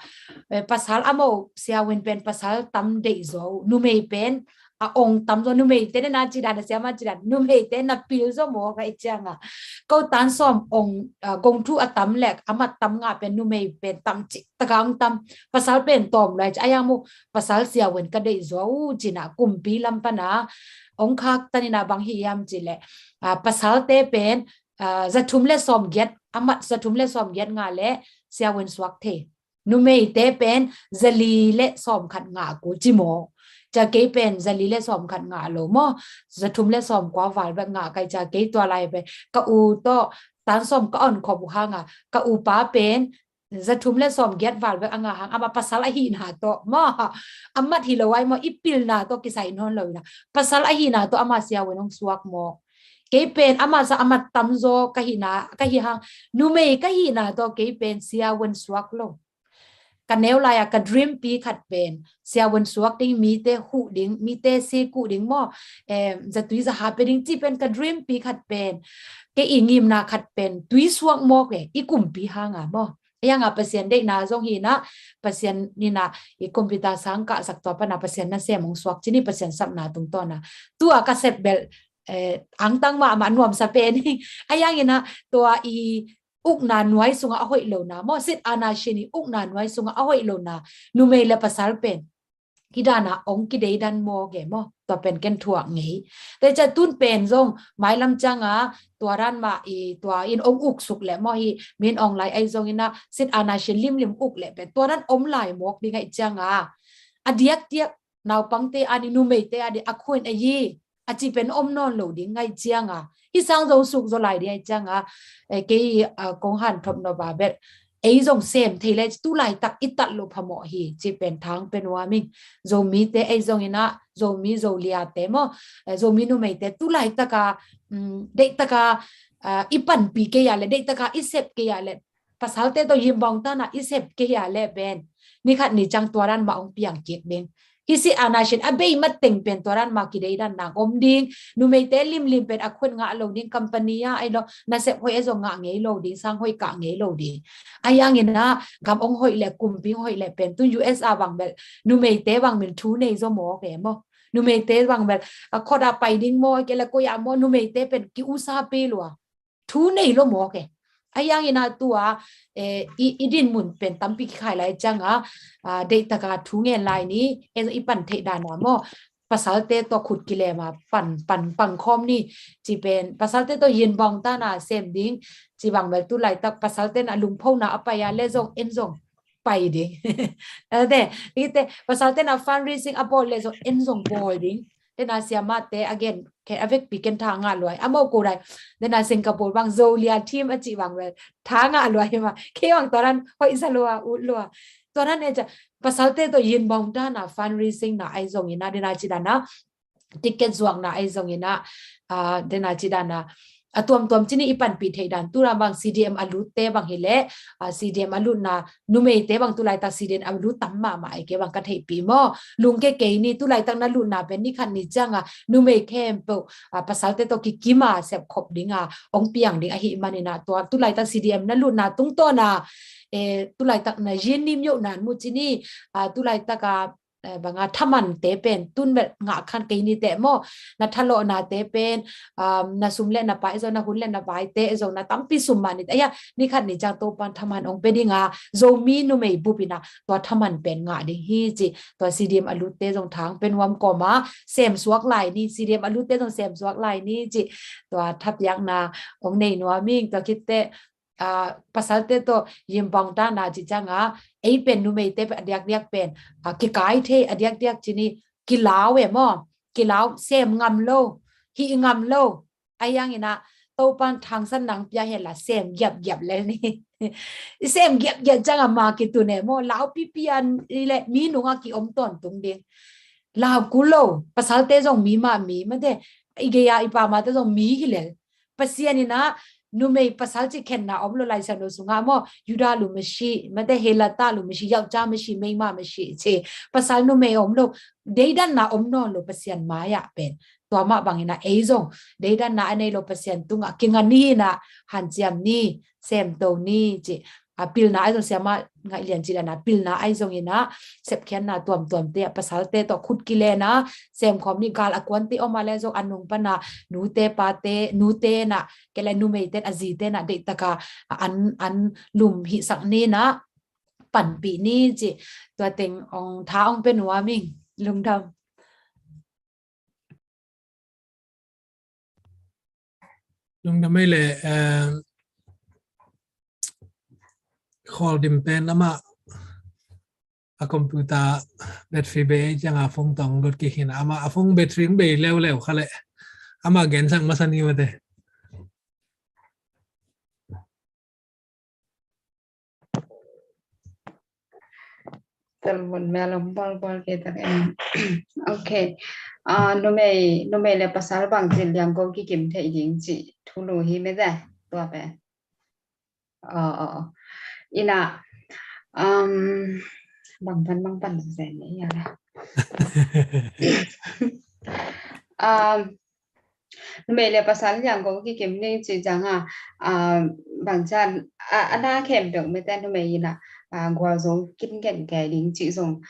pasal amo sia win pen pasal tam de zo nu mei pen ong tam zo nu mei te na chi da sia ma chi da nu mei te na pil zo mo kai changa ko tan som ong gong thu atam lek amat tam nga pen nu mei pen tam chi takang tam pasal pen tom lai ayang mu pasal sia win ka de zo china kumpi lam pana ong khak tanina bang hi yam chi le pasal te pen zathumle som get amat zathumle som get nga le sia win swak the nu mei te pen zali le som khat nga ko chimo cha ke pen zali le som khat nga lo mo zathumle som kwa wal ba nga kai cha ke to lai pe ka u to tan som ka on khob ha nga ka u pa pen zathumle som get wal ba anga hang ama pasal a hi na to mo amat hi lo wai mo ipil na to kisai non lo na pasal a hi na to ama sia wenong swak mo ke pen ama sa amat tamzo kahina kahihang nume kahina to ke pen sia wen swak lo kaneu la ya ka dream pi khat pen sia wen swak ding mi te hu ding mi te se ku ding mo za tui za happening ti pen ka dream pi khat pen ke ingim na khat pen tui swak mo ke ikum pi hanga mo yang a pasien de na zong hi na pasien ni na I computer sang ka sak to pa na pasien na se mong swak chini pasien sak na tung to na tu aka set bel ang tang ma nuam sa pen ayang ina to I uk na nuai sunga ahoi lo na mo sit ana shini uk na nuai sunga ahoi lo na nu me le pasal pen kidana ong kidei dan mo ge mo to pen ken thuak ngi te cha tun pen zong mai lam changa toran ma I to in ong uk suk le mo hi min ong lai ai zong ina sit ana shin lim uk le pen toran om lai mok ni ngai changa adiak tiak naw pangte ani nu me te adi akhuin ayi achi pen om non lo ding ngai changa hi sang zo suk zo lai dia changa ke kong han thop no ba bet ei zong sem thele tu lai tak itat lo phamo hi chi pen thang pen wa ming zo mi te ei zong ina zo mi zo lia te mo zo mi nu me te tu lai taka de taka ipan pi ke ya le de taka isep ke ya le pasal te to yim bong ta na isep ke ya le ben ni khat ni chang toran ma ong piang kek ding hisi anashin abei mateng pen toran makidei dan na om ding nu mei te lim pen akhun nga lo ding company ya ai lo na se hoi ezo nga ngei lo ding sang hoi ka ngei lo ding ayang ina gam ong hoi le kumpi hoi le pen tu US a bang bel nu mei te bang min thu nei zo mo ke mo nu mei te bang bel khoda pai ding mo ke la ko ya mo nu mei te pen ki usa pe lo thu nei lo mo ke ayang ina tua idin mun pen tampi khai lai changa data ka thu nge lai ni ipan the dana mo pasal te to khut kile ma pan pang khom ni chi pen pasal te to yin bong ta na sem ding chi bang bel tu lai tak pasal te na lung phau na apaya le zong en zong pai ding ade ite pasal te na fundraising abol le so en zong bol ding te na siama te again ke avec pi ken tha nga loi amo ko dai te na Singapore bang zolia team achi bang we tha nga loi ma ke wang toran hoi salwa u lo toran e pasal te to yin bong ta na fundraising na ai zong ina de na chi da na ticket zuak na ai zong ina de na chi da na atom chini ipan pi theidan tura bang CDM alu te bang hile CDM alu na numei te bang tulai ta CDM alu tamma ma ai ke bang ka thei pi mo lungke ke ni tulai tak na lu na ben ni khan ni changa numei khem po pasal te to ki kima sep khop dinga ong piang ding a hi manina to tulai ta CDM na lu na tung to na tulai tak na yin nim yo nan mu chini tulai ta ka banga thaman te pen tun be nga khan ke ni te mo na thalo na te pen na sumle na pai zo na hunle na pai te zo na tampi sumani aya ni khan ni jang to pan thaman ong pe dinga zo mi nu mei bupina to thaman pen nga ding hi chi to CDM alu te jong thang pen wam ko ma sem suak lai ni CDM alu te jong sem suak lai ni chi to thap yang na ong nei no ming to kit te pasal te to yimbang ta na chi changa ei pen nu mei te diak pen ki kai the diak chini ki law e mo ki law sem ngam lo hi ngam lo ayang ina to pan thang san nang pya he la sem yap le ni sem yap changa ma ki tu ne mo law pi pian le mi nu nga ki om ton tung ding law ku lo pasal te jong mi ma de igeya ipa ma te jong mi hi le pasian ina numei pasal chi khen na omlo lai san no sunga mo yuda lu mashi mate helata lu mashi yaw cha mashi meima mashi che pasal numei omlo deidan na omno lo pasian maya pen to ma bangina eizong deidan na ane lo pasian tunga kinga ni na hanchiam ni sem to ni chi apil na aizong siama ngai lian chi na pil na aizong ina sep khian na tuam te pasal te to khut ki le na sem khom ni gal akwan ti omale zo anung pana nu te pa te nu te na kele nu mei te azi te na de taka an lum hi sak ni na pan pi ni chi to teng ong tha ong pen wa ming lung dam mai le call dim pen ama a computer battery be janga phong tong dot ki hin ama afong battery be lew khale ama gen sang masani mate telepon malam bal ke tak okay no me le pasal bang jin yang ko ki kim the jing chi thulu hi me da to pe ina bang pan se ne ya la no me le pasal yang ko ki kim ne chi jang bang chan ana khem dok me ta no me ina gwa zo kin gen ke ding chi zong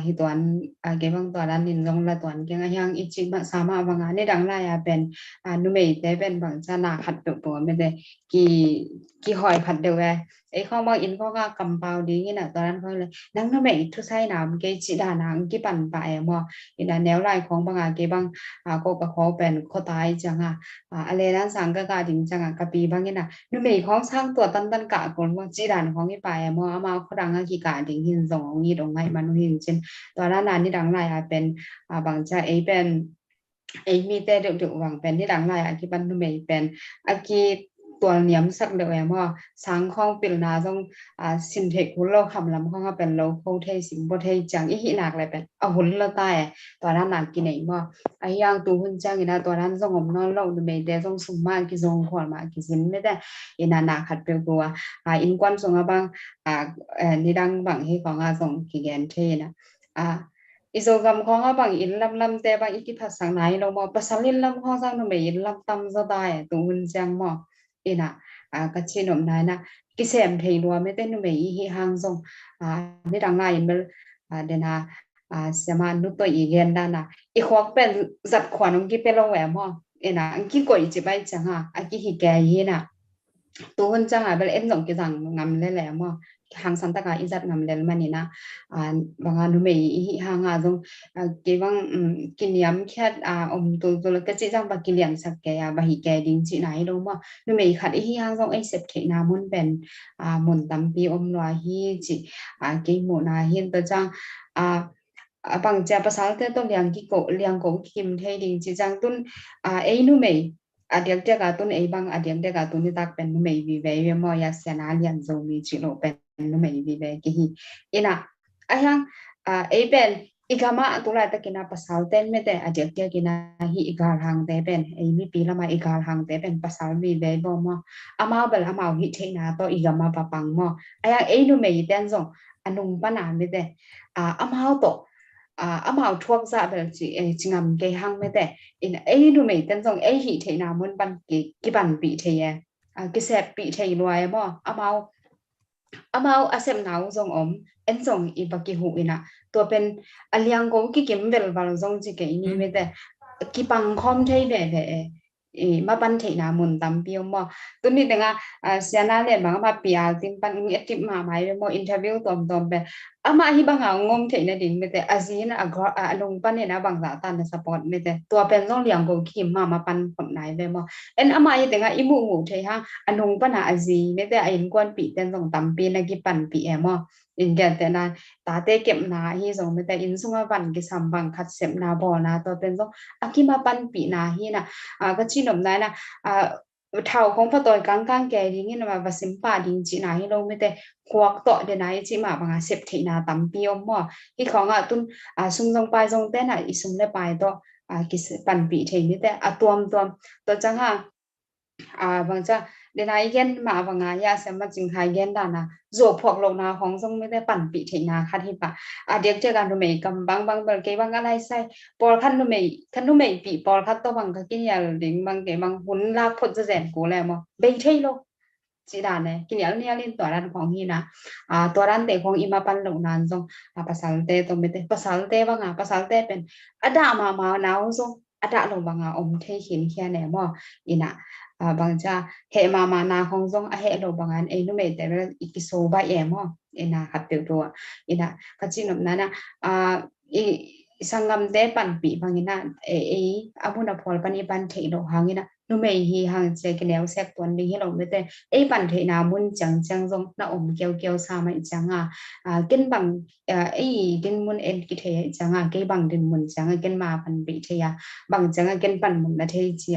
hi toán cái bang toán an in zong la toán cái yang i chi ba sama bang ne dang la ya ben nu mei te ben bang cha na khat do bo me de ki hoi khat do we ai không bang in ko ga compound ding ina toán ko le nang nu mei thu sai nam ke chi da nang ki pan pa e mo ina neo lai khong bang ke bang ko ka kho ben kho tai chang ale nan sang ga ding chang ka pi bang ina nu mei khong sang to tan ka kon mo chi dan khong i pa e mo ama ko dang ki ka ding hin zong ni dong ngai man hin chen to la na ni dang lai ben bang cha ai ben ai mi te được wang ben ni dang lai ki ban nu mei ben kiตัวเนียมสักเดียวเมื่อสังข้องปิลนาต้องสินเทคหุ่นเราคำลำข้องเป็นเราโคเทสิงโบเทจังอีหินักเลยเป็นเอาหุ่นเราตายตัวนั้นหนักกินไหนเมื่อไอ้ย่างตัวหุ่นจังอีน่ะตัวนั้นส่งอมนอนเราดูไม่ได้ส่งสุ่มมากกินส่งขวดมากินสินไม่ได้อีน่ะหนักขัดเปรี้ยวตัวอินควันส่งบางนี่ดังบางที่ของส่งกินเทนะอีโซกำของบางอินลำแต่บางอีกิพัดสังไหนเราบอกภาษาลินลำข้องสังทำไมอินลำตั้มจะได้ตัวหุ่นจังมั่วอีน่ะก็เช่นนั้นนะกิเสมเทนัวไม่ได้นุ่มอีหิหางทรงนี่ดังไงมันเดน่าสมานุตัวอีเกนด้านน่ะอีขวบเป็นจัดขวัญองกิเป็นลงแหวนมั่งเอ็น่ะอังกิก่อยจีบไปจังอังกิหิแกยีน่ะตัวคนจังเป็นเอ็นส่งกิจังงำเลยแหละมั่งแก hàng Santa ka izat ngam lel manina banga nu mei hi hanga jong ke bang kiniam khat tul tul ka chi jang ba kilian sak ke ya ba hi ke ding chi nai lo ma nu mei khat hi hang jong ai sep the na mun ben mun tam pi lo hi chi ke mo na hin ta jang bằng cha pasal te to liang ko kim thei ding chi jang tun ai nu mei adiang te ka tun ei bang adiang te ka tun ni tak pen nu mei vi ve mo ya sana lian zo mi chi lo pen nu mei vi ve ki hi ina ayang ei pen igama tu la ta kina pasal ten me te adiang te kina hi igal hang te pen ei mi pi lama igal hang te pen pasal vi ve bo mo ama bel ama hi the na to igama papang mo ayang ei nu mei ten zo anung pa na me te ama to amao thuốc dạ về chỉ ngầm cái hang mấy thế in ấy nu mấy tên dòng ấy hỉ thế nào muốn ban cái bàn bị thế cái xẹp bị thế loài mà amao asem nào dòng em dòng i bạc cái hũ ina tua bên aliang có cái kiếm về vào dòng chỉ cái ini mấy thế cái bằng com thế về mà ban thế nào muốn tạm biểu mà tôi nghĩ rằng xem nào lên bằng mà bia tin ban nghe tiếp mà máy mà interview tom về ama hi bang ngom the na din mete azina along pan na bang za tan na support mete to pen jong liang go ki ma pan phon nai ve mo en ama hi tenga imu mu the ha anung pan azi mete ain kwan pi ten jong tam pi na ki pan pi mo in gen te na ta te kem na hi jong mete in sunga ban ki sam bang khat sem na bo na to pen jong akima pan pi na hi na ka chinom na na thảo không phải tôi căng kề đi nghe mà sim pa đi chỉ này đâu mới thế hoặc tọt để này chỉ mà bằng xếp thị na tắm piom mà cái khó tun sung dòng bài dòng tên này sung lên bài đó cái bản bị thế như thế tuom tôi chẳng hạn bằng cha để này gen mà bằng ya xem mà chừng hai gen đàn rồi hoặc lâu nào hoàng dòng mới thế bản bị thế na khát hiệp điếc chơiกันmấy cầm băng cái băng cái sai bol khăn nu mấy bị bol khát to bằng cái nhà đến bằng cái bằng hun la phật ra rèn cố lại mà bây thế luôn chỉ đàn này cái nhà này lên tòa đàn hoàng hi na tòa đàn để hoàng ima pan lâu nan dòng pasal te to mới thế pasal te bằng pasal te pen ada mà nào dòng ada lâu bằng thế hiền kia này mà ina bằng cha hệ mà na không dòng hệ lâu bằng anh ấy nó mấy thế là cái số ba em mà ina hạt tiêu rồi ina cái chuyện này na sangam te pan pi bangina amuna phol pani pan thei lo hangina nu mei hi hang che ke neu sek ton li hi lo me te pan thei na mun chang jong na keo sa mai changa ken bang din mun en ki thei changa ke bang din mun changa ken ma pan bi thei bang changa ken pan mun na thei chi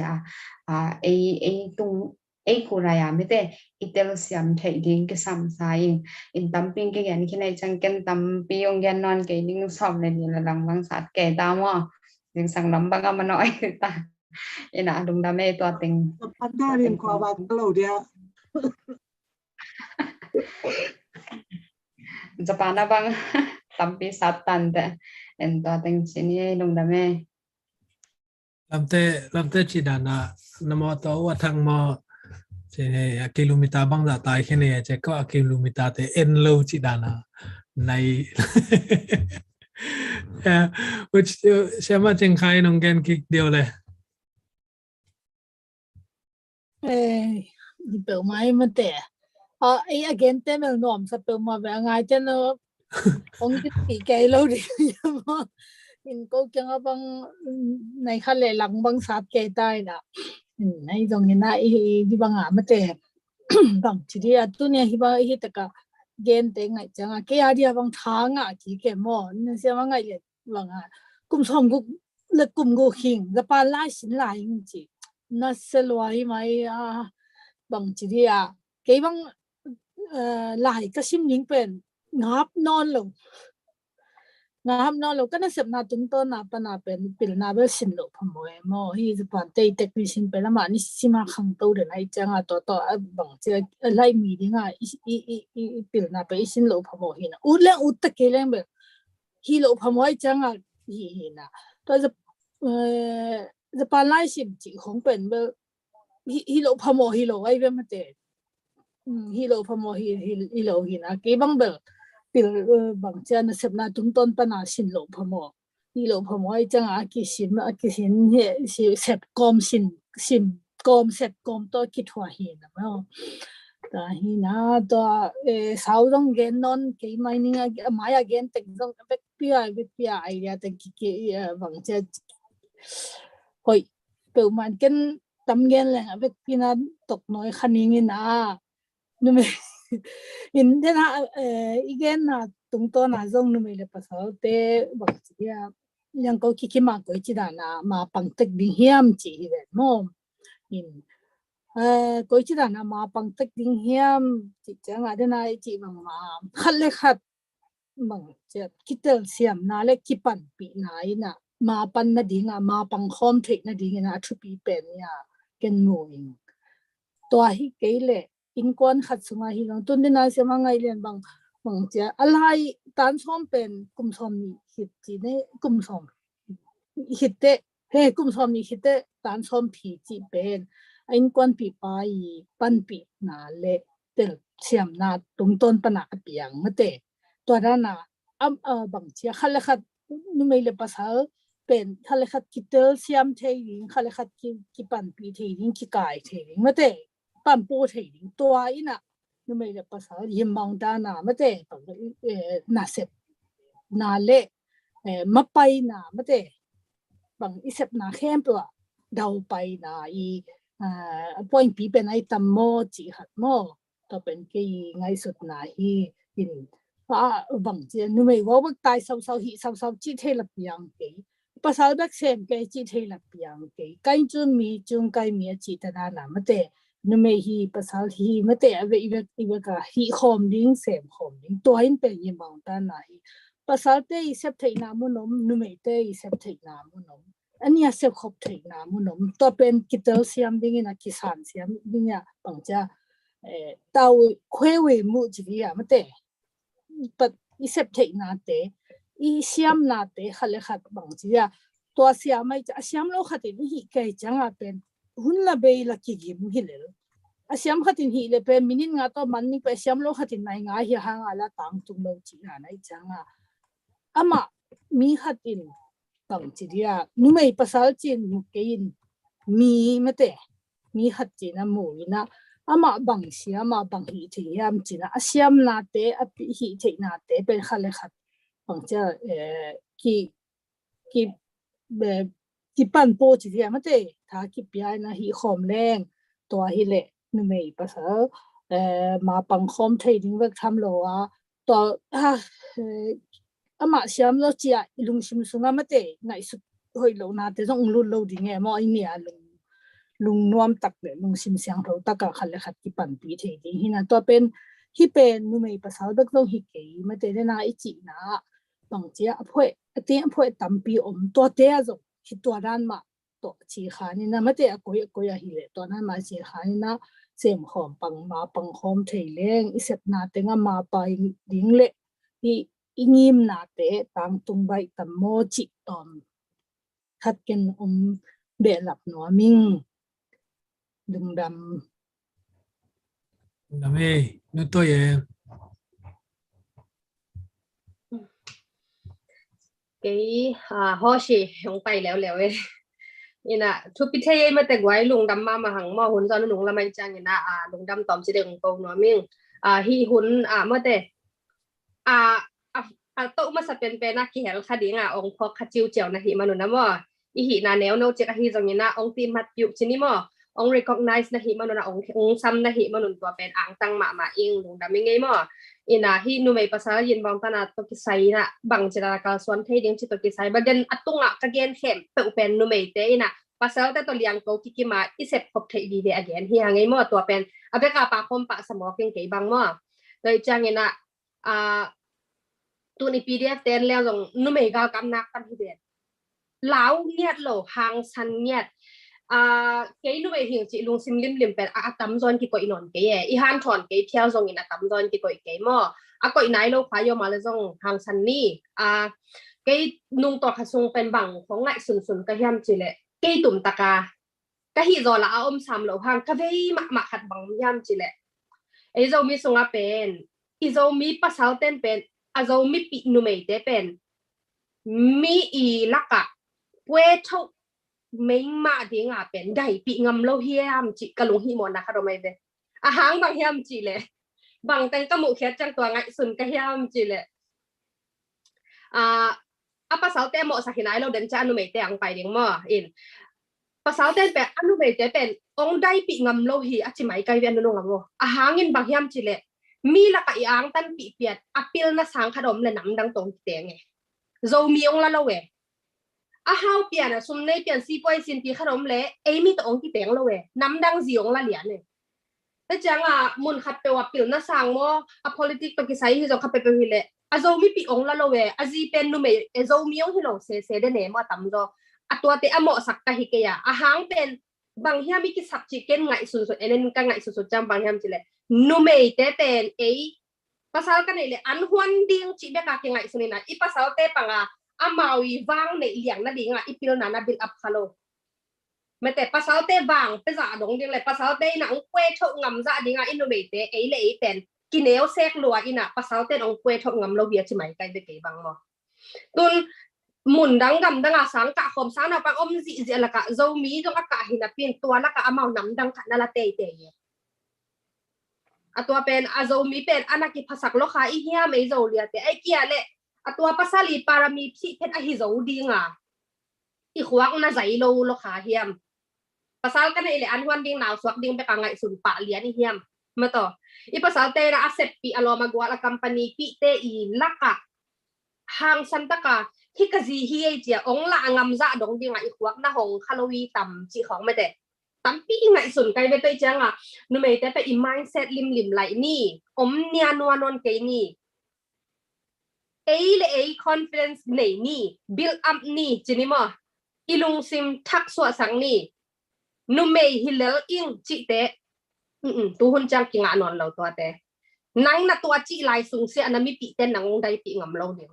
tung kuraya me te itel siam thei ding ke sam sai in tamping ke gan ki nai chang ken tampi ong gan non ke ding som le ni la lang bang sat ke ta mo ding sang lam bang ma noi ta ina dum da me to ting Panda rin ko ba lo dia Japan bang tampi satan te en to ting sini dum da me làm te chỉ đàn namo to wa thang mo chế kilomita băng giả tài khi này chế có kilomita thì en lâu chỉ đàn này xem mà trên khai nông gen kịch điều này đi biểu máy mà tệ ấy again tên mình nộm sắp biểu mà về ngay chân nó ông cái lâu đi mà in câu chẳng băng này khai lệ lăng băng sát cái tai nè này dòng như này đi băng mà tệ bằng chỉ đi tu này hi ba hi taka gen te ngai changa ke adia bang tha nga ki ke mo ne se ma ngai le bang kum som gu le kum go khing da pa lai sin lai ng chi na se loi mai bang chỉ đi ke bang lai ka sim ning pen ngap non lo cái nó sập na tung to na pa na pen pil na be sin lo phamoi mo hi japan te technician pe la ma ni sima khang to de nai changa to bang che lai mi dinga i pil na pe sin lo phamo hi na u le u ta ke le be hi lo phamoi changa hi na to japan lai sim chi khong pen be hi lo phamo hi lo ai be ma te hi lo phamo hi lo hi na ke bang be pil bang chen sep na tung ton pa na sin lo phamo hi lo phamo ai changa ki sin he si sep kom sin sim kom sep kom to ki thwa hi na ma tahi na to saudong genon ke mining maya gen tek dong bek pia idea tek ki bang che hoi pe man ken tam gen le bek pina tok noi khaning ina nume in den igen na tung to na zong nume le pasal te bang chia yang ko ki ma ko chi da na ma pang tek ding hiam chi ve mo in ko chi da na ma pang tek ding hiam chi chang a den ai chi bang ma khat le khat bang che kitel siam na le ki pan pi na ina ma pan na ding a ma pang khom thek na ding na thu pi pen ya ken mo in to hi ke le in kon khat sunga hi long tun dina se ma ngai len bang bang che alai tan som pen kum som ni hit chi ne kum som hit te he kum som ni hit te tan som phi chi pen in kon pi pai pan pi na le tel siam na tung ton pana piang mate to ra na bang che khale khat nu mai le pasal pen khale khat ki tel siam the yin khale khat ki pan pi the yin ki kai the yin mate pan po the yin to ina nu mai le pasal yim mong da na mate na sep na le ma pai na mate bang isep na khem to dau pai na I point pi pen ai tam mo chi hat mo to pen ke ngai sut na hi in bang che nu mai wo bak tai sau hi sau chi the la piang ke pasal bak sem ke chi the la piang ke kai chun mi chung kai mi chi ta na na mate nu mai hi pasal hi mate ave iwa ka hi khom ding sem khom ding to in pe yin bang ta na hi pasal te isep thei na mu nom nu mai te isep thei na mu nom ania se khop thei na mu nom to pen kitel siam ding ina kisan siam ding ya pangcha tau khwewe mu ji ya mate pat isep thei na te I siam na te khale khat bang ji ya to siam mai cha siam lo khatin hi ke changa pen hun la be la ki gim hi le asiam khatin hi le pen minin nga to man ni pe siam lo khatin nai nga hi hang ala tang tung lo chi na nai changa ama mi khatin bang chi dia nu mai pasal chin mu kein mi mate mi khat chi na mu ina ama bang siama bang hi thi yam china asiam na te api hi thi na te pe khale khat bang cha ki pan po chi dia mate tha ki pya na hi khom leng to hi le nu mai pasal ma pang khom thei ding vek tham lo a to ama siam lo chia lung sim sunga mate ngai su hoi lo na te jong lu lo ding e mo ai nia lung nuam tak le lung sim siang ro ta ka khale khat ki pan pi the ding hina to pen hi pen nu mai pasal dak lo hi ke mate le na I chi na bang chia aphoi ati aphoi tam pi om to te a zo hi to ran ma to chi khani na mate a koi a hi le to na ma chi khani na sem khom pang ma pang khom thei leng isep na tenga ma pai ding le hi ingim na te tang tung bai tam mo chi tom khat ken be lap no ming dung dam Dame nu to ye cái ho shi hong pai leo leo ấy ina thu pi thei ma te gwai lung dam ma hang ma hun zon lung la mai chang ina lung dam tom chi deng ko no ming hi hun ma te to ma sa pen pe na ki hel khadi nga ong phok khachiu cheu na hi manu na mo I hi na neo no che ka hi zong ina ong ti mat yu chini mo ong recognize na hi manu na ong sam na hi manu to pen ang tang ma ing lung dam ngai mo ina hi nu mai pasal yin bang tana to ki sai na bang chira ka swan thei ding chi to ki sai baden atunga ka gen khem pe pen nu mai te ina pasal te to liang ko ki ma isep khop thei di de again hi hangai mo to pen abeka pa khom pa samo king ke bang mo doi chang ina tu ni pdf ten leo jong nu mai ga kam nak kan hi de lao niat lo hang san niat cái nu mai hiu chi lung sim lim pe tam zon ki ko inon ke I han thon ke thiao jong ina tam zon ki ko ke mo ko nai lo phá yo ma le jong hang san ni cái nung to khasung pen bang khong ngai sun ka hiam chi le ke tum taka ka hi zo la sam lo hang ka vei ma khat bang hiam chi le e zo mi sunga pen I zo mi pasal ten pen a zo mi pi nu mai te pen mi I laka pwe thau mấy mà tiếng pen dai pi ngam lo hiam chi ka lung hi mo na kha ro mai ve อาหางบางเฮียมจีเลยบางแต่งกะหมูเขียดจังตัวไงสุนกะเฮียมจีเลยapa salte mo sa hinay lo den cha anu mei te ang pai ding mo in pa salte pe anu mei te pen ong dai pi ngam lo hi a chi mai kai ven no ngam lo a hangin bang hiam chi le mi la ka yang tan pi piat apil na sang khadom le nam dang tong te nge zo mi ong la lo we a hau pian a sum nei pian si poi sin pi khadom le e mi to ong ki teng lo we nam dang zi ong la lian ne te chang a mun khat pe wa pil na sang mo a politic pa ki sai hi zo kha pe hi le azo mi pi ong la lo we azi pen nu me azo mi ong hi lo se de ne ma tam do atwa te amo sak ka hi ke ya a hang pen bang hiam mi ki sak chi ken ngai su su enen ka ngai su su jam bang hiam chi le nu me te pen e pasal ka nei le an huan ding chi be ka ki ngai su ni na i pasal te panga amawi wang nei liang na ding a ipil na na build up khalo me te pasal te bang pe za dong ding le pasal te na ong kwe tho ngam za ding a inu me te e le e pen ki neo sek lua ina pasal ten ong kwe thok ngam lo bia chi mai kai be ke bang mo tun mun dang gam dang a sang ka khom sang na pang om zi zi la ka zo mi jong aka hina pin tua la ka amau nam dang kha na la te te ye atwa pen a zo mi pen anaki phasak lo kha i hia me zo lia te ai kia le atwa pasali parami phi phet a hi zo dinga i khuak na zai lo lo kha hiam pasal ka nei le an huan ding naw swak ding be ka ngai sun pa lian hi hiam ma to i pasal te na accept pi alo magwa la company pi te i laka hang santa ka hi ka ji hi ai chia ong la ngam za dong dinga i khuak na hong khalowi tam chi khong me te tam pi ngai sun kai ve te changa nu me te pe i mindset lim lim lai ni om nia non ke ni ei le ei confidence nei ni build up ni chinima ilung sim thak so sang ni nu me hilel ing chi te tu hun chang ki nga non lo to te nang na to chi lai sung se ana mi pi ten nang dai pi ngam lo ne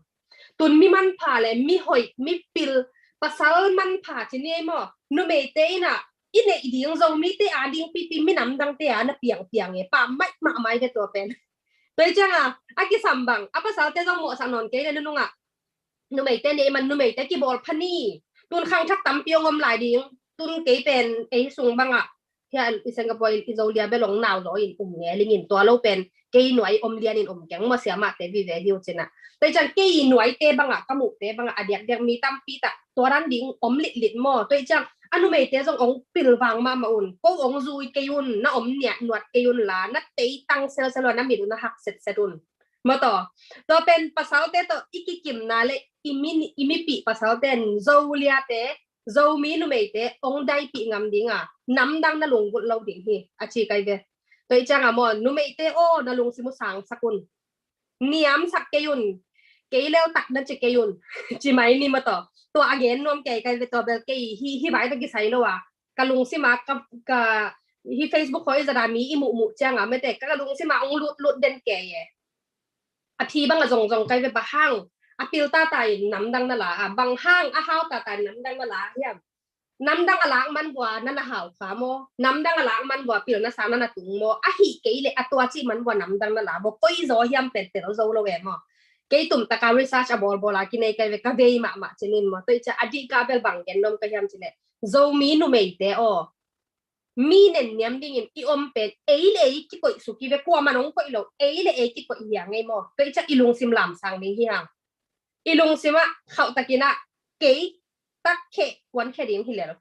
tun mi man pha le mi hoi mi pil pasal man pha chi ni mo nu me te na ine iding zo mi te a ding pi pi mi nam dang te a na piang e pa mai ma mai de to pen toi chang a ki sambang apa sal te zo mo sang non ke le nu nga nu me te ne man nu me te ki bol phani tun khang thak tam piong om lai ding tun ke pen e sung bang aที่สิงคโปร์อิโซเลียไปลงหนาวร้อยเงี้ยลิงินตัวเราเป็นเกย์หน่วยอมเลียนินอมแกงมาเสียมาแต่วิเวดิวเจนะแต่จังเกย์หน่วยเตบังอะกมุเตบังอะเดียกมีตั้มปีตะตัวรันดิ้งอมลิดหม้อตัวจังอนุเมเตจงองปิลวางมาอุ่นก็องซุยเกยุนน่ะอมเนี่ยหนวดเกยุนลานัดเตตังเซลล์น้ำมีดุนหักเสร็จเสดุนมาต่อตัวเป็นภาษาเตตัวอีกิกิมนาเลอิมิปีภาษาเตนโซเลียเตzo mi nu mei te ong dai pi ngam dinga nam dang na lung gut lo ding hi achi kai ve toi changa mo nu mei te o na lung simu sang sakun niam sak ke yun ke leo tak na chi ke yun chi mai ni ma to again nom ke kai ve to bel ke hi bai ta ki sai lo wa ka lung sima ka hi facebook khoi za da mi i mu changa me te ka lung sima ong lut den ke ye athi bang a jong kai ve ba hang apil ta tai nam dang na la bang hang a hau ta tai nam dang na la hiam nam dang alang man bwa na na hau kha mo nam dang alang man bwa pil na sa na tung mo a hi ke le atwa chi man bwa nam dang na la bo koi zo hiam pe te zo lo we mo ke tum ta ka research a bol bola ki nei kai ve ka ve ma chinin mo toi cha adi ka bel bang gen nom ka hiam chi le zo mi nu mei te o mi nen nyam ding in i om pe ei le ki koi su ki ve kwa manong koi lo ei le ki koi ya ngai mo toi cha ilung sim lam sang ding hi hang ilung sima khau takina ke tak khe wan khe ding hi le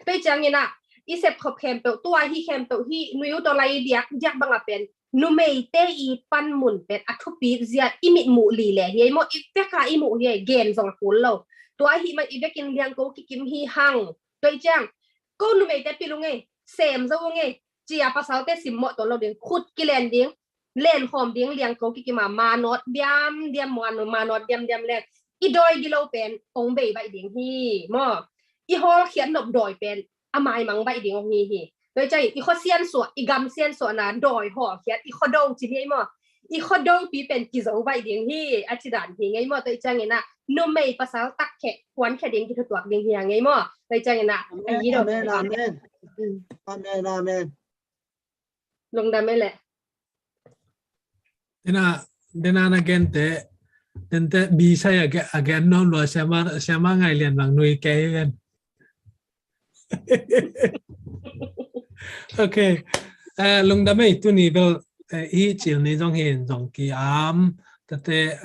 toi chang ina i sep khop khem pe tua hi khem pe hi nuyu to lai diak banga pen nu mei te i pan mun pe athu pi zia imit mu li le hi mo i pe ka i mu hi gen zong kul lo tua hi ma i be kin liang ko ki kim hi hang toi chang ko nu mei te pi lu nge sem zo nge chia pa sao te sim mo to lo ding khut ki len ding len hom ding liang ko ki ma not diam ma not diam le i doi di lo pen ong bei bai ding hi mo i hol khian nop doi pen amai mang bai ding ong hi doi chai i kho sian so i gam sian so na doi ho khian i kho dong chi hi mo i kho dong pi pen ki zo bai ding hi achi dan hi ngai mo doi chang ina no mei pa sao tak khe kwan khe ding ki thuak ding hi ngai mo doi chang ina ai yi do amen long da me le dena na gente tente bisa ya again no lo sama ngai lian bang nui ke kan okay lung đam mê tu ni bel hi chiều ni dòng hiền dòng kỳ ám tete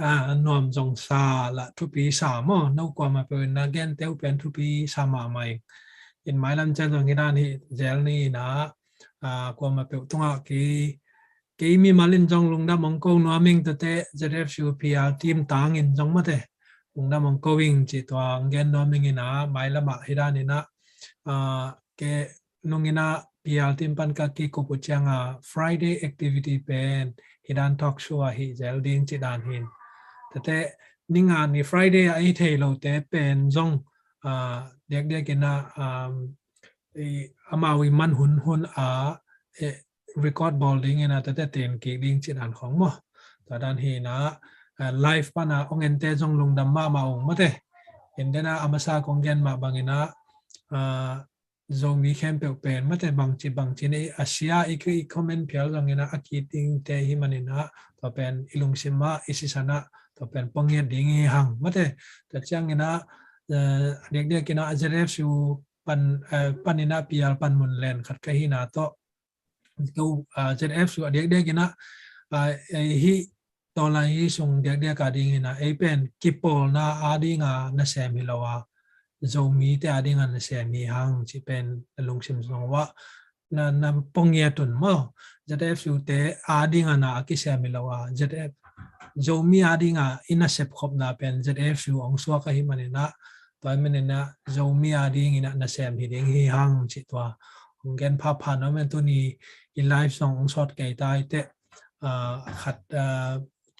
nom dòng sa là thu pi sa mo nâu qua mà bên na gen teo pen thu pi sa mà mày in mai lam chen dòng cái đàn hi gel ni na qua mà bên tung à cái mi malin dòng lung đam mong câu nói mình tete zrf shu pia team tang in dòng mà thế lung đam mong câu in chỉ toang gen nói mình na mai lam hi đàn ni na cái nung ina PL team pan ka ki ko puchanga Friday activity pen hidan talk show hi gel ding chi dan hin tate ninga ni Friday ai thei lo te pen zong dek dek ina amawi man hun record balding ina tate ten ki ding chi dan khong mo ta dan hi na live pana ongen te zong lung dam ma ong mate indena amasa konggen ma bangina zombie campel pen mate bang chi nei asia ikri comment phial zangena akiting te hi manina to pen ilung sima isisana to pen pongye dingi hang mate ta changena dek kina azref su panina pial pan munlen khat ka hi na to ko azref su dek kina hi to la hi sung dek ka ding na e pen kipol na adinga na sem hilawa zombie te ading an se mi hang chi pen lung sim song wa na pongye tun mo zf su te ading ana ki se mi lawa zf zombie ading a ina sep khop na pen zf su ong swa ka hi manina toy menena zombie ading ina na se mi ding hi hang chi twa gen pha no men tu ni in live song ong shot kai tai te khat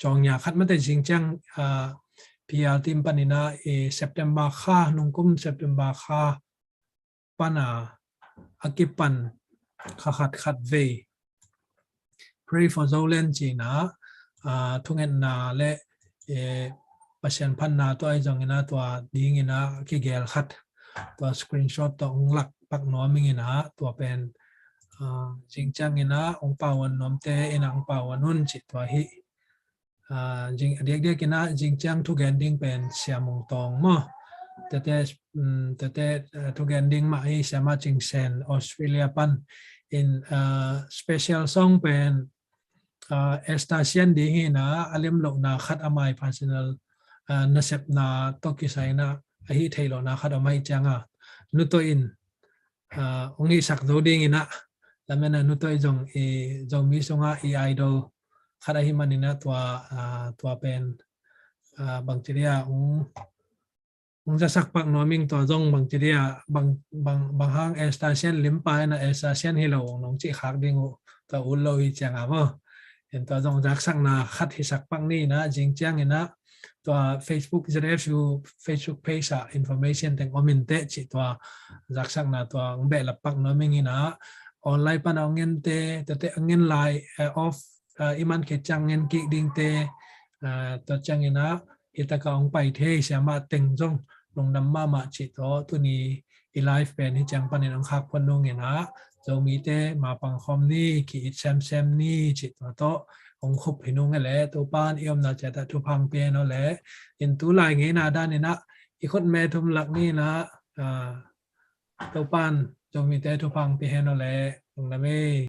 chong nya khat ma te jing chang PL team panina September kha nungkum September kha pana akipan khat ve pray for Zolen China thungen na le pasien panna to ai jong ina to ding ina ki gel khat to screenshot to onglak pak noming ina to pen jingchang ina ong pawan nomte ina ong pawanun chi to hi jing dek kina jingchang thu gending pen siamong tong mo tete thu gending ma hi siama jingsen Australia pan in special song pen estasian ding hina alim lo na khat amai personal nasep na tokisai na hi thailo na khat amai changa nuto in ongi sak do ding ina lamena nuto jong jong mi songa idol khara hi manina tua pen bangteria ong jasak pak noming to jong bangteria bang hang estasian limpa na estasian hilo nong chi khak dingu to ulo hi changa mo en to jong jak sak na khat hi sak pak ni na jingchang ina to Facebook zref su Facebook page information teng omente chi to jak sak na to ngbe la pak noming ina online pan ongen te angen lai off iman ke changen ki ding te to changena itaka ong pai the siama teng jong long nam ma chi to tu ni i live pen hi chang panin ang khak panung ena zomi te ma pang khom ni ki sam ni chi to ong khup hinung le to pan iom na cha ta thu phang pe no le in tu lai nge na dan ena i khot me thum lak ni na to pan zomi te thu phang pe he no le long na me